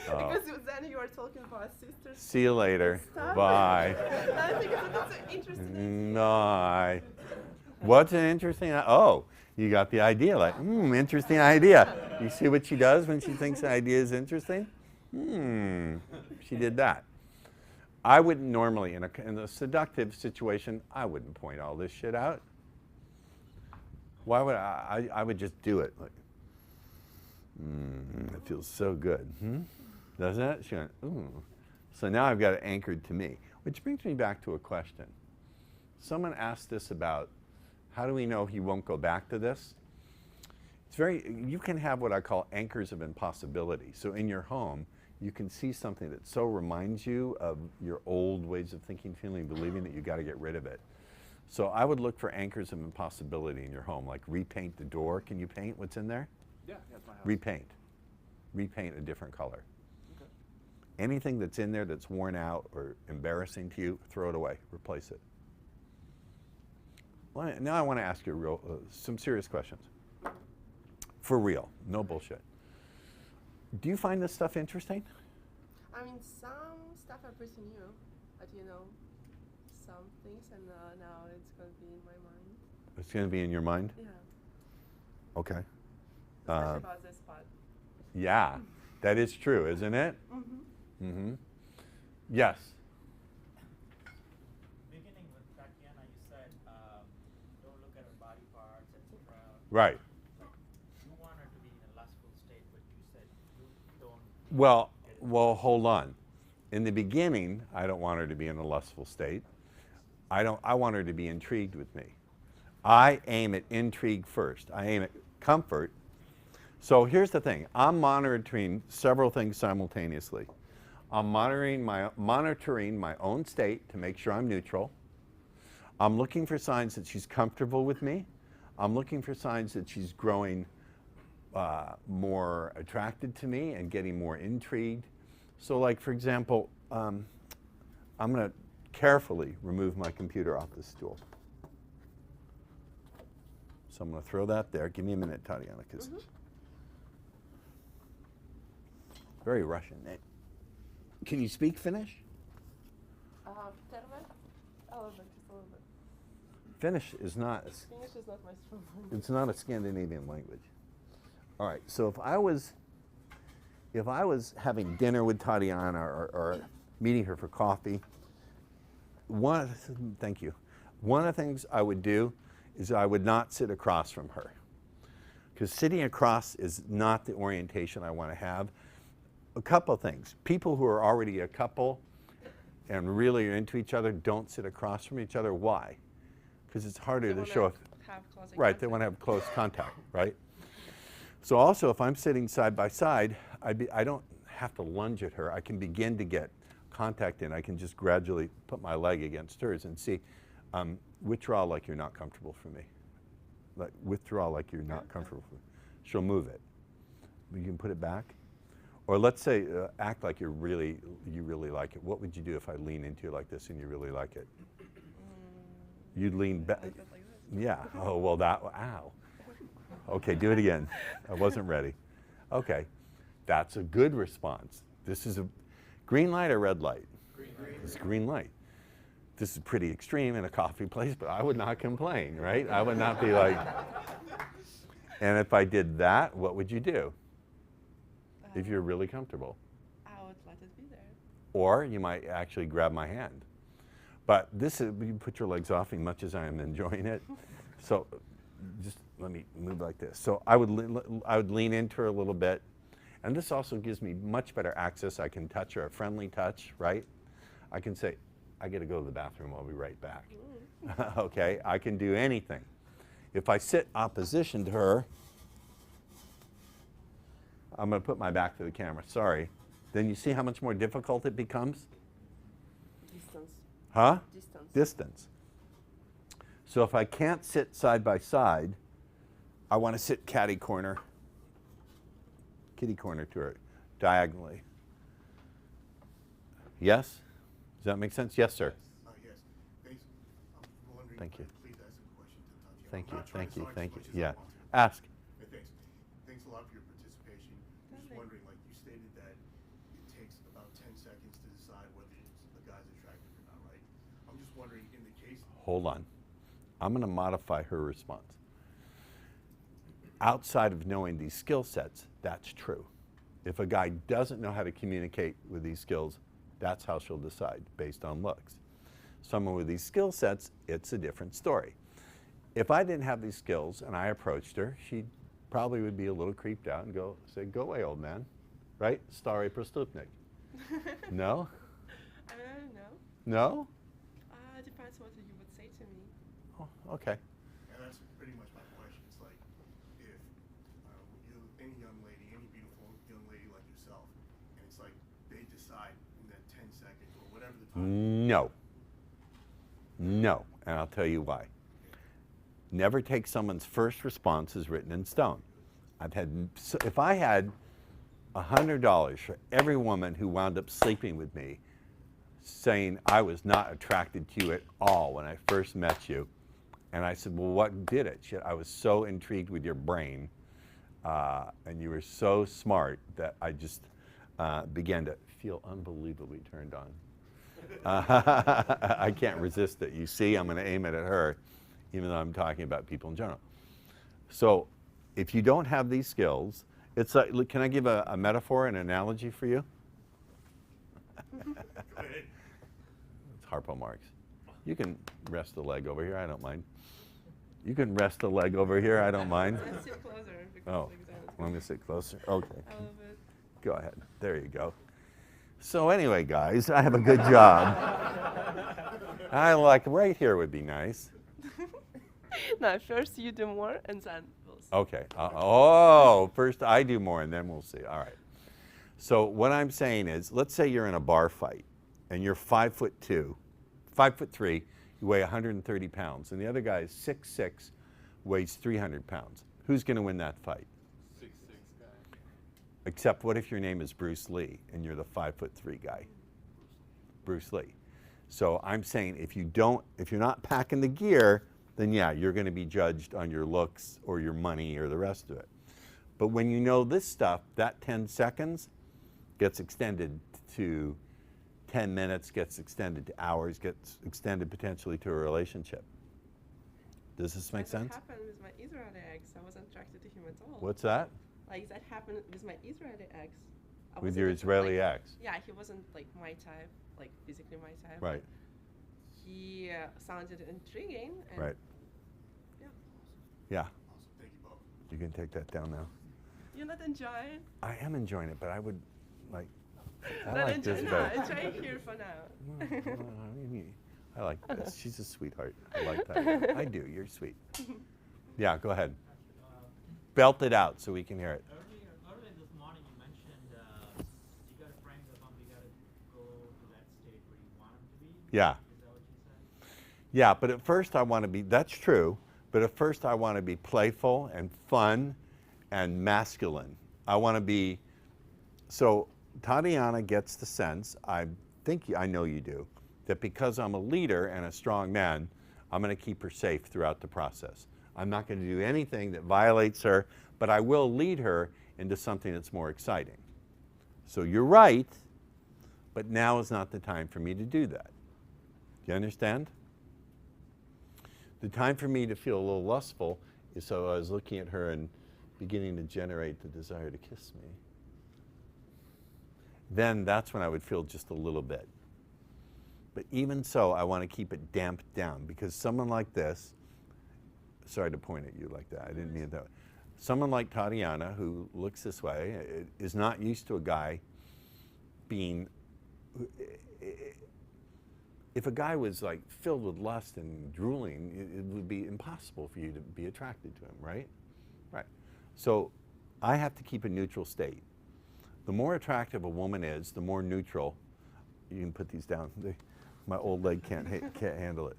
A: Oh.
I: Because then you were talking about sisters.
A: See you later.
I: Stuff.
A: Bye.
I: I think it's an interesting
A: No. What's an interesting? Oh, you got the idea. Like, interesting idea. You see what she does when she thinks an idea is interesting? She did that. I wouldn't normally, in a seductive situation, I wouldn't point all this shit out. Why would I would just do it. Like, it feels so good. Doesn't it? She went, ooh. So now I've got it anchored to me. Which brings me back to a question. Someone asked this about, how do we know he won't go back to this? It's you can have what I call anchors of impossibility. So in your home, you can see something that so reminds you of your old ways of thinking, feeling, believing that you got to get rid of it. So I would look for anchors of impossibility in your home, like repaint the door. Can you paint what's in there?
L: Yeah, that's my house.
A: Repaint. Repaint a different color. Okay. Anything that's in there that's worn out or embarrassing to you, throw it away, replace it. Well, now I want to ask you some serious questions. For real, no bullshit. Do you find this stuff interesting?
I: I mean, some stuff are pretty new, but you know, some things, and now it's going to be in my mind.
A: It's going to be in your mind?
I: Yeah.
A: Okay.
I: Especially about this part.
A: Yeah, that is true, isn't it? Yes.
U: Beginning with Tatiana, you said don't look at her body parts, etc.
A: Right.
U: You want her to be in a lustful state, but you said you don't.
A: Well, hold on. In the beginning, I don't want her to be in a lustful state. I want her to be intrigued with me. I aim at intrigue first. I aim at comfort. So here's the thing. I'm monitoring several things simultaneously. I'm monitoring my own state to make sure I'm neutral. I'm looking for signs that she's comfortable with me. I'm looking for signs that she's growing more attracted to me and getting more intrigued. So like, for example, I'm going to carefully remove my computer off the stool. So I'm going to throw that there. Give me a minute, Tatiana, because very Russian. Can you speak Finnish?
I: A little bit, just a little bit.
A: Finnish is not.
I: Finnish is not my strong point.
A: It's not a Scandinavian language. All right. So if I was having dinner with Tatiana or meeting her for coffee, thank you. One of the things I would do is I would not sit across from her, because sitting across is not the orientation I want to have. A couple of things. People who are already a couple and really are into each other don't sit across from each other. Why? Because it's harder to show. Right, they want to have close contact, right? So also, if I'm sitting side by side, I don't have to lunge at her. I can begin to get contact in. I can just gradually put my leg against hers and see, withdraw like you're not comfortable for me. Like, withdraw like you're not comfortable for me. She'll move it. You can put it back. Or let's say, act like you really like it. What would you do if I lean into you like this and you really like it? You'd lean back. Yeah. Oh, well, ow. Okay, do it again. I wasn't ready. Okay. That's a good response. This is a green light or red light? Green. It's green light. This is pretty extreme in a coffee place, but I would not complain, right? I would not be like, and if I did that, what would you do? If you're really comfortable.
I: I would let it be there.
A: Or you might actually grab my hand. But this is, you put your legs off as much as I am enjoying it. So just let me move like this. So I would lean into her a little bit. And this also gives me much better access. I can touch her, a friendly touch, right? I can say, I got to go to the bathroom, I'll be right back. Okay, I can do anything. If I sit opposition to her, I'm going to put my back to the camera, sorry. Then you see how much more difficult it becomes?
I: Distance.
A: Huh?
I: Distance.
A: Distance. So if I can't sit side by side, I want to sit kitty corner to her, diagonally. Yes? Does that make sense? Yes, sir.
D: Yes. Thanks. I'm wondering
A: Thank you.
D: if I please ask a question to Tatiana.
A: Thank
D: I'm
A: you,
D: not trying
A: thank
D: to
A: you,
D: sound
A: thank
D: as
A: you.
D: much as I
A: Yeah.
D: want to.
A: Ask.
D: Hey, thanks. Thanks a lot for your participation. Just wondering, like you stated that it takes about 10 seconds to decide whether a guy's attractive or not, right? I'm just wondering, in the case.
A: Hold on. I'm going to modify her response. Outside of knowing these skill sets, that's true. If a guy doesn't know how to communicate with these skills, that's how she'll decide based on looks. Someone with these skill sets, it's a different story. If I didn't have these skills and I approached her, she probably would be a little creeped out and say, go away, old man. Right? Stary Prostupnik. No?
I: I don't know.
A: No?
I: Depends what you would say to me.
A: Oh, okay.
D: And that's pretty much my question. It's like, if any young lady, any beautiful young lady like yourself, and it's like they decide in that 10 seconds or whatever the time.
A: No. No. And I'll tell you why. Never take someone's first response as written in stone. If I had $100 for every woman who wound up sleeping with me saying I was not attracted to you at all when I first met you, and I said, well, what did it? She said, I was so intrigued with your brain, and you were so smart that I just began to feel unbelievably turned on. I can't resist it. You see, I'm going to aim it at her, even though I'm talking about people in general. So if you don't have these skills, it's like, can I give a metaphor, an analogy for you? It's Harpo Marx. You can rest a leg over here, I don't mind. You can rest a leg over here, I don't mind.
I: Let's sit closer.
A: Oh, let me sit closer. Okay.
I: I love it.
A: Go ahead. There you go. So anyway, guys, I have a good job. I like right here would be nice.
I: No, first you do more and then we'll see.
A: Okay. First I do more and then we'll see. All right. So what I'm saying is, let's say you're in a bar fight and you're 5'2", 5'3", you weigh 130 pounds, and the other guy is 6'6", weighs 300 pounds. Who's going to win that fight?
S: 6'6" guy.
A: Except what if your name is Bruce Lee and you're the 5'3" guy? Bruce Lee. So I'm saying if you're not packing the gear, then yeah, you're going to be judged on your looks or your money or the rest of it. But when you know this stuff, that 10 seconds gets extended to 10 minutes, gets extended to hours, gets extended potentially to a relationship. Does this make sense?
I: That happened with my Israeli ex. I wasn't attracted to him at all.
A: What's that?
I: Like that happened with my Israeli ex.
A: With your Israeli ex?
I: Yeah, he wasn't like my type, like physically my type.
A: Right.
I: He sounded intriguing. And
A: Right.
I: Yeah.
A: Yeah.
D: Awesome. Thank you both.
A: You can take that down now.
I: You're not enjoying?
A: I am enjoying it, but I would like. I
I: Not
A: like this
I: enjoy-
A: better.
I: No, enjoy it here for now.
A: I like this. She's a sweetheart. I like that. I do. You're sweet. Yeah, go ahead. Belt it out so we can hear it.
U: Earlier this morning you mentioned you got to frame them up, you got to go to that state where you want them to be.
A: Yeah.
U: Is that what you said?
A: Yeah, but at first I want to be, that's true, but at first I want to be playful and fun and masculine. I want to be, so Tatiana gets the sense, I know you do, that because I'm a leader and a strong man, I'm going to keep her safe throughout the process. I'm not going to do anything that violates her, but I will lead her into something that's more exciting. So you're right, but now is not the time for me to do that. Do you understand? The time for me to feel a little lustful is so I was looking at her and beginning to generate the desire to kiss me. Then that's when I would feel just a little bit. But even so, I want to keep it damped down because someone like this, sorry to point at you like that, I didn't mean it that way. Someone like Tatiana, who looks this way, is not used to a guy being, if a guy was like filled with lust and drooling, it would be impossible for you to be attracted to him, right? Right. So I have to keep a neutral state. The more attractive a woman is, the more neutral, you can put these down. My old leg can't handle it.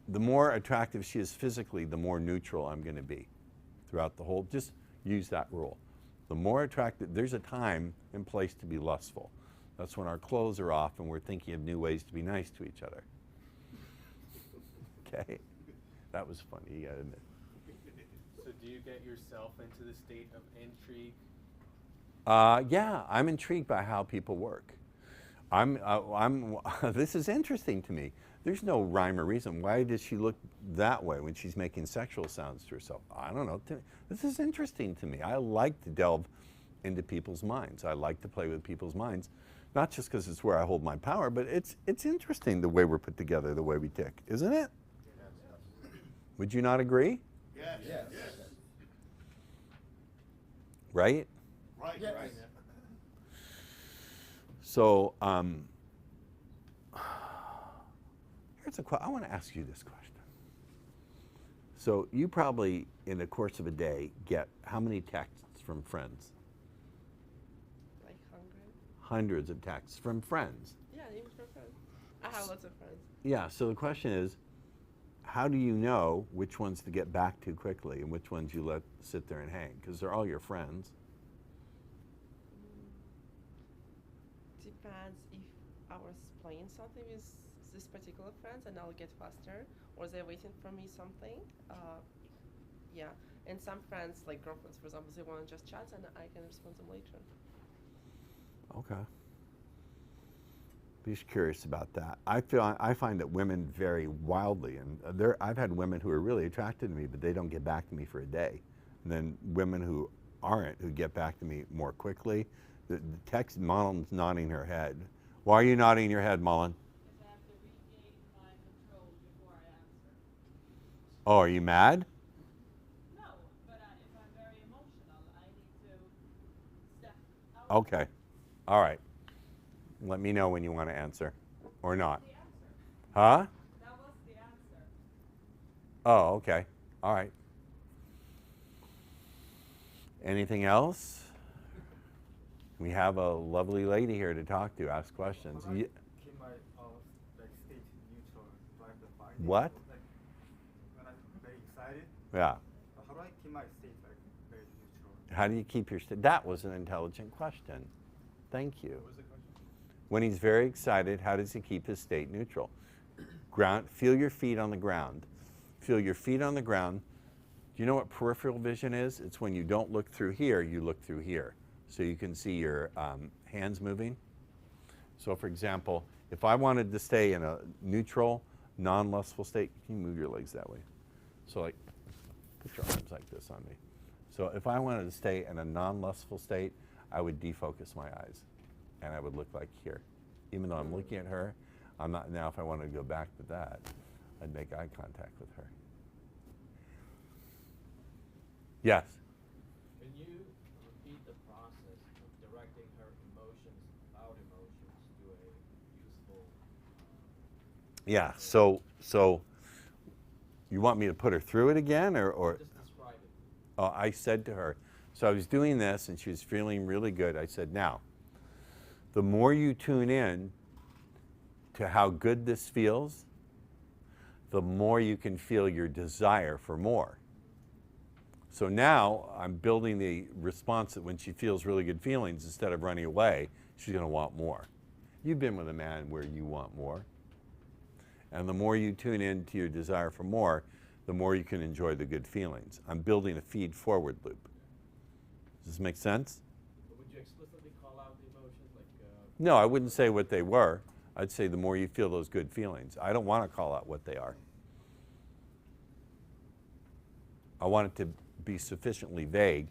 A: the more attractive she is physically, the more neutral I'm going to be throughout the whole. Just use that rule. The more attractive, there's a time and place to be lustful. That's when our clothes are off and we're thinking of new ways to be nice to each other. Okay? That was funny, you gotta admit.
L: So do you get yourself into the state of intrigue?
A: Yeah, I'm intrigued by how people work. This is interesting to me. There's no rhyme or reason. Why does she look that way when she's making sexual sounds to herself? I don't know. This is interesting to me. I like to delve into people's minds. I like to play with people's minds, not just because it's where I hold my power, but it's interesting the way we're put together, the way we tick, isn't it? Would you not agree?
D: Yes. Yes.
A: Right?
D: Right.
E: Yes.
D: Right.
A: So, here's a question. I want to ask you this question. So, you probably, in the course of a day, get how many texts from friends?
I: Like 100.
A: Hundreds of texts from friends.
I: Yeah, even from friends. I have lots of friends.
A: Yeah, so the question is, how do you know which ones to get back to quickly and which ones you let sit there and hang? Because they're all your friends.
I: Depends if I was playing something with this particular friends and I'll get faster, or they're waiting for me something. Yeah, and some friends, like girlfriends, for example, they want to just chat and I can respond to them later.
A: Okay. Just curious about that. I find that women vary wildly, and I've had women who are really attracted to me, but they don't get back to me for a day. And then women who aren't, who get back to me more quickly. The text, Mullen's nodding her head. Why are you nodding your head, Mullen?
M: Because I have to regain my control before I answer.
A: Oh, are you mad?
M: No, but if I'm very emotional, I need to step out.
A: Okay. All right. Let me know when you want to answer, or not.
M: The answer.
A: Huh?
M: That was the answer.
A: Oh, okay. All right. Anything else? We have a lovely lady here to talk to, ask questions.
K: How do I keep my state neutral during the fight?
A: What?
K: Like, when I'm very excited.
A: Yeah.
K: How do I keep my state very neutral?
A: How do you keep your That was an intelligent question. Thank you.
S: What was the question?
A: When he's very excited, how does he keep his state neutral? Feel your feet on the ground. Feel your feet on the ground. Do you know what peripheral vision is? It's when you don't look through here, you look through here. So you can see your hands moving. So for example, if I wanted to stay in a neutral, non-lustful state, can you move your legs that way? So like, put your arms like this on me. So if I wanted to stay in a non-lustful state, I would defocus my eyes and I would look like here. Even though I'm looking at her, I'm not. Now if I wanted to go back to that, I'd make eye contact with her. Yes?
T: Can you repeat the process of directing her emotions without emotions to a useful...
A: Yeah, so you want me to put her through it again, or?
T: Just describe it.
A: Oh, I said to her, so I was doing this and she was feeling really good. I said, now, the more you tune in to how good this feels, the more you can feel your desire for more. So now I'm building the response that when she feels really good feelings, instead of running away, she's going to want more. You've been with a man where you want more. And the more you tune in to your desire for more, the more you can enjoy the good feelings. I'm building a feed-forward loop. Does this make sense?
T: But would you explicitly call out the emotions?
A: No, I wouldn't say what they were. I'd say the more you feel those good feelings. I don't want to call out what they are. I want it to be sufficiently vague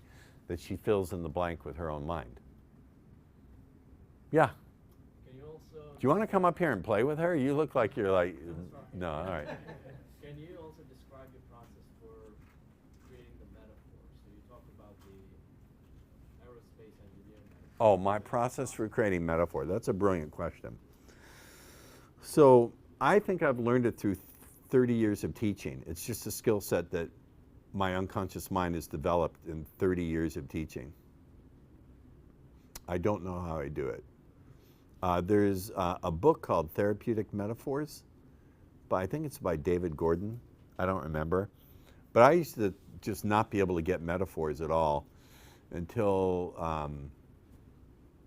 A: that she fills in the blank with her own mind. Yeah.
T: Can you also...
A: Do you want to come up here and play with her? You look like you're like, no, all right.
T: Can you also describe your process for creating the metaphors? So you talked about the aerospace engineering metaphor.
A: Oh, my process for creating metaphor. That's a brilliant question. So I think I've learned it through 30 years of teaching. It's just a skill set that my unconscious mind has developed in 30 years of teaching. I don't know how I do it. There's a book called Therapeutic Metaphors I think it's by David Gordon. I don't remember. But I used to just not be able to get metaphors at all until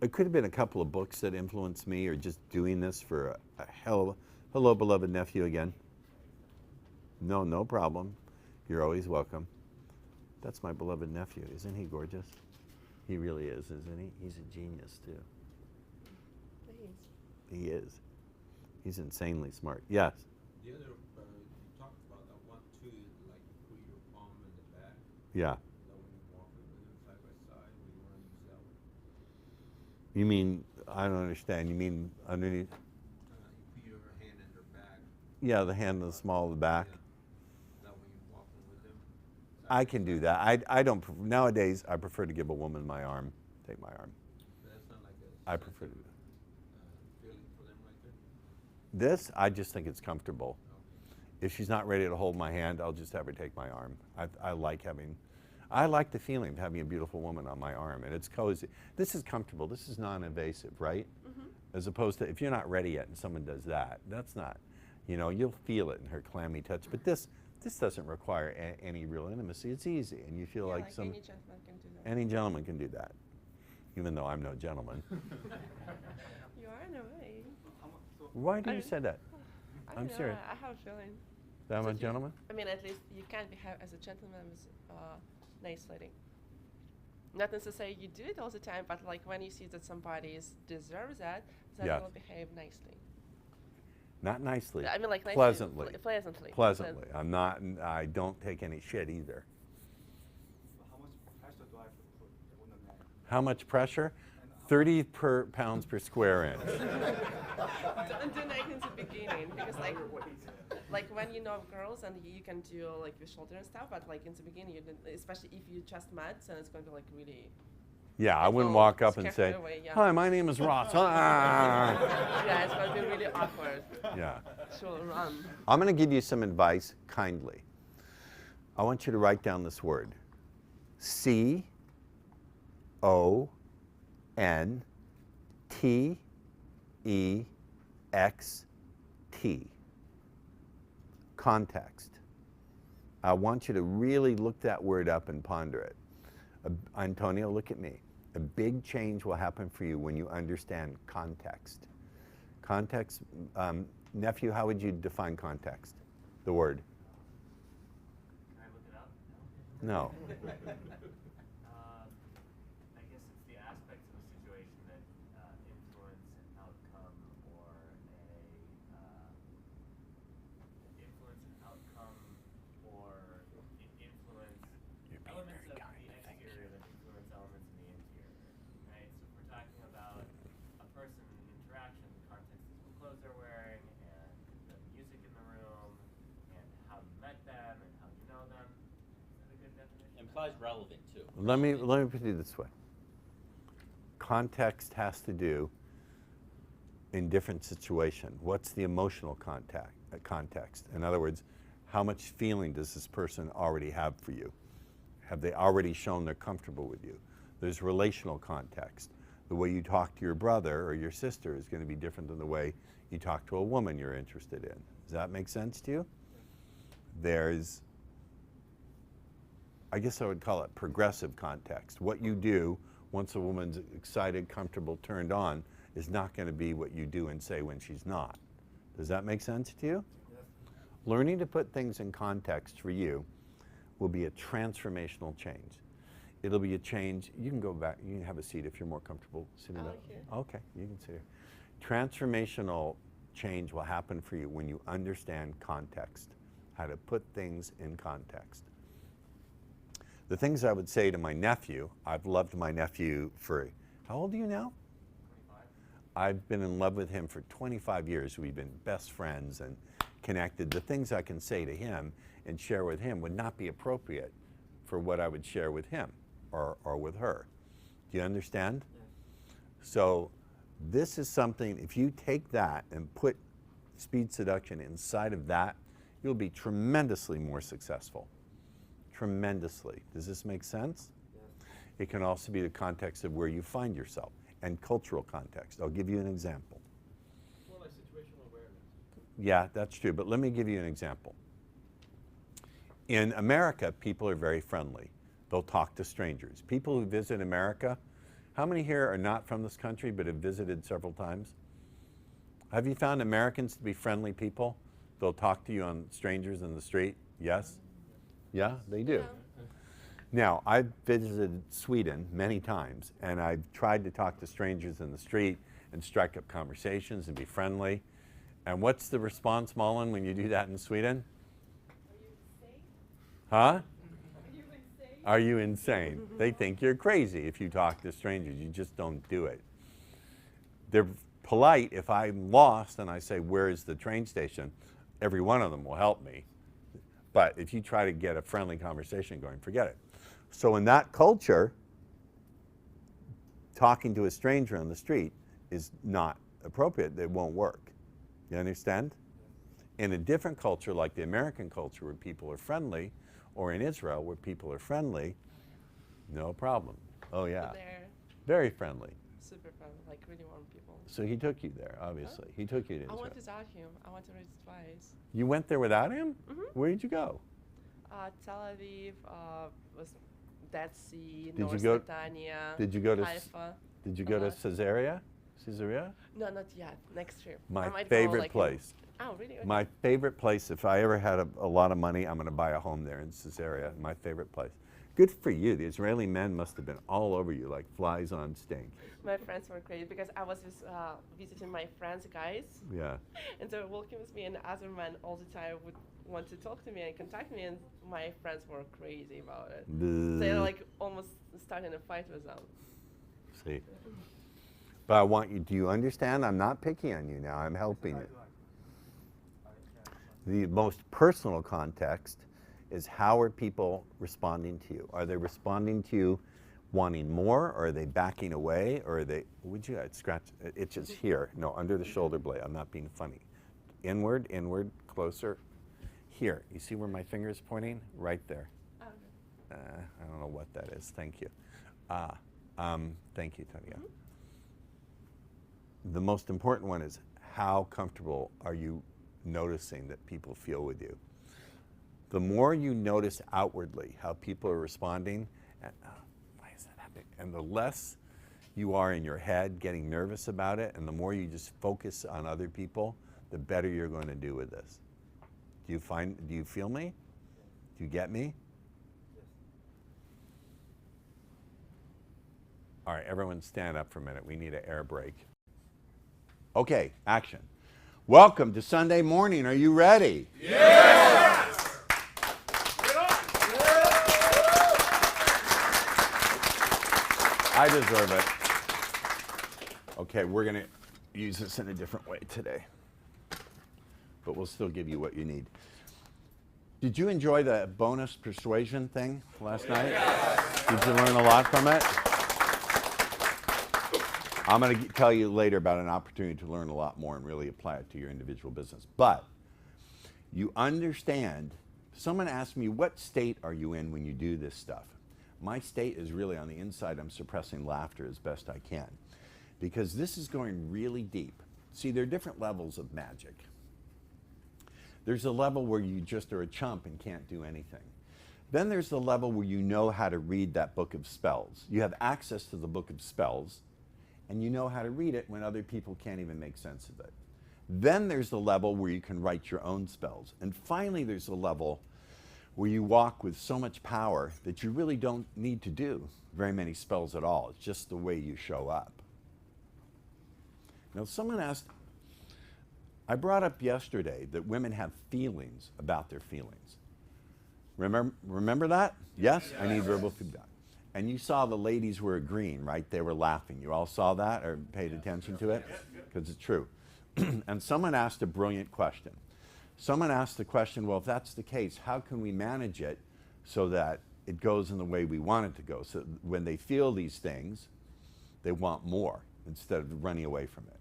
A: it could have been a couple of books that influenced me, or just doing this for a hell. Hello, beloved nephew again. No, no problem. You're always welcome. That's my beloved nephew. Isn't he gorgeous? He really is, isn't he? He's a genius, too. He is. He's insanely smart. Yes?
F: The other, you talked about that one too, like put your palm in the back.
A: Yeah.
F: That when you walk with them side by side, when you want to use that one.
A: You mean, I don't understand. You mean underneath?
F: You put your hand in their back.
A: Yeah, the hand in the small of the back.
F: Yeah. That when you're walking with them.
A: I can do that. I don't, nowadays, I prefer to give a woman my arm. Take my arm.
F: That's not like
A: I prefer to do that.
F: feeling for them right there.
A: This, I just think it's comfortable. If she's not ready to hold my hand, I'll just have her take my arm. I like the feeling of having a beautiful woman on my arm, and it's cozy. This is comfortable. This is non-invasive, right?
I: Mm-hmm.
A: As opposed to if you're not ready yet and someone does that, that's not, you'll feel it in her clammy touch. But this doesn't require any real intimacy. It's easy, and you feel like some.
I: Any gentleman can do that.
A: Any gentleman can do that, even though I'm no gentleman.
I: You are in a way.
A: Why do you say that?
I: I
A: I'm
I: don't know,
A: serious.
I: I have a feeling.
A: That I'm a
I: you-
A: gentleman?
I: I mean, at least you can behave as a gentleman with nice lady. Not necessarily you do it all the time, but like when you see that somebody deserves that, then
A: Yes.
I: you'll behave nicely.
A: Not nicely.
I: I mean, like nicely,
A: pleasantly.
I: pleasantly.
A: Pleasantly. I'm not. I don't take any shit either.
K: How much pressure do I have to put on the man?
A: How much pressure? 30 pounds per square inch.
I: Don't do nice in the beginning because like when you know girls and you can do like your shoulder and stuff, but like in the beginning, you didn't, especially if you just met, then it's going to like really.
A: Yeah, I wouldn't
I: People
A: walk up and
I: scare
A: say,
I: her away, yeah.
A: "Hi, my name is Ross." Ah.
I: Yeah, it's going to be really awkward.
A: Yeah.
I: She'll run.
A: I'm going to give you some advice kindly. I want you to write down this word. CONTEXT. Context. I want you to really look that word up and ponder it. Antonio, look at me. A big change will happen for you when you understand context. Context, nephew, how would you define context? The word?
N: Can I look it up?
A: No.
N: I guess it's the aspects of a situation that influence an outcome or influence elements of the exterior that influence elements in the interior, right? So if we're talking about a person interaction, the context is what clothes they're wearing and the music in the room and how you met them and how you know them. Is that a good definition?
B: Implies relevant too.
A: Let me put it this way. Context has to do in different situation. What's the emotional context? In other words, how much feeling does this person already have for you? Have they already shown they're comfortable with you? There's relational context. The way you talk to your brother or your sister is going to be different than the way you talk to a woman you're interested in. Does that make sense to you? There's, I guess I would call it progressive context. What you do once a woman's excited, comfortable, turned on is not going to be what you do and say when she's not. Does that make sense to you?
K: Yes.
A: Learning to put things in context for you will be a transformational change. It'll be a change. You can go back. You can have a seat if you're more comfortable sitting up. Okay, you can sit here. Transformational change will happen for you when you understand context, how to put things in context. The things I would say to my nephew, I've loved my nephew for, how old are you now?
N: 25.
A: I've been in love with him for 25 years. We've been best friends and connected. The things I can say to him and share with him would not be appropriate for what I would share with him or with her. Do you understand?
N: Yes.
A: So this is something, if you take that and put speed seduction inside of that, you'll be tremendously more successful. Tremendously. Does this make sense?
N: Yes.
A: It can also be the context of where you find yourself and cultural context. I'll give you an example.
U: More like situational awareness.
A: Yeah, that's true. But let me give you an example. In America, people are very friendly. They'll talk to strangers. People who visit America, how many here are not from this country but have visited several times? Have you found Americans to be friendly people? They'll talk to you on strangers in the street? Yes? Yeah, they do. Now, I've visited Sweden many times, and I've tried to talk to strangers in the street and strike up conversations and be friendly. And what's the response, Mullen, when you do that in Sweden? Huh? Are you insane? They think you're crazy if you talk to strangers. You just don't do it. They're polite. If I'm lost and I say, where is the train station? Every one of them will help me. But if you try to get a friendly conversation going, forget it. So in that culture, talking to a stranger on the street is not appropriate. It won't work. You understand? In a different culture, like the American culture where people are friendly, or in Israel where people are friendly, no problem. Oh yeah.
I: They're
A: very friendly.
I: Super friendly, like really warm people.
A: So he took you there, obviously. He took you to Israel.
I: I went without him. I went already twice.
A: You went there without him? Where did you go?
I: Tel Aviv, was Dead Sea,
A: Did
I: North
A: you go?
I: Netanya,
A: Did you go to?
I: Haifa.
A: Did you go to Caesarea? Caesarea?
I: No, not yet. Next trip. I
A: My
I: might
A: favorite
I: go, like,
A: place.
I: Oh, really? Okay.
A: My favorite place. If I ever had a lot of money, I'm going to buy a home there in Caesarea. My favorite place. Good for you. The Israeli men must have been all over you like flies on stink.
I: My friends were great because I was visiting my friends' guys.
A: Yeah.
I: And they were working with me, and other men all the time would want to talk to me and contact me, and my friends were crazy about it. They're like almost starting a fight with them.
A: See. But I want you, do you understand? I'm not picking on you now. I'm helping you. The most personal context is how are people responding to you? Are they responding to you wanting more, or are they backing away, or are they, would you, I'd scratch, it itches here. No, under the shoulder blade. I'm not being funny. Inward, closer. Here, you see where my finger is pointing? Right there. I don't know what that is. Thank you. Thank you, Tanya. The most important one is how comfortable are you noticing that people feel with you? The more you notice outwardly how people are responding, and, why is that happening? And the less you are in your head getting nervous about it, and the more you just focus on other people, the better you're going to do with this. Do you feel me? Do you get me? All right, everyone stand up for a minute. We need an air break. Okay, action. Welcome to Sunday morning. Are you ready?
C: Yes!
A: I deserve it. Okay, we're going to use this in a different way today. But we'll still give you what you need. Did you enjoy the bonus persuasion thing last night? Yes. Did you learn a lot from it? I'm going to tell you later about an opportunity to learn a lot more and really apply it to your individual business. But you understand, someone asked me, what state are you in when you do this stuff? My state is really on the inside. I'm suppressing laughter as best I can because this is going really deep. See, there are different levels of magic. There's a level where you just are a chump and can't do anything. Then there's the level where you know how to read that book of spells. You have access to the book of spells, and you know how to read it when other people can't even make sense of it. Then there's the level where you can write your own spells. And finally, there's the level where you walk with so much power that you really don't need to do very many spells at all. It's just the way you show up. Now, someone asked, I brought up yesterday that women have feelings about their feelings. Remember that? Yes? I need verbal feedback. And you saw the ladies were agreeing, right? They were laughing. You all saw that or paid attention to it? Because it's true. And someone asked a brilliant question. Someone asked the question, well, if that's the case, how can we manage it so that it goes in the way we want it to go? So when they feel these things, they want more instead of running away from it.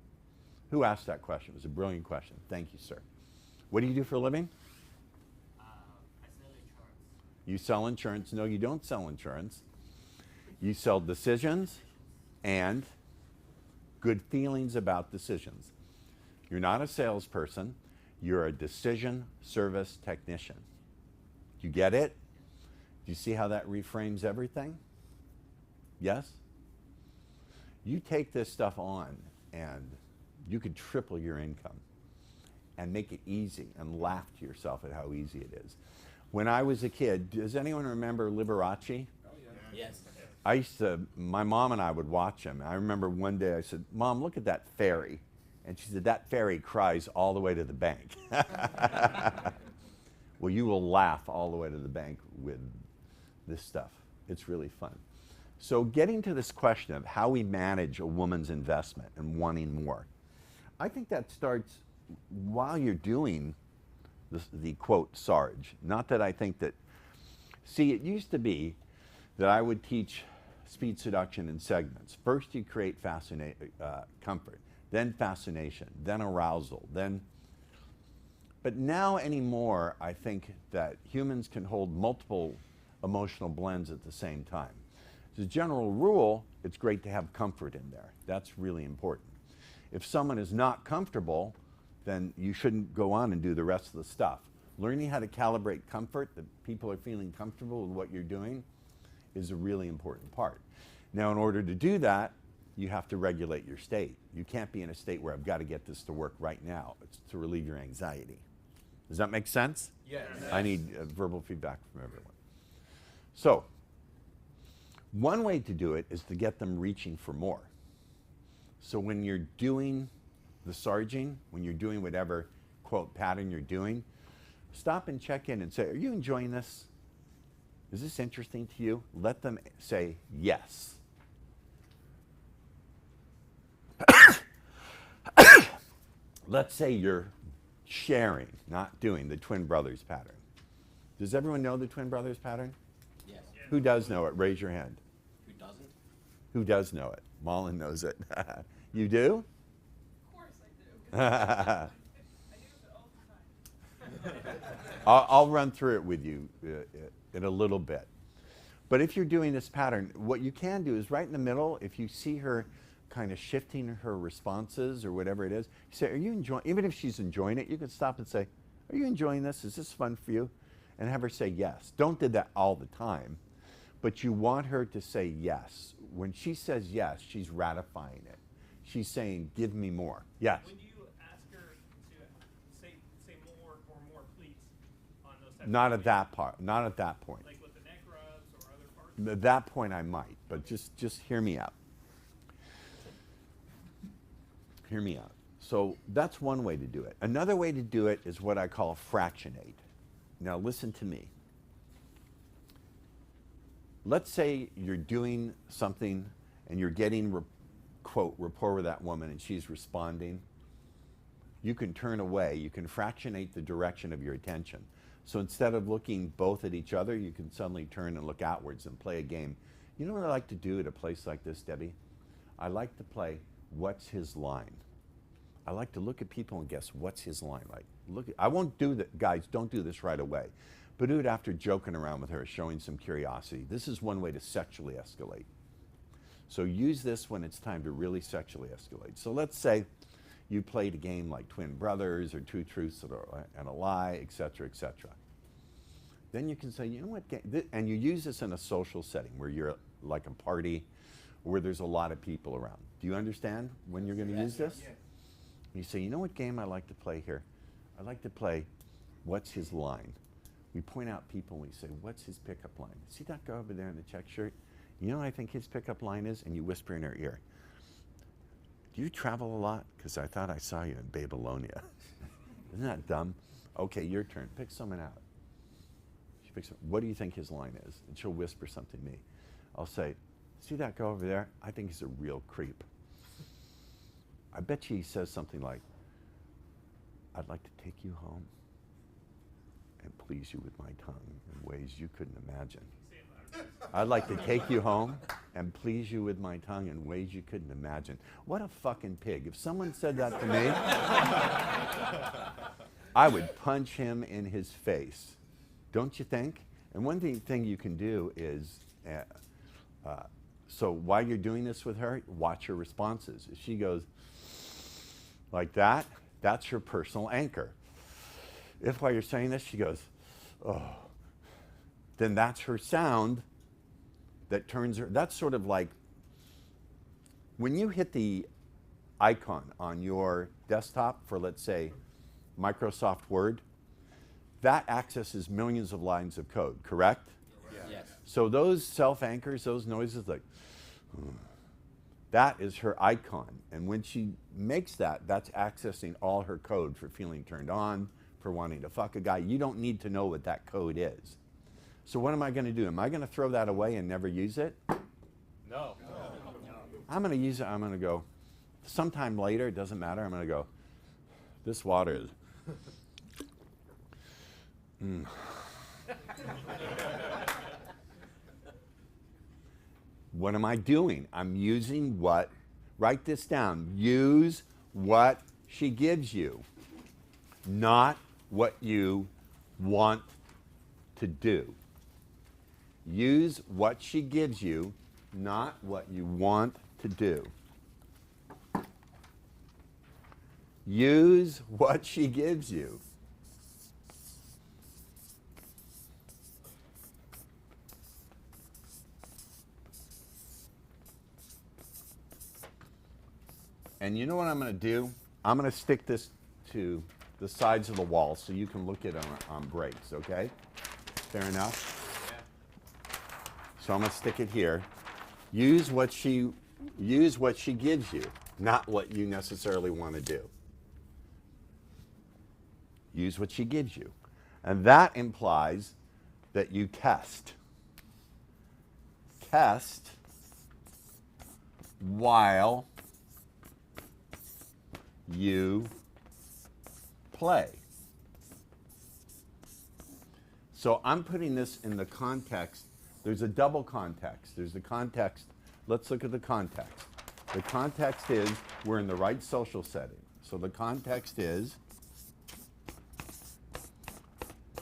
A: Who asked that question? It was a brilliant question. Thank you, sir. What do you do for a living?
N: I sell insurance.
A: You sell insurance. No, you don't sell insurance. You sell decisions and good feelings about decisions. You're not a salesperson. You're a decision service technician. You get it? Do you see how that reframes everything? Yes? You take this stuff on and you could triple your income and make it easy and laugh to yourself at how easy it is. When I was a kid, does anyone remember Liberace?
B: Yes.
A: I used to, my mom and I would watch him. I remember one day I said, Mom, look at that fairy. And she said, that fairy cries all the way to the bank. Well, you will laugh all the way to the bank with this stuff. It's really fun. So getting to this question of how we manage a woman's investment and wanting more, I think that starts while you're doing the quote Sarge. Not that I think that, see, it used to be that I would teach speed seduction in segments. First you create comfort, then fascination, then arousal, but now anymore I think that humans can hold multiple emotional blends at the same time. As a general rule, it's great to have comfort in there. That's really important. If someone is not comfortable, then you shouldn't go on and do the rest of the stuff. Learning how to calibrate comfort, that people are feeling comfortable with what you're doing, is a really important part. Now, in order to do that, you have to regulate your state. You can't be in a state where I've got to get this to work right now. It's to relieve your anxiety. Does that make sense?
T: Yes.
A: I need verbal feedback from everyone. So, one way to do it is to get them reaching for more. So when you're doing the sarging, when you're doing whatever, quote, pattern you're doing, stop and check in and say, are you enjoying this? Is this interesting to you? Let them say yes. Let's say you're sharing, not doing the twin brothers pattern. Does everyone know the twin brothers pattern?
B: Yes.
A: Who does know it? Raise your hand.
B: Who doesn't?
A: Who does know it? Mullen knows it. You do?
M: Of course I do. I do it all the time.
A: I'll run through it with you in a little bit. But if you're doing this pattern, what you can do is right in the middle, if you see her kind of shifting her responses or whatever it is, you say, are you enjoying, even if she's enjoying it, you can stop and say, are you enjoying this? Is this fun for you? And have her say yes. Don't do that all the time, but you want her to say yes. When she says yes, she's ratifying it. She's saying, give me more. Yes?
G: When do you ask her to say more or more please on those types
A: Not
G: of
A: at that part. Not at that point.
G: like with the neck rubs or other parts?
A: At that point I might, but just hear me out. Hear me out. So that's one way to do it. Another way to do it is what I call fractionate. Now listen to me. Let's say you're doing something and you're getting, quote, rapport with that woman and she's responding. You can turn away. You can fractionate the direction of your attention. So instead of looking both at each other, you can suddenly turn and look outwards and play a game. You know what I like to do at a place like this, Debbie? I like to play what's his line. I like to look at people and guess what's his line like. I won't do that, guys, don't do this right away. But do it after joking around with her, showing some curiosity. This is one way to sexually escalate. So use this when it's time to really sexually escalate. So let's say you played a game like Twin Brothers or Two Truths and a Lie, etc., etc. Then you can say, you know what, and you use this in a social setting where you're like a party, where there's a lot of people around. Do you understand when you're going to use this?
D: Yeah.
A: You say, you know what game I like to play here? I like to play, what's his line? We point out people and we say, what's his pickup line? See that guy over there in the check shirt? You know what I think his pickup line is? And you whisper in her ear, do you travel a lot? Because I thought I saw you in Babylonia. Isn't that dumb? Okay, your turn. Pick someone out. She picks, what do you think his line is? And she'll whisper something to me. I'll say, see that guy over there? I think he's a real creep. I bet you he says something like, I'd like to take you home and please you with my tongue in ways you couldn't imagine. I'd like to take you home and please you with my tongue in ways you couldn't imagine. What a fucking pig. If someone said that to me, I would punch him in his face. Don't you think? And one thing you can do is, so while you're doing this with her, watch her responses. If she goes like that, that's her personal anchor. if while you're saying this, she goes, oh, then that's her sound that turns her. That's sort of like when you hit the icon on your desktop for, let's say, Microsoft Word, that accesses millions of lines of code, correct?
B: Yes.
A: So those self-anchors, those noises like, that is her icon. And when she makes that, that's accessing all her code for feeling turned on, for wanting to fuck a guy. You don't need to know what that code is. So what am I going to do? Am I going to throw that away and never use it?
B: No.
A: I'm going to use it. I'm going to go sometime later. It doesn't matter. I'm going to go, this water is. What am I doing? I'm using what, write this down, use what she gives you, not what you want to do. Use what she gives you, not what you want to do. Use what she gives you. And you know what I'm going to do? I'm going to stick this to the sides of the wall so you can look at it on breaks, okay? Fair enough? Yeah. So I'm going to stick it here. Use what she gives you, not what you necessarily want to do. Use what she gives you. And that implies that you test. Test while you play. So I'm putting this in the context. There's a double context. There's the context. Let's look at the context. The context is we're in the right social setting. So the context is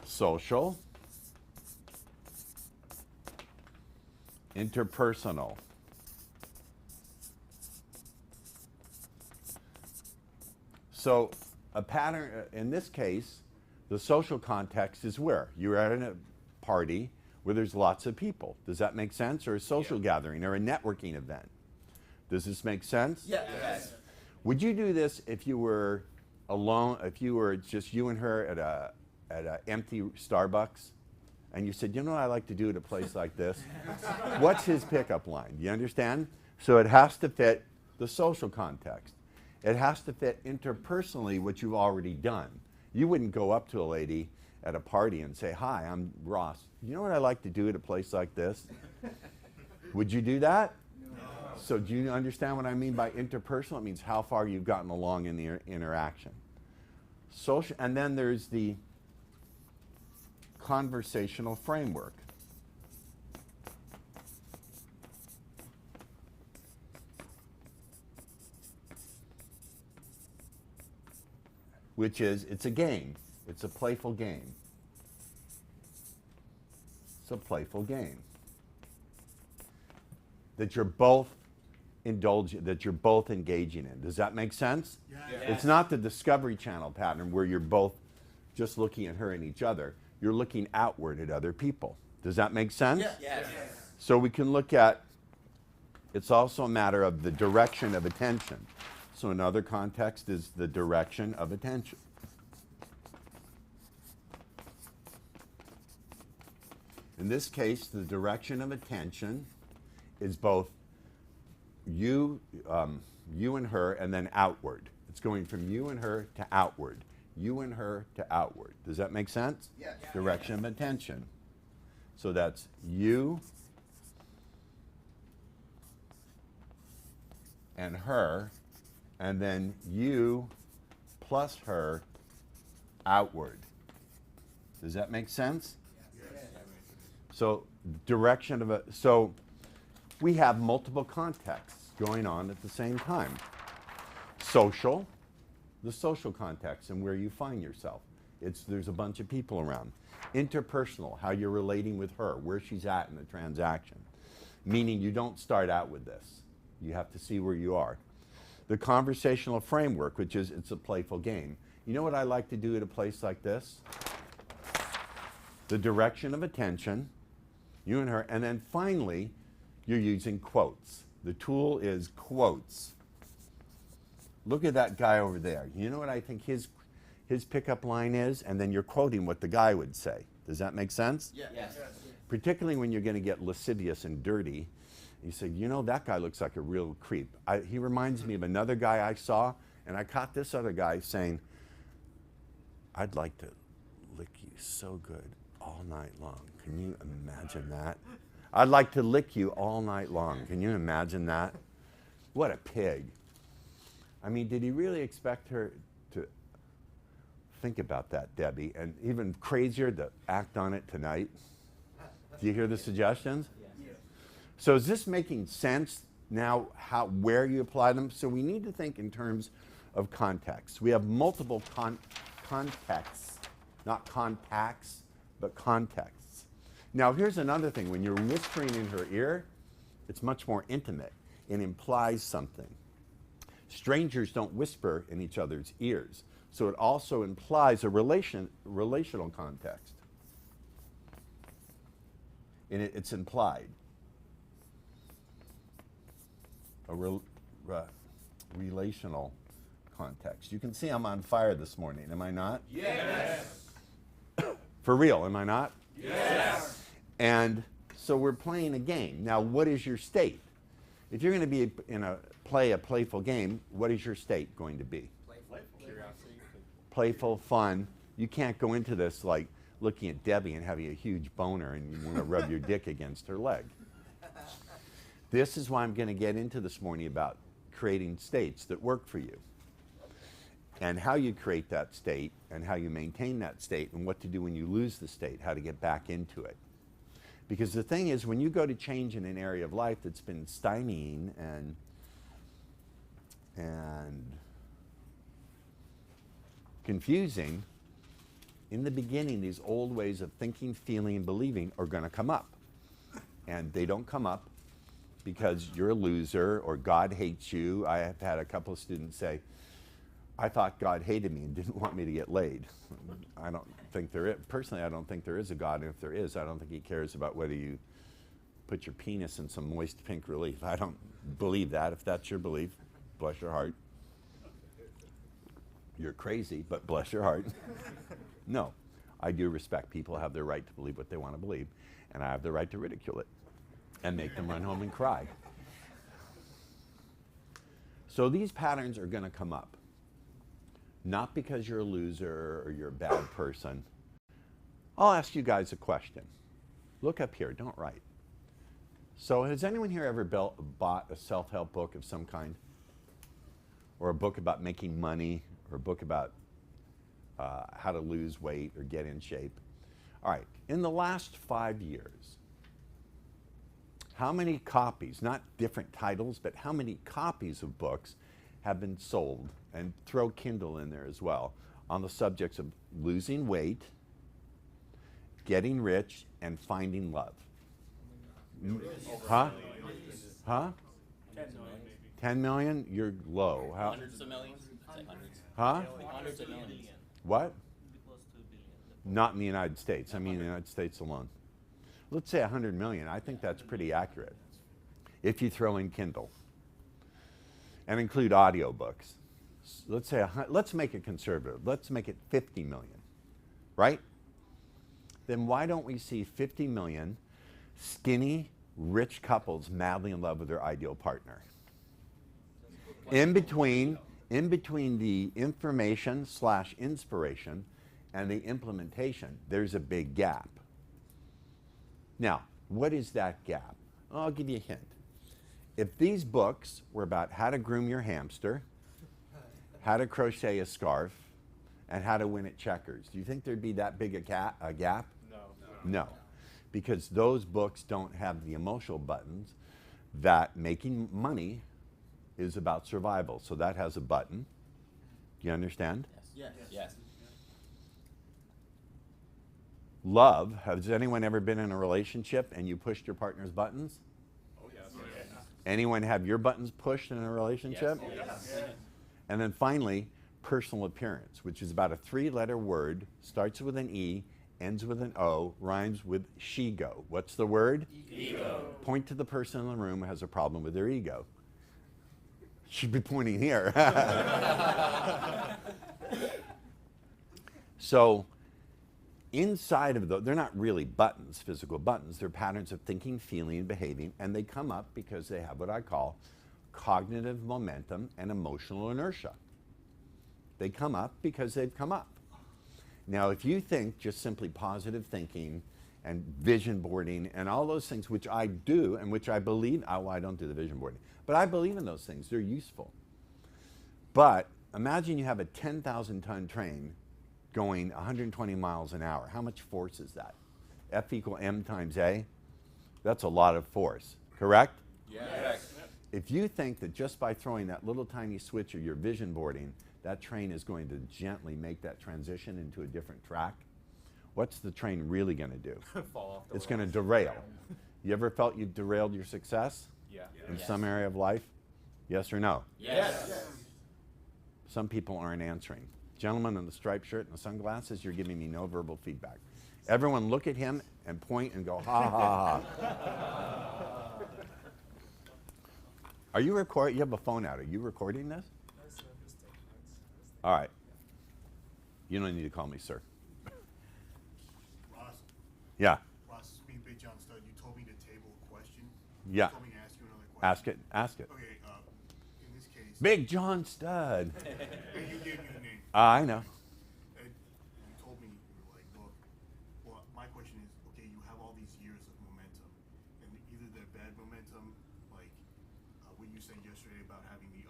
A: social, interpersonal. So a pattern, in this case, the social context is where? You're at a party where there's lots of people. Does that make sense? Or a social gathering or a networking event. Does this make sense?
E: Yes.
A: Would you do this if you were alone, if you were just you and her at an empty Starbucks and you said, you know what I like to do at a place like this? What's his pickup line? Do you understand? So it has to fit the social context. It has to fit interpersonally what you've already done. You wouldn't go up to a lady at a party and say, hi, I'm Ross. You know what I like to do at a place like this? Would you do that? No. So do you understand what I mean by interpersonal? It means how far you've gotten along in the interaction. Social, and then there's the conversational framework. Which is, it's a game. It's a playful game. It's a playful game. That you're both indulging, that you're both engaging in. Does that make sense? Yes. It's not the Discovery Channel pattern where you're both just looking at her and each other. You're looking outward at other people. Does that make sense?
E: Yes.
A: So we can look at, it's also a matter of the direction of attention. So another context is the direction of attention. In this case, the direction of attention is both you and her, and then outward. It's going from you and her to outward. You and her to outward. Does that make sense?
E: Yes.
A: Direction of attention. So that's you and her, and then you plus her outward. Does that make sense?
E: Yes.
A: So direction of a, so we have multiple contexts going on at the same time. Social, the social context and where you find yourself. There's a bunch of people around. Interpersonal, how you're relating with her, where she's at in the transaction. Meaning you don't start out with this. You have to see where you are. the conversational framework, which is it's a playful game. You know what I like to do at a place like this? The direction of attention, you and her, and then finally, you're using quotes. The tool is quotes. Look at that guy over there. You know what I think his pickup line is? And then you're quoting what the guy would say. Does that make sense?
T: Yes.
A: Particularly when you're going to get lascivious and dirty. You say, you know, that guy looks like a real creep. He reminds me of another guy I saw, and I caught this other guy saying, I'd like to lick you so good all night long. Can you imagine that? I'd like to lick you all night long. Can you imagine that? What a pig. I mean, did he really expect her to think about that, Debbie? And even crazier, to act on it tonight? Do you hear the suggestions?
T: Yes.
A: So is this making sense now, where you apply them? So we need to think in terms of context. We have multiple contexts, not contacts, but contexts. Now here's another thing. When you're whispering in her ear, it's much more intimate. It implies something. Strangers don't whisper in each other's ears. So it also implies a relational context. And it's implied. A relational context. You can see I'm on fire this morning, am I not?
C: Yes.
A: For real, am I not?
C: Yes.
A: And so we're playing a game. Now, what is your state? If you're going to be play a playful game, what is your state going to be?
C: Curiosity.
A: Playful, fun. You can't go into this like looking at Debbie and having a huge boner and you want to rub your dick against her leg. This is why I'm going to get into this morning about creating states that work for you and how you create that state and how you maintain that state and what to do when you lose the state, how to get back into it. Because the thing is, when you go to change in an area of life that's been stymieing and confusing, in the beginning, these old ways of thinking, feeling, and believing are going to come up. And they don't come up because you're a loser or God hates you. I have had a couple of students say, I thought God hated me and didn't want me to get laid. I don't think there is. Personally, I don't think there is a God. And if there is, I don't think he cares about whether you put your penis in some moist pink relief. I don't believe that. If that's your belief, bless your heart. You're crazy, but bless your heart. No, I do respect people have their right to believe what they want to believe, and I have the right to ridicule it and make them run home and cry. So these patterns are going to come up. Not because you're a loser or you're a bad person. I'll ask you guys a question. Look up here, don't write. So has anyone here ever bought a self-help book of some kind? Or a book about making money, or a book about how to lose weight or get in shape? All right, in the last 5 years, how many copies, not different titles, but how many copies of books have been sold, and throw Kindle in there as well, on the subjects of losing weight, getting rich, and finding love? Huh? Huh? 10 million? You're low. How?
B: Hundreds of millions? I'd say hundreds.
A: Huh?
B: Hundreds of millions.
A: What? Not in the United States. I mean the United States alone. Let's say 100 million. I think that's pretty accurate. If you throw in Kindle and include audiobooks. Let's say, let's make it conservative. Let's make it 50 million, right? Then why don't we see 50 million skinny, rich couples madly in love with their ideal partner? In between the information / inspiration and the implementation, there's a big gap. Now, what is that gap? I'll give you a hint. If these books were about how to groom your hamster, how to crochet a scarf, and how to win at checkers, do you think there'd be that big a gap? No. Because those books don't have the emotional buttons that making money is about survival. So that has a button. Do you understand?
B: Yes.
A: Love, has anyone ever been in a relationship and you pushed your partner's buttons?
C: Oh, yes.
A: Anyone have your buttons pushed in a relationship?
B: Yes.
A: And then finally, personal appearance, which is about a 3-letter word, starts with an E, ends with an O, rhymes with she-go. What's the word?
B: Ego.
A: Point to the person in the room who has a problem with their ego. Should be pointing here. So inside of they're not really buttons, physical buttons. They're patterns of thinking, feeling, and behaving, and they come up because they have what I call cognitive momentum and emotional inertia. They come up because they've come up. Now, if you think just simply positive thinking and vision boarding and all those things, which I do and which I believe, oh, I don't do the vision boarding, but I believe in those things. They're useful. But imagine you have a 10,000-ton train going 120 miles an hour. How much force is that? F equal m times a? That's a lot of force, correct?
B: Yes.
A: If you think that just by throwing that little tiny switch of your vision boarding, that train is going to gently make that transition into a different track, what's the train really going to do?
B: Fall off the
A: It's going to
B: rails.
A: derail. You ever felt you've derailed your success?
B: Yeah.
A: In
B: Yes.
A: some area of life? Yes or no?
B: Yes.
A: Some people aren't answering. Gentleman in the striped shirt and the sunglasses, you're giving me no verbal feedback. Everyone look at him and point and go, ha, ha, ha. Are you recording? You have a phone out. Are you recording this? All right. You don't need to call me sir.
D: Ross.
A: Yeah.
D: Ross, this is me, Big John Stud. You told me to table a question.
A: Yeah.
D: You told me to ask you another question.
A: Ask it. Ask it.
D: Okay, in this case.
A: Big John Stud.
D: Hey, you gave me the name.
A: I know.
D: You told me, you were like, look, well, my question is, okay, you have all these years of momentum, and either they're bad momentum, like what you said yesterday about having the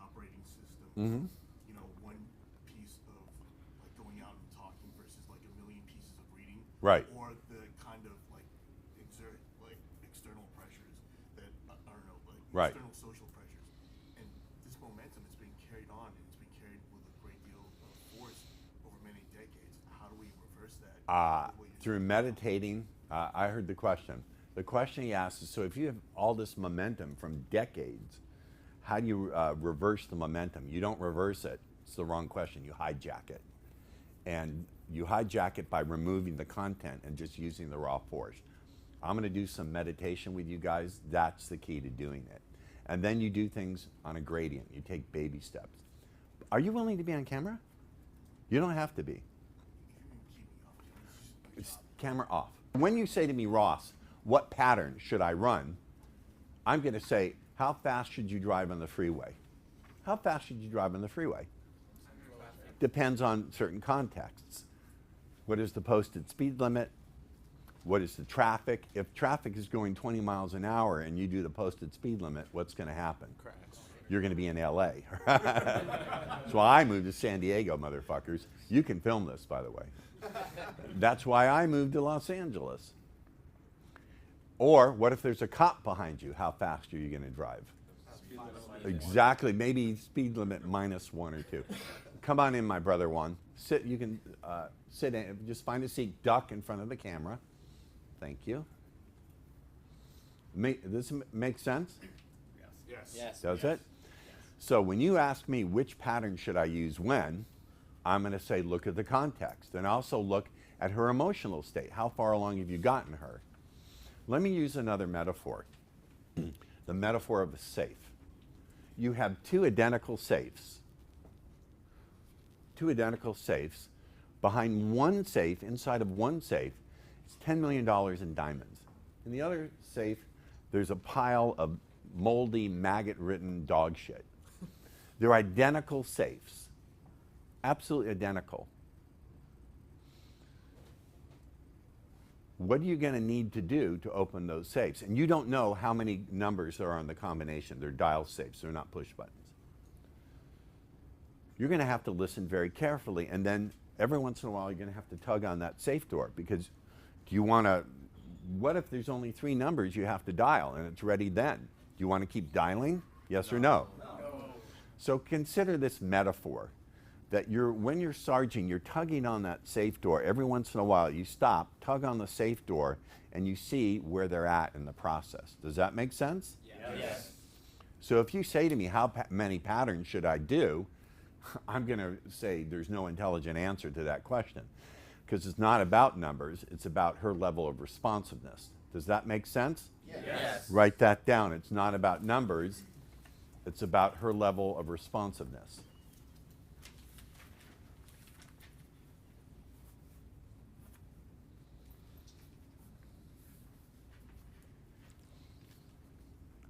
D: operating system,
A: Mm-hmm.
D: you know, one piece of like going out and talking versus like a million pieces of reading,
A: Right.
D: or the kind of like external pressures that I don't know, like
A: Right.
D: external social pressures, and this momentum is being carried on, and it's being carried with a great deal of force over many decades. How do we reverse that?
A: Through meditating, I heard the question. The question he asked is, so if you have all this momentum from decades, how do you reverse the momentum? You don't reverse it. It's the wrong question. You hijack it. And you hijack it by removing the content and just using the raw force. I'm going to do some meditation with you guys. That's the key to doing it. And then you do things on a gradient. You take baby steps. Are you willing to be on camera? You don't have to be. It's camera off. When you say to me, Ross, what pattern should I run? I'm going to say, how fast should you drive on the freeway? How fast should you drive on the freeway? Depends on certain contexts. What is the posted speed limit? What is the traffic? If traffic is going 20 miles an hour and you do the posted speed limit, what's going to happen?
B: Crash.
A: You're going to be in LA. That's why I moved to San Diego, motherfuckers. You can film this, by the way. That's why I moved to Los Angeles. Or what if there's a cop behind you? How fast are you going to drive? Exactly, maybe speed limit -1 or 2. Come on in, my brother Juan. Sit. You can sit in. Just find a seat. Duck in front of the camera. Thank you. This makes sense?
D: Yes.
B: Yes.
A: Does it? So when you ask me which pattern should I use when, I'm going to say look at the context and also look at her emotional state. How far along have you gotten her? Let me use another metaphor. The metaphor of a safe. You have two identical safes. Two identical safes. Behind one safe, inside of one safe, is $10 million in diamonds. In the other safe, there's a pile of moldy, maggot-ridden dog shit. They're identical safes. Absolutely identical. What are you going to need to do to open those safes? And you don't know how many numbers there are in the combination. They're dial safes. They're not push buttons. You're going to have to listen very carefully, and then every once in a while you're going to have to tug on that safe door, because do you want to, what if there's only 3 numbers you have to dial and it's ready then? Do you want to keep dialing? Yes or no? No. So consider this metaphor, that when you're sarging, you're tugging on that safe door. Every once in a while you stop, tug on the safe door, and you see where they're at in the process. Does that make sense?
B: Yes.
A: So if you say to me, how many patterns should I do? I'm going to say there's no intelligent answer to that question, because it's not about numbers, it's about her level of responsiveness. Does that make sense?
T: Yes.
A: Write that down. It's not about numbers, it's about her level of responsiveness.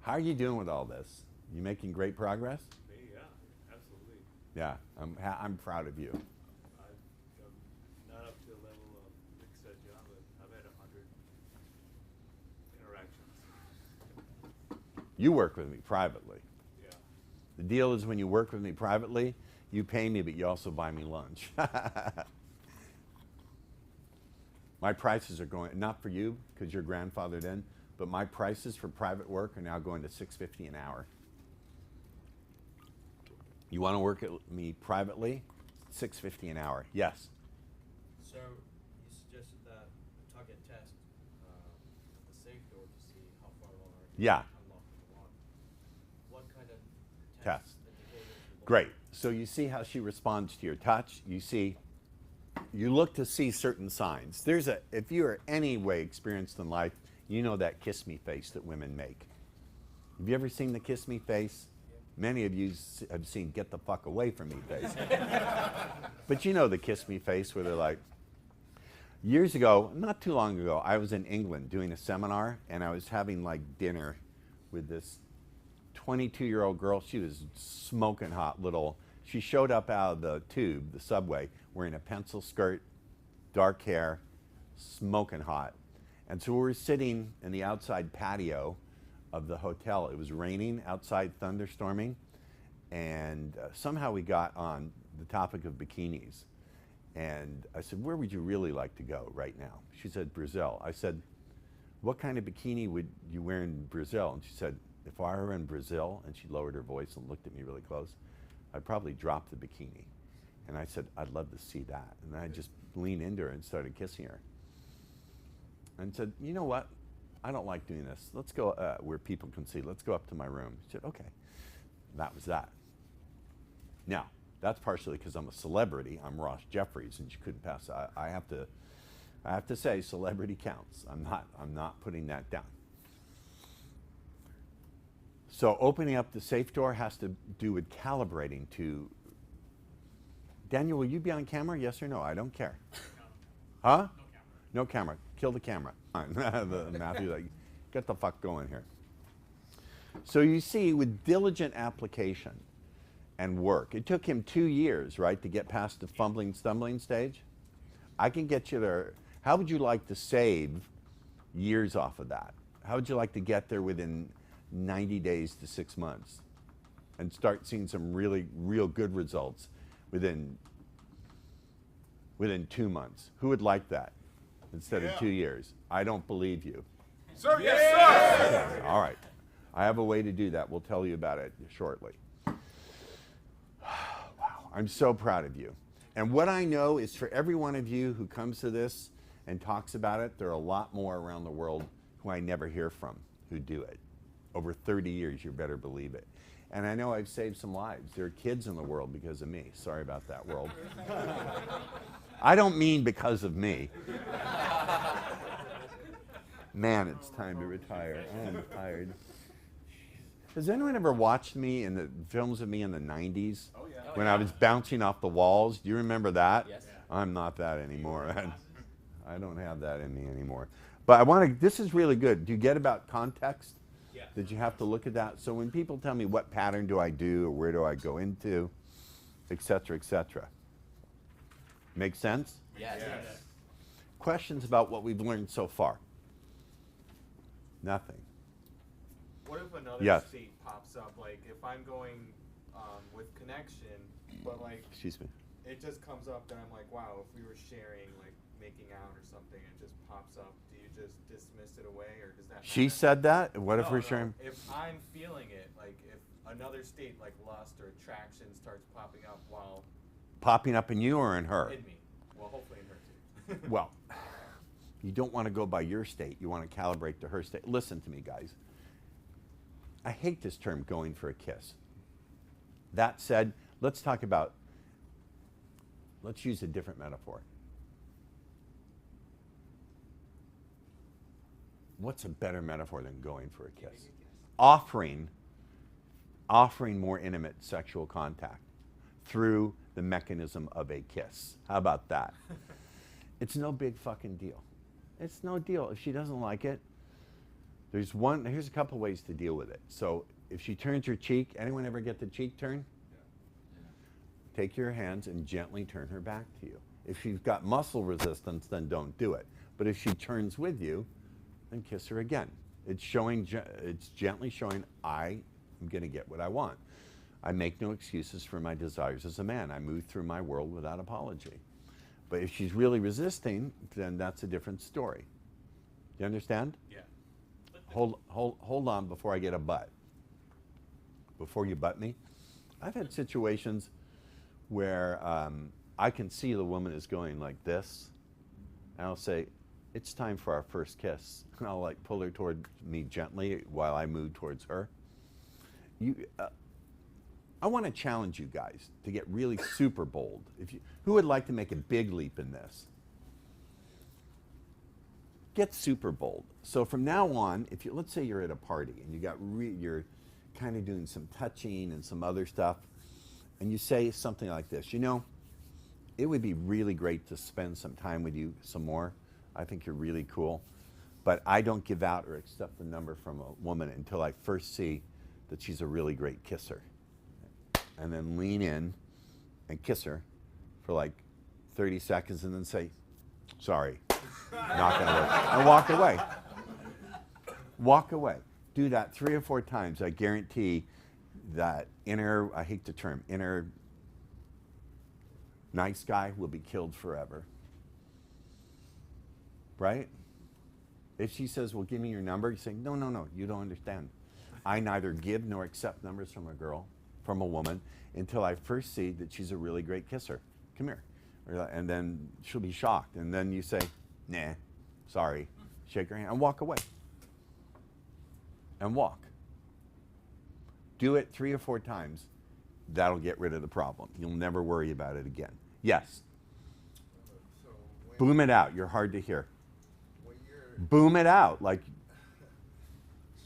A: How are you doing with all this? You making great progress?
S: Me, yeah, absolutely.
A: Yeah, I'm proud of you.
S: I'm not up to the level of Rick said, John, but I've had 100 interactions.
A: You work with me privately.
S: Yeah.
A: The deal is when you work with me privately, you pay me, but you also buy me lunch. My prices are going, not for you, because you're grandfathered in, but my prices for private work are now going to $6.50 an hour. You want to work at me privately? $6.50 an hour. Yes.
T: So you suggested that a target test at the safe door to see how far along are you
A: Yeah.
T: unlocking the lock. What kind of
A: Test.
T: indicators you look
A: Great. So you see how she responds to your touch. You look to see certain signs. If you are any way experienced in life, you know that kiss me face that women make. Have you ever seen the kiss me face? Many of you have seen get the fuck away from me face. But you know the kiss me face where they're like, years ago, not too long ago, I was in England doing a seminar, and I was having like dinner with this 22-year-old girl. She was smoking hot little. She showed up out of the tube, the subway, wearing a pencil skirt, dark hair, smoking hot. And so we were sitting in the outside patio of the hotel. It was raining outside, thunderstorming, and somehow we got on the topic of bikinis. And I said, where would you really like to go right now? She said, Brazil. I said, what kind of bikini would you wear in Brazil? And she said, if I were in Brazil, and she lowered her voice and looked at me really close, I'd probably drop the bikini. And I said, I'd love to see that. And I just leaned into her and started kissing her. And said, you know what? I don't like doing this. Let's go where people can see. Let's go up to my room. She said, okay. That was that. Now, that's partially because I'm a celebrity. I'm Ross Jeffries, and you couldn't pass. I have to say, celebrity counts. I'm not putting that down. So opening up the safe door has to do with calibrating to. Daniel, will you be on camera? Yes or no? I don't care. Huh? No camera. Kill the camera. Matthew's like, get the fuck going here. So you see, with diligent application and work, it took him 2 years, right, to get past the fumbling, stumbling stage. I can get you there. How would you like to save years off of that? How would you like to get there within 90 days to 6 months and start seeing some real good results within 2 months? Who would like that instead of 2 years? I don't believe you.
C: Sir, yes, sir!
A: Okay, all right. I have a way to do that. We'll tell you about it shortly. Wow, I'm so proud of you. And what I know is for every one of you who comes to this and talks about it, there are a lot more around the world who I never hear from who do it. Over 30 years, you better believe it. And I know I've saved some lives. There are kids in the world because of me. Sorry about that, world. I don't mean because of me. Man, it's time to retire. I'm tired. Has anyone ever watched me in the films of me in the 90s?
C: Oh, yeah.
A: When I was bouncing off the walls? Do you remember that?
T: Yes.
A: I'm not that anymore. I don't have that in me anymore. But I want to, this is really good. Do you get about context?
T: Yeah.
A: Did you have to look at that? So when people tell me what pattern do I do or where do I go into, et cetera, make sense?
T: Yes.
A: Questions about what we've learned so far? Nothing.
F: What if another
A: Yes.
F: state pops up? Like if I'm going with connection, but like
A: Excuse me.
F: it just comes up that I'm like, wow, if we were sharing, like making out or something, it just pops up. Do you just dismiss it away, or does that?
A: She
F: matter?
A: said that? What if
F: No,
A: we're
F: no.
A: sharing?
F: If I'm feeling it, like if another state like lust or attraction starts popping up while
A: Popping up in you or in her?
F: in me, well, hopefully in her too.
A: Well, you don't want to go by your state. You want to calibrate to her state. Listen to me, guys. I hate this term, going for a kiss. That said, let's use a different metaphor. What's a better metaphor than going for a kiss? Offering more intimate sexual contact through the mechanism of a kiss. How about that? It's no big fucking deal. It's no deal. If she doesn't like it, here's a couple ways to deal with it. So if she turns her cheek, anyone ever get the cheek turn? Take your hands and gently turn her back to you. If she's got muscle resistance, then don't do it. But if she turns with you, then kiss her again. It's gently showing I am going to get what I want. I make no excuses for my desires as a man. I move through my world without apology. But if she's really resisting, then that's a different story. You understand?
B: Yeah.
A: Hold on before I get a butt. Before you butt me. I've had situations where I can see the woman is going like this, and I'll say, it's time for our first kiss. And I'll like pull her toward me gently while I move towards her. I want to challenge you guys to get really super bold. Who would like to make a big leap in this? Get super bold. So from now on, let's say you're at a party and you're kind of doing some touching and some other stuff, and you say something like this, it would be really great to spend some time with you some more. I think you're really cool, but I don't give out or accept the number from a woman until I first see that she's a really great kisser. And then lean in and kiss her for like 30 seconds and then say, sorry, not gonna work, and walk away. Walk away. Do that 3 or 4 times. I guarantee that I hate the term, inner nice guy will be killed forever. Right? If she says, well, give me your number, you say, no, you don't understand. I neither give nor accept numbers from a woman, until I first see that she's a really great kisser. Come here. And then she'll be shocked. And then you say, nah, sorry. Shake her hand and walk away. And walk. Do it 3 or 4 times. That'll get rid of the problem. You'll never worry about it again. Yes? Boom it out. You're hard to hear. Boom it out. Like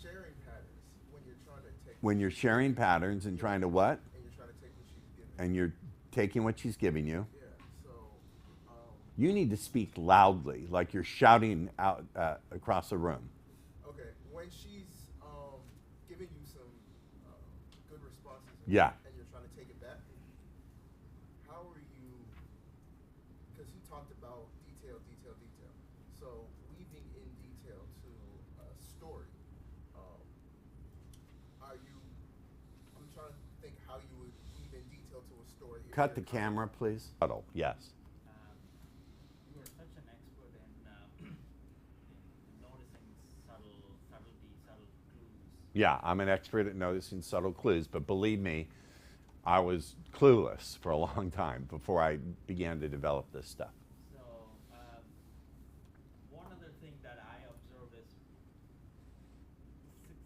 J: sharing patterns when you're trying to take.
A: When you're sharing patterns and trying to what?
J: And you're trying to take what she's giving.
A: And you're taking what she's giving you.
J: Yeah. So.
A: You need to speak loudly, like you're shouting out across the room.
J: Okay. When she's giving you some good responses.
A: Yeah.
J: And you're trying to take it back. How are you? Because you talked about detail. So weaving in detail to a story. I'm trying to think how you would weave in detail to a story.
A: Cut the camera, please. Subtle, yes.
H: You are such an expert in noticing subtle clues.
A: Yeah, I'm an expert at noticing subtle clues, but believe me, I was clueless for a long time before I began to develop this stuff.
H: So, one other thing that I observed is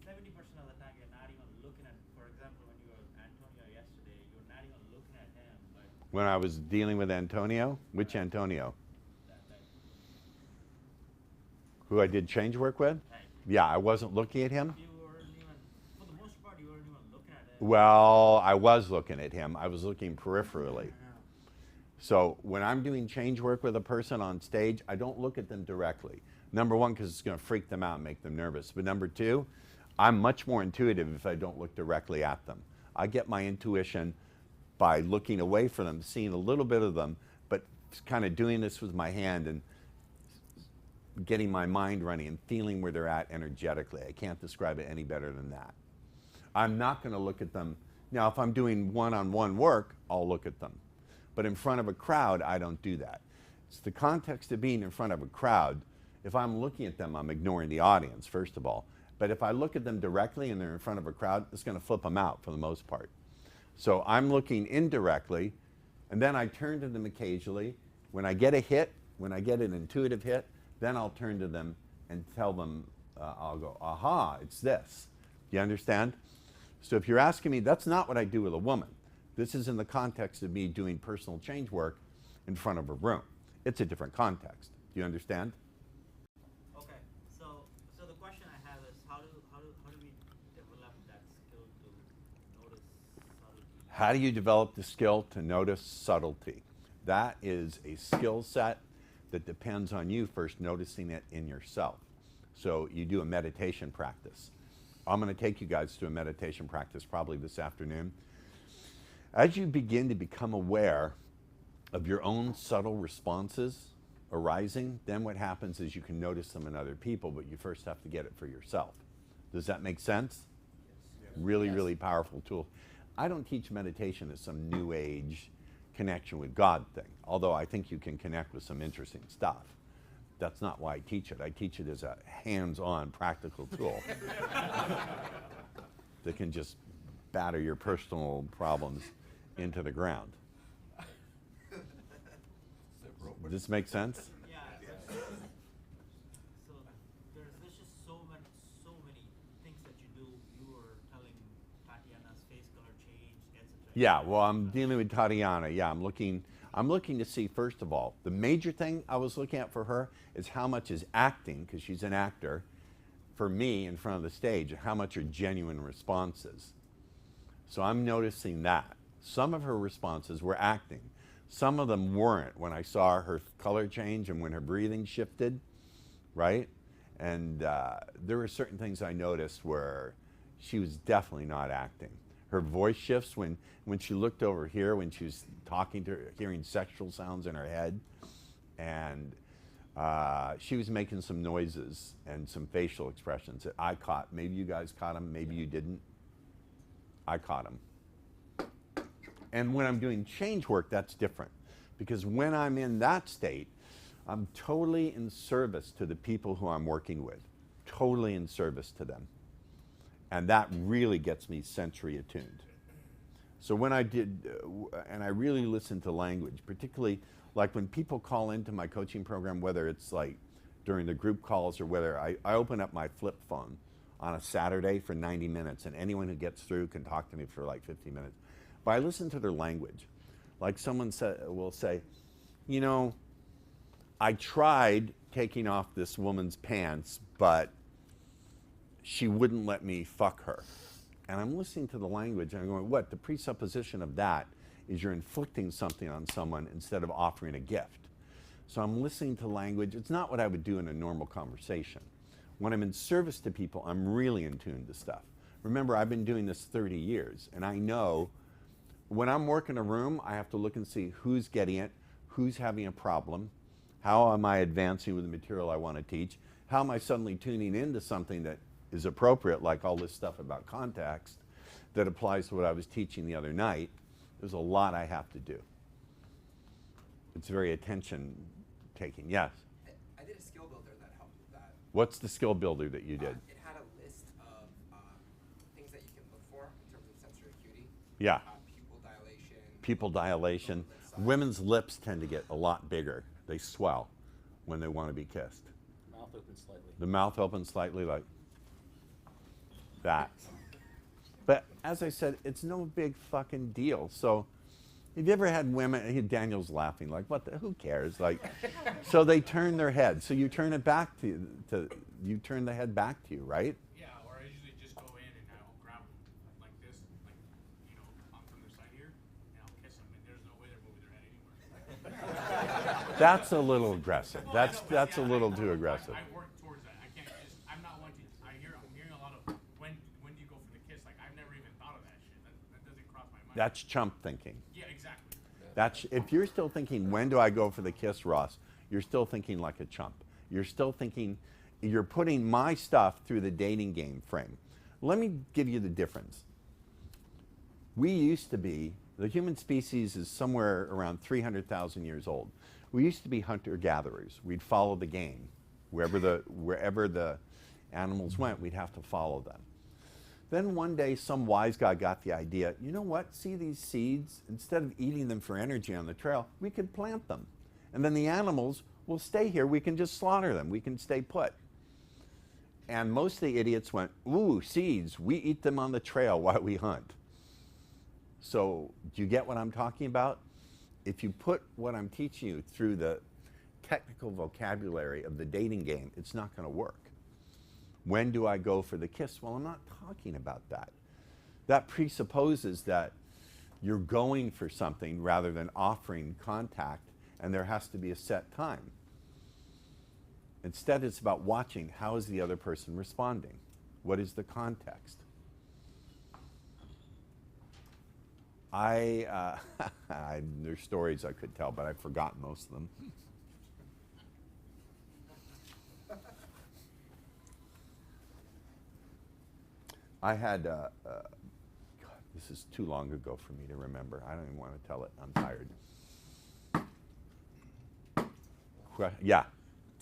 H: 70% of the time you're not even looking at, for example, when you were with Antonio yesterday, you're not even looking at him. But
A: When I was dealing with Antonio, which Antonio? Who I did change work with? Yeah, I wasn't looking at him.
H: for the most part, you weren't even looking at him.
A: Well, I was looking at him. I was looking peripherally. So when I'm doing change work with a person on stage, I don't look at them directly. Number one, because it's going to freak them out and make them nervous. But number two, I'm much more intuitive if I don't look directly at them. I get my intuition by looking away from them, seeing a little bit of them, but kind of doing this with my hand and getting my mind running and feeling where they're at energetically. I can't describe it any better than that. I'm not going to look at them. Now, if I'm doing one-on-one work, I'll look at them. But in front of a crowd, I don't do that. It's the context of being in front of a crowd. If I'm looking at them, I'm ignoring the audience, first of all. But if I look at them directly and they're in front of a crowd, it's going to flip them out for the most part. So I'm looking indirectly, and then I turn to them occasionally. When I get a hit, when I get an intuitive hit, then I'll turn to them and tell them, I'll go, aha, it's this. You understand? So if you're asking me, that's not what I do with a woman. This is in the context of me doing personal change work in front of a room. It's a different context. Do you understand?
H: Okay, so the question I have is how do we develop that skill to notice subtlety?
A: How do you develop the skill to notice subtlety? That is a skill set that depends on you first noticing it in yourself. So you do a meditation practice. I'm going to take you guys to a meditation practice probably this afternoon. As you begin to become aware of your own subtle responses arising, then what happens is you can notice them in other people, but you first have to get it for yourself. Does that make sense? Yes. Really, really powerful tool. I don't teach meditation as some new age connection with God thing, although I think you can connect with some interesting stuff. That's not why I teach it. I teach it as a hands-on practical tool that can just batter your personal problems into the ground. Does this make sense?
H: Yeah. So there's just so many things that you do. You were telling Tatiana's face color change, etc.
A: Yeah, well, I'm dealing with Tatiana. Yeah, I'm looking to see, first of all, the major thing I was looking at for her is how much is acting, because she's an actor, for me in front of the stage, and how much are genuine responses. So I'm noticing that. Some of her responses were acting. Some of them weren't when I saw her color change and when her breathing shifted, right? And there were certain things I noticed where she was definitely not acting. Her voice shifts when she looked over here, when she was talking to her, hearing sexual sounds in her head. And she was making some noises and some facial expressions that I caught. Maybe you guys caught them, maybe you didn't. I caught them. And when I'm doing change work, that's different. Because when I'm in that state, I'm totally in service to the people who I'm working with. Totally in service to them. And that really gets me sensory attuned. So when I did, and I really listened to language, particularly like when people call into my coaching program, whether it's like during the group calls or whether I open up my flip phone on a Saturday for 90 minutes and anyone who gets through can talk to me for like 50 minutes. But I listen to their language. Like someone will say, you know, I tried taking off this woman's pants, but she wouldn't let me fuck her. And I'm listening to the language and I'm going, what? The presupposition of that is you're inflicting something on someone instead of offering a gift. So I'm listening to language. It's not what I would do in a normal conversation. When I'm in service to people, I'm really in tune to stuff. Remember, I've been doing this 30 years, and I know when I'm working a room, I have to look and see who's getting it, who's having a problem, how am I advancing with the material I want to teach, how am I suddenly tuning into something that is appropriate, like all this stuff about context that applies to what I was teaching the other night. There's a lot I have to do. It's very attention-taking. Yes?
E: I did a skill builder that helped with that.
A: What's the skill builder that you did?
E: It had a list of things that you can look for in terms of sensory acuity.
A: Yeah.
E: Pupil dilation.
A: Pupil dilation. Women's lips tend to get a lot bigger. They swell when they want to be kissed.
B: Mouth opens slightly.
A: The mouth opens slightly like that. But as I said, it's no big fucking deal. So have you ever had women, Daniel's laughing, like, what the, who cares? Like, so they turn their head. So you turn it back to you turn the head back to you, right?
O: Yeah, or I usually just go in and I'll grab them like this, like, you know, on from their side here, and I'll kiss them, and there's no way they're moving their head anymore.
A: That's a little aggressive.
O: Well,
A: That's a little too aggressive.
O: I work towards that. I can't just, I'm not one to, I'm hearing a lot of, when do you go for the kiss? Like, I've never even thought of that shit. That doesn't cross my mind.
A: That's chump thinking.
O: Yeah, exactly.
A: That's, if you're still thinking, when do I go for the kiss, Ross? You're still thinking like a chump. You're still thinking, you're putting my stuff through the dating game frame. Let me give you the difference. We used to be, the human species is somewhere around 300,000 years old. We used to be hunter-gatherers. We'd follow the game. Wherever the animals went, we'd have to follow them. Then one day, some wise guy got the idea, you know what, see these seeds? Instead of eating them for energy on the trail, we could plant them. And then the animals will stay here. We can just slaughter them. We can stay put. And most of the idiots went, ooh, seeds, we eat them on the trail while we hunt. So do you get what I'm talking about? If you put what I'm teaching you through the technical vocabulary of the dating game, it's not going to work. When do I go for the kiss? Well, I'm not talking about that. That presupposes that you're going for something rather than offering contact, and there has to be a set time. Instead, it's about watching how is the other person responding. What is the context? There's stories I could tell, but I've forgotten most of them. I had, God, this is too long ago for me to remember. I don't even want to tell it. I'm tired. Yeah.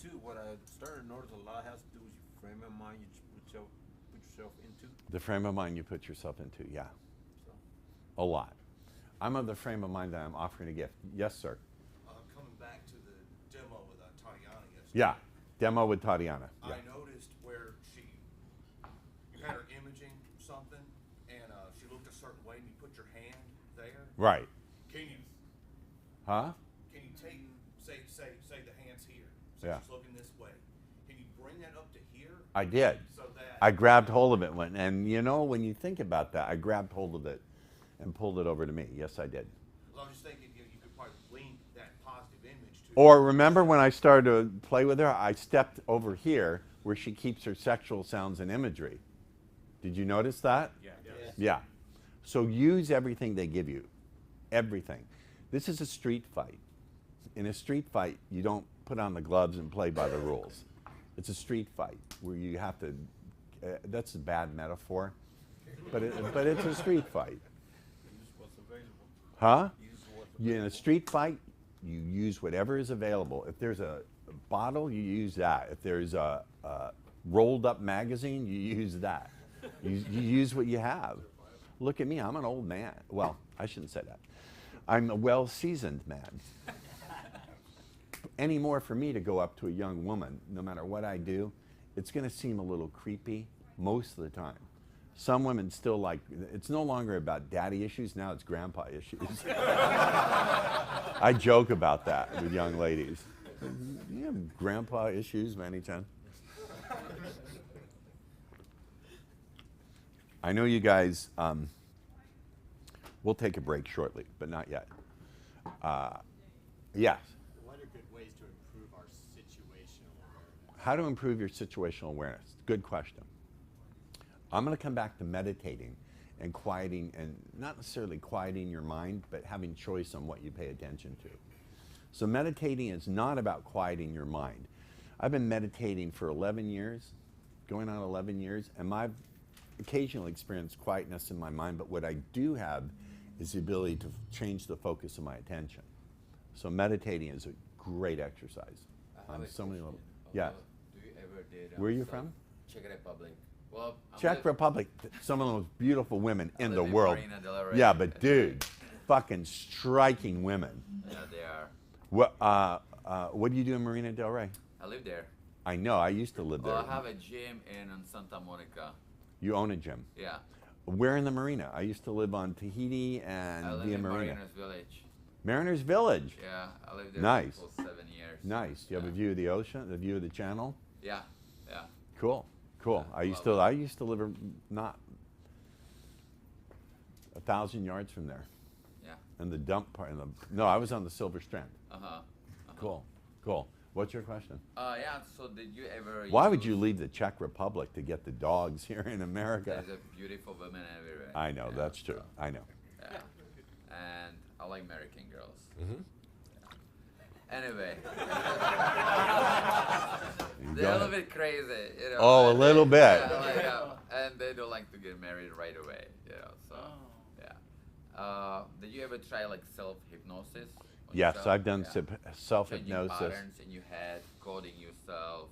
P: Too, what I started to notice a lot has to do with your frame of mind you put yourself into.
A: The frame of mind you put yourself into, yeah. A lot. I'm of the frame of mind that I'm offering a gift. Yes, sir.
D: Coming back to the demo with Tatiana yesterday.
A: Yeah, demo with Tatiana. Yeah.
D: I noticed where you had her imaging something, and she looked a certain way, and you put your hand there.
A: Right.
D: Can you?
A: Huh?
D: Can you take, say the hand's here. So
A: Yeah.
D: she's looking this way. Can you bring that up to here?
A: I did.
D: So that
A: I grabbed hold of it, and you know, when you think about that, I grabbed hold of it and pulled it over to me. Yes, I did.
D: Well, I was just thinking you could probably link that positive image to.
A: Or remember when I started to play with her, I stepped over here where she keeps her sexual sounds and imagery. Did you notice that?
P: Yeah.
D: Yes.
A: Yeah. So use everything they give you. Everything. This is a street fight. In a street fight, you don't put on the gloves and play by the rules. It's a street fight where you have to, that's a bad metaphor, but it's a street fight.
P: Use what's available.
A: Huh?
P: Use what's
A: In a street fight, you use whatever is available. If there's a bottle, you use that. If there's a rolled up magazine, you use that. You use what you have. Look at me, I'm an old man. Well, I shouldn't say that. I'm a well-seasoned man. Any more for me to go up to a young woman, no matter what I do, it's going to seem a little creepy most of the time. Some women still like, it's no longer about daddy issues, now it's grandpa issues. I joke about that with young ladies. You have grandpa issues, Manny-chan? I know you guys, we'll take a break shortly, but not yet. Yes?
U: What are good ways to improve our situational awareness?
A: How to improve your situational awareness? Good question. I'm going to come back to meditating and quieting, and not necessarily quieting your mind, but having choice on what you pay attention to. So meditating is not about quieting your mind. I've been meditating for 11 years, going on 11 years, and I've occasionally experienced quietness in my mind, but what I do have is the ability to change the focus of my attention. So meditating is a great exercise on so many levels. Yes.
Q: Do you ever did?
A: Where are you from?
Q: Czech Republic. Well,
A: Czech Republic, some of the most beautiful women in the
Q: live in
A: world.
Q: Marina del Rey.
A: Yeah, but dude, fucking striking women.
Q: Yeah, they are.
A: What do you do in Marina del Rey?
Q: I live there.
A: I know, I used to live there.
Q: Well, I have a gym in Santa Monica.
A: You own a gym?
Q: Yeah.
A: Where in the marina? I used to live on Tahiti and
Q: I live
A: Via
Q: in
A: Marina.
Q: Mariners Village.
A: Mariners Village?
Q: Yeah, I lived there
A: Nice.
Q: for 7 years.
A: Nice. Do you have a view of the ocean, the view of the channel?
Q: Yeah, yeah.
A: Cool, cool.
Q: Yeah,
A: I used to live not 1,000 yards from there.
Q: Yeah.
A: In the dump part, no, I was on the Silver Strand.
Q: Uh-huh.
A: Cool, cool. What's your question?
Q: Yeah, so did you ever
A: Why would you leave the Czech Republic to get the dogs here in America?
Q: There's a beautiful women everywhere.
A: I know,
Q: Yeah,
A: that's true.
Q: so,
A: I know.
Q: Yeah. And I like American girls.
A: Mhm.
Q: Anyway.
A: You
Q: They're a
A: go
Q: little bit crazy, you know.
A: Oh, a
Q: and
A: little bit.
Q: Yeah, like, and they don't like to get married right away, you know, so, yeah. Did you ever try, like, self-hypnosis?
A: Yes,
Q: yourself?
A: I've done
Q: Yeah.
A: self-hypnosis.
Q: Changing patterns in your head, coding yourself.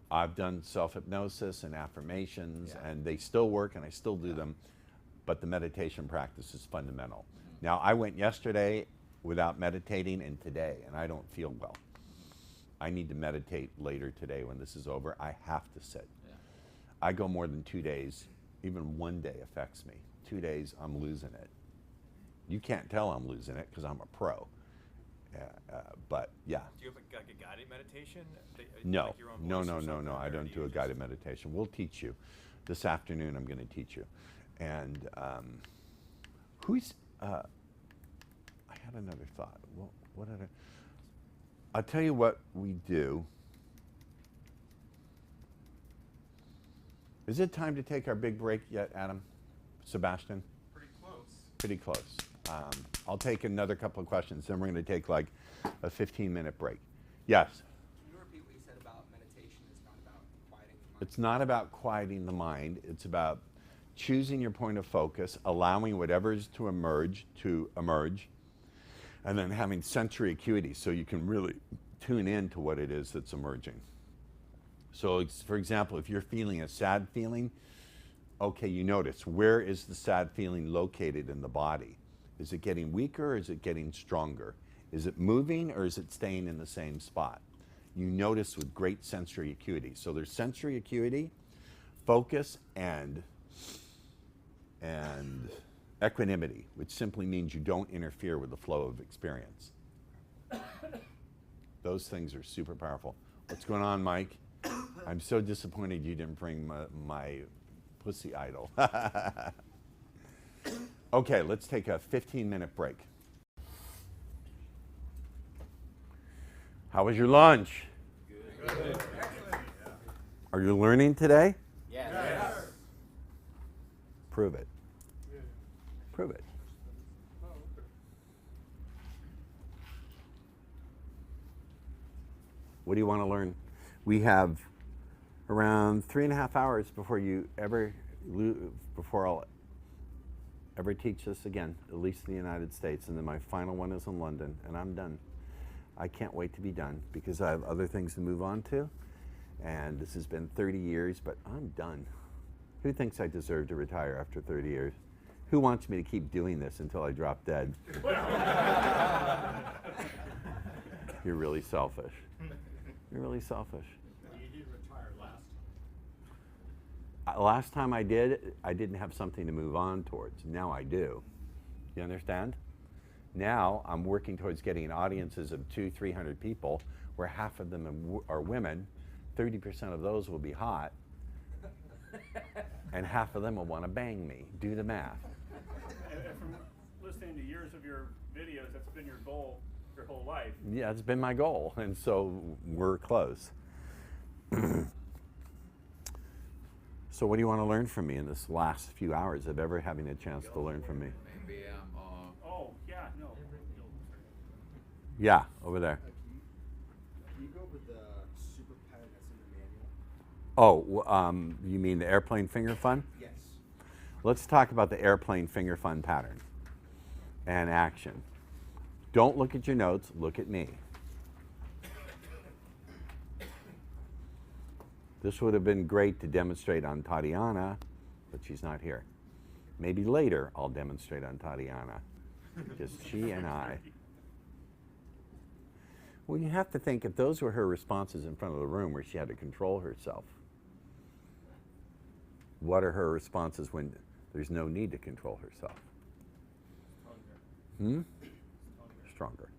A: I've done self-hypnosis and affirmations, and they still work, and I still do them, but the meditation practice is fundamental. Now, I went yesterday without meditating and today, and I don't feel well. I need to meditate later today when this is over. I have to sit.
Q: Yeah.
A: I go more than 2 days. Even one day affects me. 2 days, I'm losing it. You can't tell I'm losing it because I'm a pro. But yeah.
R: Do you have like a guided meditation?
A: No,
R: like your own
A: no,
R: voice
A: no,
R: or
A: no,
R: something,
A: no. I
R: or
A: don't do a
R: you
A: guided meditation. We'll teach you. This afternoon, I'm going to teach you. And who's? I had another thought. Well, what did I'll tell you what we do. Is it time to take our big break yet, Adam? Sebastian?
C: Pretty close.
A: Pretty close. I'll take another couple of questions, then we're going to take like a 15-minute break. Yes?
E: Can you repeat what you said about meditation is not about quieting the mind?
A: It's not about quieting the mind. It's about choosing your point of focus, allowing whatever is to emerge, and then having sensory acuity so you can really tune in to what it is that's emerging. So, for example, if you're feeling a sad feeling, okay, you notice, where is the sad feeling located in the body? Is it getting weaker or is it getting stronger? Is it moving or is it staying in the same spot? You notice with great sensory acuity. So there's sensory acuity, focus, and equanimity, which simply means you don't interfere with the flow of experience. Those things are super powerful. What's going on, Mike? I'm so disappointed you didn't bring my pussy idol. Okay, let's take a 15-minute break. How was your lunch?
C: Good.
A: Are you learning today?
C: Yes.
A: Prove it. Prove it. What do you want to learn? We have around 3.5 hours before I'll ever teach this again, at least in the United States, and then my final one is in London, and I'm done. I can't wait to be done because I have other things to move on to, and this has been 30 years, but I'm done. Who thinks I deserve to retire after 30 years? Who wants me to keep doing this until I drop dead? You're really selfish. You're really selfish.
U: You did retire last time.
A: Last time I did, I didn't have something to move on towards. Now I do. You understand? Now I'm working towards getting audiences of 200-300 people where half of them are women. 30% of those will be hot. And half of them will want to bang me. Do the math.
G: And from listening to years of your videos, that's been your goal your whole life.
A: Yeah, it's been my goal, and so we're close. So what do you want to learn from me in this last few hours of ever having a chance to learn from me?
Q: Maybe
G: Oh, yeah, no.
A: Yeah, over there.
U: Can you go over the super pattern that's in the manual?
A: Oh, you mean the airplane finger fun?
U: Yes.
A: Let's talk about the airplane finger fun pattern and action. Don't look at your notes, look at me. This would have been great to demonstrate on Tatiana, but she's not here. Maybe later I'll demonstrate on Tatiana, just she and I. Well, you have to think if those were her responses in front of the room where she had to control herself, what are her responses when there's no need to control herself? Stronger. Stronger.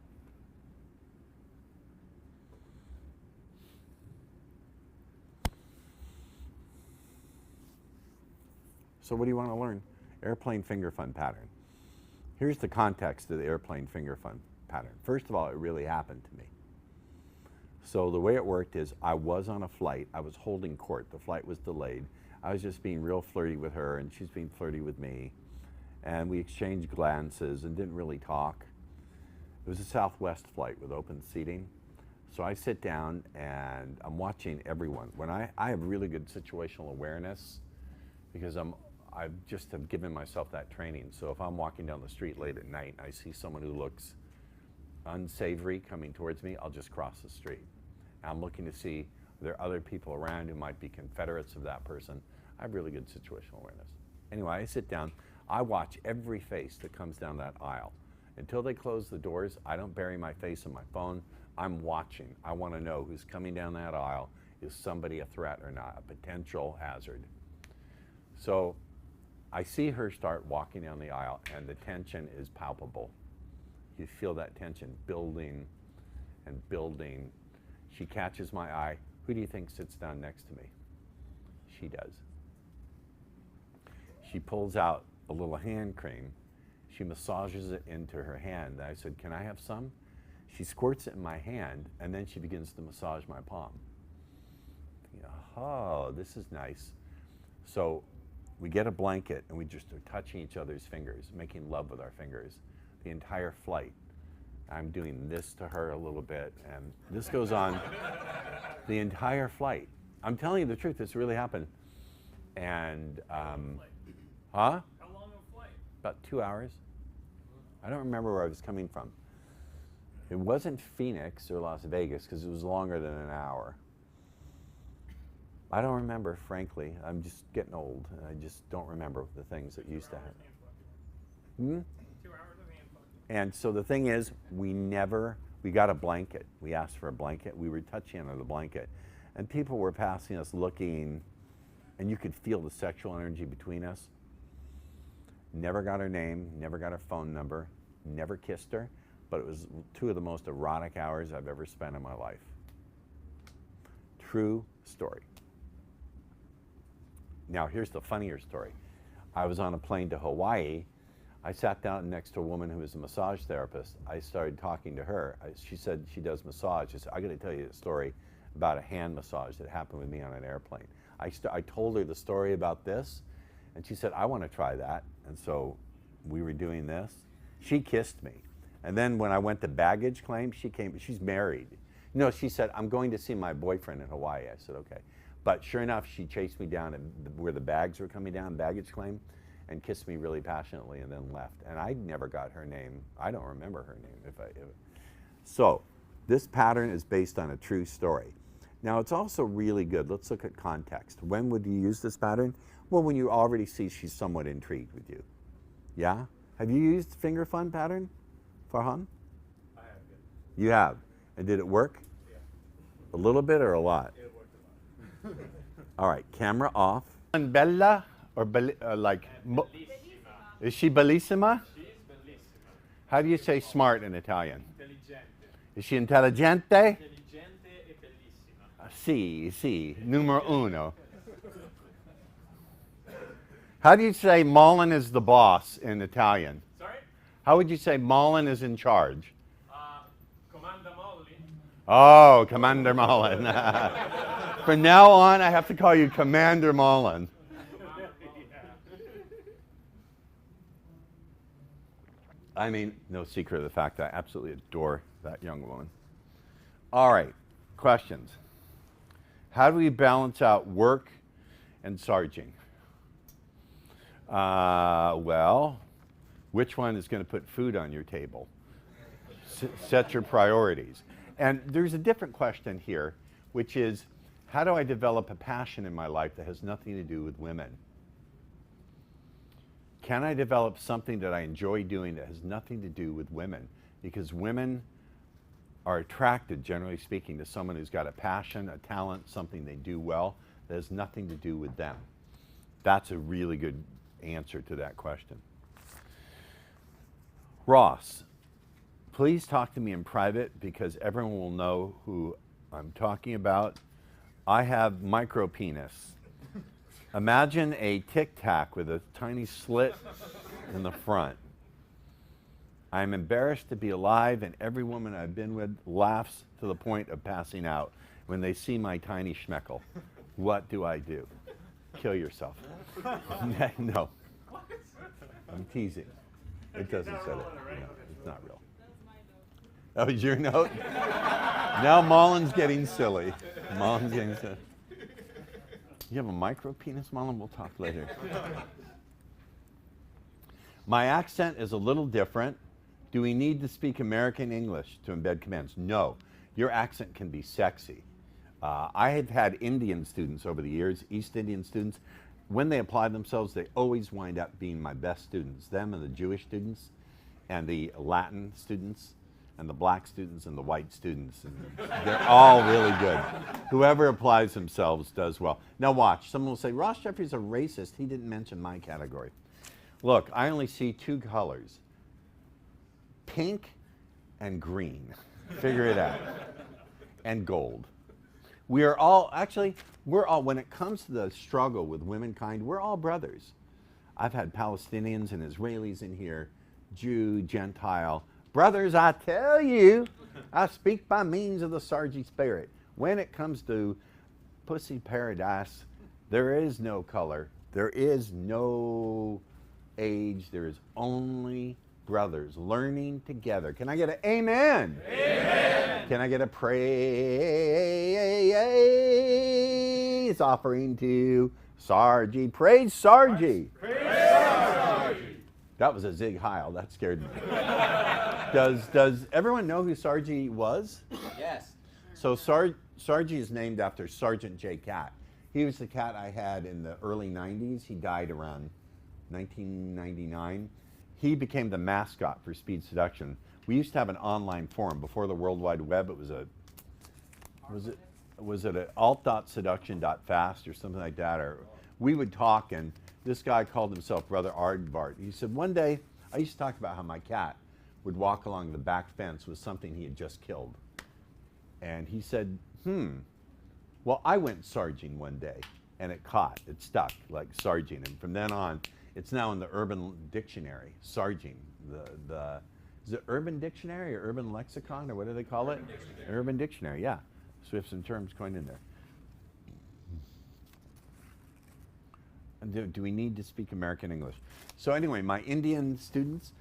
A: So what do you want to learn? Airplane finger fun pattern. Here's the context of the airplane finger fun pattern. First of all, it really happened to me. So the way it worked is I was on a flight. I was holding court. The flight was delayed. I was just being real flirty with her, and she's being flirty with me. And we exchanged glances and didn't really talk. It was a Southwest flight with open seating. So I sit down and I'm watching everyone. When I have really good situational awareness because I just have given myself that training. So if I'm walking down the street late at night and I see someone who looks unsavory coming towards me, I'll just cross the street. I'm looking to see are there other people around who might be confederates of that person. I have really good situational awareness. Anyway, I sit down. I watch every face that comes down that aisle. Until they close the doors, I don't bury my face in my phone. I'm watching. I want to know who's coming down that aisle. Is somebody a threat or not, a potential hazard? So I see her start walking down the aisle, and the tension is palpable. You feel that tension building and building. She catches my eye. Who do you think sits down next to me? She does. She pulls out a little hand cream. She massages it into her hand. I said, can I have some? She squirts it in my hand, and then she begins to massage my palm. Oh, this is nice. So we get a blanket, and we just are touching each other's fingers, making love with our fingers. The entire flight. I'm doing this to her a little bit, and this goes on the entire flight. I'm telling you the truth, this really happened. And, huh?
G: How long a flight?
A: About 2 hours. I don't remember where I was coming from. It wasn't Phoenix or Las Vegas, because it was longer than an hour. I don't remember, frankly. I'm just getting old, and I just don't remember the things that used to happen.
G: 2 hours of hand fucking.
A: And so the thing is, we got a blanket. We asked for a blanket. We were touching under the blanket. And people were passing us looking, and you could feel the sexual energy between us. Never got her name, never got her phone number, never kissed her, but it was 2 of the most erotic hours I've ever spent in my life. True story. Now, here's the funnier story. I was on a plane to Hawaii. I sat down next to a woman who was a massage therapist. I started talking to her. She said she does massage. I said, I got to tell you a story about a hand massage that happened with me on an airplane. I told her the story about this, and she said, I want to try that. And so we were doing this. She kissed me. And then when I went to baggage claim, she's married. No, she said, I'm going to see my boyfriend in Hawaii. I said, okay. But sure enough, she chased me down where the bags were coming down, baggage claim, and kissed me really passionately and then left. And I never got her name. I don't remember her name. So this pattern is based on a true story. Now, it's also really good. Let's look at context. When would you use this pattern? Well, when you already see she's somewhat intrigued with you. Yeah? Have you used finger fun pattern, Farhan?
S: I have, yeah.
A: You have. And did it work?
S: Yeah.
A: A little bit or a lot?
S: It worked a lot.
A: All right, camera off. And Bella, or is she bellissima?
S: She's bellissima.
A: How do you say smart in Italian?
S: Intelligente.
A: Is she intelligente?
S: Intelligente e bellissima.
A: Sì, numero uno. How do you say Mullen is the boss in Italian?
G: Sorry?
A: How would you say Mullen is in charge?
G: Comanda Molly.
A: Oh, Commander Mullen. From now on, I have to call you Commander Mullen. I mean, no secret of the fact that I absolutely adore that young woman. All right, questions. How do we balance out work and sarging? Well, which one is going to put food on your table? Set your priorities. And there's a different question here, which is, how do I develop a passion in my life that has nothing to do with women? Can I develop something that I enjoy doing that has nothing to do with women? Because women are attracted, generally speaking, to someone who's got a passion, a talent, something they do well that has nothing to do with them. That's a really good answer to that question. Ross, please talk to me in private because everyone will know who I'm talking about. I have micro penis. Imagine a Tic Tac with a tiny slit in the front. I'm embarrassed to be alive, and every woman I've been with laughs to the point of passing out when they see my tiny schmeckle. What do I do? Kill yourself. No. I'm teasing. It doesn't say that. No, it's not real. That was your note? Now Mullen's getting silly. Mullen's getting silly. You have a micro penis, Mullen? We'll talk later. My accent is a little different. Do we need to speak American English to embed commands? No. Your accent can be sexy. I have had Indian students over the years, East Indian students. When they apply themselves, they always wind up being my best students, them and the Jewish students. and the Latin students, and the black students, and the white students. And they're all really good. Whoever applies themselves does well. Now watch, someone will say, Ross Jeffrey's a racist. He didn't mention my category. Look, I only see 2 colors, pink and green. Figure it out. And gold. We are all, actually, we're all, when it comes to the struggle with womankind, we're all brothers. I've had Palestinians and Israelis in here, Jew, Gentile. Brothers, I tell you, I speak by means of the Sargi Spirit. When it comes to pussy paradise, there is no color, there is no age, there is only brothers learning together. Can I get an amen? Amen. Can I get a praise offering to Sargi? Praise Sargi. Praise Sargi. That was a Zig Heil. That scared me. Does everyone know who Sargi was?
E: Yes.
A: So Sargi is named after Sergeant J. Cat. He was the cat I had in the early 90s. He died around 1999. He became the mascot for Speed Seduction. We used to have an online forum before the World Wide Web. It was it an alt.seduction.fast or something like that? Or we would talk, and this guy called himself Brother Aardbart. He said, one day, I used to talk about how my cat would walk along the back fence with something he had just killed. And he said, well, I went sarging one day, and it stuck, like sarging. And from then on, it's now in the Urban Dictionary, sarging. Is it Urban Dictionary or Urban Lexicon, or what do they call it? Urban Dictionary, yeah. So we have some terms coined in there. And do we need to speak American English? So anyway, my Indian students,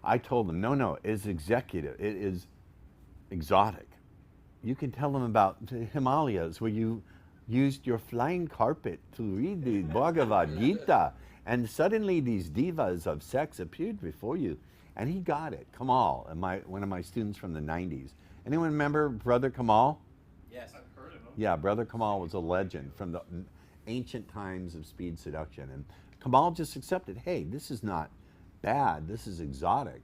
A: I told them, no, it's executive. It is exotic. You can tell them about the Himalayas, where you used your flying carpet to read the Bhagavad Gita, and suddenly these divas of sex appeared before you. And he got it. Kamal, one of my students from the 90s. Anyone remember Brother Kamal?
T: Yes. I've heard of him.
A: Yeah, Brother Kamal was a legend from the ancient times of Speed Seduction. And Kamal just accepted, hey, this is not bad, this is exotic.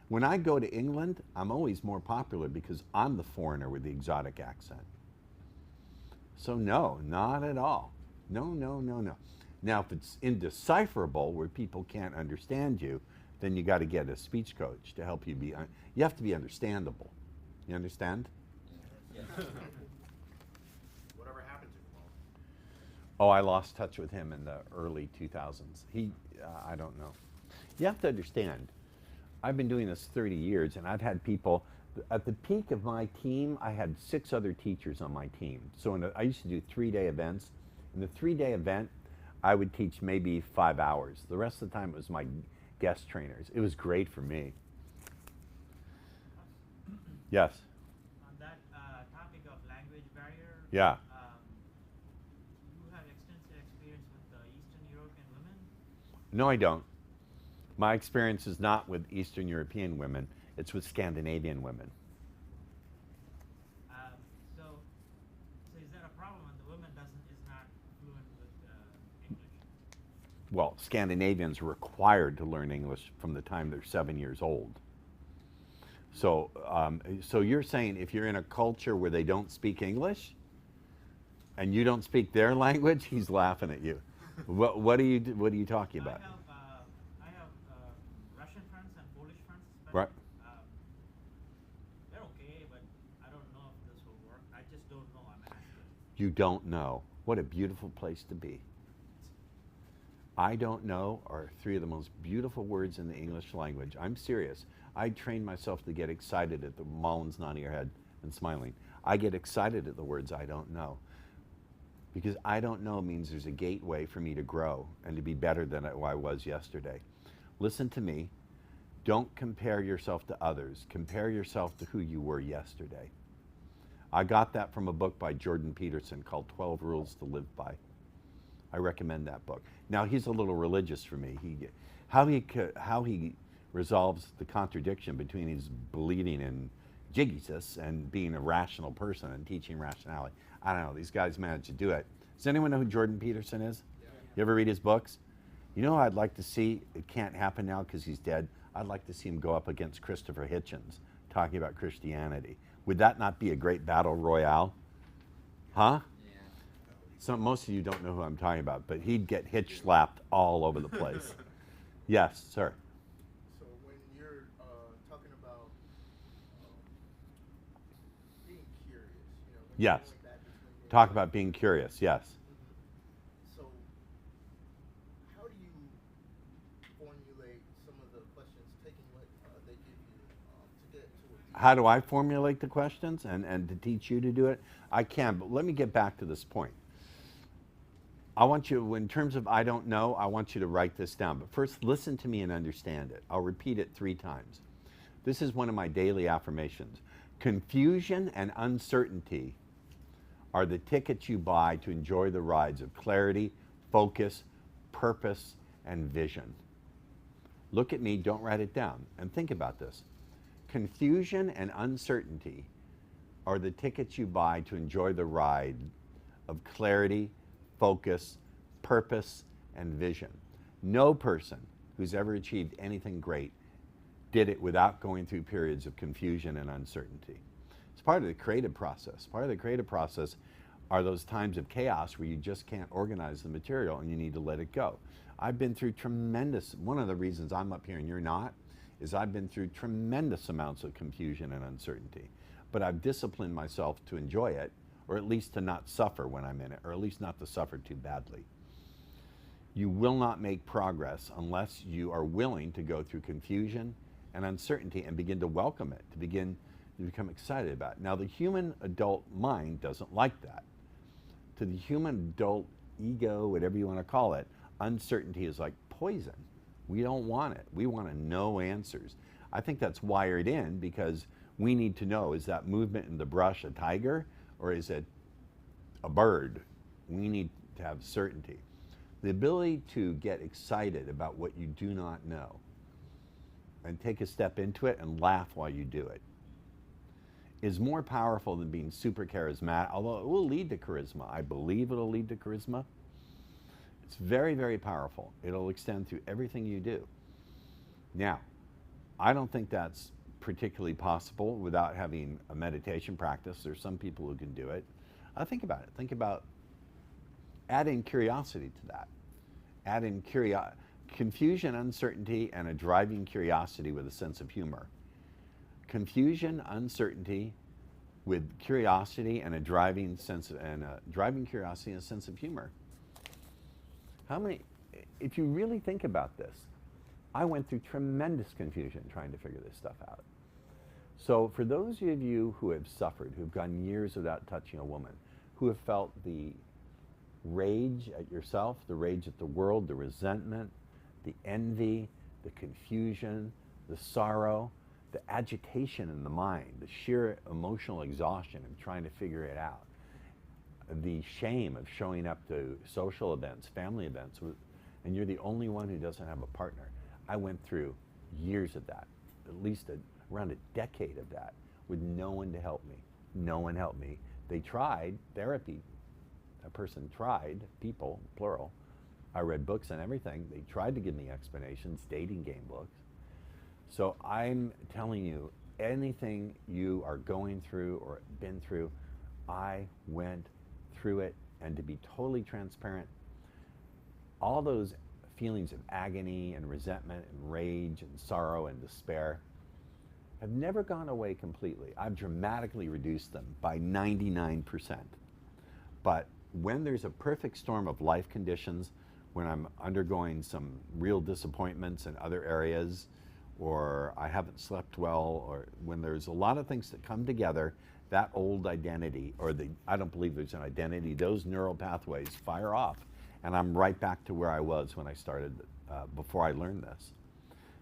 A: When I go to England, I'm always more popular because I'm the foreigner with the exotic accent. So no, not at all. No. Now, if it's indecipherable, where people can't understand you, then you got to get a speech coach to help you be, you have to be understandable. You understand?
T: Yes.
C: Whatever happened to Kamal?
A: Oh, I lost touch with him in the early 2000s. I don't know. You have to understand, I've been doing this 30 years, and I've had people, at the peak of my team, I had 6 other teachers on my team. So I used to do 3-day events. In the 3-day event, I would teach maybe 5 hours. The rest of the time, it was my guest trainers. It was great for me. Yes?
H: On that topic of language barrier,
A: Yeah.
H: you have extensive experience with Eastern European women?
A: No, I don't. My experience is not with Eastern European women. It's with Scandinavian women.
H: So is that a problem when the woman is not fluent with English?
A: Well, Scandinavians are required to learn English from the time they're 7 years old. So, so you're saying if you're in a culture where they don't speak English, and you don't speak their language, he's laughing at you. What are you talking about?
H: I have Russian friends and Polish friends.
A: Right.
H: They're okay, but I don't know if this will work. I just don't know. I'm asking.
A: You don't know. What a beautiful place to be. I don't know are 3 of the most beautiful words in the English language. I'm serious. I trained myself to get excited at the Mullins nodding her head and smiling. I get excited at the words I don't know. Because I don't know means there's a gateway for me to grow and to be better than I was yesterday. Listen to me. Don't compare yourself to others. Compare yourself to who you were yesterday. I got that from a book by Jordan Peterson called 12 Rules to Live By. I recommend that book. Now, he's a little religious for me. How he resolves the contradiction between his believing in Jesus and being a rational person and teaching rationality. I don't know. These guys manage to do it. Does anyone know who Jordan Peterson is? You ever read his books? You know who I'd like to see? It can't happen now because he's dead. I'd like to see him go up against Christopher Hitchens talking about Christianity. Would that not be a great battle royale? Huh? Most of you don't know who I'm talking about, but he'd get hitch slapped all over the place. Yes, sir.
J: So when you're talking about being curious, you know, when
A: Yes.
J: you're going back between your
A: Talk about being curious, yes.
J: So how do you formulate some of the questions, taking what they give you to get to a
A: How do I formulate the questions and to teach you to do it? I can, but let me get back to this point. I want you, in terms of I don't know, I want you to write this down. But first, listen to me and understand it. I'll repeat it 3 times. This is one of my daily affirmations. Confusion and uncertainty are the tickets you buy to enjoy the rides of clarity, focus, purpose, and vision. Look at me, don't write it down, and think about this. Confusion and uncertainty are the tickets you buy to enjoy the ride of clarity, focus, purpose, and vision. No person who's ever achieved anything great did it without going through periods of confusion and uncertainty. It's part of the creative process. Part of the creative process are those times of chaos where you just can't organize the material and you need to let it go. I've been through tremendous, one of the reasons I'm up here and you're not, is I've been through tremendous amounts of confusion and uncertainty. But I've disciplined myself to enjoy it, or at least to not suffer when I'm in it, or at least not to suffer too badly. You will not make progress unless you are willing to go through confusion and uncertainty and begin to welcome it, to begin to become excited about it. Now, the human adult mind doesn't like that. To the human adult ego, whatever you want to call it, uncertainty is like poison. We don't want it. We want to know answers. I think that's wired in because we need to know, is that movement in the brush a tiger? Or is it a bird? We need to have certainty. The ability to get excited about what you do not know and take a step into it and laugh while you do it is more powerful than being super charismatic, although it will lead to charisma. I believe it'll lead to charisma. It's very, very powerful. It'll extend through everything you do. Now, I don't think that's particularly possible without having a meditation practice. There's some people who can do it. Think about it. Think about adding curiosity to that. Add in confusion, uncertainty, and a driving curiosity with a sense of humor. Confusion, uncertainty, with curiosity and a driving sense of, curiosity and a sense of humor. How many? If you really think about this, I went through tremendous confusion trying to figure this stuff out. So for those of you who have suffered, who've gone years without touching a woman, who have felt the rage at yourself, the rage at the world, the resentment, the envy, the confusion, the sorrow, the agitation in the mind, the sheer emotional exhaustion of trying to figure it out, the shame of showing up to social events, family events, and you're the only one who doesn't have a partner. I went through years of that, at least around a decade of that, with no one to help me. No one helped me. They tried therapy. A person tried, people, plural. I read books and everything. They tried to give me explanations, dating game books. So I'm telling you, anything you are going through or been through, I went through it. And to be totally transparent, all those feelings of agony and resentment and rage and sorrow and despair have never gone away completely. I've dramatically reduced them by 99%. But when there's a perfect storm of life conditions, when I'm undergoing some real disappointments in other areas, or I haven't slept well, or when there's a lot of things that come together, that old identity, or I don't believe there's an identity, those neural pathways fire off, and I'm right back to where I was when I started, before I learned this.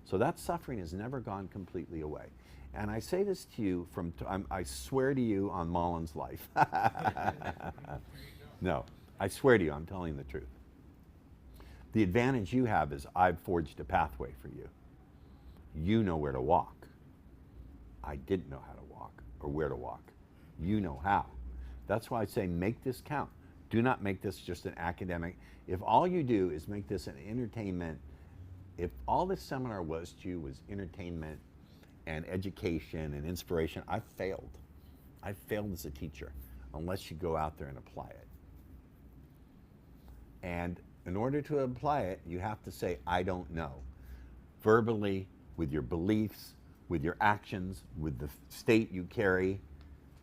A: So that suffering has never gone completely away. And I say this to you I swear to you on Mullen's life. No, I swear to you, I'm telling the truth. The advantage you have is I've forged a pathway for you. You know where to walk. I didn't know how to walk or where to walk. You know how. That's why I say make this count. Do not make this just an academic. If all you do is make this an entertainment if all this seminar was to you was entertainment and education and inspiration, I failed. I failed as a teacher unless you go out there and apply it. And in order to apply it, you have to say, I don't know. Verbally, with your beliefs, with your actions, with the state you carry,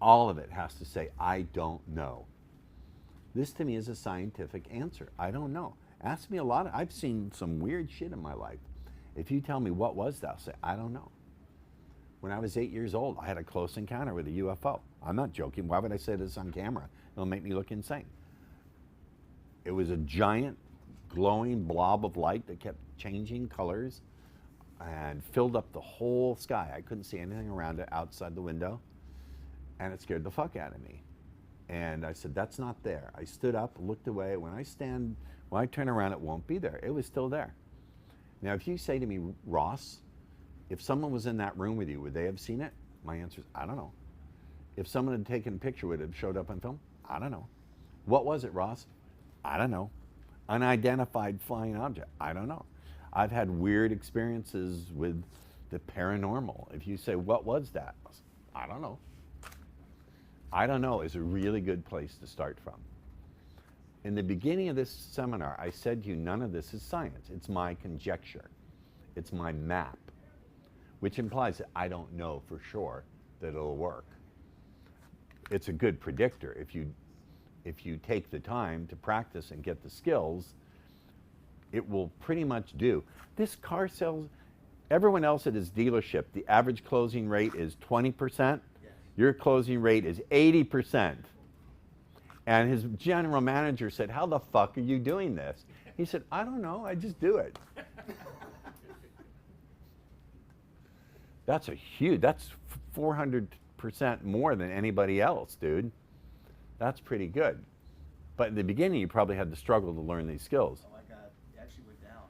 A: all of it has to say, I don't know. This to me is a scientific answer. I don't know. Ask me a lot. I've seen some weird shit in my life. If you tell me what was that, I'll say, I don't know. When I was 8 years old, I had a close encounter with a UFO. I'm not joking. Why would I say this on camera? It'll make me look insane. It was a giant glowing blob of light that kept changing colors and filled up the whole sky. I couldn't see anything around it outside the window, and it scared the fuck out of me. And I said, that's not there. I stood up, looked away. When I turn around, it won't be there. It was still there. Now, if you say to me, Ross, if someone was in that room with you, would they have seen it? My answer is, I don't know. If someone had taken a picture, would it have showed up on film? I don't know. What was it, Ross? I don't know. Unidentified flying object? I don't know. I've had weird experiences with the paranormal. If you say, what was that? I don't know. I don't know is a really good place to start from. In the beginning of this seminar, I said to you, none of this is science. It's my conjecture. It's my map, which implies that I don't know for sure that it'll work. It's a good predictor. If you take the time to practice and get the skills, it will pretty much do. This car sales, everyone else at his dealership, the average closing rate is 20%. Your closing rate is 80%. And his general manager said, how the fuck are you doing this? He said, I don't know, I just do it. That's that's 400% more than anybody else, dude. That's pretty good. But in the beginning, you probably had to struggle to learn these skills.
U: Oh, it actually went down,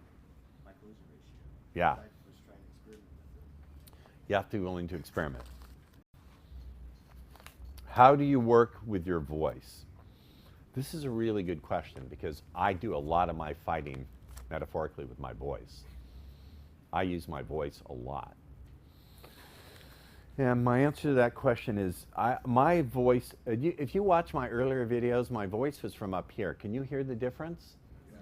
U: my closing ratio.
A: Yeah.
U: I was trying to experiment with it.
A: You have to be willing to experiment. How do you work with your voice? This is a really good question because I do a lot of my fighting metaphorically with my voice. I use my voice a lot. And my answer to that question is, my voice, if you watch my earlier videos, my voice was from up here. Can you hear the difference?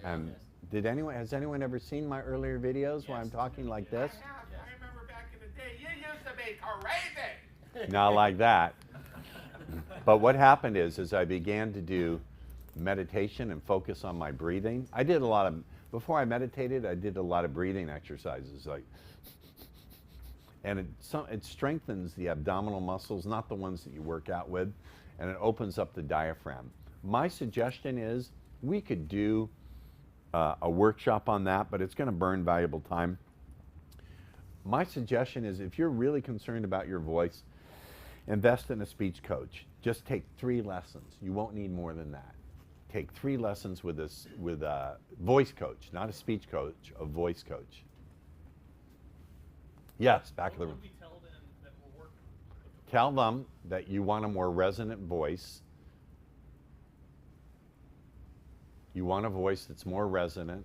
A: Has anyone ever seen my earlier videos where I'm talking like this?
C: I remember back in the day, you used to be crazy.
A: Not like that. But what happened is, as I began to do meditation and focus on my breathing, before I meditated, I did a lot of breathing exercises, and it strengthens the abdominal muscles, not the ones that you work out with, and it opens up the diaphragm. My suggestion is we could do a workshop on that, but it's going to burn valuable time. My suggestion is if you're really concerned about your voice, invest in a speech coach. Just take 3 lessons. You won't need more than that. Take 3 lessons with a voice coach, not a speech coach, a voice coach. Yes, back of the room.
G: What would we tell them that we're working?
A: Tell them that you want a more resonant voice. You want a voice that's more resonant.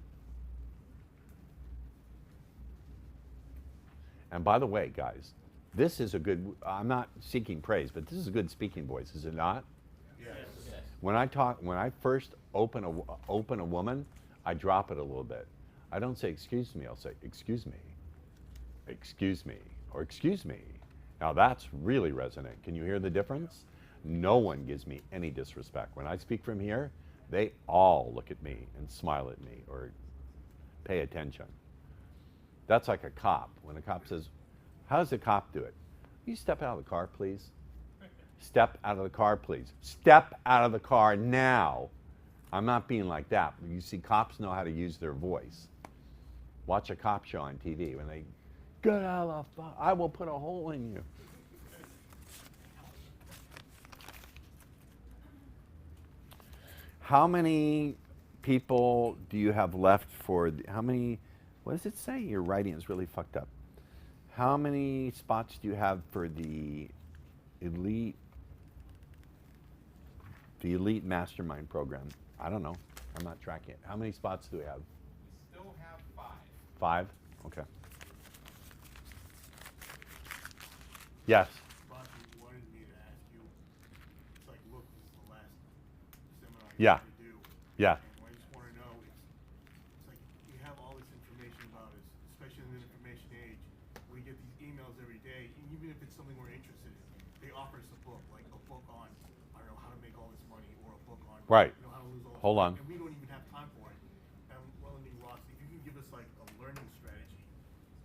A: And by the way, guys, this is a good, I'm not seeking praise, but this is a good speaking voice, is it not?
C: Yes. Yes.
A: When I first open a woman, I drop it a little bit. I don't say, excuse me, I'll say, excuse me, excuse me, or excuse me. Now that's really resonant. Can you hear the difference? No one gives me any disrespect. When I speak from here, they all look at me and smile at me or pay attention. That's like a cop. When a cop says, how does a cop do it? Will you step out of the car, please? Step out of the car, please. Step out of the car now. I'm not being like that. You see, cops know how to use their voice. Watch a cop show on TV when they, get out of the I will put a hole in you. How many people do you have left for, what does it say? Your writing is really fucked up. How many spots do you have for the elite mastermind program? I don't know. I'm not tracking it. How many spots do we have?
C: We still have 5.
A: 5? Okay. Yes.
D: Boss, you wanted me to ask you, it's like, look, this is the last seminar you
A: Yeah.
D: ever do.
A: Yeah.
D: And I just want to know, it's like, you have all this information about us, especially in the information age. We get these emails every day, and even if it's something we're interested in, they offer us a book, like a book on, I don't know, how to make all this money, or a book on,
A: Right.
D: you know, how to lose all this
A: Hold
D: money,
A: on.
D: and we don't even have time for it. And, well, I mean, Ross, if you can give us like a learning strategy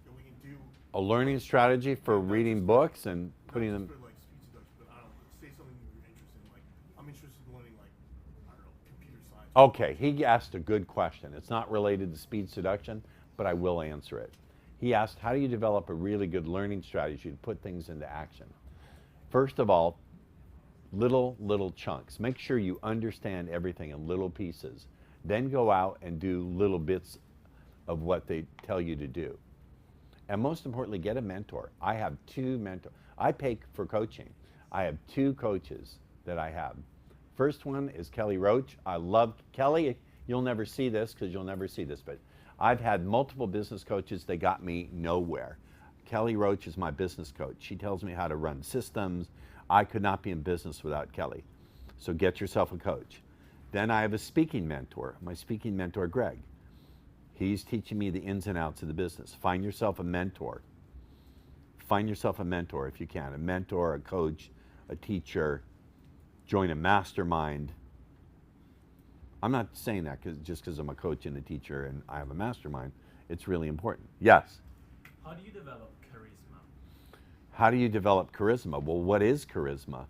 D: that we can do.
A: A learning strategy for reading books and putting them.
D: For like speech seduction, but I don't know, say something you're interested in. Like, I'm interested in learning, like, I don't know, computer science.
A: Okay, he asked a good question. It's not related to speed seduction, but I will answer it. He asked, how do you develop a really good learning strategy to put things into action? First of all, little chunks. Make sure you understand everything in little pieces. Then go out and do little bits of what they tell you to do. And most importantly, get a mentor. I have 2 mentors. I pay for coaching. I have 2 coaches that I have. First one is Kelly Roach. I love Kelly. You'll never see this because you'll never see this, but I've had multiple business coaches. They got me nowhere. Kelly Roach is my business coach. She tells me how to run systems. I could not be in business without Kelly. So get yourself a coach. Then I have a speaking mentor, my speaking mentor, Greg. He's teaching me the ins and outs of the business. Find yourself a mentor. Find yourself a mentor if you can. A mentor, a coach, a teacher. Join a mastermind. I'm not saying that just because I'm a coach and a teacher and I have a mastermind. It's really important. Yes?
U: How do you develop charisma?
A: How do you develop charisma? Well, what is charisma?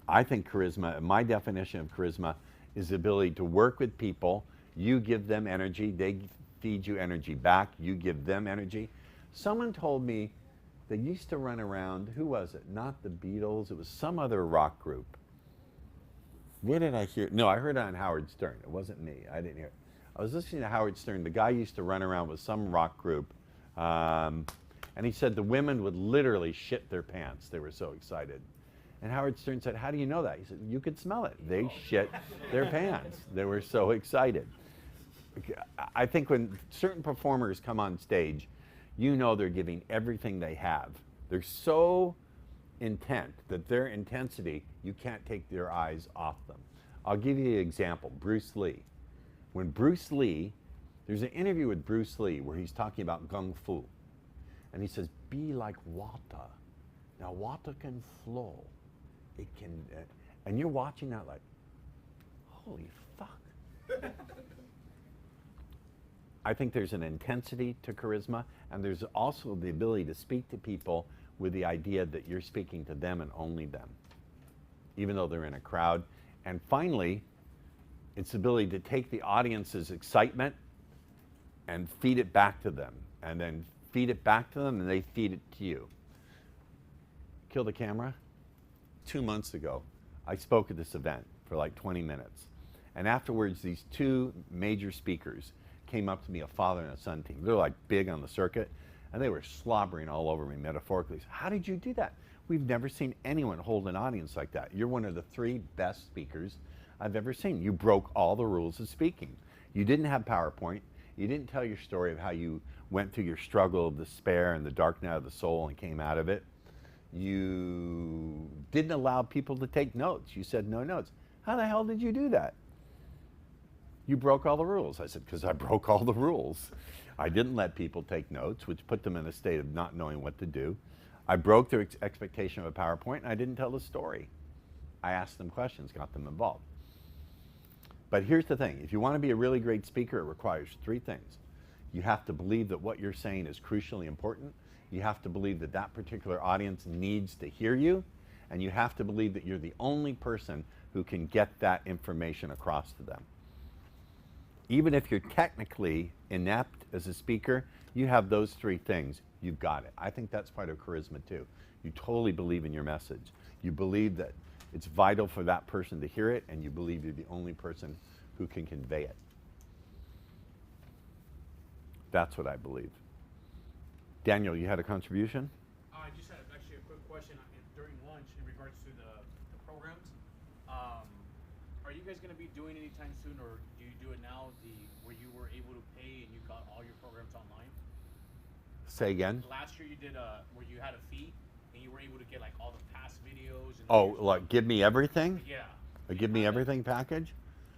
A: I think charisma, my definition of charisma, is the ability to work with people. You give them energy, they feed you energy back, you give them energy. Someone told me they used to run around, who was it? Not the Beatles, it was some other rock group. Where did I hear? No, I heard it on Howard Stern. It wasn't me, I didn't hear it. I was listening to Howard Stern. The guy used to run around with some rock group. And he said the women would literally shit their pants. They were so excited. And Howard Stern said, how do you know that? He said, you could smell it. They shit their pants. They were so excited. I think when certain performers come on stage, you know they're giving everything they have. They're so intent that their intensity, you can't take your eyes off them. I'll give you an example, Bruce Lee. When Bruce Lee, there's an interview with Bruce Lee where he's talking about Kung Fu. And he says, be like water. Now water can flow. It can, and you're watching that like, holy fuck. I think there's an intensity to charisma, and there's also the ability to speak to people with the idea that you're speaking to them and only them, even though they're in a crowd. And finally, it's the ability to take the audience's excitement and feed it back to them, and then feed it back to them, and they feed it to you. Kill the camera. 2 months ago, I spoke at this event for like 20 minutes. And afterwards, these 2 major speakers came up to me, a father and a son team. They're like big on the circuit, and they were slobbering all over me metaphorically. How did you do that? We've never seen anyone hold an audience like that. You're one of the 3 best speakers I've ever seen. You broke all the rules of speaking. You didn't have PowerPoint. You didn't tell your story of how you went through your struggle of despair and the dark night of the soul and came out of it. You didn't allow people to take notes. You said no notes. How the hell did you do that? You broke all the rules. I said, because I broke all the rules. I didn't let people take notes, which put them in a state of not knowing what to do. I broke their expectation of a PowerPoint, and I didn't tell the story. I asked them questions, got them involved. But here's the thing. If you want to be a really great speaker, it requires 3 things. You have to believe that what you're saying is crucially important. You have to believe that that particular audience needs to hear you, and you have to believe that you're the only person who can get that information across to them. Even if you're technically inept as a speaker, you have those 3 things, you've got it. I think that's part of charisma too. You totally believe in your message. You believe that it's vital for that person to hear it, and you believe you're the only person who can convey it. That's what I believe. Daniel, you had a contribution?
O: I just had actually a quick question during lunch in regards to the programs. Are you
L: guys gonna be doing anytime soon, or do you do it now? Where you were able to pay and you got all your programs online?
A: Say again?
L: Last year you did where you had a fee and you were able to get like all the past videos. And
A: Oh, like Give Me Everything?
L: Yeah.
A: A Give Me Everything package?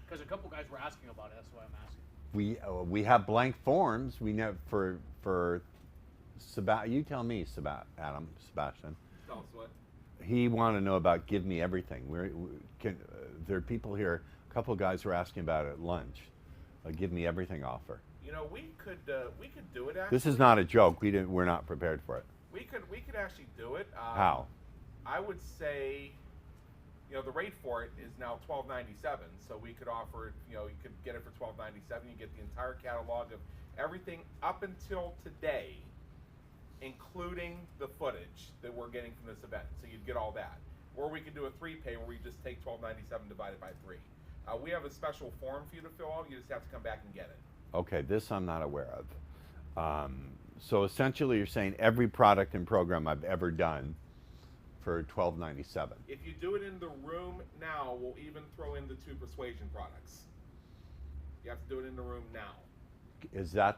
L: Because a couple guys were asking about it. That's why I'm asking.
A: We have blank forms. We know for you tell me, Sebastian.
C: Tell us what.
A: He wanted to know about Give Me Everything. There are people here. A couple of guys were asking about it at lunch. A Give Me Everything offer.
C: You know, we could do it. Actually.
A: This is not a joke. We're not prepared for it.
C: We could actually do it.
A: How?
C: I would say, the rate for it is now $12.97. So we could offer it. You could get it for $12.97. You get the entire catalog of everything up until today, including the footage that we're getting from this event. So you'd get all that. Or we could do a 3-pay where we just take $12.97 divided by 3. We have a special form for you to fill out. You just have to come back and get it.
A: Okay, this I'm not aware of. So essentially, you're saying every product and program I've ever done for $12.97.
C: If you do it in the room now, we'll even throw in the 2 persuasion products. You have to do it in the room now.
A: Is that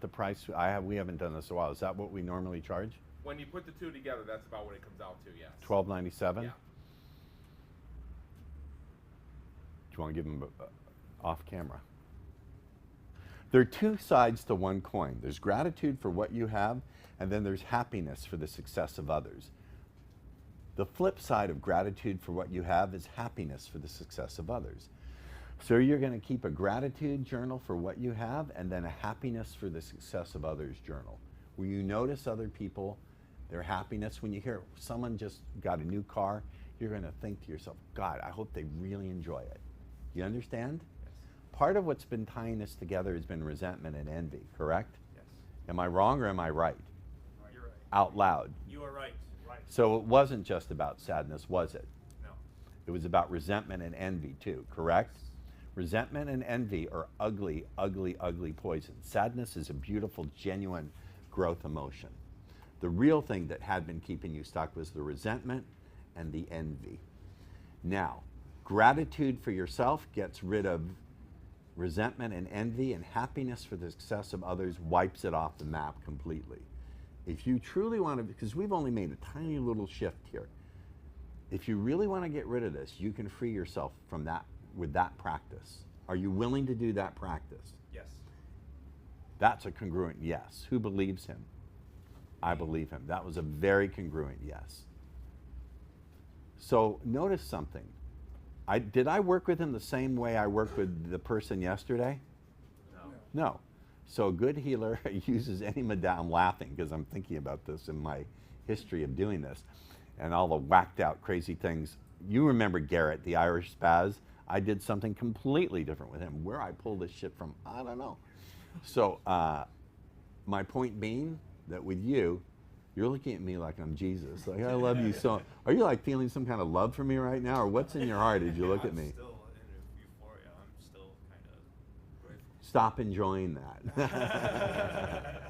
A: the price? We haven't done this in a while. Is that what we normally charge?
C: When you put the 2 together, that's about what it comes out to. Yes.
A: $12.97.
C: Yeah.
A: Do you want to give them off camera? There are 2 sides to one coin. There's gratitude for what you have, and then there's happiness for the success of others. The flip side of gratitude for what you have is happiness for the success of others. So you're going to keep a gratitude journal for what you have, and then a happiness for the success of others journal, where you notice other people, their happiness. When you hear someone just got a new car, you're going to think to yourself, God, I hope they really enjoy it. You understand?
F: Yes.
A: Part of what's been tying us together has been resentment and envy, correct?
F: Yes.
A: Am I wrong or am I right?
G: You're right.
A: Out loud.
G: You are right. Right.
A: So it wasn't just about sadness, was it?
G: No.
A: It was about resentment and envy too, correct?
G: Yes.
A: Resentment and envy are ugly, ugly, ugly poison. Sadness is a beautiful, genuine growth emotion. The real thing that had been keeping you stuck was the resentment and the envy. Now, gratitude for yourself gets rid of resentment and envy, and happiness for the success of others wipes it off the map completely. If you truly want to, because we've only made a tiny little shift here, if you really want to get rid of this, you can free yourself from that with that practice. Are you willing to do that practice?
F: Yes.
A: That's a congruent yes. Who believes him? I believe him. That was a very congruent yes. So notice something. Did I work with him the same way I worked with the person yesterday?
F: No.
A: No. So a good healer uses any modality. I'm laughing because I'm thinking about this in my history of doing this and all the whacked out crazy things. You remember Garrett, the Irish spaz? I did something completely different with him. Where I pulled this shit from, I don't know. So my point being that with you, you're looking at me like I'm Jesus. Like, I love you so. Are you like feeling some kind of love for me right now, or what's in your heart as you look at me?
R: I'm still in euphoria. I'm still kind of grateful.
A: Stop enjoying that.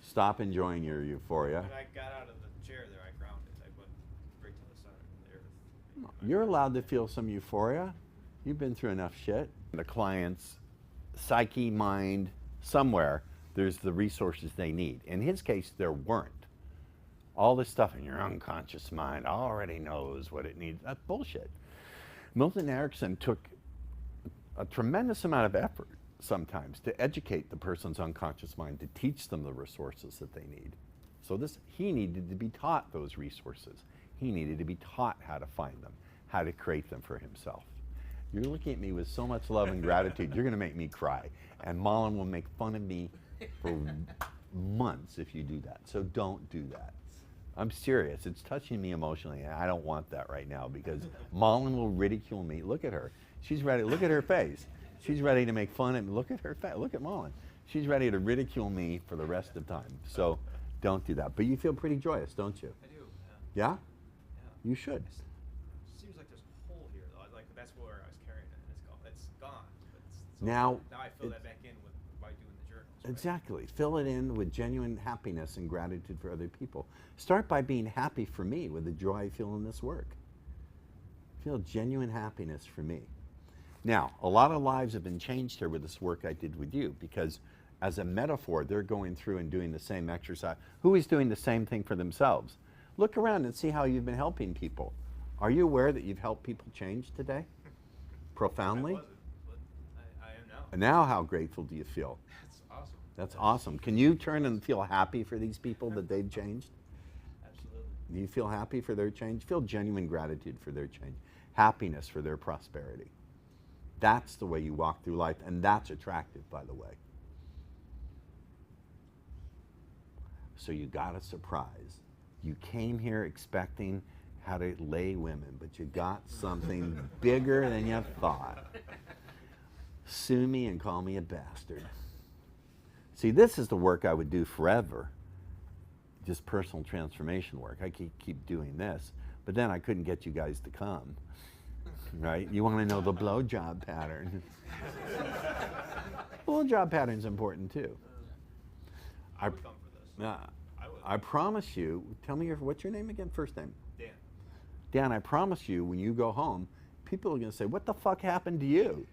A: Stop enjoying your euphoria.
R: When I got out of the chair there, I grounded. I went straight to the center of the earth.
A: You're allowed to feel some euphoria. You've been through enough shit. The client's psyche, mind, somewhere, there's the resources they need. In his case, there weren't. All this stuff in your unconscious mind already knows what it needs. That's bullshit. Milton Erickson took a tremendous amount of effort sometimes to educate the person's unconscious mind, to teach them the resources that they need. So he needed to be taught those resources. He needed to be taught how to find them, how to create them for himself. You're looking at me with so much love and gratitude, you're gonna make me cry. And Mullen will make fun of me for months if you do that. So don't do that. I'm serious. It's touching me emotionally, and I don't want that right now because Mullen will ridicule me. Look at her. She's ready. Look at her face. She's ready to make fun of me. Look at her face. Look at Mullen. She's ready to ridicule me for the rest of the time. So don't do that. But you feel pretty joyous, don't you?
R: I do.
A: Yeah?
R: Yeah.
A: You should.
R: It seems like there's a hole here, though. Like that's where I was carrying it, and it's gone. But
A: Now
R: I fill that back in by doing the journals. Right?
A: Exactly. Fill it in with genuine happiness and gratitude for other people. Start by being happy for me with the joy I feel in this work. Feel genuine happiness for me. Now, a lot of lives have been changed here with this work I did with you, because as a metaphor, they're going through and doing the same exercise. Who is doing the same thing for themselves? Look around and see how you've been helping people. Are you aware that you've helped people change today? Profoundly?
R: I wasn't, but I am now.
A: And now how grateful do you feel?
R: That's awesome.
A: That's awesome. Can you turn and feel happy for these people that they've changed?
R: Absolutely.
A: Do you feel happy for their change? Feel genuine gratitude for their change. Happiness for their prosperity. That's the way you walk through life, and that's attractive, by the way. So you got a surprise. You came here expecting how to lay women, but you got something bigger than you thought. Sue me and call me a bastard. See, this is the work I would do forever. Just personal transformation work. I keep doing this, but then I couldn't get you guys to come, right? You want to know the blowjob pattern. Blowjob pattern's important too.
R: I would come for this.
A: I promise you, tell me what's your name again? First name?
R: Dan.
A: Dan, I promise you, when you go home, people are going to say, what the fuck happened to you?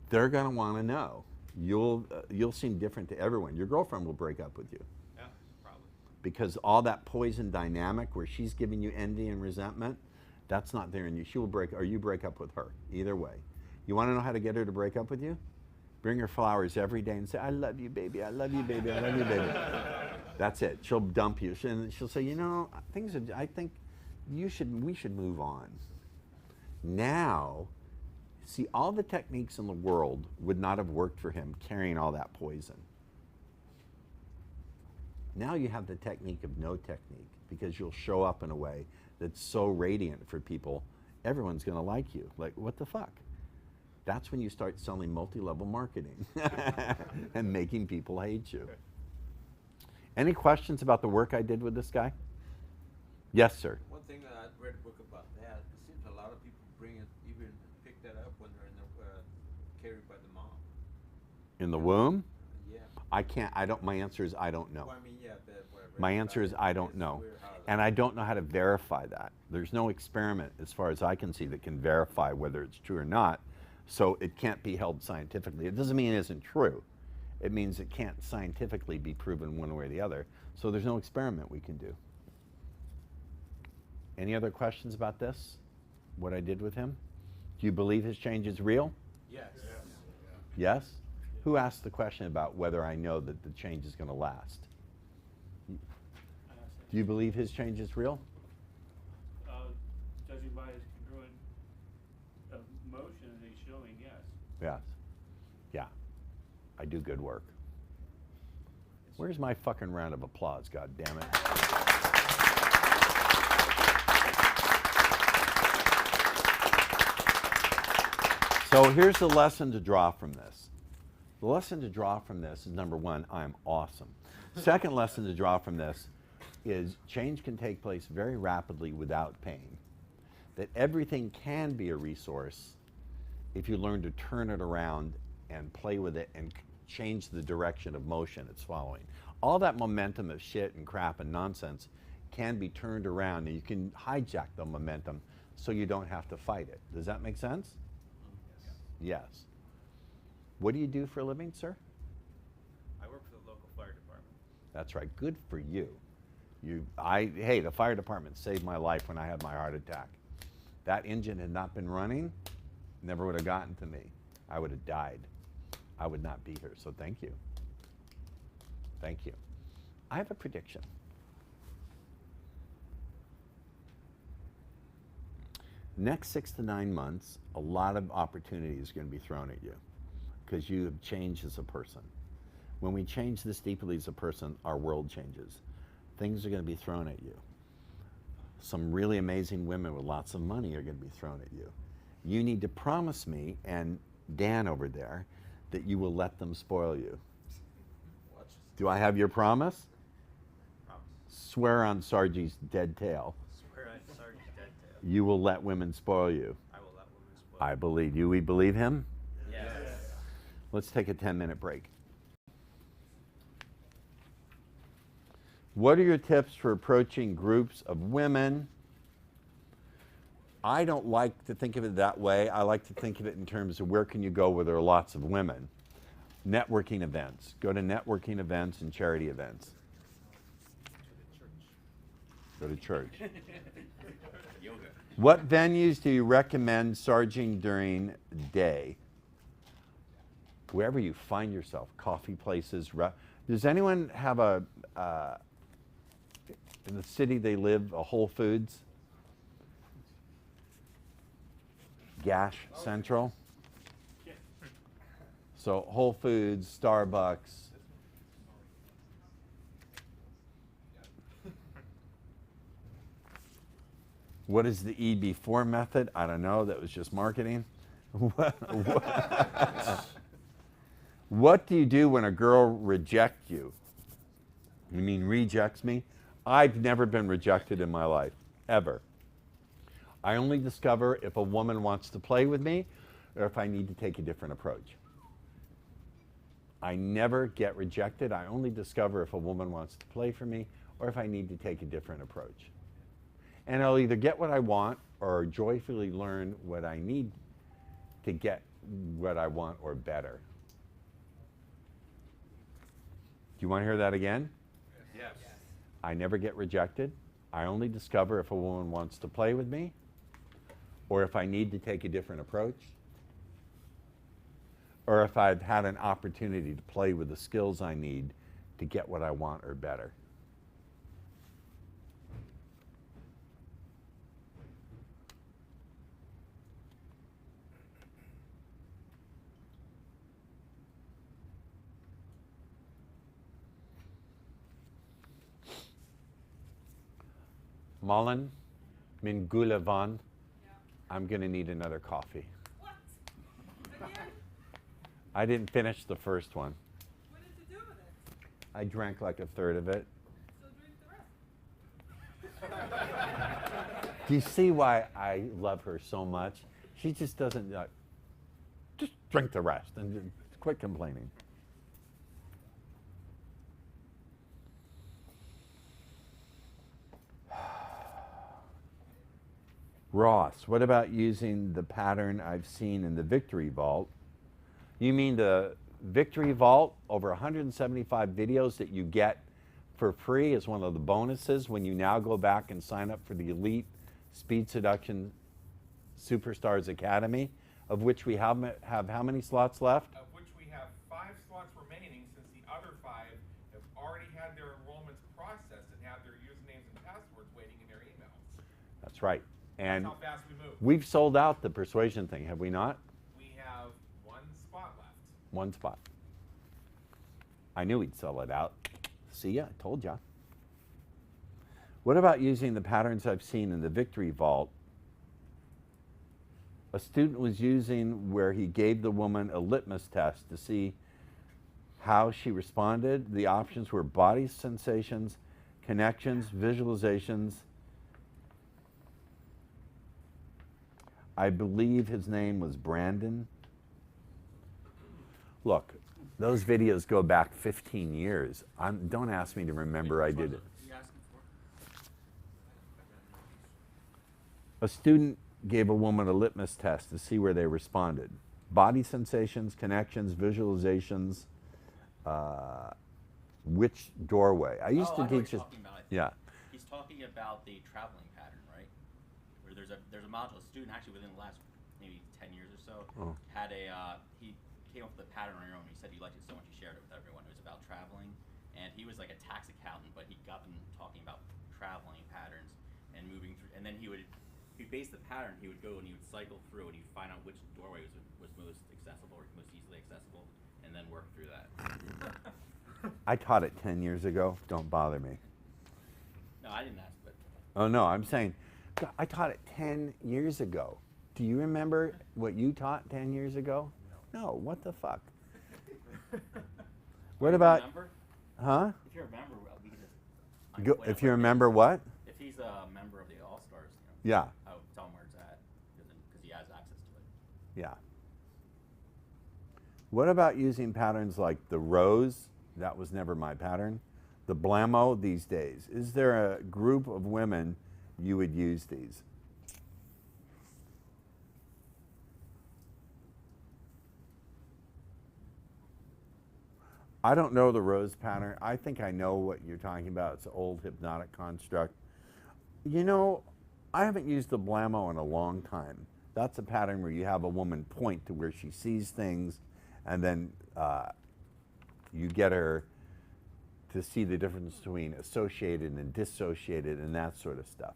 A: They're going to want to know. You'll seem different to everyone. Your girlfriend will break up with you.
R: Yeah, probably.
A: Because all that poison dynamic where she's giving you envy and resentment, that's not there in you. She will break, or you break up with her. Either way. You want to know how to get her to break up with you? Bring her flowers every day and say, I love you, baby. I love you, baby. I love you, baby. That's it. She'll dump you. And she'll say, you know, I think we should move on. Now, see, all the techniques in the world would not have worked for him carrying all that poison. Now you have the technique of no technique, because you'll show up in a way that's so radiant for people, everyone's going to like you. Like, what the fuck? That's when you start selling multi-level marketing and making people hate you. Any questions about the work I did with this guy? Yes, sir.
P: One thing that I read a book about that, it seems a lot of people bring it, even pick that up when they're in the, carried by the mom.
A: In the womb?
P: Yeah.
A: My answer is I don't know.
P: Well, I mean, yeah, but what I read
A: My
P: about
A: answer is
P: it,
A: I don't
P: it's
A: know.
P: weird how
A: And I don't know how to verify that. There's no experiment, as far as I can see, that can verify whether it's true or not. So it can't be held scientifically. It doesn't mean it isn't true. It means it can't scientifically be proven one way or the other. So there's no experiment we can do. Any other questions about this? What I did with him? Do you believe his change is real?
R: Yes.
A: Yes? Who asked the question about whether I know that the change is going to last? Do you believe his change is real?
L: Judging by his congruent motion that he's showing, yes.
A: Yes. Yeah. I do good work. Where's my fucking round of applause, God damn it? So here's the lesson to draw from this. The lesson to draw from this is, number one, I'm awesome. Second lesson to draw from this is change can take place very rapidly without pain. That everything can be a resource if you learn to turn it around and play with it and change the direction of motion it's following. All that momentum of shit and crap and nonsense can be turned around, and you can hijack the momentum so you don't have to fight it. Does that make sense? Yes. What do you do for a living, sir?
R: I work for the local fire department.
A: That's right. Good for you. Hey, the fire department saved my life when I had my heart attack. That engine had not been running, never would have gotten to me. I would have died. I would not be here. So thank you. Thank you. I have a prediction. Next 6 to 9 months, a lot of opportunity is going to be thrown at you because you have changed as a person. When we change this deeply as a person, our world changes. Things are going to be thrown at you. Some really amazing women with lots of money are going to be thrown at you. You need to promise me and Dan over there that you will let them spoil you. Do I have your promise?
R: Promise.
A: Swear on Sargie's dead tail.
R: Swear on Sargie's dead tail.
A: You will let women spoil you.
R: I will let women spoil
A: I believe you. We believe him?
R: Yes.
A: Let's take a 10-minute break. What are your tips for approaching groups of women I don't like to think of it that way. I like to think of it in terms of where can you go where there are lots of women. Networking events. Go to networking events and charity events. Go to church.
B: Yoga.
A: What venues do you recommend charging during the day? Wherever you find yourself, coffee places. Does anyone have a, in the city they live, a Whole Foods? Gash Central? So Whole Foods, Starbucks. What is the E before method? I don't know. That was just marketing. What do you do when a girl rejects you? You mean rejects me? I've never been rejected in my life, ever. I only discover if a woman wants to play with me or if I need to take a different approach. I never get rejected. I only discover if a woman wants to play for me or if I need to take a different approach. And I'll either get what I want or joyfully learn what I need to get what I want or better. Do you want to hear that again?
C: Yes.
A: I never get rejected. I only discover if a woman wants to play with me or if I need to take a different approach or if I've had an opportunity to play with the skills I need to get what I want or better. Mullen, Mingulavan, I'm going to need another coffee.
M: What? Again?
A: I didn't finish the first one.
M: What did you do with it?
A: I drank like a third of it.
M: So drink the rest.
A: Do you see why I love her so much? She just doesn't, just drink the rest and just quit complaining. Ross, what about using the pattern I've seen in the Victory Vault? You mean the Victory Vault, over 175 videos that you get for free as one of the bonuses when you now go back and sign up for the Elite Speed Seduction Superstars Academy, of which we have how many slots left?
C: Of which we have 5 slots remaining, since the other 5 have already had their enrollments processed and have their usernames and passwords waiting in their emails.
A: That's right. And
C: That's how fast we move.
A: we've sold out the persuasion thing, have we not?
C: We have 1 spot left.
A: 1 spot. I knew he'd sell it out. See ya, I told ya. What about using the patterns I've seen in the Victory Vault? A student was using where he gave the woman a litmus test to see how she responded. The options were body sensations, connections, visualizations. I believe his name was Brandon. Look, those videos go back 15 years. Don't ask me to remember I did it. A student gave a woman a litmus test to see where they responded. Body sensations, connections, visualizations, which doorway. I used to teach it. Yeah.
B: He's talking about the traveling pattern, right? Where there's a module, a student actually within the last maybe 10 years or so had he came up with a pattern on your own. He said he liked it so much he shared it with everyone. It was about traveling, and he was like a tax accountant, but he got them talking about traveling patterns and moving through. And then he based the pattern. He would go and he would cycle through and he'd find out which doorway was most accessible or most easily accessible, and then work through that.
A: I taught it 10 years ago. Don't bother me.
B: No, I didn't ask, but.
A: Oh no, I'm saying, I taught it 10 years ago. Do you remember what you taught 10 years ago? No, what the fuck? What about, huh?
B: If you remember, we can just.
A: If you remember what?
B: If he's a member of the All-Stars,
A: Yeah.
B: I would tell him where it's at, because he has access to it.
A: Yeah. What about using patterns like the rose? That was never my pattern. The blammo these days. Is there a group of women you would use these? I don't know the rose pattern. I think I know what you're talking about. It's an old hypnotic construct. You know, I haven't used the Blamo in a long time. That's a pattern where you have a woman point to where she sees things, and then you get her to see the difference between associated and dissociated and that sort of stuff.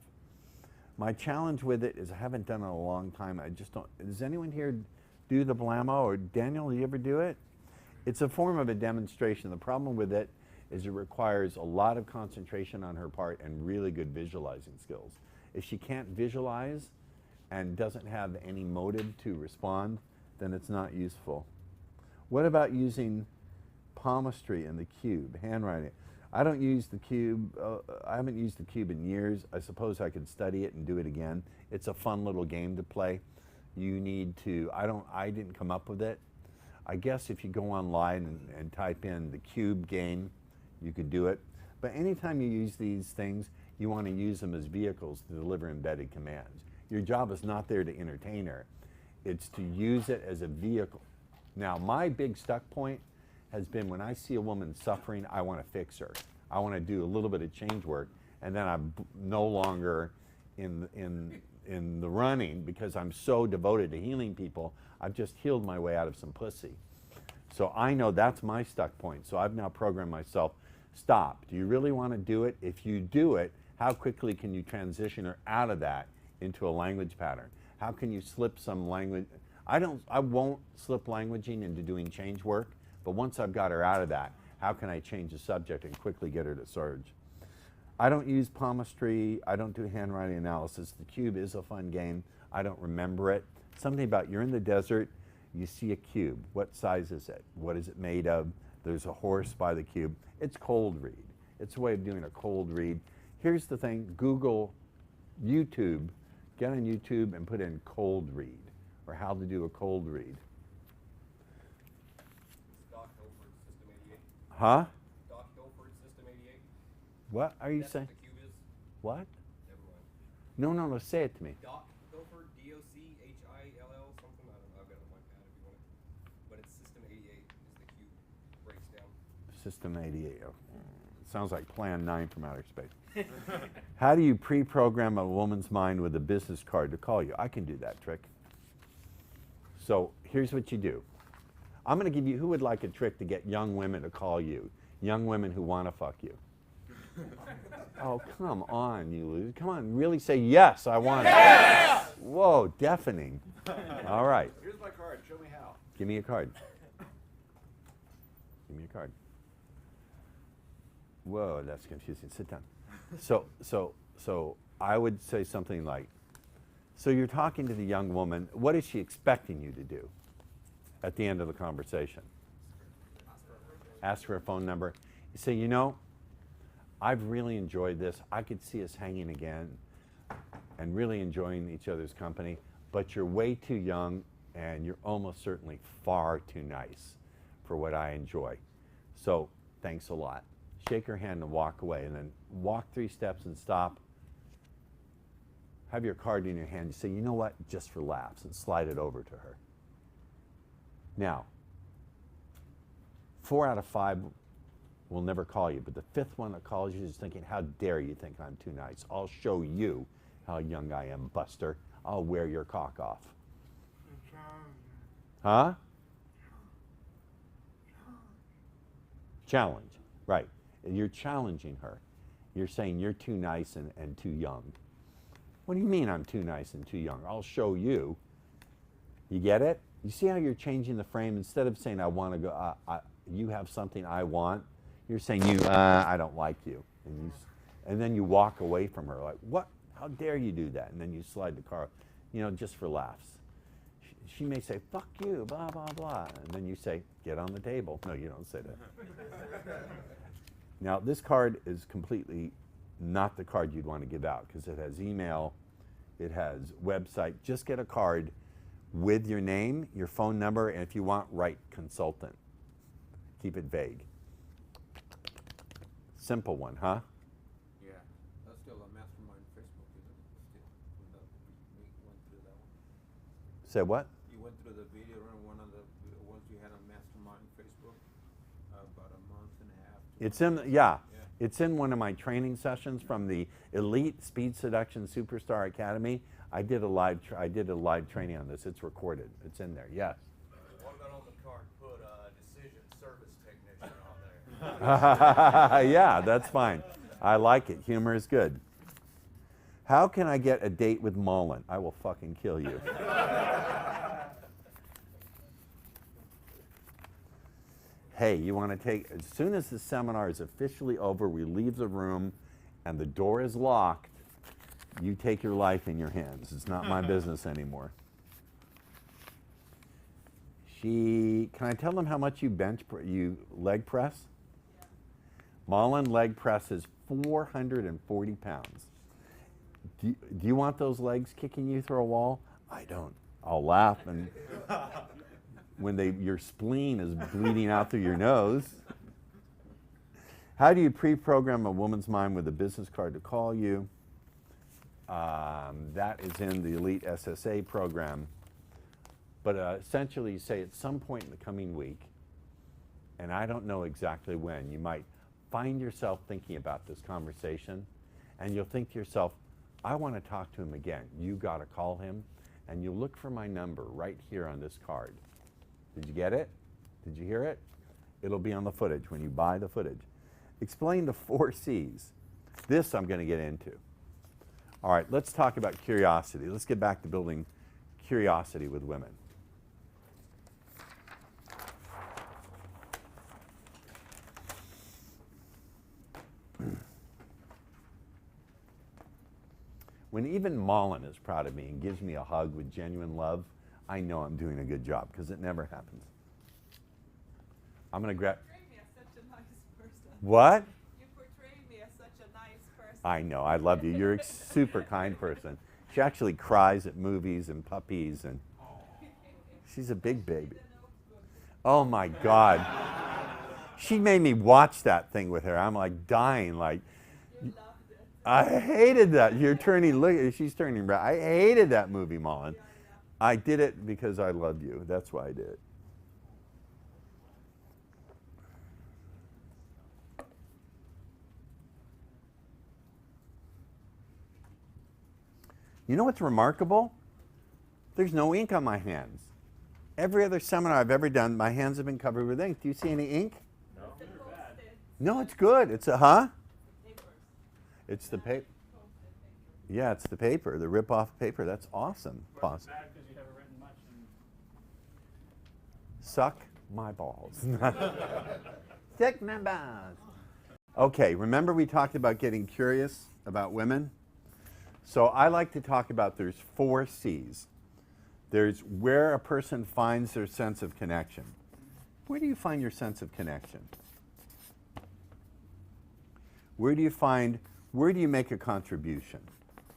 A: My challenge with it is I haven't done it in a long time. I just don't. Does anyone here do the Blamo? Or Daniel, do you ever do it? It's a form of a demonstration. The problem with it is it requires a lot of concentration on her part and really good visualizing skills. If she can't visualize and doesn't have any motive to respond, then it's not useful. What about using palmistry and the cube, handwriting? I don't use the cube. I haven't used the cube in years. I suppose I could study it and do it again. It's a fun little game to play. You need to, I didn't come up with it. I guess if you go online and type in the cube game, you could do it. But anytime you use these things, you want to use them as vehicles to deliver embedded commands. Your job is not there to entertain her. It's to use it as a vehicle. Now, my big stuck point has been when I see a woman suffering, I want to fix her. I want to do a little bit of change work, and then I'm no longer in the running because I'm so devoted to healing people. I've just healed my way out of some pussy. So I know that's my stuck point. So I've now programmed myself, stop. Do you really want to do it? If you do it, how quickly can you transition her out of that into a language pattern? How can you slip some language? I won't slip languaging into doing change work, but once I've got her out of that, how can I change the subject and quickly get her to surge? I don't use palmistry. I don't do handwriting analysis. The cube is a fun game. I don't remember it. Something about you're in the desert, you see a cube. What size is it? What is it made of? There's a horse by the cube. It's cold read. It's a way of doing a cold read. Here's the thing, Google, YouTube, get on YouTube and put in cold read or how to do a cold read.
K: Doc Hilford, System 88.
A: Huh?
K: Doc Hilford, System 88.
A: What are you
K: That's
A: saying?
K: what the cube is.
A: What?
K: Never mind.
A: No, say it to me.
K: Doc Hilford, D-O-C-H-I-L-L, something, I don't know, I've got it on my pad if you want it. But it's System 88 is the cube, breaks down.
A: System 88. Oh, sounds like Plan 9 from outer space. How do you pre-program a woman's mind with a business card to call you? I can do that trick. So here's what you do. I'm going to give you, who would like a trick to get young women to call you? Young women who want to fuck you. Oh, come on, you lose. Come on, really say, yes, I want it.
K: Yes!
A: Whoa, deafening. All right.
K: Here's my card, show me how.
A: Give me a card. Give me a card. Whoa, that's confusing. Sit down. So I would say something like, so you're talking to the young woman. What is she expecting you to do at the end of the conversation? Ask for a phone number. You say, you know, I've really enjoyed this. I could see us hanging again and really enjoying each other's company, but you're way too young and you're almost certainly far too nice for what I enjoy. So thanks a lot. Shake her hand and walk away, and then walk 3 steps and stop. Have your card in your hand. You say, you know what, just for laughs, and slide it over to her. Now, 4 out of 5 will never call you, but the 5th one that calls you is thinking, how dare you think I'm too nice? I'll show you how young I am, Buster. I'll wear your cock off. Huh? Challenge, right. You're challenging her. You're saying you're too nice and too young. What do you mean I'm too nice and too young? I'll show you. You get it? You see how you're changing the frame? Instead of saying I want to go, you have something I want, you're saying I don't like you. And then you walk away from her like, what? How dare you do that? And then you slide the car, you know, just for laughs. She may say, fuck you, blah, blah, blah. And then you say, get on the table. No, you don't say that. Now, this card is completely not the card you'd want to give out because it has email, it has website. Just get a card with your name, your phone number, and if you want, write consultant. Keep it vague. Simple one, huh?
P: Yeah, that's still a mastermind Facebook, isn't it? Still, we went through that one.
A: Say what?
P: You went through the video and one of the ones you had on mastermind Facebook about a
A: It's in, yeah, it's in one of my training sessions from the Elite Speed Seduction Superstar Academy. I did a live training on this. It's recorded. It's in there. Yes.
I: What about on the card? Put decision service technician on there.
A: Yeah, that's fine. I like it. Humor is good. How can I get a date with Mullen? I will fucking kill you. Hey, you want to take, as soon as the seminar is officially over, we leave the room and the door is locked, you take your life in your hands. It's not my business anymore. Can I tell them how much you leg press? Yeah. Mullen leg presses 440 pounds. Do you want those legs kicking you through a wall? I don't. I'll laugh and when your spleen is bleeding out through your nose. How do you pre-program a woman's mind with a business card to call you? That is in the Elite SSA program. But essentially you say at some point in the coming week, and I don't know exactly when, you might find yourself thinking about this conversation and you'll think to yourself, I want to talk to him again. You got to call him and you look for my number right here on this card. Did you get it? Did you hear it? It'll be on the footage when you buy the footage. Explain the 4 C's. This I'm going to get into. All right, let's talk about curiosity. Let's get back to building curiosity with women. When even Mullen is proud of me and gives me a hug with genuine love, I know I'm doing a good job because it never happens. I'm going to grab.
M: You portray me as such a nice person.
A: What?
M: You portray me as such a nice person.
A: I know. I love you. You're a super kind person. She actually cries at movies and puppies, and she's a big baby. Oh my God. She made me watch that thing with her. I'm like dying. Like, I hated that. You're turning. Look, she's turning red. I hated that movie, Mullen. I did it because I loved you. That's why I did it. You know what's remarkable? There's no ink on my hands. Every other seminar I've ever done, my hands have been covered with ink. Do you see any ink?
O: No.
A: No, it's good. It's a, huh? It's the paper. Yeah, it's the paper, the rip-off paper. That's awesome. Boss.
O: Bad because you haven't written much.
A: Suck my balls. Suck my balls. Okay, remember we talked about getting curious about women? So I like to talk about there's 4 C's. There's where a person finds their sense of connection. Where do you find your sense of connection? Where do you make a contribution?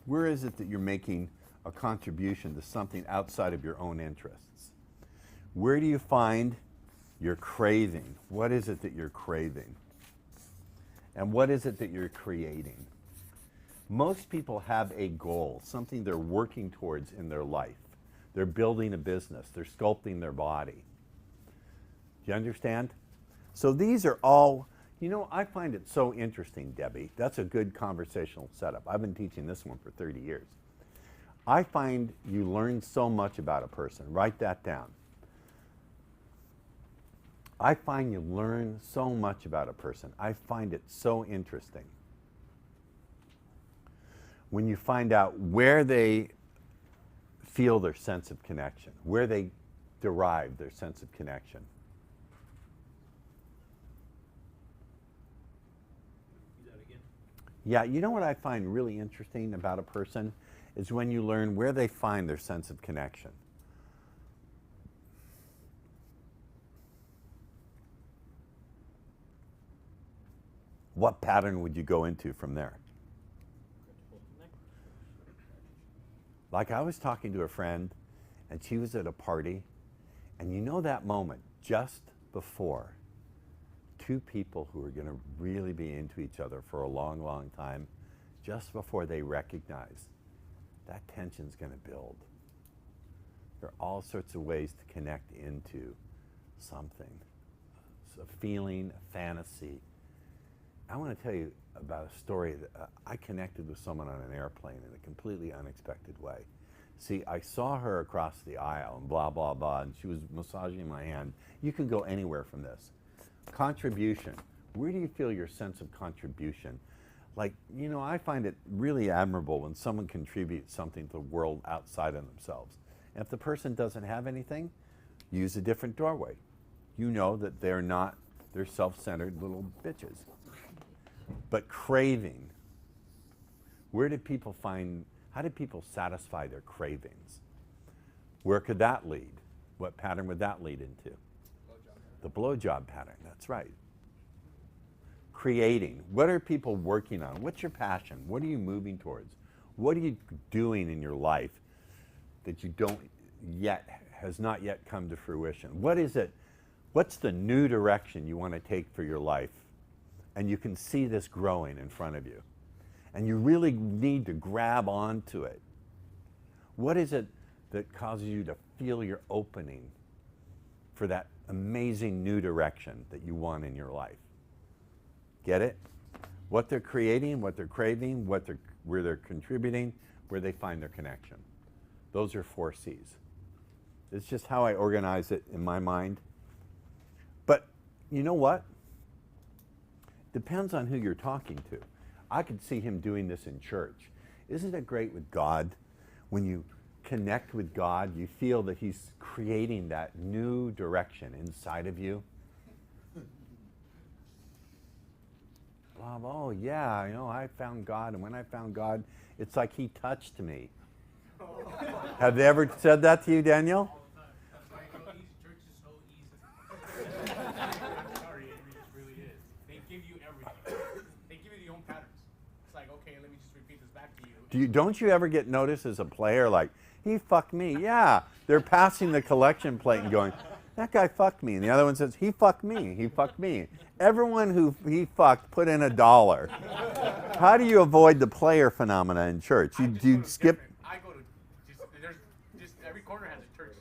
A: Where is it that you're making a contribution to something outside of your own interests? Where do you find your craving? What is it that you're craving? And what is it that you're creating? Most people have a goal, something they're working towards in their life. They're building a business. They're sculpting their body. Do you understand? So these are all, you know, I find it so interesting, Debbie. That's a good conversational setup. I've been teaching this one for 30 years. I find you learn so much about a person. Write that down. I find you learn so much about a person. I find it so interesting when you find out where they feel their sense of connection, where they derive their sense of connection. Yeah, you know what I find really interesting about a person is when you learn where they find their sense of connection. What pattern would you go into from there? Like I was talking to a friend and she was at a party, and you know that moment just before 2 people who are going to really be into each other for a long, long time, just before they recognize that tension's going to build. There are all sorts of ways to connect into something, a feeling, a fantasy. I want to tell you about a story that I connected with someone on an airplane in a completely unexpected way. See, I saw her across the aisle and blah, blah, blah, and she was massaging my hand. You can go anywhere from this. Contribution. Where do you feel your sense of contribution? Like, you know, I find it really admirable when someone contributes something to the world outside of themselves. And if the person doesn't have anything, use a different doorway. You know that they're self-centered little bitches. But craving, how did people satisfy their cravings? Where could that lead? What pattern would that lead into? The blowjob pattern, that's right. Creating, what are people working on? What's your passion? What are you moving towards? What are you doing in your life that you has not yet come to fruition? What is it? What's the new direction you want to take for your life? And you can see this growing in front of you. And you really need to grab onto it. What is it that causes you to feel your opening for that amazing new direction that you want in your life? Get it? What they're creating, what they're craving, where they're contributing, where they find their connection. Those are 4 C's. It's just how I organize it in my mind. But you know what? Depends on who you're talking to. I could see him doing this in church. Isn't it great with God? When you connect with God, you feel that he's creating that new direction inside of you. Oh yeah, you know, I found God, and when I found God, it's like he touched me. Have they ever said that to you, Daniel?
O: Church is so easy. I'm sorry, it really is. They give you everything. They give you the own patterns. It's like, okay, let me just repeat this back to you.
A: Don't you ever get noticed as a player like, he fucked me? Yeah, they're passing the collection plate and going, that guy fucked me. And the other one says, he fucked me, he fucked me. Everyone who he fucked put in $1. How do you avoid the player phenomena in church? You skip.
O: I go to there's every corner has a church.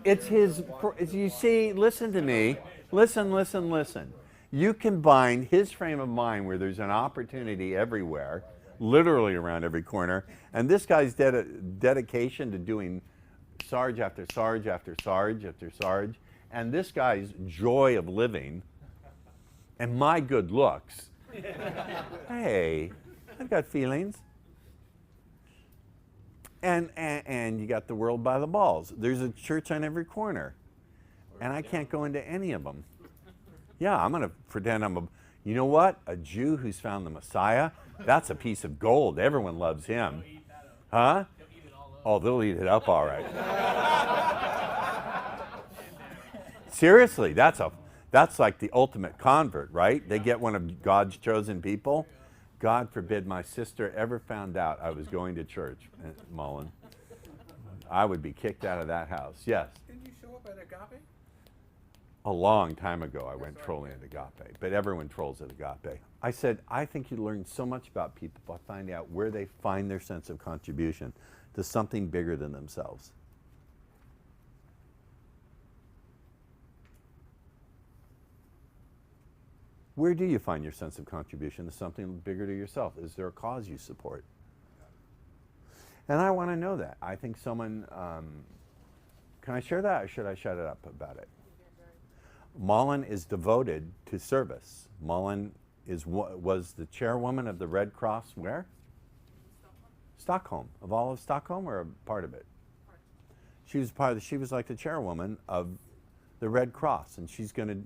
A: It's his, you see, listen to me. Listen. You combine his frame of mind where there's an opportunity everywhere, literally around every corner, and this guy's dedication to doing Sarge after Sarge after Sarge after Sarge, and this guy's joy of living, and my good looks. Hey, I've got feelings. And you got the world by the balls. There's a church on every corner, and I can't go into any of them. Yeah, I'm going to pretend you know what? A Jew who's found the Messiah, that's a piece of gold. Everyone loves him. Huh? Oh, they'll eat it up all right. Seriously, that's like the ultimate convert, right? They get one of God's chosen people. God forbid my sister ever found out I was going to church, Mullen. I would be kicked out of that house. Yes.
C: Didn't you show up at Agape?
A: A long time ago I went trolling at Agape, but everyone trolls at Agape. I said, I think you learn so much about people by finding out where they find their sense of contribution to something bigger than themselves. Where do you find your sense of contribution to something bigger to yourself? Is there a cause you support? And I want to know that. I think someone, can I share that or should I shut it up about it? Mullen is devoted to service. Mullen was the chairwoman of the Red Cross where? Stockholm. Of all of Stockholm or a part of it? She was like the chairwoman of the Red Cross, and she's going to,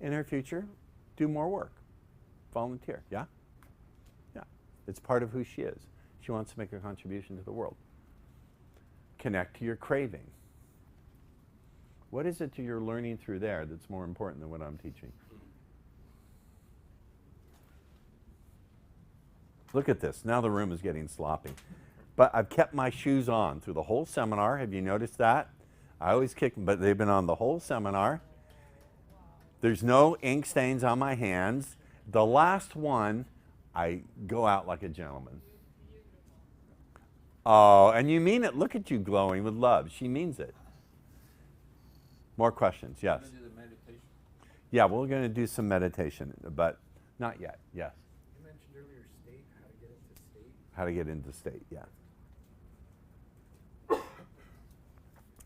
A: in her future, do more work. Volunteer, yeah? Yeah. It's part of who she is. She wants to make a contribution to the world. Connect to your craving. What is it that you're learning through there that's more important than what I'm teaching? Look at this. Now the room is getting sloppy. But I've kept my shoes on through the whole seminar. Have you noticed that? I always kick them, but they've been on the whole seminar. There's no ink stains on my hands. The last one, I go out like a gentleman. Oh, and you mean it. Look at you glowing with love. She means it. More questions, yes. Yeah, we're going to do some meditation, but not yet. Yes.
I: You mentioned earlier state, how to get into state.
A: How to get into state, yeah.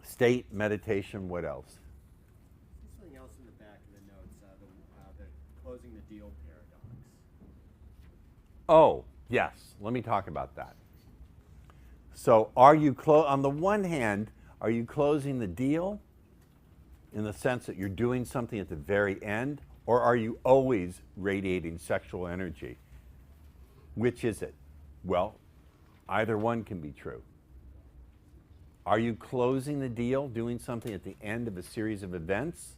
A: State, meditation, what else?
U: There's something else in the back of the notes, the closing the deal paradox.
A: Oh, yes. Let me talk about that. So are you, on the one hand, are you closing the deal in the sense that you're doing something at the very end, or are you always radiating sexual energy? Which is it? Well, either one can be true. Are you closing the deal, doing something at the end of a series of events?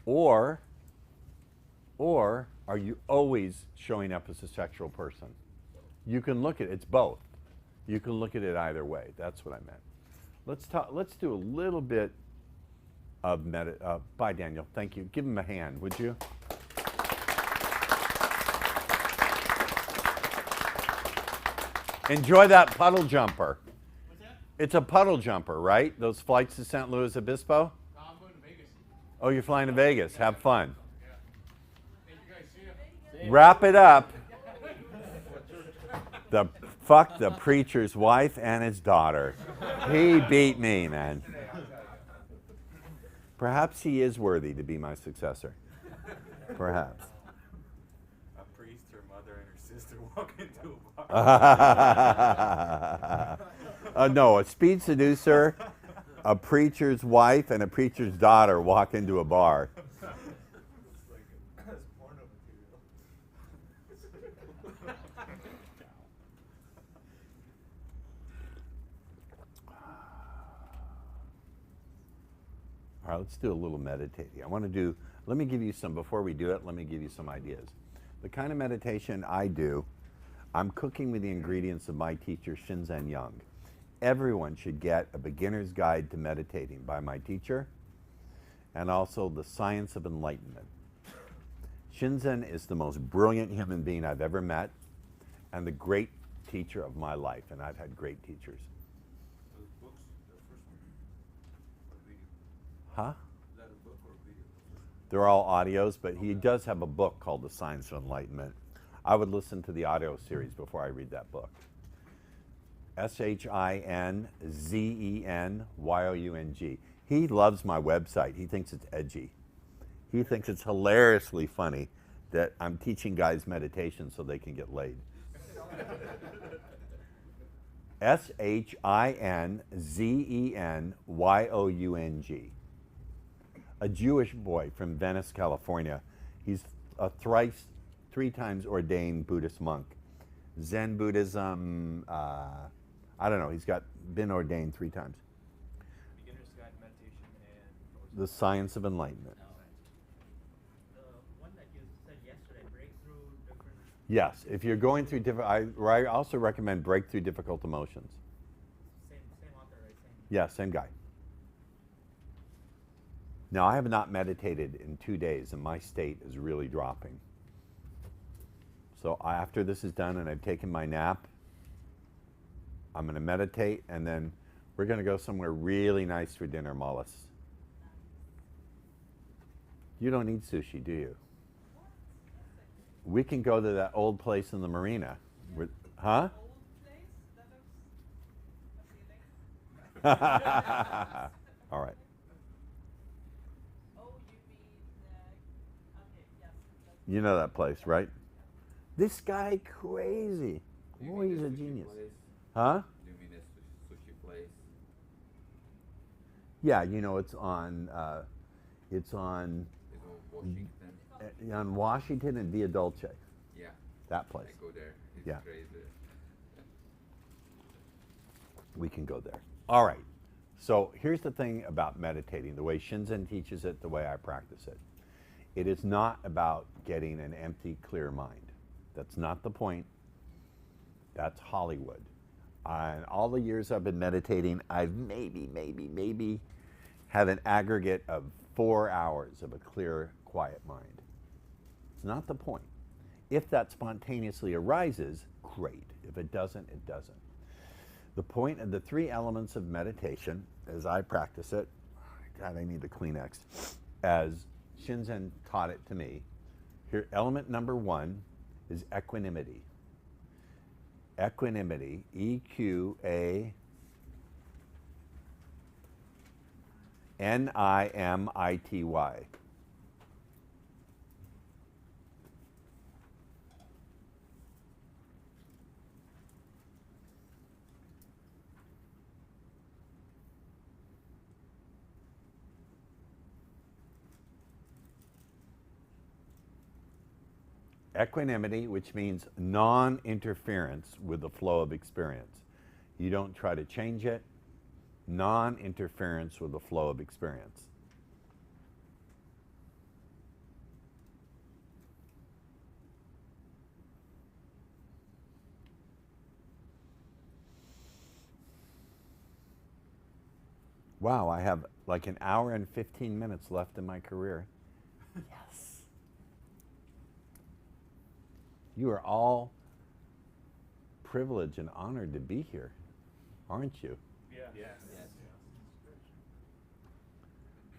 A: Or are you always showing up as a sexual person? You can look at it, it's both. You can look at it either way. That's what I meant. Let's do a little bit of bye, Daniel. Thank you. Give him a hand, would you? Enjoy that puddle jumper.
O: What's that?
A: It's a puddle jumper, right? Those flights to San Luis Obispo?
O: No, I'm going to Vegas.
A: Oh, you're flying to Vegas. Have fun.
O: Yeah. Thank you guys. See ya.
A: Wrap it up. Fuck the preacher's wife and his daughter. He beat me, man. Perhaps he is worthy to be my successor. Perhaps.
F: A priest, her mother, and her sister walk into a bar.
A: No, a speed seducer, a preacher's wife, and a preacher's daughter walk into a bar. All right, let's do a little meditating. Let me give you some, before we do it, let me give you some ideas. The kind of meditation I do, I'm cooking with the ingredients of my teacher, Shinzen Young. Everyone should get A Beginner's Guide to Meditating by my teacher, and also The Science of Enlightenment. Shinzen is the most brilliant human being I've ever met, and the great teacher of my life, and I've had great teachers.
P: Those books, the first one, or video?
A: Huh?
P: Is that a book or a video?
A: They're all audios, but he does have a book called The Science of Enlightenment. I would listen to the audio series before I read that book. ShinZenYoung. He loves my website. He thinks it's edgy. He thinks it's hilariously funny that I'm teaching guys meditation so they can get laid. ShinZenYoung. A Jewish boy from Venice, California. He's a three times ordained Buddhist monk. Zen Buddhism, I don't know, he's been ordained 3 times.
R: Beginner's Guide to Meditation and
A: The Science of Enlightenment.
H: The one that you said yesterday, breakthrough different.
A: Yes, if you're going through I also recommend Breakthrough Difficult Emotions.
H: Same author, right?
A: Yeah, same guy. Now, I have not meditated in 2 days, and my state is really dropping. So after this is done and I've taken my nap, I'm going to meditate, and then we're going to go somewhere really nice for dinner, Mollis. You don't need sushi, do you? We can go to that old place in the marina. Huh? All right. You know that place, right? This guy crazy. Oh, he's a genius. Huh?
Q: Do you mean a sushi place?
A: Yeah, you know, it's on
Q: Washington.
A: on Washington and Via Dolce.
Q: Yeah.
A: That place.
Q: I go there. It's
A: Yeah.
Q: crazy.
A: We can go there. All right. So here's the thing about meditating, the way Shinzen teaches it, the way I practice it. It is not about getting an empty, clear mind. That's not the point. That's Hollywood. In all the years I've been meditating, I've maybe had an aggregate of 4 hours of a clear, quiet mind. It's not the point. If that spontaneously arises, great. If it doesn't, it doesn't. The point of the 3 elements of meditation, as I practice it, God, I need a Kleenex, as Shinzen taught it to me. Here, element number 1 is equanimity. Equanimity, EQANIMITY. Equanimity, which means non-interference with the flow of experience. You don't try to change it. Non-interference with the flow of experience. Wow, I have like an hour and 15 minutes left in my career. Yes. You are all privileged and honored to be here, aren't you?
C: Yeah. Yes.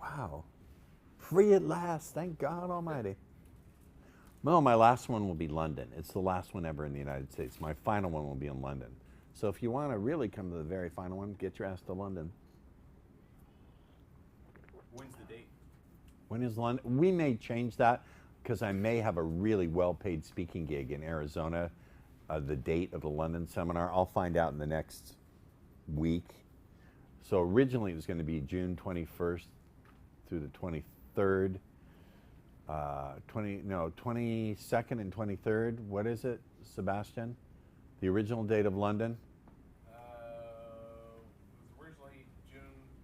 A: Wow. Free at last, thank God Almighty. Well, my last one will be London. It's the last one ever in the United States. My final one will be in London. So if you want to really come to the very final one, get your ass to London.
R: When's the date?
A: When is London? We may change that because I may have a really well-paid speaking gig in Arizona. The date of the London seminar, I'll find out in the next week. So originally it was going to be June 21st through the 23rd. 22nd and 23rd. What is it, Sebastian? The original date of London?
C: It was originally June,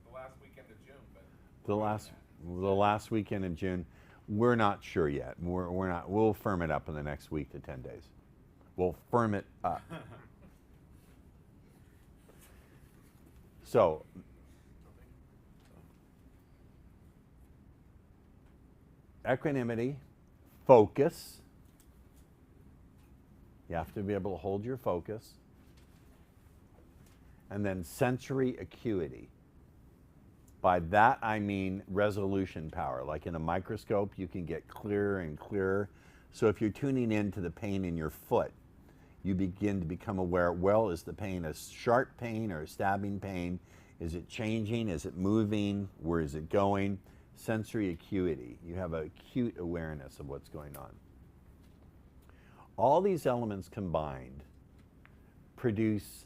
C: the last weekend of June, but
A: The last weekend in June. We're not sure yet. We're not. We'll firm it up in the next week to 10 days. We'll firm it up. So, equanimity, focus. You have to be able to hold your focus. And then sensory acuity. By that I mean resolution power. Like in a microscope, you can get clearer and clearer. So if you're tuning in to the pain in your foot, you begin to become aware, well, is the pain a sharp pain or a stabbing pain? Is it changing? Is it moving? Where is it going? Sensory acuity. You have an acute awareness of what's going on. All these elements combined produce,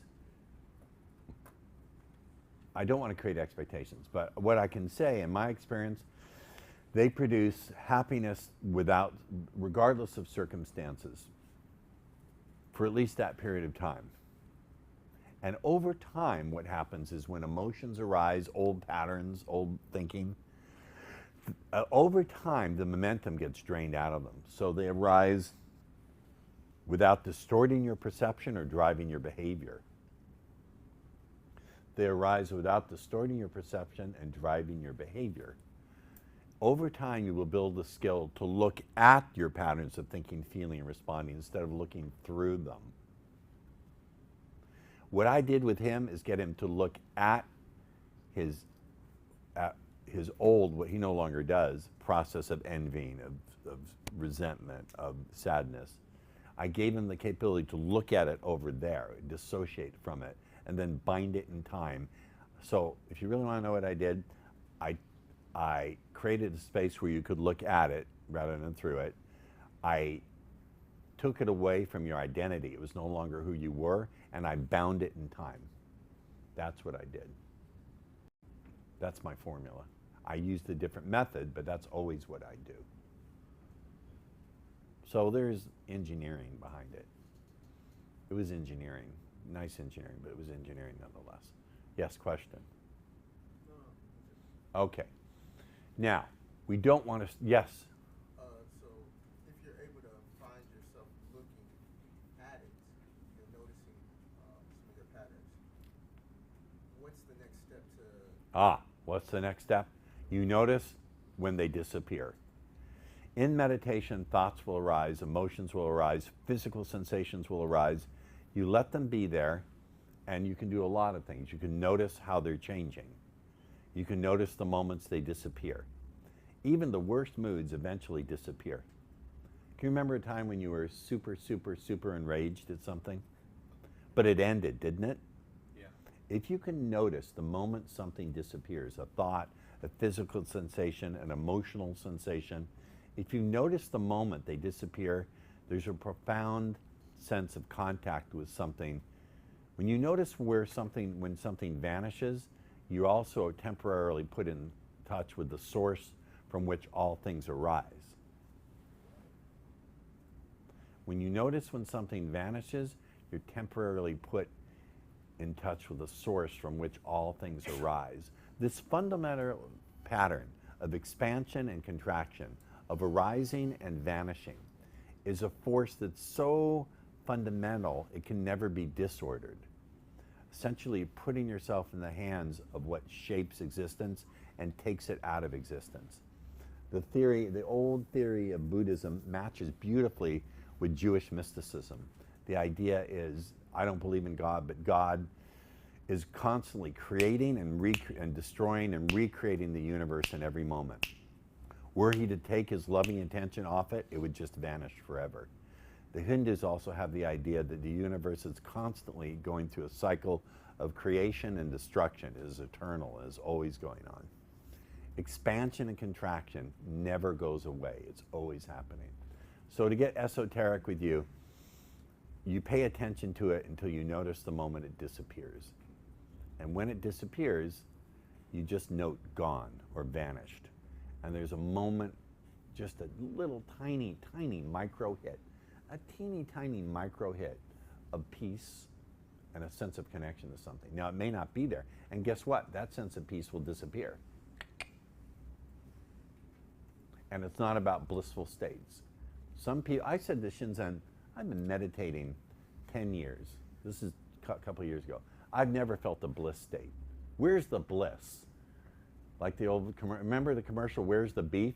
A: I don't want to create expectations, but what I can say in my experience, they produce happiness regardless of circumstances, for at least that period of time. And over time, what happens is when emotions arise, old patterns, old thinking, over time, the momentum gets drained out of them. So they arise without distorting your perception or driving your behavior. They arise without distorting your perception and driving your behavior. Over time, you will build the skill to look at your patterns of thinking, feeling, and responding instead of looking through them. What I did with him is get him to look at his old, what he no longer does, process of envying, of resentment, of sadness. I gave him the capability to look at it over there, dissociate from it, and then bind it in time. So if you really want to know what I did, I created a space where you could look at it rather than through it. I took it away from your identity. It was no longer who you were, and I bound it in time. That's what I did. That's my formula. I used a different method, but that's always what I do. So there's engineering behind it. It was engineering. Nice engineering, but it was engineering nonetheless. Yes, question? Okay. Now, we don't want to, yes?
J: So if you're able to find yourself looking at it, you're noticing some of your patterns, what's the next step to...
A: What's the next step? You notice when they disappear. In meditation, thoughts will arise, emotions will arise, physical sensations will arise. You let them be there, and you can do a lot of things. You can notice how they're changing. You can notice the moments they disappear. even the worst moods eventually disappear. Can you remember a time when you were super, super, super enraged at something? But it ended, didn't it?
C: Yeah.
A: If you can notice the moment something disappears, a thought, a physical sensation, an emotional sensation, if you notice the moment they disappear, there's a profound sense of contact with something. When you notice when something vanishes, you also temporarily put in touch with the source from which all things arise. When you notice when something vanishes, you're temporarily put in touch with the source from which all things arise. This fundamental pattern of expansion and contraction, of arising and vanishing, is a force that's so fundamental it can never be disordered. Essentially putting yourself in the hands of what shapes existence and takes it out of existence. The old theory of Buddhism matches beautifully with Jewish mysticism. The idea is, I don't believe in God, but God is constantly creating and destroying and recreating the universe in every moment. Were he to take his loving intention off it, it would just vanish forever. The Hindus also have the idea that the universe is constantly going through a cycle of creation and destruction. It is eternal, it is always going on. Expansion and contraction never goes away, it's always happening. So to get esoteric with you, you pay attention to it until you notice the moment it disappears. And when it disappears, you just note gone or vanished. And there's a moment, just a little tiny, tiny micro hit, a teeny tiny micro hit of peace and a sense of connection to something. Now, it may not be there. And guess what? That sense of peace will disappear. And it's not about blissful states. Some people, I said to Shinzen, I've been meditating 10 years. This is a couple of years ago. I've never felt a bliss state. Where's the bliss? Like the old, remember the commercial, Where's the Beef?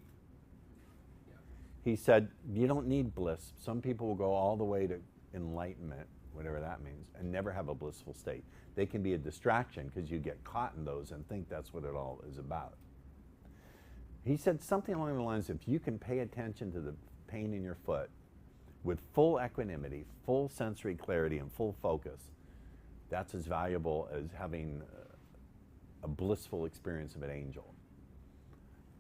A: Yeah. He said, you don't need bliss. Some people will go all the way to enlightenment, whatever that means, and never have a blissful state. They can be a distraction because you get caught in those and think that's what it all is about. He said something along the lines, if you can pay attention to the pain in your foot with full equanimity, full sensory clarity, and full focus, that's as valuable as having a blissful experience of an angel.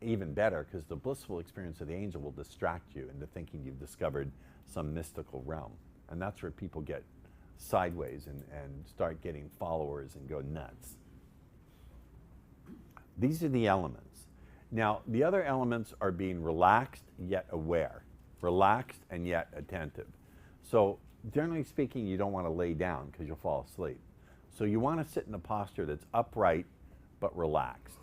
A: Even better, because the blissful experience of the angel will distract you into thinking you've discovered some mystical realm. And that's where people get sideways and start getting followers and go nuts. These are the elements. Now, the other elements are being relaxed yet aware, relaxed and yet attentive. So, generally speaking, you don't want to lay down because you'll fall asleep. So you want to sit in a posture that's upright but relaxed.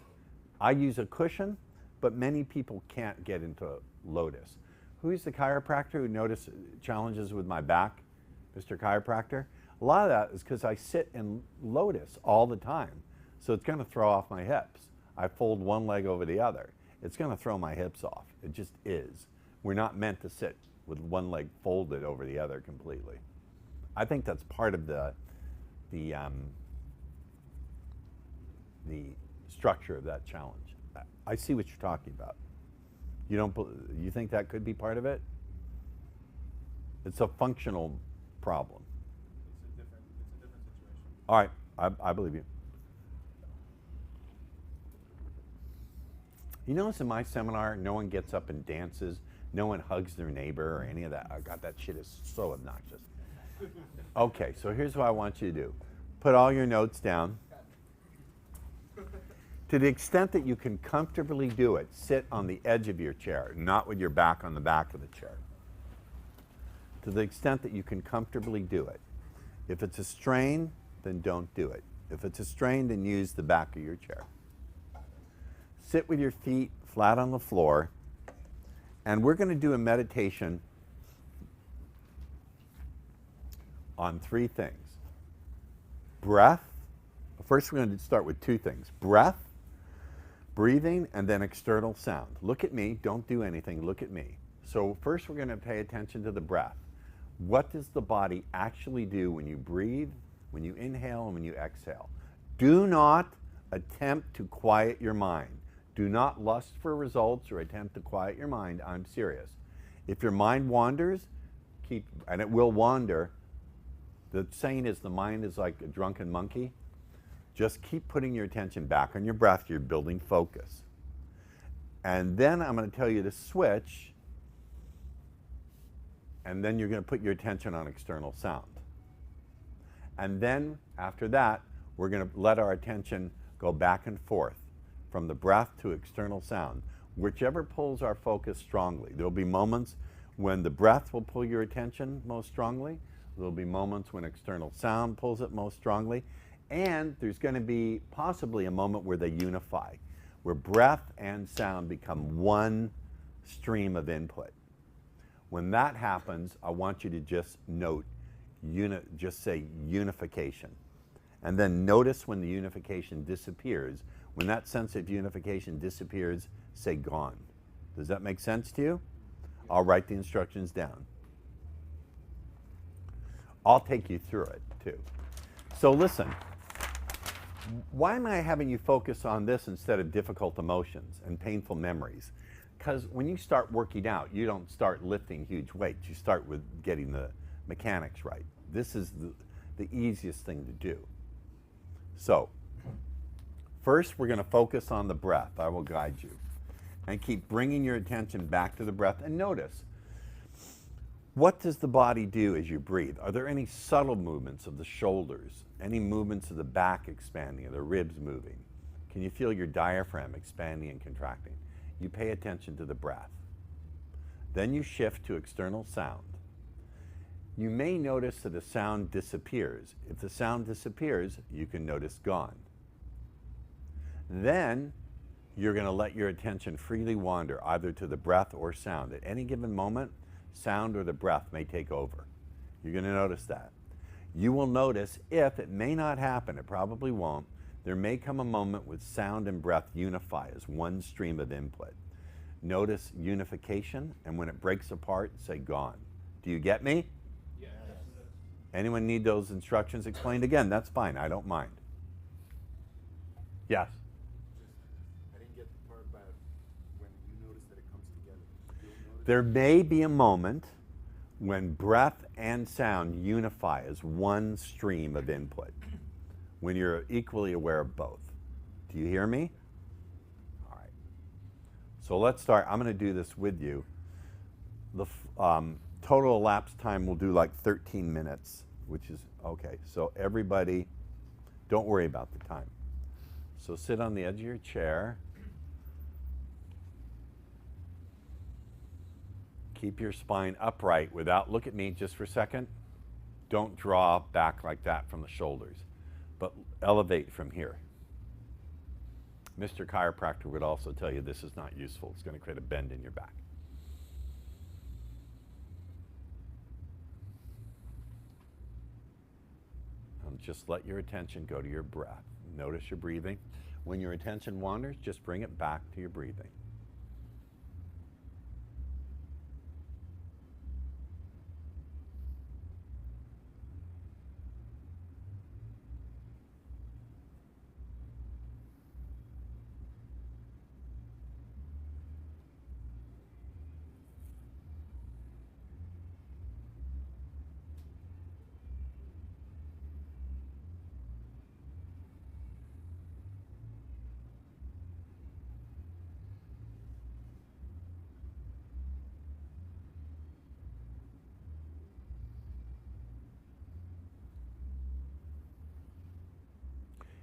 A: I use a cushion, but many people can't get into lotus. Who's the chiropractor who noticed challenges with my back? Mr. Chiropractor? A lot of that is because I sit in lotus all the time. So it's going to throw off my hips. I fold one leg over the other. It's going to throw my hips off. It just is. We're not meant to sit with one leg folded over the other completely. I think that's part of the structure of that challenge. I see what you're talking about. You think that could be part of it? It's a functional problem.
S: It's a different situation.
A: All right, I believe you. You notice in my seminar, no one gets up and dances, no one hugs their neighbor or any of that. Oh God, that shit is so obnoxious. Okay, so here's what I want you to do. Put all your notes down. To the extent that you can comfortably do it, sit on the edge of your chair, not with your back on the back of the chair. To the extent that you can comfortably do it. If it's a strain, then don't do it. If it's a strain, then use the back of your chair. Sit with your feet flat on the floor, and we're going to do a meditation on 3 things. Breath. First, we're going to start with 2 things. Breath, breathing, and then external sound. Look at me. Don't do anything. Look at me. So first, we're going to pay attention to the breath. What does the body actually do when you breathe, when you inhale, and when you exhale? Do not attempt to quiet your mind. Do not lust for results or attempt to quiet your mind. I'm serious. If your mind wanders, and it will wander. The saying is the mind is like a drunken monkey. Just keep putting your attention back on your breath. You're building focus. And then I'm going to tell you to switch, and then you're going to put your attention on external sound. And then after that, we're going to let our attention go back and forth from the breath to external sound, whichever pulls our focus strongly. There'll be moments when the breath will pull your attention most strongly. There'll be moments when external sound pulls it most strongly. And there's going to be possibly a moment where they unify, where breath and sound become one stream of input. When that happens, I want you to just note, just say unification. And then notice when the unification disappears. When that sense of unification disappears, say gone. Does that make sense to you? I'll write the instructions down. I'll take you through it too. So listen, why am I having you focus on this instead of difficult emotions and painful memories? Because when you start working out, you don't start lifting huge weights. You start with getting the mechanics right. This is the easiest thing to do. So, first we're going to focus on the breath. I will guide you. And keep bringing your attention back to the breath. And notice, what does the body do as you breathe? Are there any subtle movements of the shoulders? Any movements of the back expanding, or the ribs moving? Can you feel your diaphragm expanding and contracting? You pay attention to the breath. Then you shift to external sound. You may notice that a sound disappears. If the sound disappears, you can notice gone. Then you're going to let your attention freely wander either to the breath or sound. At any given moment, sound or the breath may take over. You're going to notice that. You will notice if it may not happen, it probably won't, there may come a moment with sound and breath unify as one stream of input. Notice unification, and when it breaks apart, say gone. Do you get me?
K: Yes.
A: Anyone need those instructions explained again? That's fine, I don't mind. Yes?
D: I didn't get the part about when you notice that it comes together.
A: There may be a moment when breath and sound unify as one stream of input, when you're equally aware of both. Do you hear me? All right. So let's start. I'm going to do this with you. The total elapsed time will do like 13 minutes, which is okay. So everybody, don't worry about the time. So sit on the edge of your chair. Keep your spine upright without, look at me just for a second. Don't draw back like that from the shoulders, but elevate from here. Mr. Chiropractor would also tell you this is not useful. It's going to create a bend in your back. And just let your attention go to your breath. Notice your breathing. When your attention wanders, just bring it back to your breathing.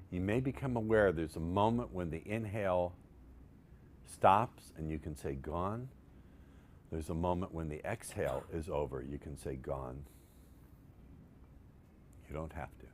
A: You may become aware there's a moment when the inhale stops and you can say gone. There's a moment when the exhale is over, you can say gone. You don't have to.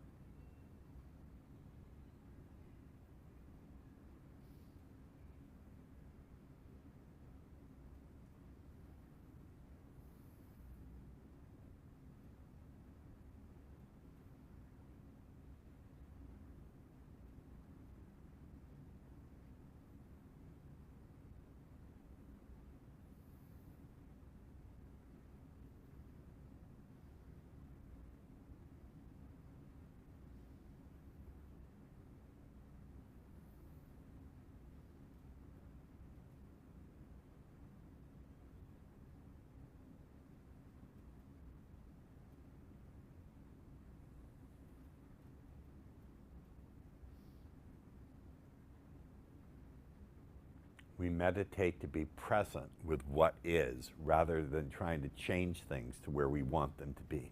A: We meditate to be present with what is rather than trying to change things to where we want them to be.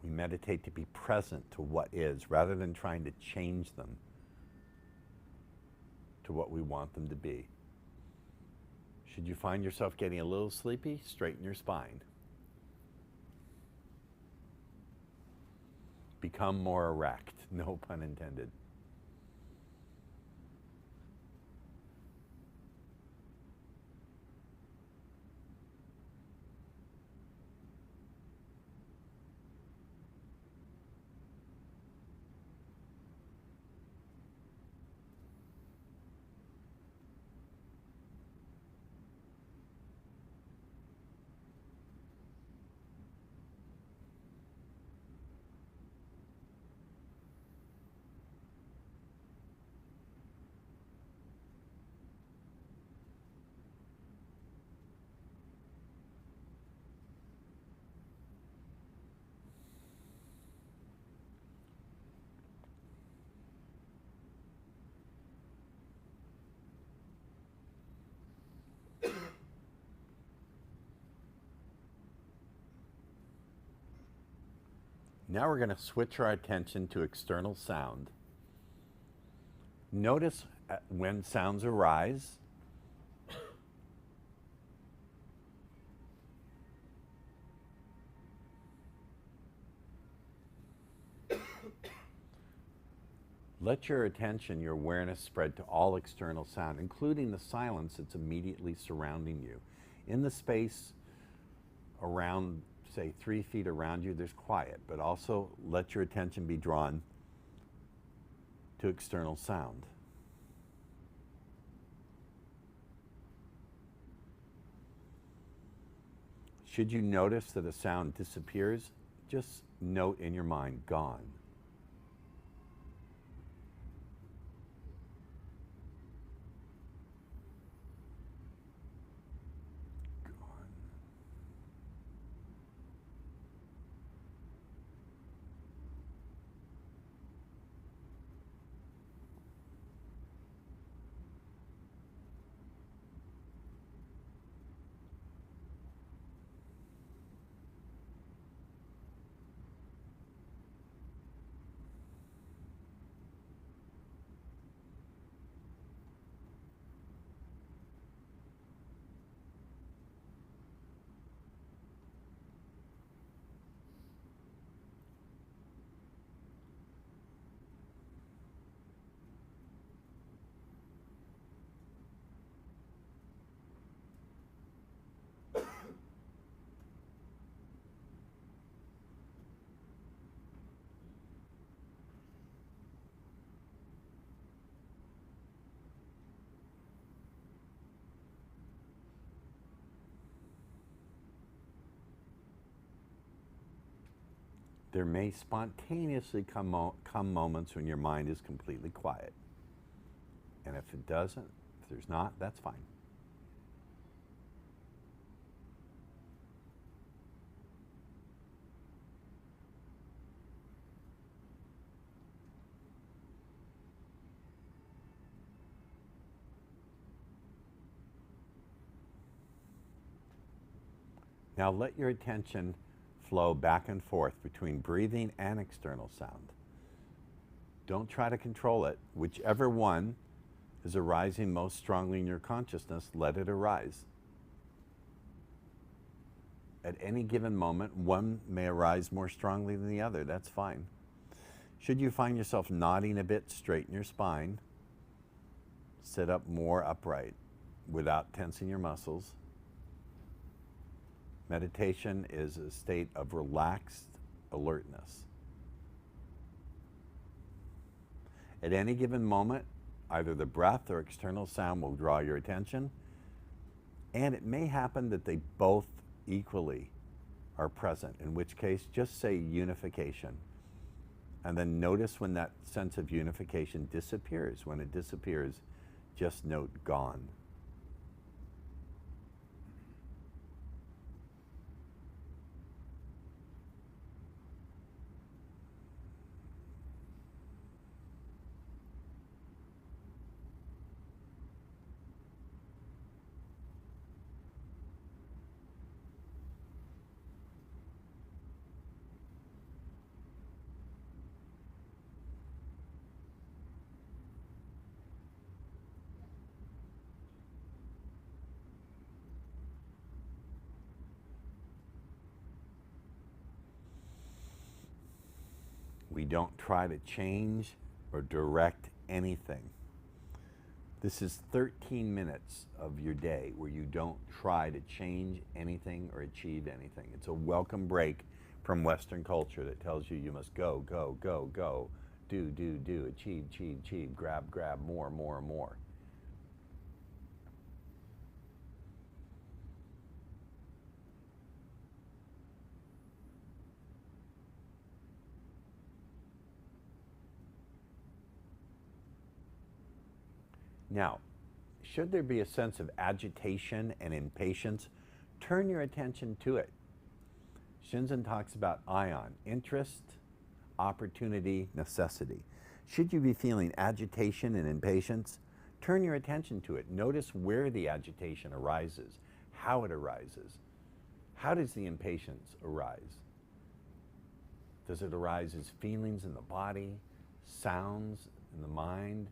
A: We meditate to be present to what is rather than trying to change them to what we want them to be. Should you find yourself getting a little sleepy, straighten your spine. Become more erect, no pun intended. Now we're going to switch our attention to external sound. Notice when sounds arise. Let your attention, your awareness spread to all external sound, including the silence that's immediately surrounding you. In the space around, say, 3 feet around you, there's quiet, but also let your attention be drawn to external sound. Should you notice that a sound disappears, just note in your mind, gone. There may spontaneously come moments when your mind is completely quiet. And if it doesn't, if there's not, that's fine. Now let your attention flow back and forth between breathing and external sound. Don't try to control it. Whichever one is arising most strongly in your consciousness, let it arise. At any given moment, one may arise more strongly than the other. That's fine. Should you find yourself nodding a bit, straighten your spine. Sit up more upright without tensing your muscles. Meditation is a state of relaxed alertness. At any given moment, either the breath or external sound will draw your attention, and it may happen that they both equally are present, in which case just say unification. And then notice when that sense of unification disappears. When it disappears, just note gone. We don't try to change or direct anything. This is 13 minutes of your day where you don't try to change anything or achieve anything. It's a welcome break from Western culture that tells you must go, go, go, go, do, achieve, achieve, achieve, grab, grab, more, more, more. Now, should there be a sense of agitation and impatience, turn your attention to it. Shinzen talks about ion, interest, opportunity, necessity. Should you be feeling agitation and impatience, turn your attention to it. Notice where the agitation arises, how it arises. How does the impatience arise? Does it arise as feelings in the body, sounds in the mind,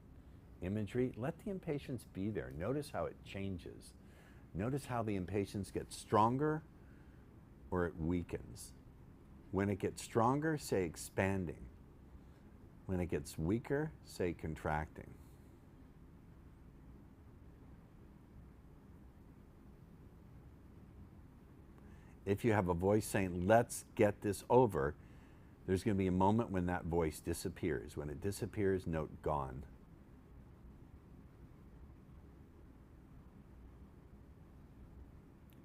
A: imagery? Let the impatience be there. Notice how it changes. Notice how the impatience gets stronger or it weakens. When it gets stronger, say expanding. When it gets weaker, say contracting. If you have a voice saying, let's get this over, there's going to be a moment when that voice disappears. When it disappears, note gone.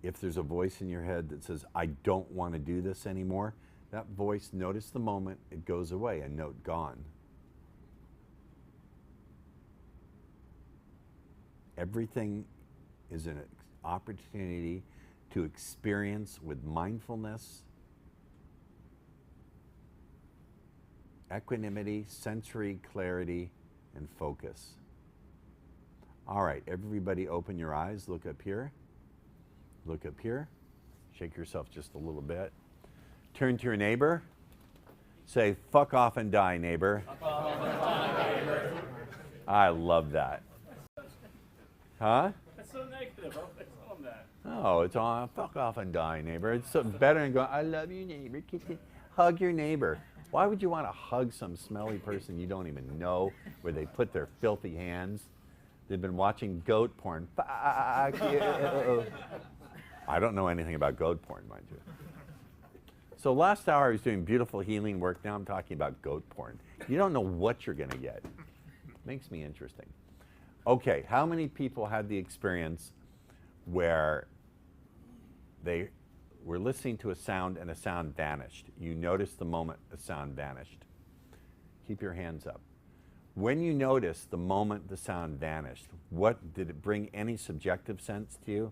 A: If there's a voice in your head that says, I don't want to do this anymore, that voice, notice the moment it goes away and note gone. Everything is an opportunity to experience with mindfulness, equanimity, sensory clarity, and focus. All right, everybody open your eyes, look up here. Look up here. Shake yourself just a little bit. Turn to your neighbor. Say, fuck off and die, neighbor.
G: Fuck off and die, neighbor.
A: I love that. Huh?
G: That's so negative. I don't tell them that.
A: Oh, it's on fuck off and die, neighbor. It's so better than going, I love you, neighbor. Hug your neighbor. Why would you want to hug some smelly person you don't even know where they put their filthy hands? They've been watching goat porn. Fuck you. I don't know anything about goat porn, mind you. So last hour I was doing beautiful healing work. Now I'm talking about goat porn. You don't know what you're going to get. Makes me interesting. Okay, how many people had the experience where they were listening to a sound and a sound vanished? You noticed the moment a sound vanished. Keep your hands up. When you noticed the moment the sound vanished, what did it bring any subjective sense to you?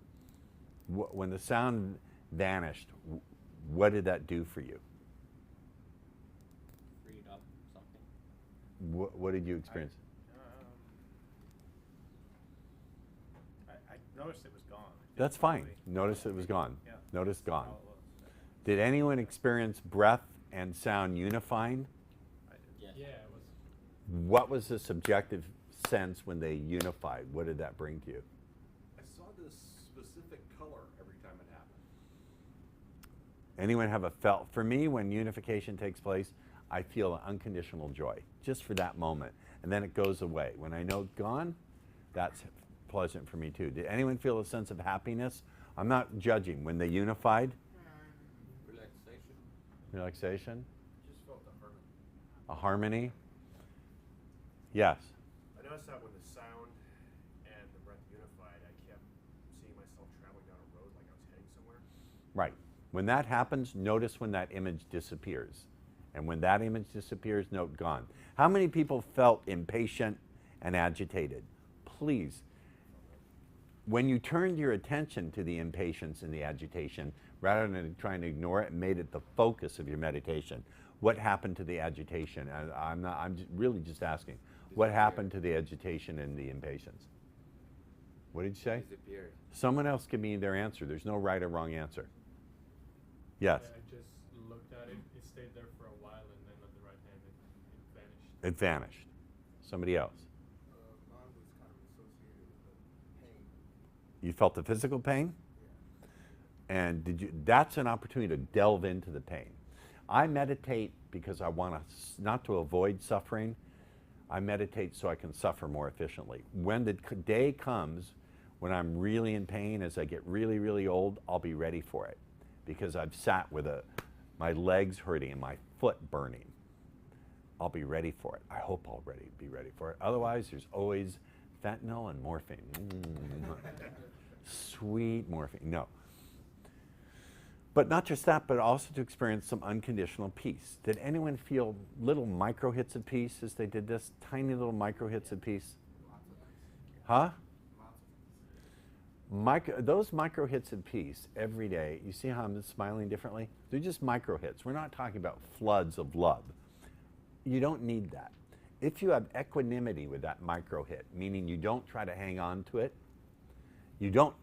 A: When the sound vanished, what did that do for you?
B: Freed up something.
A: What did you experience?
R: I noticed it was gone.
A: That's fine. Notice it was gone.
R: Yeah.
A: Notice gone.
R: How it was.
A: Did anyone experience breath and sound unifying?
B: Yes.
U: Yeah, it was.
A: What was the subjective sense when they unified? What did that bring to you?
I: I saw this specific color every time it happened.
A: Anyone have a felt? For me, when unification takes place, I feel unconditional joy, just for that moment. And then it goes away. When I know it's gone, that's pleasant for me too. Did anyone feel a sense of happiness? I'm not judging. When they unified?
P: Relaxation.
A: Relaxation?
D: Just felt the harmony.
A: A harmony? Yes.
D: I noticed that when the sound and the breath unified, I kept seeing myself traveling down a road like I was heading somewhere.
A: Right. When that happens, notice when that image disappears. And when that image disappears, note gone. How many people felt impatient and agitated? Please, when you turned your attention to the impatience and the agitation, rather than trying to ignore it and made it the focus of your meditation, what happened to the agitation? I'm really just asking, what happened to the agitation and the impatience? What did you say?
P: Disappeared.
A: Someone else give me their answer. There's no right or wrong answer. Yes.
U: Yeah, I just looked at it. It stayed there for a while, and then at the right time, it vanished.
A: It vanished. Somebody else.
J: Mine was kind of associated with the pain.
A: You felt the physical pain?
J: Yeah.
A: And that's an opportunity to delve into the pain. I meditate because I want to, not to avoid suffering. I meditate so I can suffer more efficiently. When the day comes when I'm really in pain, as I get really, really old, I'll be ready for it because I've sat with my legs hurting and my foot burning. I'll be ready for it. I hope I'll be ready for it. Otherwise, there's always fentanyl and morphine. Sweet morphine. No. But not just that, but also to experience some unconditional peace. Did anyone feel little micro hits of peace as they did this? Tiny little micro hits of peace? Huh? Those micro hits of peace every day, you see how I'm smiling differently? They're just micro hits. We're not talking about floods of love. You don't need that. If you have equanimity with that micro hit, meaning you don't try to hang on to it, you don't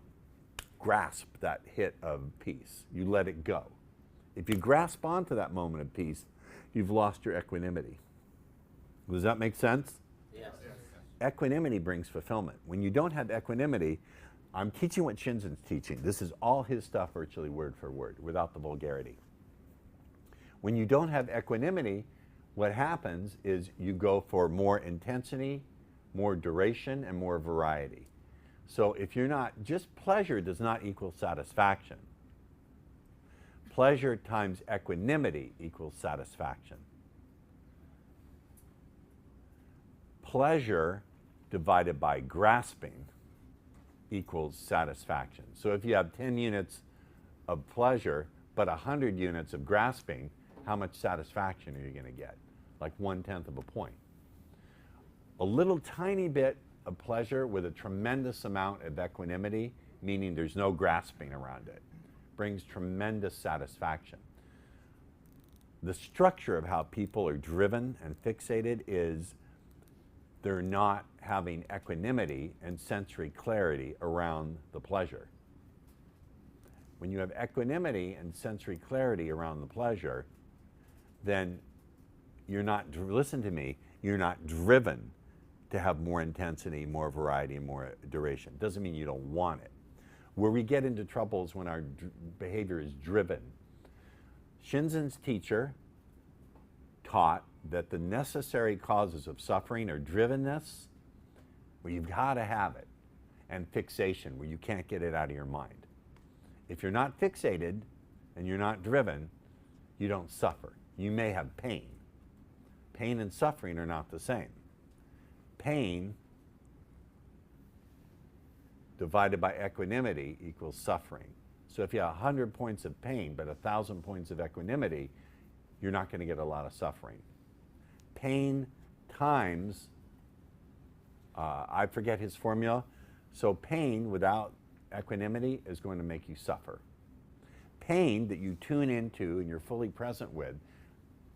A: grasp that hit of peace. You let it go. If you grasp onto that moment of peace, you've lost your equanimity. Does that make sense?
H: Yes.
A: Equanimity brings fulfillment. When you don't have equanimity, I'm teaching what Shinzen's teaching. This is all his stuff virtually word for word, without the vulgarity. When you don't have equanimity, what happens is you go for more intensity, more duration, and more variety. So if you're not, just pleasure does not equal satisfaction. Pleasure times equanimity equals satisfaction. Pleasure divided by grasping equals satisfaction. So if you have 10 units of pleasure, but 100 units of grasping, how much satisfaction are you going to get? Like 1/10 of a point. A little tiny bit of pleasure with a tremendous amount of equanimity, meaning there's no grasping around it, brings tremendous satisfaction. The structure of how people are driven and fixated is they're not having equanimity and sensory clarity around the pleasure. When you have equanimity and sensory clarity around the pleasure, then you're not, listen to me, you're not driven to have more intensity, more variety, and more duration. Doesn't mean you don't want it. Where we get into trouble is when our behavior is driven. Shinzen's teacher taught that the necessary causes of suffering are drivenness, where you've got to have it, and fixation, where you can't get it out of your mind. If you're not fixated and you're not driven, you don't suffer. You may have pain. Pain and suffering are not the same. Pain divided by equanimity equals suffering. So if you have 100 points of pain but 1,000 points of equanimity, you're not going to get a lot of suffering. Pain times, I forget his formula, so pain without equanimity is going to make you suffer. Pain that you tune into and you're fully present with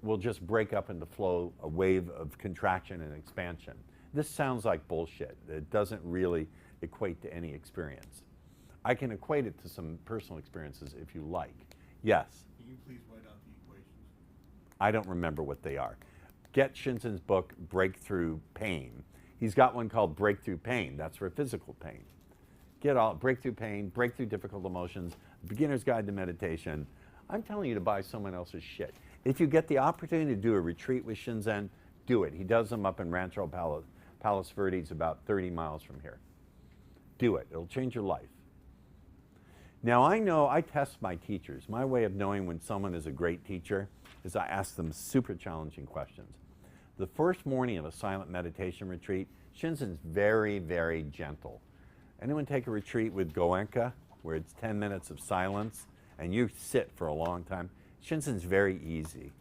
A: will just break up into flow, a wave of contraction and expansion. This sounds like bullshit. It doesn't really equate to any experience. I can equate it to some personal experiences if you like. Yes?
D: Can you please write out the equations?
A: I don't remember what they are. Get Shinzen's book, Breakthrough Pain. He's got one called Breakthrough Pain. That's for physical pain. Get all Breakthrough Pain, Breakthrough Difficult Emotions, Beginner's Guide to Meditation. I'm telling you to buy someone else's shit. If you get the opportunity to do a retreat with Shinzen, do it. He does them up in Rancho Palos Verdes, about 30 miles from here. Do it. It'll change your life. Now, I know I test my teachers. My way of knowing when someone is a great teacher is I ask them super challenging questions. The first morning of a silent meditation retreat, Shinzen's very, very gentle. Anyone take a retreat with Goenka, where it's 10 minutes of silence, and you sit for a long time? Shinzen's very easy.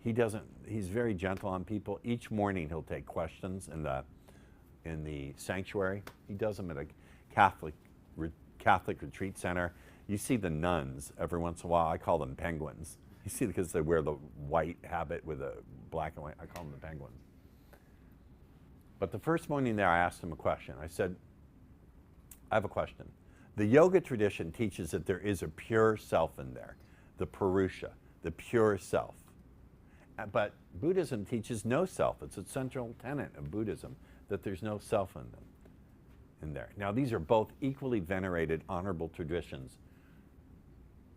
A: He's very gentle on people. Each morning he'll take questions in the sanctuary. He does them at a Catholic retreat center. You see the nuns every once in a while. I call them penguins. You see, because they wear the white habit with a black and white. I call them the penguins. But the first morning there, I asked him a question. I said, I have a question. The yoga tradition teaches that there is a pure self in there, the Purusha, the pure self. But Buddhism teaches no self. It's a central tenet of Buddhism that there's no self in there. Now, these are both equally venerated, honorable traditions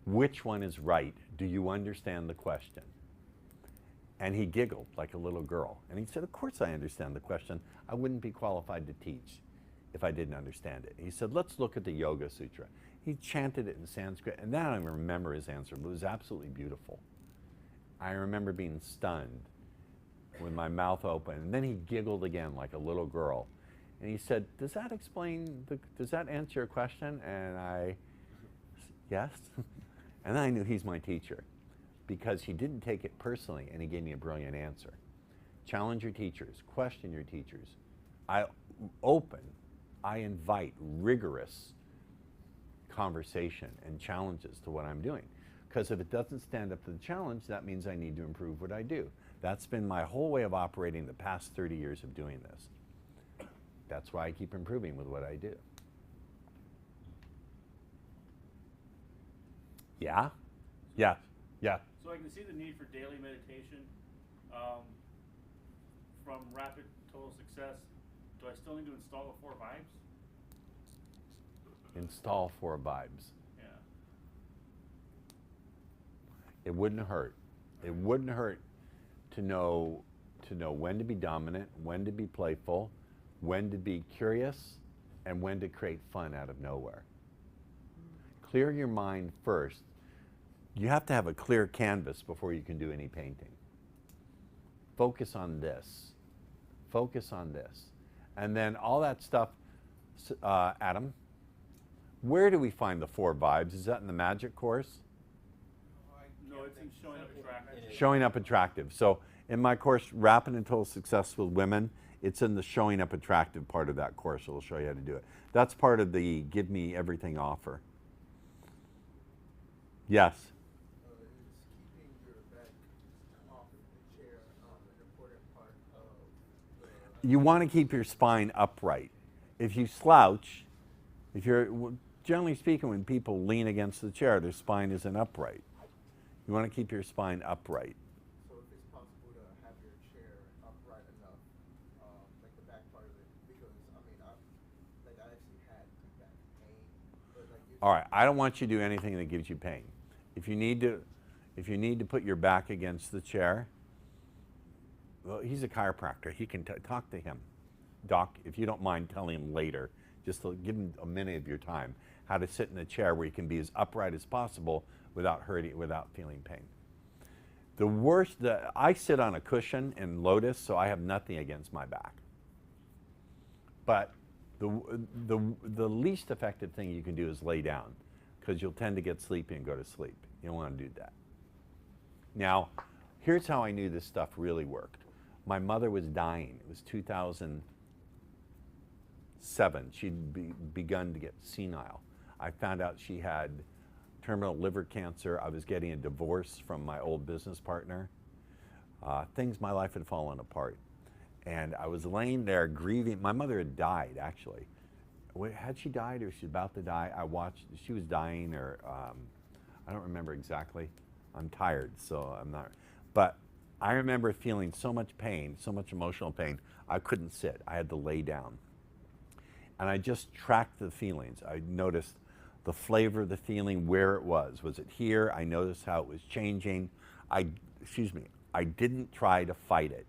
A: Which one is right? Do you understand the question? And he giggled like a little girl. And he said, of course I understand the question. I wouldn't be qualified to teach if I didn't understand it. He said, let's look at the Yoga Sutra. He chanted it in Sanskrit, and then I don't even remember his answer, but it was absolutely beautiful. I remember being stunned with my mouth open, and then he giggled again like a little girl. And he said, does that answer your question? And I, yes. And then I knew he's my teacher, because he didn't take it personally, and he gave me a brilliant answer. Challenge your teachers, question your teachers. I invite rigorous conversation and challenges to what I'm doing. Because if it doesn't stand up to the challenge, that means I need to improve what I do. That's been my whole way of operating the past 30 years of doing this. That's why I keep improving with what I do. Yeah? Yeah. Yeah.
L: So I can see the need for daily meditation. From Rapid Total Success, do I still need to install the 4 vibes?
A: Install 4 vibes.
L: Yeah.
A: It wouldn't hurt. It wouldn't hurt to know when to be dominant, when to be playful, when to be curious, and when to create fun out of nowhere. Clear your mind first. You have to have a clear canvas before you can do any painting. Focus on this. Focus on this. And then all that stuff, Adam, where do we find the 4 vibes? Is that in the magic course?
L: No, it's in Showing Up Attractive.
A: Showing Up Attractive. So in my course, Rapid and Total Success with Women, it's in the Showing Up Attractive part of that course. It'll show you how to do it. That's part of the Give Me Everything offer. Yes?
J: Keeping your back off of the chair, an important part of
A: You want to keep your spine upright. If you slouch, if you're, generally speaking, when people lean against the chair, their spine isn't upright. You want to keep your spine upright.
J: So if it's possible to have your chair upright enough, like the back part of it, because I mean, I actually had back pain, but like.
A: All right, I don't want you to do anything that gives you pain. If you need to put your back against the chair, well, he's a chiropractor. He can talk to him. Doc, if you don't mind telling him later, just to give him a minute of your time, how to sit in a chair where you can be as upright as possible without hurting, without feeling pain. I sit on a cushion in Lotus, so I have nothing against my back. But the least effective thing you can do is lay down, because you'll tend to get sleepy and go to sleep. You don't want to do that. Now, here's how I knew this stuff really worked. My mother was dying. It was 2007. She'd begun to get senile. I found out she had terminal liver cancer. I was getting a divorce from my old business partner. My life had fallen apart. And I was laying there grieving. My mother had died, actually. Had she died or she was about to die? I watched, she was dying, or I don't remember exactly. I'm tired, so I'm not. But I remember feeling so much pain, so much emotional pain, I couldn't sit. I had to lay down. And I just tracked the feelings. I noticed the flavor of the feeling, where it was. Was it here? I noticed how it was changing. I didn't try to fight it.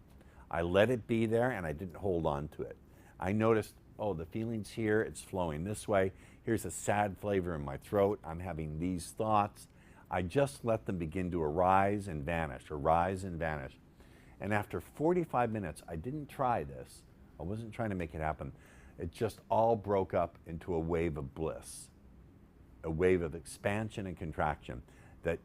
A: I let it be there, and I didn't hold on to it. I noticed, oh, the feeling's here, it's flowing this way. Here's a sad flavor in my throat. I'm having these thoughts. I just let them begin to arise and vanish, arise and vanish. And after 45 minutes, I didn't try this. I wasn't trying to make it happen. It just all broke up into a wave of bliss, a wave of expansion and contraction that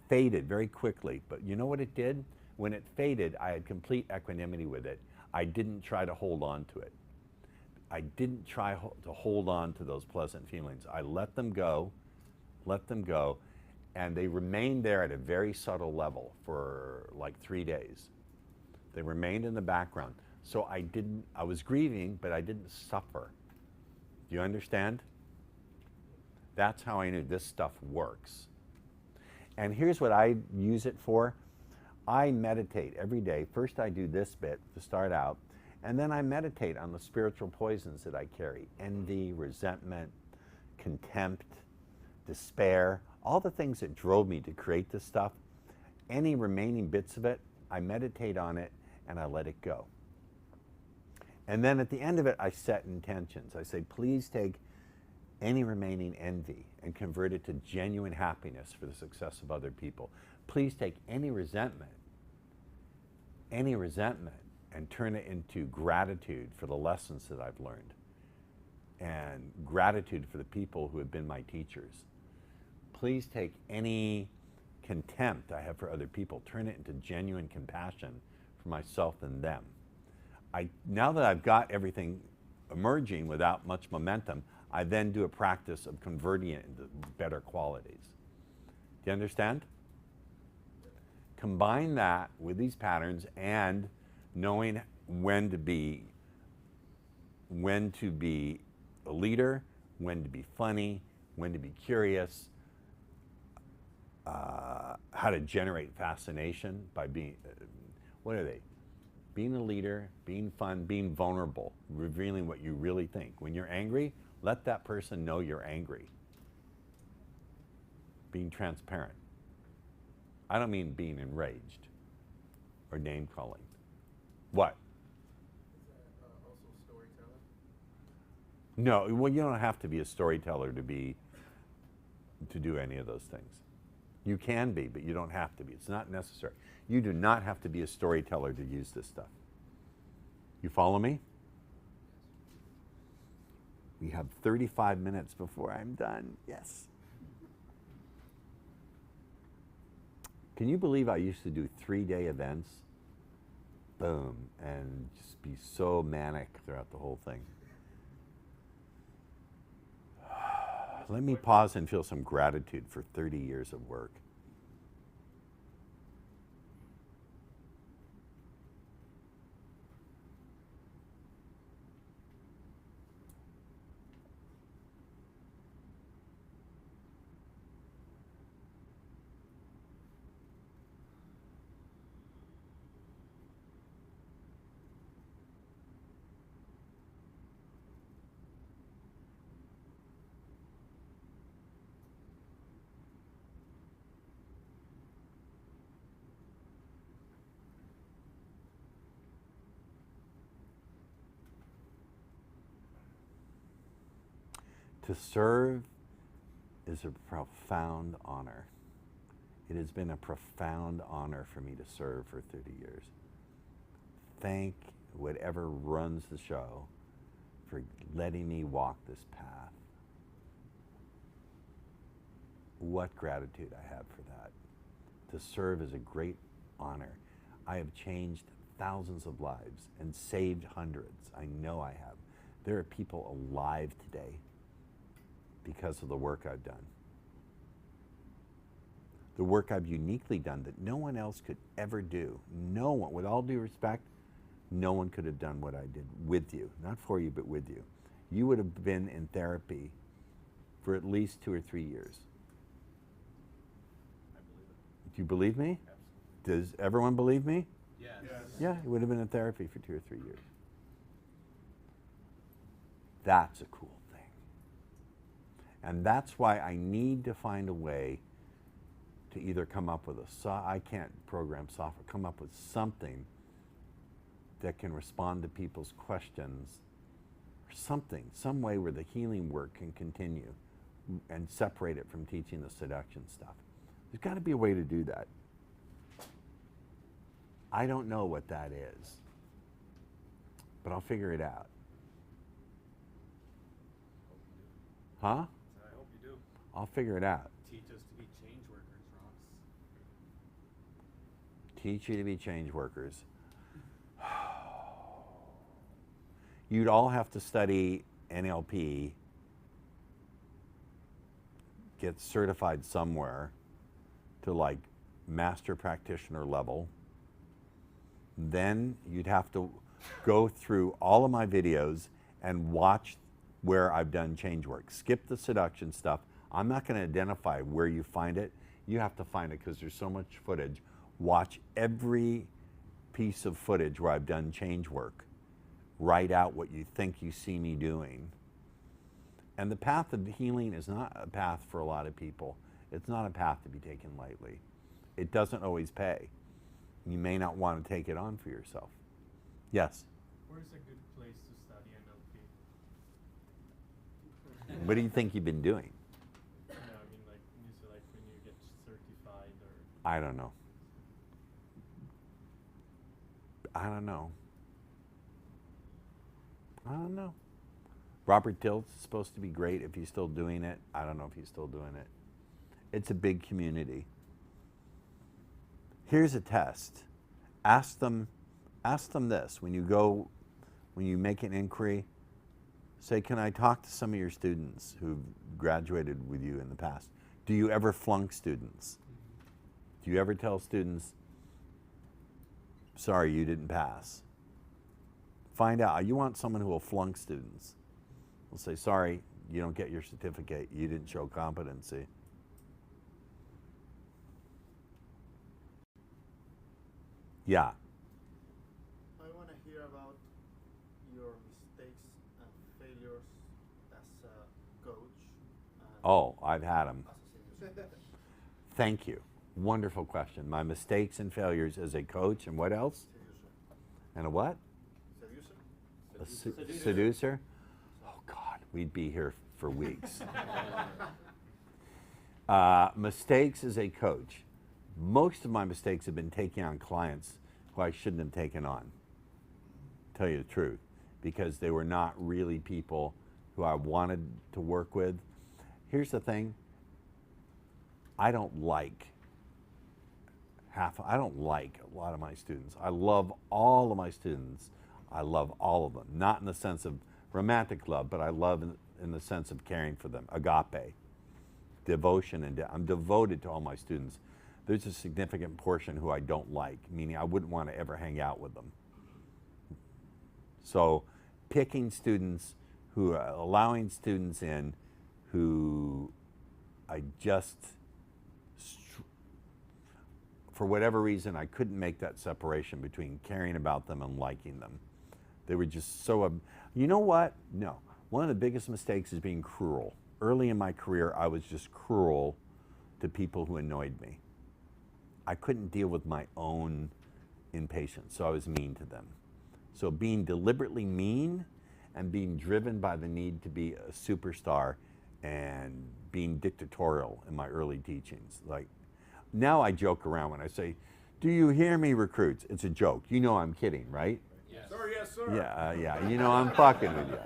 A: faded very quickly. But you know what it did? When it faded, I had complete equanimity with it. I didn't try to hold on to it. I didn't try to hold on to those pleasant feelings. I let them go, and they remained there at a very subtle level for like 3 days. They remained in the background. So I was grieving, but I didn't suffer. Do you understand? That's how I knew this stuff works. And here's what I use it for. I meditate every day. First I do this bit to start out, and then I meditate on the spiritual poisons that I carry. Envy, resentment, contempt, despair. all the things that drove me to create this stuff, any remaining bits of it, I meditate on it and I let it go. And then at the end of it, I set intentions. I say, please take any remaining envy and convert it to genuine happiness for the success of other people. Please take any resentment, and turn it into gratitude for the lessons that I've learned, and gratitude for the people who have been my teachers. Please take any contempt I have for other people, turn it into genuine compassion for myself and them. Now that I've got everything emerging without much momentum, I then do a practice of converting it into better qualities. Do you understand? Combine that with these patterns and knowing when to be a leader, when to be funny, when to be curious, how to generate fascination by being, what are they? Being a leader, being fun, being vulnerable, revealing what you really think. When you're angry, let that person know you're angry. Being transparent. I don't mean being enraged or name calling. What?
J: Is that also storytelling?
A: No, well, you don't have to be a storyteller to do any of those things. You can be, but you don't have to be. It's not necessary. You do not have to be a storyteller to use this stuff. You follow me? We have 35 minutes before I'm done. Yes. Can you believe I used to do 3-day events? Boom, and just be so manic throughout the whole thing. Let me pause and feel some gratitude for 30 years of work. To serve is a profound honor. It has been a profound honor for me to serve for 30 years. Thank whatever runs the show for letting me walk this path. What gratitude I have for that. To serve is a great honor. I have changed thousands of lives and saved hundreds. I know I have. There are people alive today because of the work I've done. The work I've uniquely done that no one else could ever do. No one, with all due respect, no one could have done what I did with you. Not for you, but with you. You would have been in therapy for at least 2 or 3 years.
S: I believe it.
A: Do you believe me?
S: Absolutely.
A: Does everyone believe me?
S: Yes.
A: Yeah, you would have been in therapy for 2 or 3 years. That's a cool thing. And that's why I need to find a way to either come up with I can't program software, come up with something that can respond to people's questions, or something, some way where the healing work can continue and separate it from teaching the seduction stuff. There's got to be a way to do that. I don't know what that is, but I'll figure it out. Huh?
S: I hope you do.
A: I'll figure it out.
L: Teach us to be change workers, Ross.
A: Teach you to be change workers. You'd all have to study NLP, get certified somewhere to like master practitioner level. Then you'd have to go through all of my videos and watch where I've done change work. Skip the seduction stuff. I'm not going to identify where you find it. You have to find it because there's so much footage. Watch every piece of footage where I've done change work. Write out what you think you see me doing. And the path of healing is not a path for a lot of people. It's not a path to be taken lightly. It doesn't always pay. You may not want to take it on for yourself. Yes?
U: Where's a good place to study NLP?
A: What do you think you've been doing?
U: No, I mean, like, you say, like when you get certified or...
A: I don't know. I don't know. I don't know. Robert Dilts is supposed to be great if he's still doing it. I don't know if he's still doing it. It's a big community. Here's a test. Ask them this. When you make an inquiry, say, can I talk to some of your students who've graduated with you in the past? Do you ever flunk students? Do you ever tell students, sorry, you didn't pass? Find out. You want someone who will flunk students. Will say, sorry, you don't get your certificate. You didn't show competency. Yeah.
U: I want to hear about your mistakes and failures as a coach.
A: Oh, I've had them. Thank you. Wonderful question. My mistakes and failures as a coach, and what else? And a what?
U: Seducer.
A: Seducer? Oh God, we'd be here for weeks. Mistakes as a coach. Most of my mistakes have been taking on clients who I shouldn't have taken on. Tell you the truth, because they were not really people who I wanted to work with. Here's the thing. I don't like a lot of my students. I love all of my students. I love all of them. Not in the sense of romantic love, but I love in the sense of caring for them. Agape. Devotion, and I'm devoted to all my students. There's a significant portion who I don't like, meaning I wouldn't want to ever hang out with them. So picking students who are allowing students in who I just, for whatever reason, I couldn't make that separation between caring about them and liking them. They were just so, you know what? No. One of the biggest mistakes is being cruel. Early in my career, I was just cruel to people who annoyed me. I couldn't deal with my own impatience, so I was mean to them. So being deliberately mean and being driven by the need to be a superstar and being dictatorial in my early teachings. Like, now I joke around when I say, do you hear me, recruits? It's a joke. You know I'm kidding, right?
C: Yes. Sir, yes, sir.
A: Yeah, yeah. You know I'm fucking with you.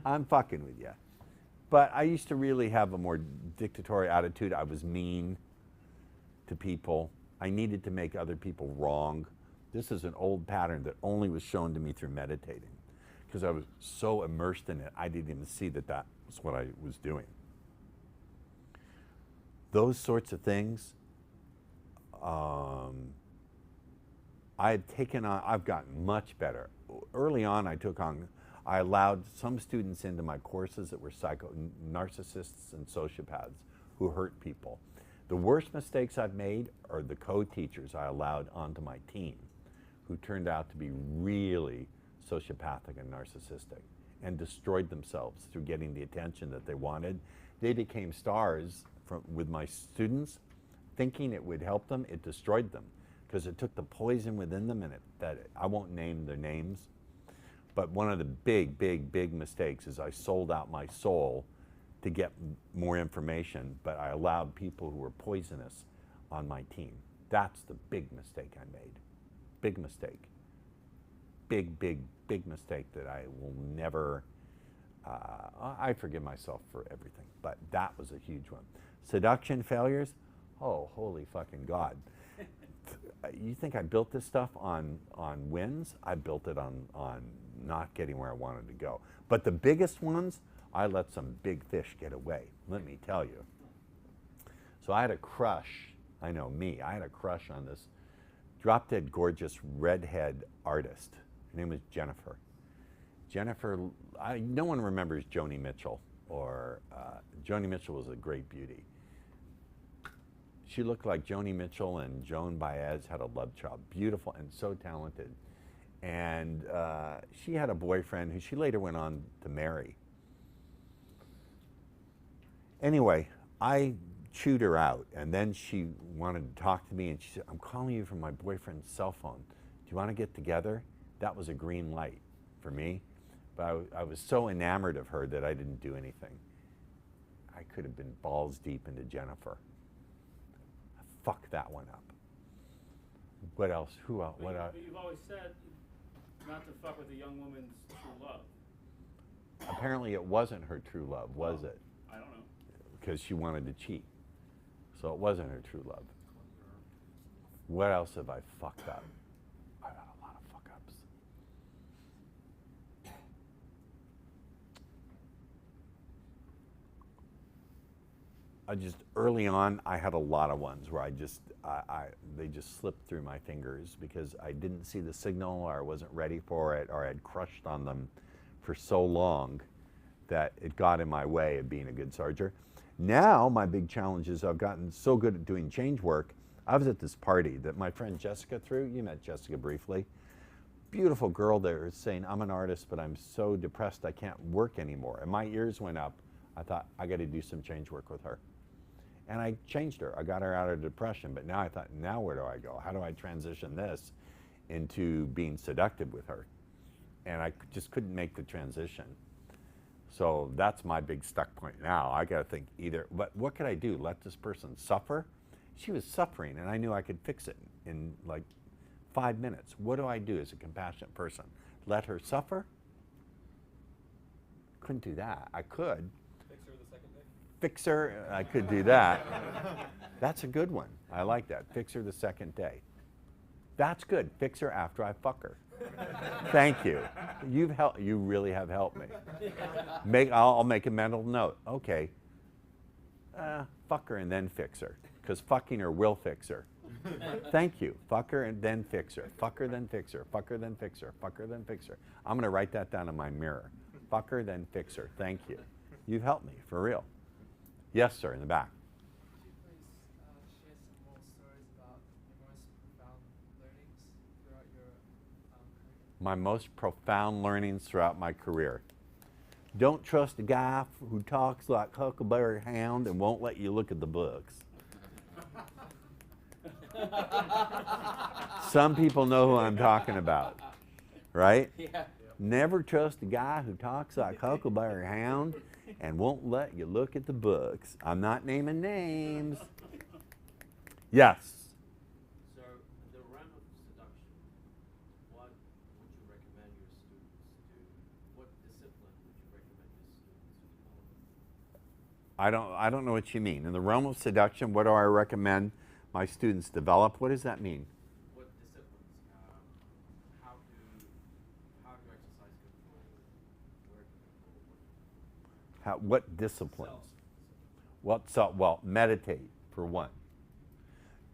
A: I'm fucking with you. But I used to really have a more dictatorial attitude. I was mean to people. I needed to make other people wrong. This is an old pattern that only was shown to me through meditating, because I was so immersed in it, I didn't even see that that was what I was doing. Those sorts of things, I've gotten much better. Early on, I allowed some students into my courses that were narcissists and sociopaths who hurt people. The worst mistakes I've made are the co-teachers I allowed onto my team, who turned out to be really sociopathic and narcissistic and destroyed themselves through getting the attention that they wanted. They became stars with my students, thinking it would help them. It destroyed them, because it took the poison within them, and I won't name their names, but one of the big, big, big mistakes is I sold out my soul to get more information, but I allowed people who were poisonous on my team. That's the big mistake I made. Big mistake. Big, big, big mistake that I will never, I forgive myself for everything, but that was a huge one. Seduction failures, oh, holy fucking God. You think I built this stuff on wins? I built it on not getting where I wanted to go. But the biggest ones, I let some big fish get away, let me tell you. So I had a crush, I know me, I had a crush on this drop-dead gorgeous redhead artist. Her name was Jennifer. Jennifer, no one remembers Joni Mitchell, or Joni Mitchell was a great beauty. She looked like Joni Mitchell and Joan Baez had a love child, beautiful and so talented. And she had a boyfriend who she later went on to marry. Anyway, I chewed her out, and then she wanted to talk to me, and she said, I'm calling you from my boyfriend's cell phone. Do you want to get together? That was a green light for me. But I was so enamored of her that I didn't do anything. I could have been balls deep into Jennifer. Fuck that one up. What else? Who else? What else?
L: But you've always said not to fuck with a young woman's true love.
A: Apparently it wasn't her true love, was it?
L: I don't know.
A: Because she wanted to cheat. So it wasn't her true love. What else have I fucked up? I got a lot of fuck ups. Early on, I had a lot of ones where they just slipped through my fingers because I didn't see the signal, or I wasn't ready for it, or I'd crushed on them for so long that it got in my way of being a good sergeant. Now, my big challenge is I've gotten so good at doing change work. I was at this party that my friend Jessica threw. You met Jessica briefly. Beautiful girl there saying, I'm an artist, but I'm so depressed I can't work anymore. And my ears went up. I thought, I got to do some change work with her. And I changed her. I got her out of depression. But now I thought, now where do I go? How do I transition this into being seductive with her? And I just couldn't make the transition. So that's my big stuck point now. I got to think either, what could I do? Let this person suffer? She was suffering, and I knew I could fix it in like 5 minutes. What do I do as a compassionate person? Let her suffer? Couldn't do that. I could.
K: Fix her the second day?
A: Fix her, I could do that. That's a good one. I like that. Fix her the second day. That's good. Fix her after I fuck her. Thank you. You really have helped me. I'll make a mental note. Okay. Fuck her and then fix her. Because fucking her will fix her. Thank you. Fuck her and then fix her. Fuck her, then fix her. Fuck her, then fix her. Fuck her, then fix her. I'm going to write that down in my mirror. Fuck her, then fix her. Thank you. You've helped me, for real. Yes, sir, in the back.
N: Could you please share some more stories about your most profound learnings throughout your career?
A: My most profound learnings throughout my career. Don't trust a guy who talks like Huckleberry Hound and won't let you look at the books. Some people know who I'm talking about, right?
B: Yeah.
A: Never trust a guy who talks like Huckleberry Hound and won't let you look at the books. I'm not naming names. Yes.
T: So, in the realm of seduction, what would you recommend your students do? What discipline would you recommend your students develop?
A: I don't know what you mean. In the realm of seduction, what do I recommend my students develop? What does that mean?
T: What disciplines? How to exercise control? Where to control?
A: What disciplines? Well, meditate, for one.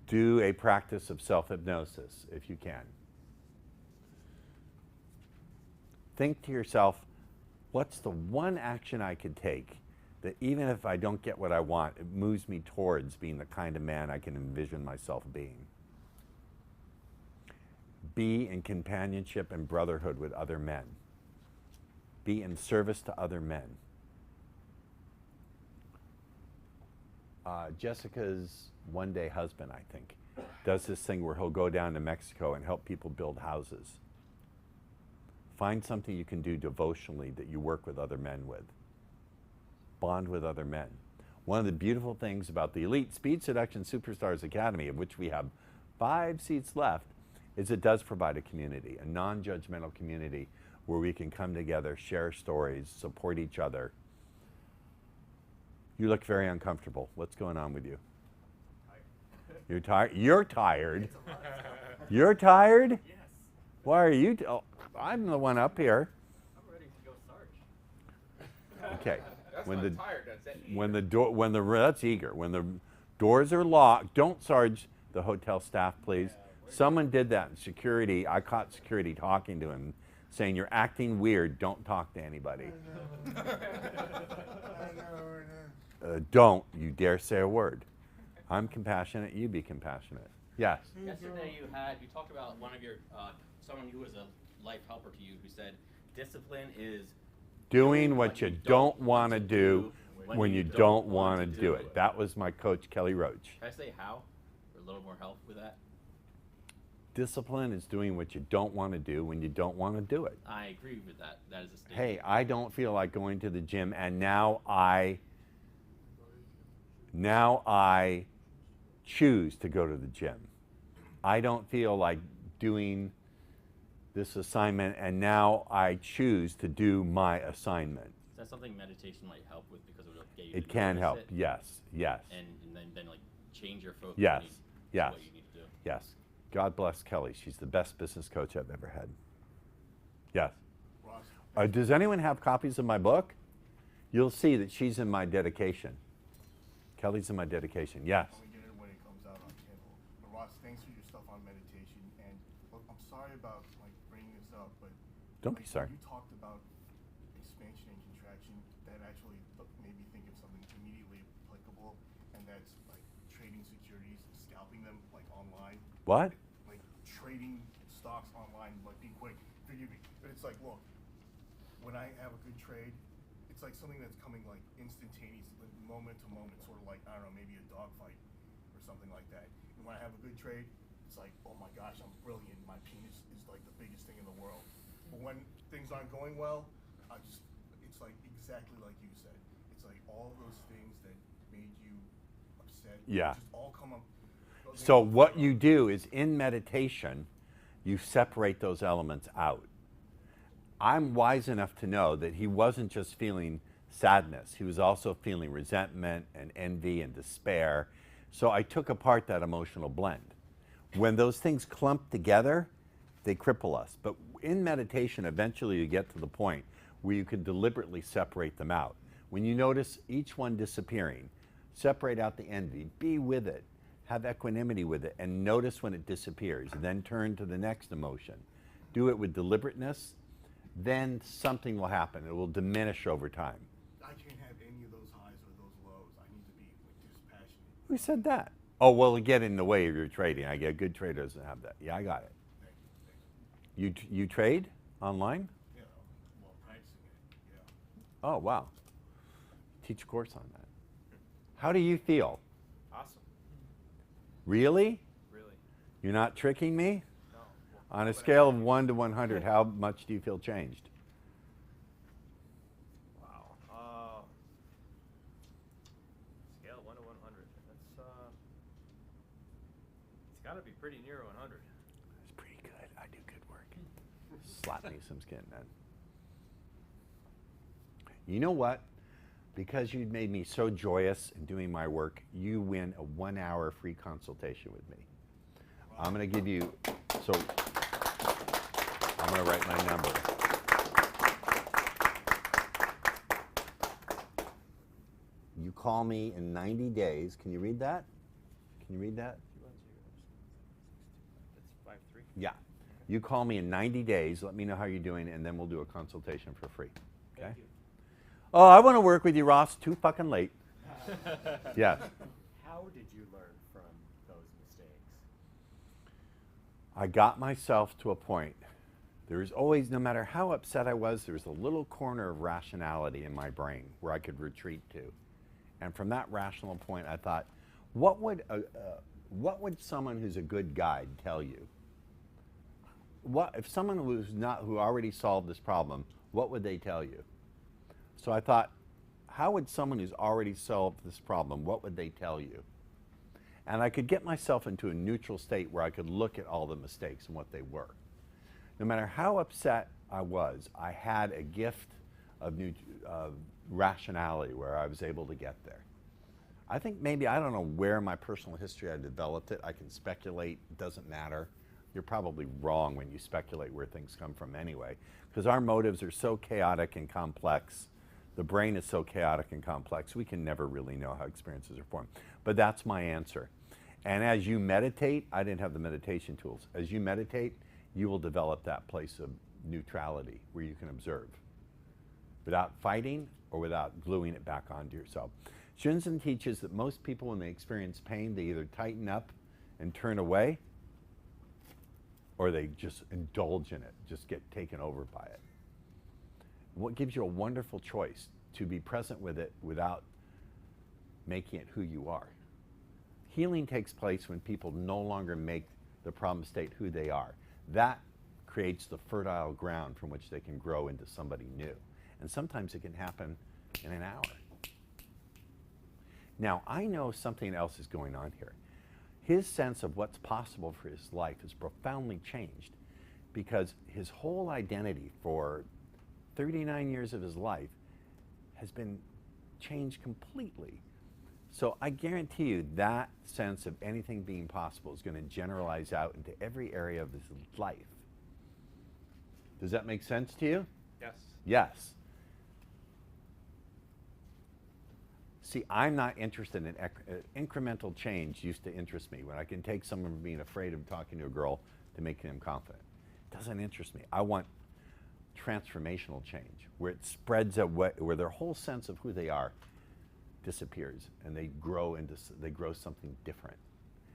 A: Do a practice of self-hypnosis, if you can. Think to yourself, what's the one action I could take that even if I don't get what I want, it moves me towards being the kind of man I can envision myself being? Be in companionship and brotherhood with other men. Be in service to other men. Jessica's one-day husband, I think, does this thing where he'll go down to Mexico and help people build houses. Find something you can do devotionally that you work with other men with. Bond with other men. One of the beautiful things about the Elite Speed Seduction Superstars Academy, of which we have 5 seats left, is it does provide a community, a non-judgmental community where we can come together, share stories, support each other. You look very uncomfortable. What's going on with you? You're tired? You're tired? You're tired?
K: Yes.
A: Why are you? I'm the one up here.
K: I'm ready to go Sarge.
A: Okay.
C: That's
A: When
C: not
A: the
C: tired, that's eager.
A: that's eager. When the doors are locked, don't charge the hotel staff, please. Someone did that in security. I caught security talking to him, saying, "You're acting weird. Don't talk to anybody." Don't you dare say a word. I'm compassionate. You be compassionate. Yes.
B: Yesterday you talked about one of your someone who was a life helper to you who said discipline is
A: Doing what you don't want to do when you don't want to do it. That was my coach, Kelly Roach.
B: Can I say how? Or a little more help with that?
A: Discipline is doing what you don't want to do when you don't want to do it.
B: I agree with that. That is a statement.
A: Hey, I don't feel like going to the gym, and now I choose to go to the gym. I don't feel like doing this assignment, and now I choose to do my assignment.
B: Is that something meditation might help with because it will get you
A: It
B: to
A: can
B: notice
A: help.
B: it?
A: Yes, yes.
B: And then like change your focus.
A: Yes,
B: to
A: yes,
B: what you need to do.
A: yes. God bless Kelly. She's the best business coach I've ever had. Yes. Does anyone have copies of my book? You'll see that she's in my dedication. Kelly's in my dedication. Yes.
D: I'll get it when it comes out on Kindle. But Ross, thanks for your stuff on meditation. And look, I'm sorry about like bringing this up, but
A: Don't be sorry.
D: You talked about expansion and contraction. That actually made me think of something immediately applicable, and that's like trading securities, scalping them like online.
A: What?
D: Like trading stocks online, like being quick. Forgive me, but it's like, look, when I have a good trade, it's like something that's coming like instantaneous, like moment to moment, sort of like, I don't know, maybe a dog fight or something like that. And when I have a good trade, it's like, oh my gosh, I'm brilliant. My penis is like the biggest thing in the world. But when things aren't going well, it's like exactly like you said. It's like all those things that made you upset.
A: Yeah.
D: Just all come up.
A: So what you do is in meditation, you separate those elements out. I'm wise enough to know that he wasn't just feeling sadness. He was also feeling resentment and envy and despair. So I took apart that emotional blend. When those things clump together, they cripple us. But in meditation, eventually you get to the point where you can deliberately separate them out. When you notice each one disappearing, separate out the envy, be with it, have equanimity with it, and notice when it disappears. Then turn to the next emotion. Do it with deliberateness, then something will happen. It will diminish over time.
D: I can't have any of those highs or those lows. I need to be like dispassionate.
A: Who said that? Oh, well, get in the way of your trading. I get a good trader doesn't have that. Yeah, I got it. You trade online?
D: Yeah, well, practicing it, yeah.
A: Oh, wow. Teach a course on that. How do you feel?
R: Awesome.
A: Really?
R: Really.
A: You're not tricking me?
R: No.
A: On a scale of 1 to 100, how much do you feel changed?
R: Wow. Scale 1 to 100. That's it's got to be pretty near 100.
A: It's pretty good. I do good work. Slap me some skin, man. You know what? Because you made me so joyous in doing my work, you win a 1-hour free consultation with me. I'm going to give you, so I'm going to write my number. You call me in 90 days. Can you read that? Can you read that?
R: That's 5-3.
A: Yeah. You call me in 90 days, let me know how you're doing, and then we'll do a consultation for free. Okay?
T: Thank you.
A: Oh, I want to work with you, Ross. Too fucking late. Yes.
E: How did you learn from those mistakes?
A: I got myself to a point. There was always, no matter how upset I was, there was a little corner of rationality in my brain where I could retreat to. And from that rational point, I thought, what would someone who's a good guide tell you? What if someone who already solved this problem, what would they tell you? So I thought, how would someone who's already solved this problem, what would they tell you? And I could get myself into a neutral state where I could look at all the mistakes and what they were. No matter how upset I was, I had a gift of rationality where I was able to get there. I think maybe, I don't know where in my personal history I developed it. I can speculate, it doesn't matter. You're probably wrong when you speculate where things come from anyway, because our motives are so chaotic and complex. The brain is so chaotic and complex, we can never really know how experiences are formed. But that's my answer. And as you meditate, I didn't have the meditation tools. As you meditate, you will develop that place of neutrality where you can observe without fighting or without gluing it back onto yourself. Junzen teaches that most people, when they experience pain, they either tighten up and turn away, or they just indulge in it, just get taken over by it. What gives you a wonderful choice to be present with it without making it who you are. Healing takes place when people no longer make the problem state who they are. That creates the fertile ground from which they can grow into somebody new. And sometimes it can happen in an hour. Now, I know something else is going on here. His sense of what's possible for his life is profoundly changed because his whole identity for 39 years of his life has been changed completely. So I guarantee you that sense of anything being possible is going to generalize out into every area of his life. Does that make sense to you?
F: Yes.
A: Yes. See, I'm not interested in incremental change. Used to interest me when I can take someone from being afraid of talking to a girl to making them confident. It doesn't interest me. I want transformational change where it spreads out, where their whole sense of who they are disappears and they grow something different,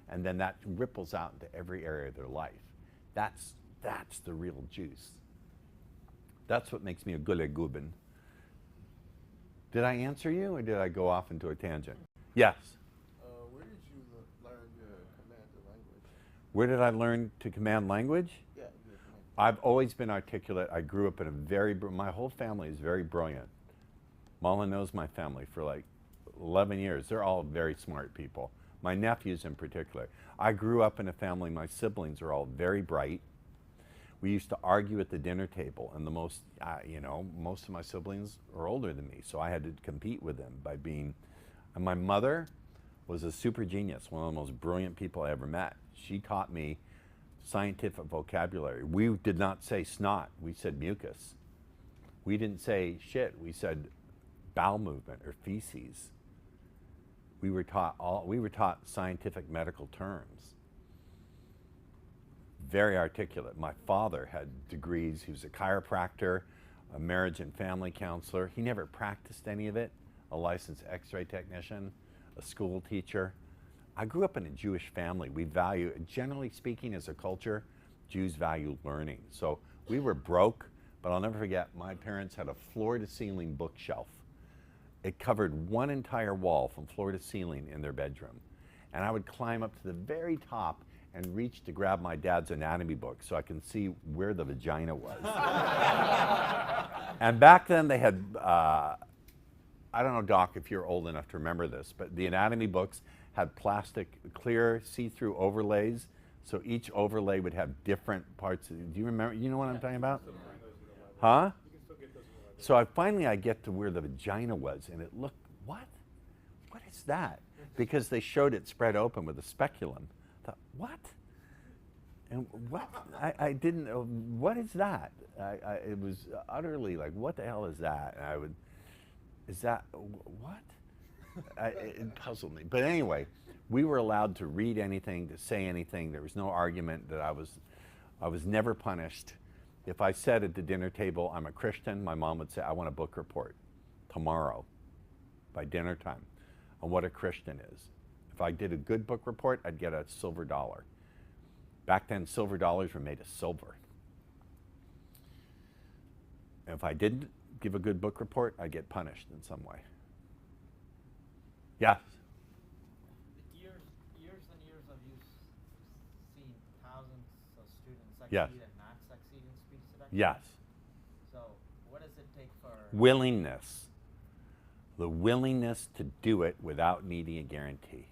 A: and then that ripples out into every area of their life. That's the real juice. That's what makes me a Gule Guben. Did I answer you, or did I go off into a tangent? Yes.
J: Where did you learn your command of language?
A: Where did I learn to command language?
J: Yeah.
A: I've always been articulate. I grew up in my whole family is very brilliant. Mala knows my family for like 11 years. They're all very smart people. My nephews in particular. I grew up in a family, my siblings are all very bright. We used to argue at the dinner table, and most of my siblings are older than me, so I had to compete with them by being, and my mother was a super genius, one of the most brilliant people I ever met. She taught me scientific vocabulary. We did not say snot, we said mucus. We didn't say shit, we said bowel movement or feces. We were taught scientific medical terms. Very articulate. My father had degrees. He was a chiropractor, a marriage and family counselor. He never practiced any of it. A licensed x-ray technician, a school teacher. I grew up in a Jewish family. We value, generally speaking as a culture, Jews value learning. So we were broke, but I'll never forget, my parents had a floor-to-ceiling bookshelf. It covered one entire wall from floor to ceiling in their bedroom. And I would climb up to the very top and reach to grab my dad's anatomy book so I can see where the vagina was. And back then they had, I don't know, Doc, if you're old enough to remember this, but the anatomy books had plastic, clear, see-through overlays. So each overlay would have different parts. Do you remember? You know what I'm talking about? Huh? So I get to where the vagina was, and it looked, what? What is that? Because they showed it spread open with a speculum. I thought, what? And what? I didn't know, what is that? It was utterly like, what the hell is that? And is that, what? It puzzled me. But anyway, we were allowed to read anything, to say anything. There was no argument that I was never punished. If I said at the dinner table, I'm a Christian, my mom would say, I want a book report tomorrow by dinner time on what a Christian is. If I did a good book report, I'd get a silver dollar. Back then, silver dollars were made of silver. And if I didn't give a good book report, I'd get punished in some way. Yes?
H: Years and years of you seen thousands of students succeed
A: Yes.
H: and not succeed in speech seduction?
A: Yes.
H: So what does it take for...
A: Willingness. The willingness to do it without needing a guarantee.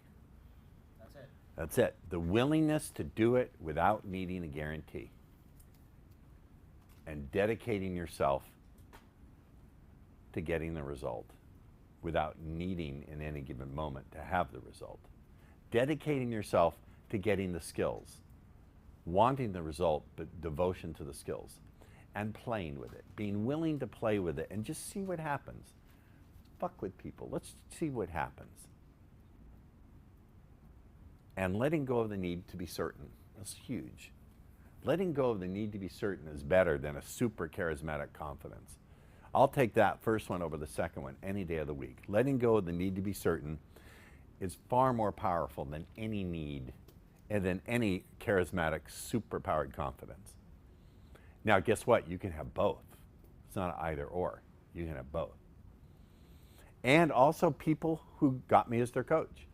H: That's it.
A: That's it. The willingness to do it without needing a guarantee. And dedicating yourself to getting the result without needing in any given moment to have the result. Dedicating yourself to getting the skills. Wanting the result, but devotion to the skills. And playing with it. Being willing to play with it and just see what happens. Fuck with people. Let's see what happens. And letting go of the need to be certain. That's huge. Letting go of the need to be certain is better than a super charismatic confidence. I'll take that first one over the second one any day of the week. Letting go of the need to be certain is far more powerful than any need and than any charismatic, superpowered confidence. Now, guess what? You can have both. It's not either or. You can have both. And also people who got me as their coach.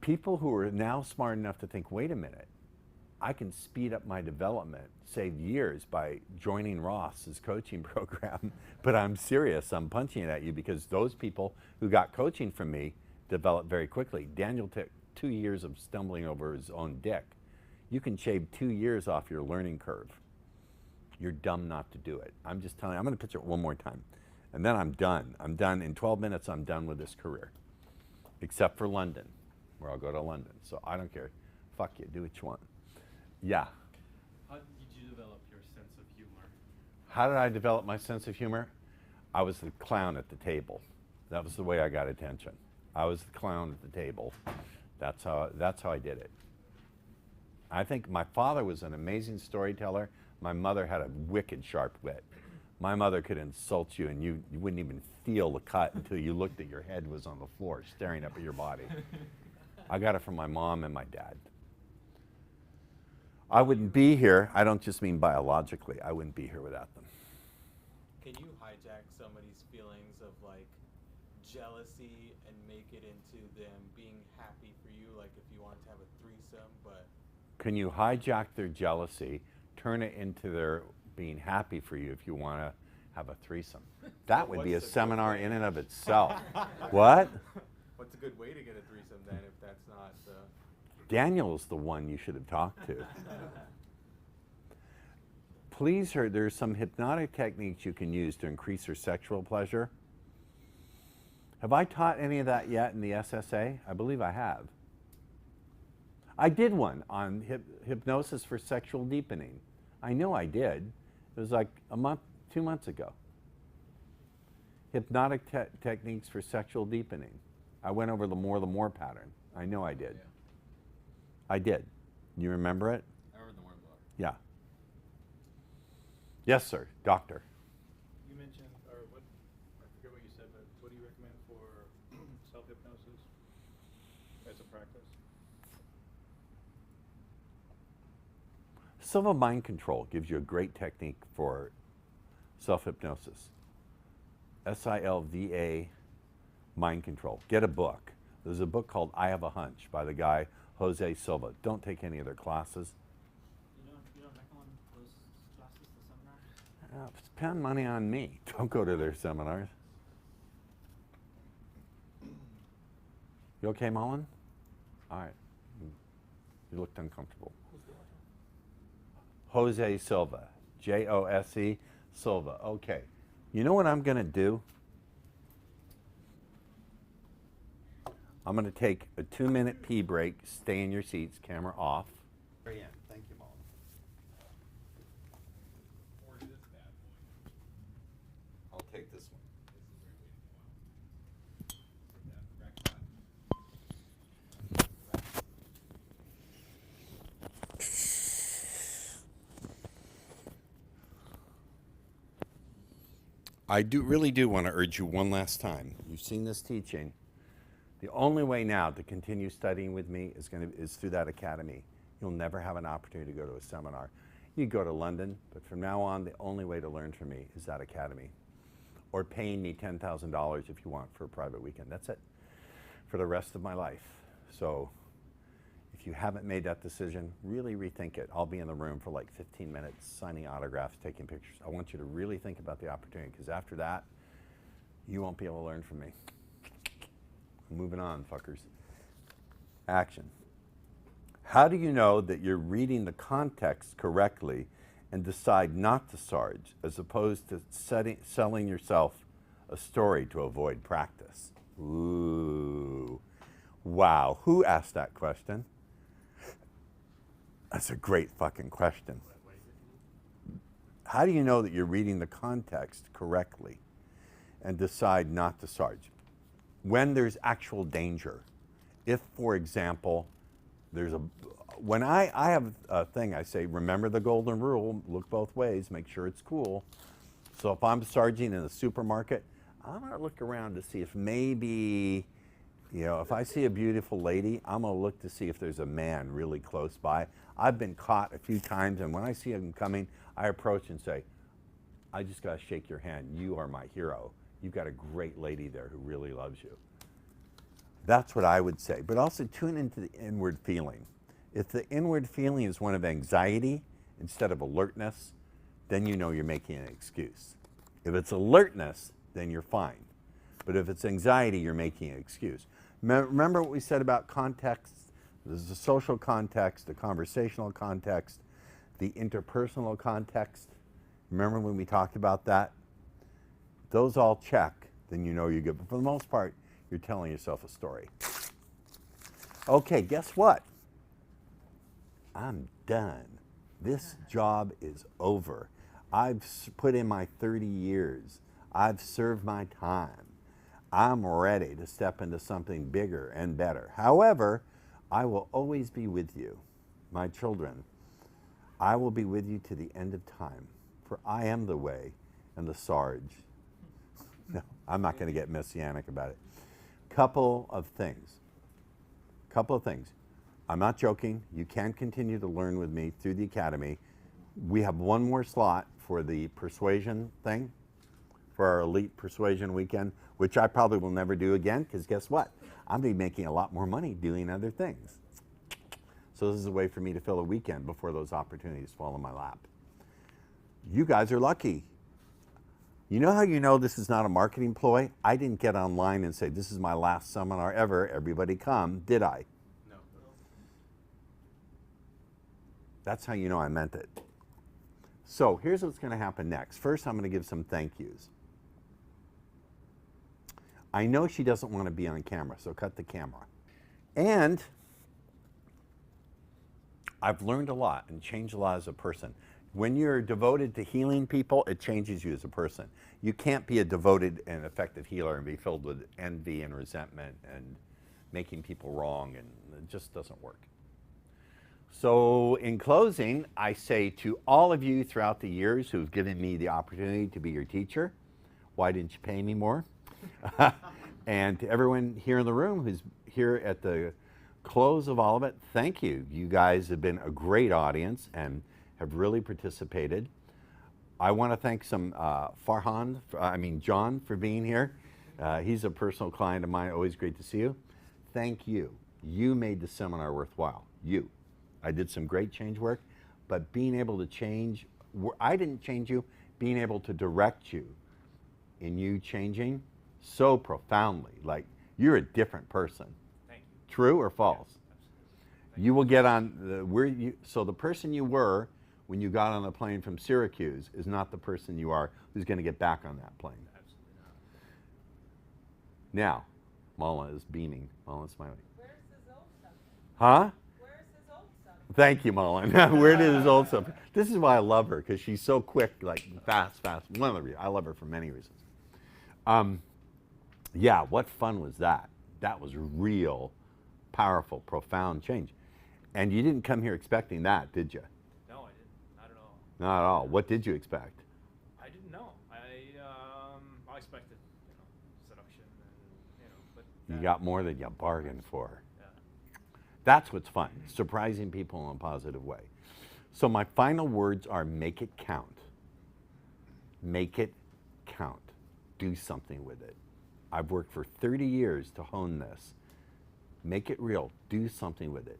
A: People who are now smart enough to think, wait a minute, I can speed up my development, save years by joining Ross's coaching program. But I'm serious, I'm punching it at you because those people who got coaching from me developed very quickly. Daniel took 2 years of stumbling over his own dick. You can shave 2 years off your learning curve. You're dumb not to do it. I'm just telling you, I'm gonna pitch it one more time. And then I'm done. I'm done. In 12 minutes, I'm done with this career. Except for London, where I'll go to London. So I don't care. Fuck you, do what you want. Yeah.
L: How did you develop your sense of humor?
A: How did I develop my sense of humor? I was the clown at the table. That was the way I got attention. I was the clown at the table. That's how I did it. I think my father was an amazing storyteller. My mother had a wicked sharp wit. My mother could insult you and you wouldn't even feel the cut until you looked at your head was on the floor staring up at your body. I got it from my mom and my dad. I wouldn't be here, I don't just mean biologically, I wouldn't be here without them.
F: Can you hijack somebody's feelings of like jealousy and make it into them being happy for you, like if you wanted to have a threesome, but...
A: Can you hijack their jealousy, turn it into their being happy for you if you want to have a threesome? That would be a seminar in and of itself. What?
F: What's a good way to get a threesome then if that's not...
A: Daniel's the one you should have talked to. Please, there's some hypnotic techniques you can use to increase your sexual pleasure. Have I taught any of that yet in the SSA? I believe I have. I did one on hypnosis for sexual deepening. I know I did. It was like a month, 2 months ago. Hypnotic techniques for sexual deepening. I went over the more pattern. I know I did.
B: Yeah.
A: I did. You remember it?
B: I remember the word book.
A: Yeah. Yes, sir. Doctor.
S: You mentioned, or what, I forget what you said, but what do you recommend for self-hypnosis as a practice?
A: Silva Mind Control gives you a great technique for self-hypnosis. SILVA Mind Control. Get a book. There's a book called I Have a Hunch by the guy Jose Silva. Don't take any of their classes.
H: You don't recommend those classes, the seminars?
A: Spend money on me. Don't go to their seminars. You okay, Mullen? All right. You looked uncomfortable. Jose Silva. Jose Silva. Okay. You know what I'm going to do? I'm going to take a 2-minute pee break. Stay in your seats. Camera off. Very end. Thank you, Mullen. I'll take this one. I really do want to urge you one last time. You've seen this teaching. The only way now to continue studying with me is through that academy. You'll never have an opportunity to go to a seminar. You go to London, but from now on, the only way to learn from me is that academy. Or paying me $10,000 if you want for a private weekend. That's it for the rest of my life. So if you haven't made that decision, really rethink it. I'll be in the room for like 15 minutes, signing autographs, taking pictures. I want you to really think about the opportunity, because after that, you won't be able to learn from me. Moving on, fuckers. Action. How do you know that you're reading the context correctly and decide not to sarge, as opposed to selling yourself a story to avoid practice? Ooh. Wow. Who asked that question? That's a great fucking question. How do you know that you're reading the context correctly and decide not to sarge? When there's actual danger. If, for example, when I have a thing, I say, remember the golden rule, look both ways, make sure it's cool. So if I'm sarging in a supermarket, I'm gonna look around to see if maybe, if I see a beautiful lady, I'm gonna look to see if there's a man really close by. I've been caught a few times, and when I see him coming, I approach and say, I just gotta shake your hand, you are my hero. You've got a great lady there who really loves you. That's what I would say. But also tune into the inward feeling. If the inward feeling is one of anxiety instead of alertness, then you know you're making an excuse. If it's alertness, then you're fine. But if it's anxiety, you're making an excuse. Remember what we said about context? There's the social context, the conversational context, the interpersonal context. Remember when we talked about that? Those all check, then you know you're good. But for the most part, you're telling yourself a story. Okay, guess what? I'm done. This job is over. I've put in my 30 years. I've served my time. I'm ready to step into something bigger and better. However, I will always be with you, my children. I will be with you to the end of time, for I am the way and the Sarge. No, I'm not going to get messianic about it. Couple of things. I'm not joking. You can continue to learn with me through the academy. We have one more slot for the persuasion thing, for our elite persuasion weekend, which I probably will never do again, because guess what? I'm going to be making a lot more money doing other things. So this is a way for me to fill a weekend before those opportunities fall in my lap. You guys are lucky. You know how you know this is not a marketing ploy? I didn't get online and say, this is my last seminar ever, everybody come, did I?
F: No.
A: That's how you know I meant it. So here's what's going to happen next. First, I'm going to give some thank yous. I know she doesn't want to be on camera, so cut the camera. And I've learned a lot and changed a lot as a person. When you're devoted to healing people, it changes you as a person. You can't be a devoted and effective healer and be filled with envy and resentment and making people wrong, and it just doesn't work. So in closing, I say to all of you throughout the years who've given me the opportunity to be your teacher, why didn't you pay me more? And to everyone here in the room who's here at the close of all of it, thank you. You guys have been a great audience and have really participated. I want to thank John for being here. He's a personal client of mine, always great to see you. Thank you. You made the seminar worthwhile. You. I did some great change work, but being able to change, I didn't change you, being able to direct you in you changing so profoundly, like you're a different person.
R: Thank you.
A: True or false?
R: Yes, absolutely.
A: You will get on, so the person you were when you got on the plane from Syracuse is not the person you are who's going to get back on that plane.
R: Absolutely not.
A: Now, Mala is beaming. Mala's smiling.
M: Where's his old stuff?
A: Huh?
M: Where's his old stuff?
A: Thank you, Mullen. Where did his old stuff? This is why I love her, because she's so quick, like fast. One of the reasons. I love her for many reasons. Yeah, what fun was that? That was real, powerful, profound change. And you didn't come here expecting that, did you?
R: No, I didn't. Not at all.
A: Not at all. What did you expect?
R: I didn't know. I expected, seduction and, but.
A: You got more than you bargained for.
R: Yeah.
A: That's what's fun, surprising people in a positive way. So my final words are make it count. Make it count. Do something with it. I've worked for 30 years to hone this. Make it real. Do something with it.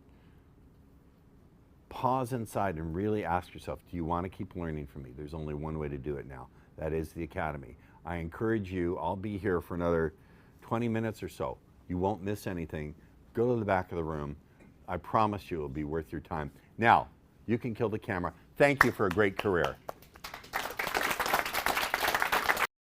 A: Pause inside and really ask yourself, do you want to keep learning from me? There's only one way to do it now. That is the Academy. I encourage you, I'll be here for another 20 minutes or so. You won't miss anything. Go to the back of the room. I promise you it'll be worth your time. Now, you can kill the camera. Thank you for a great career.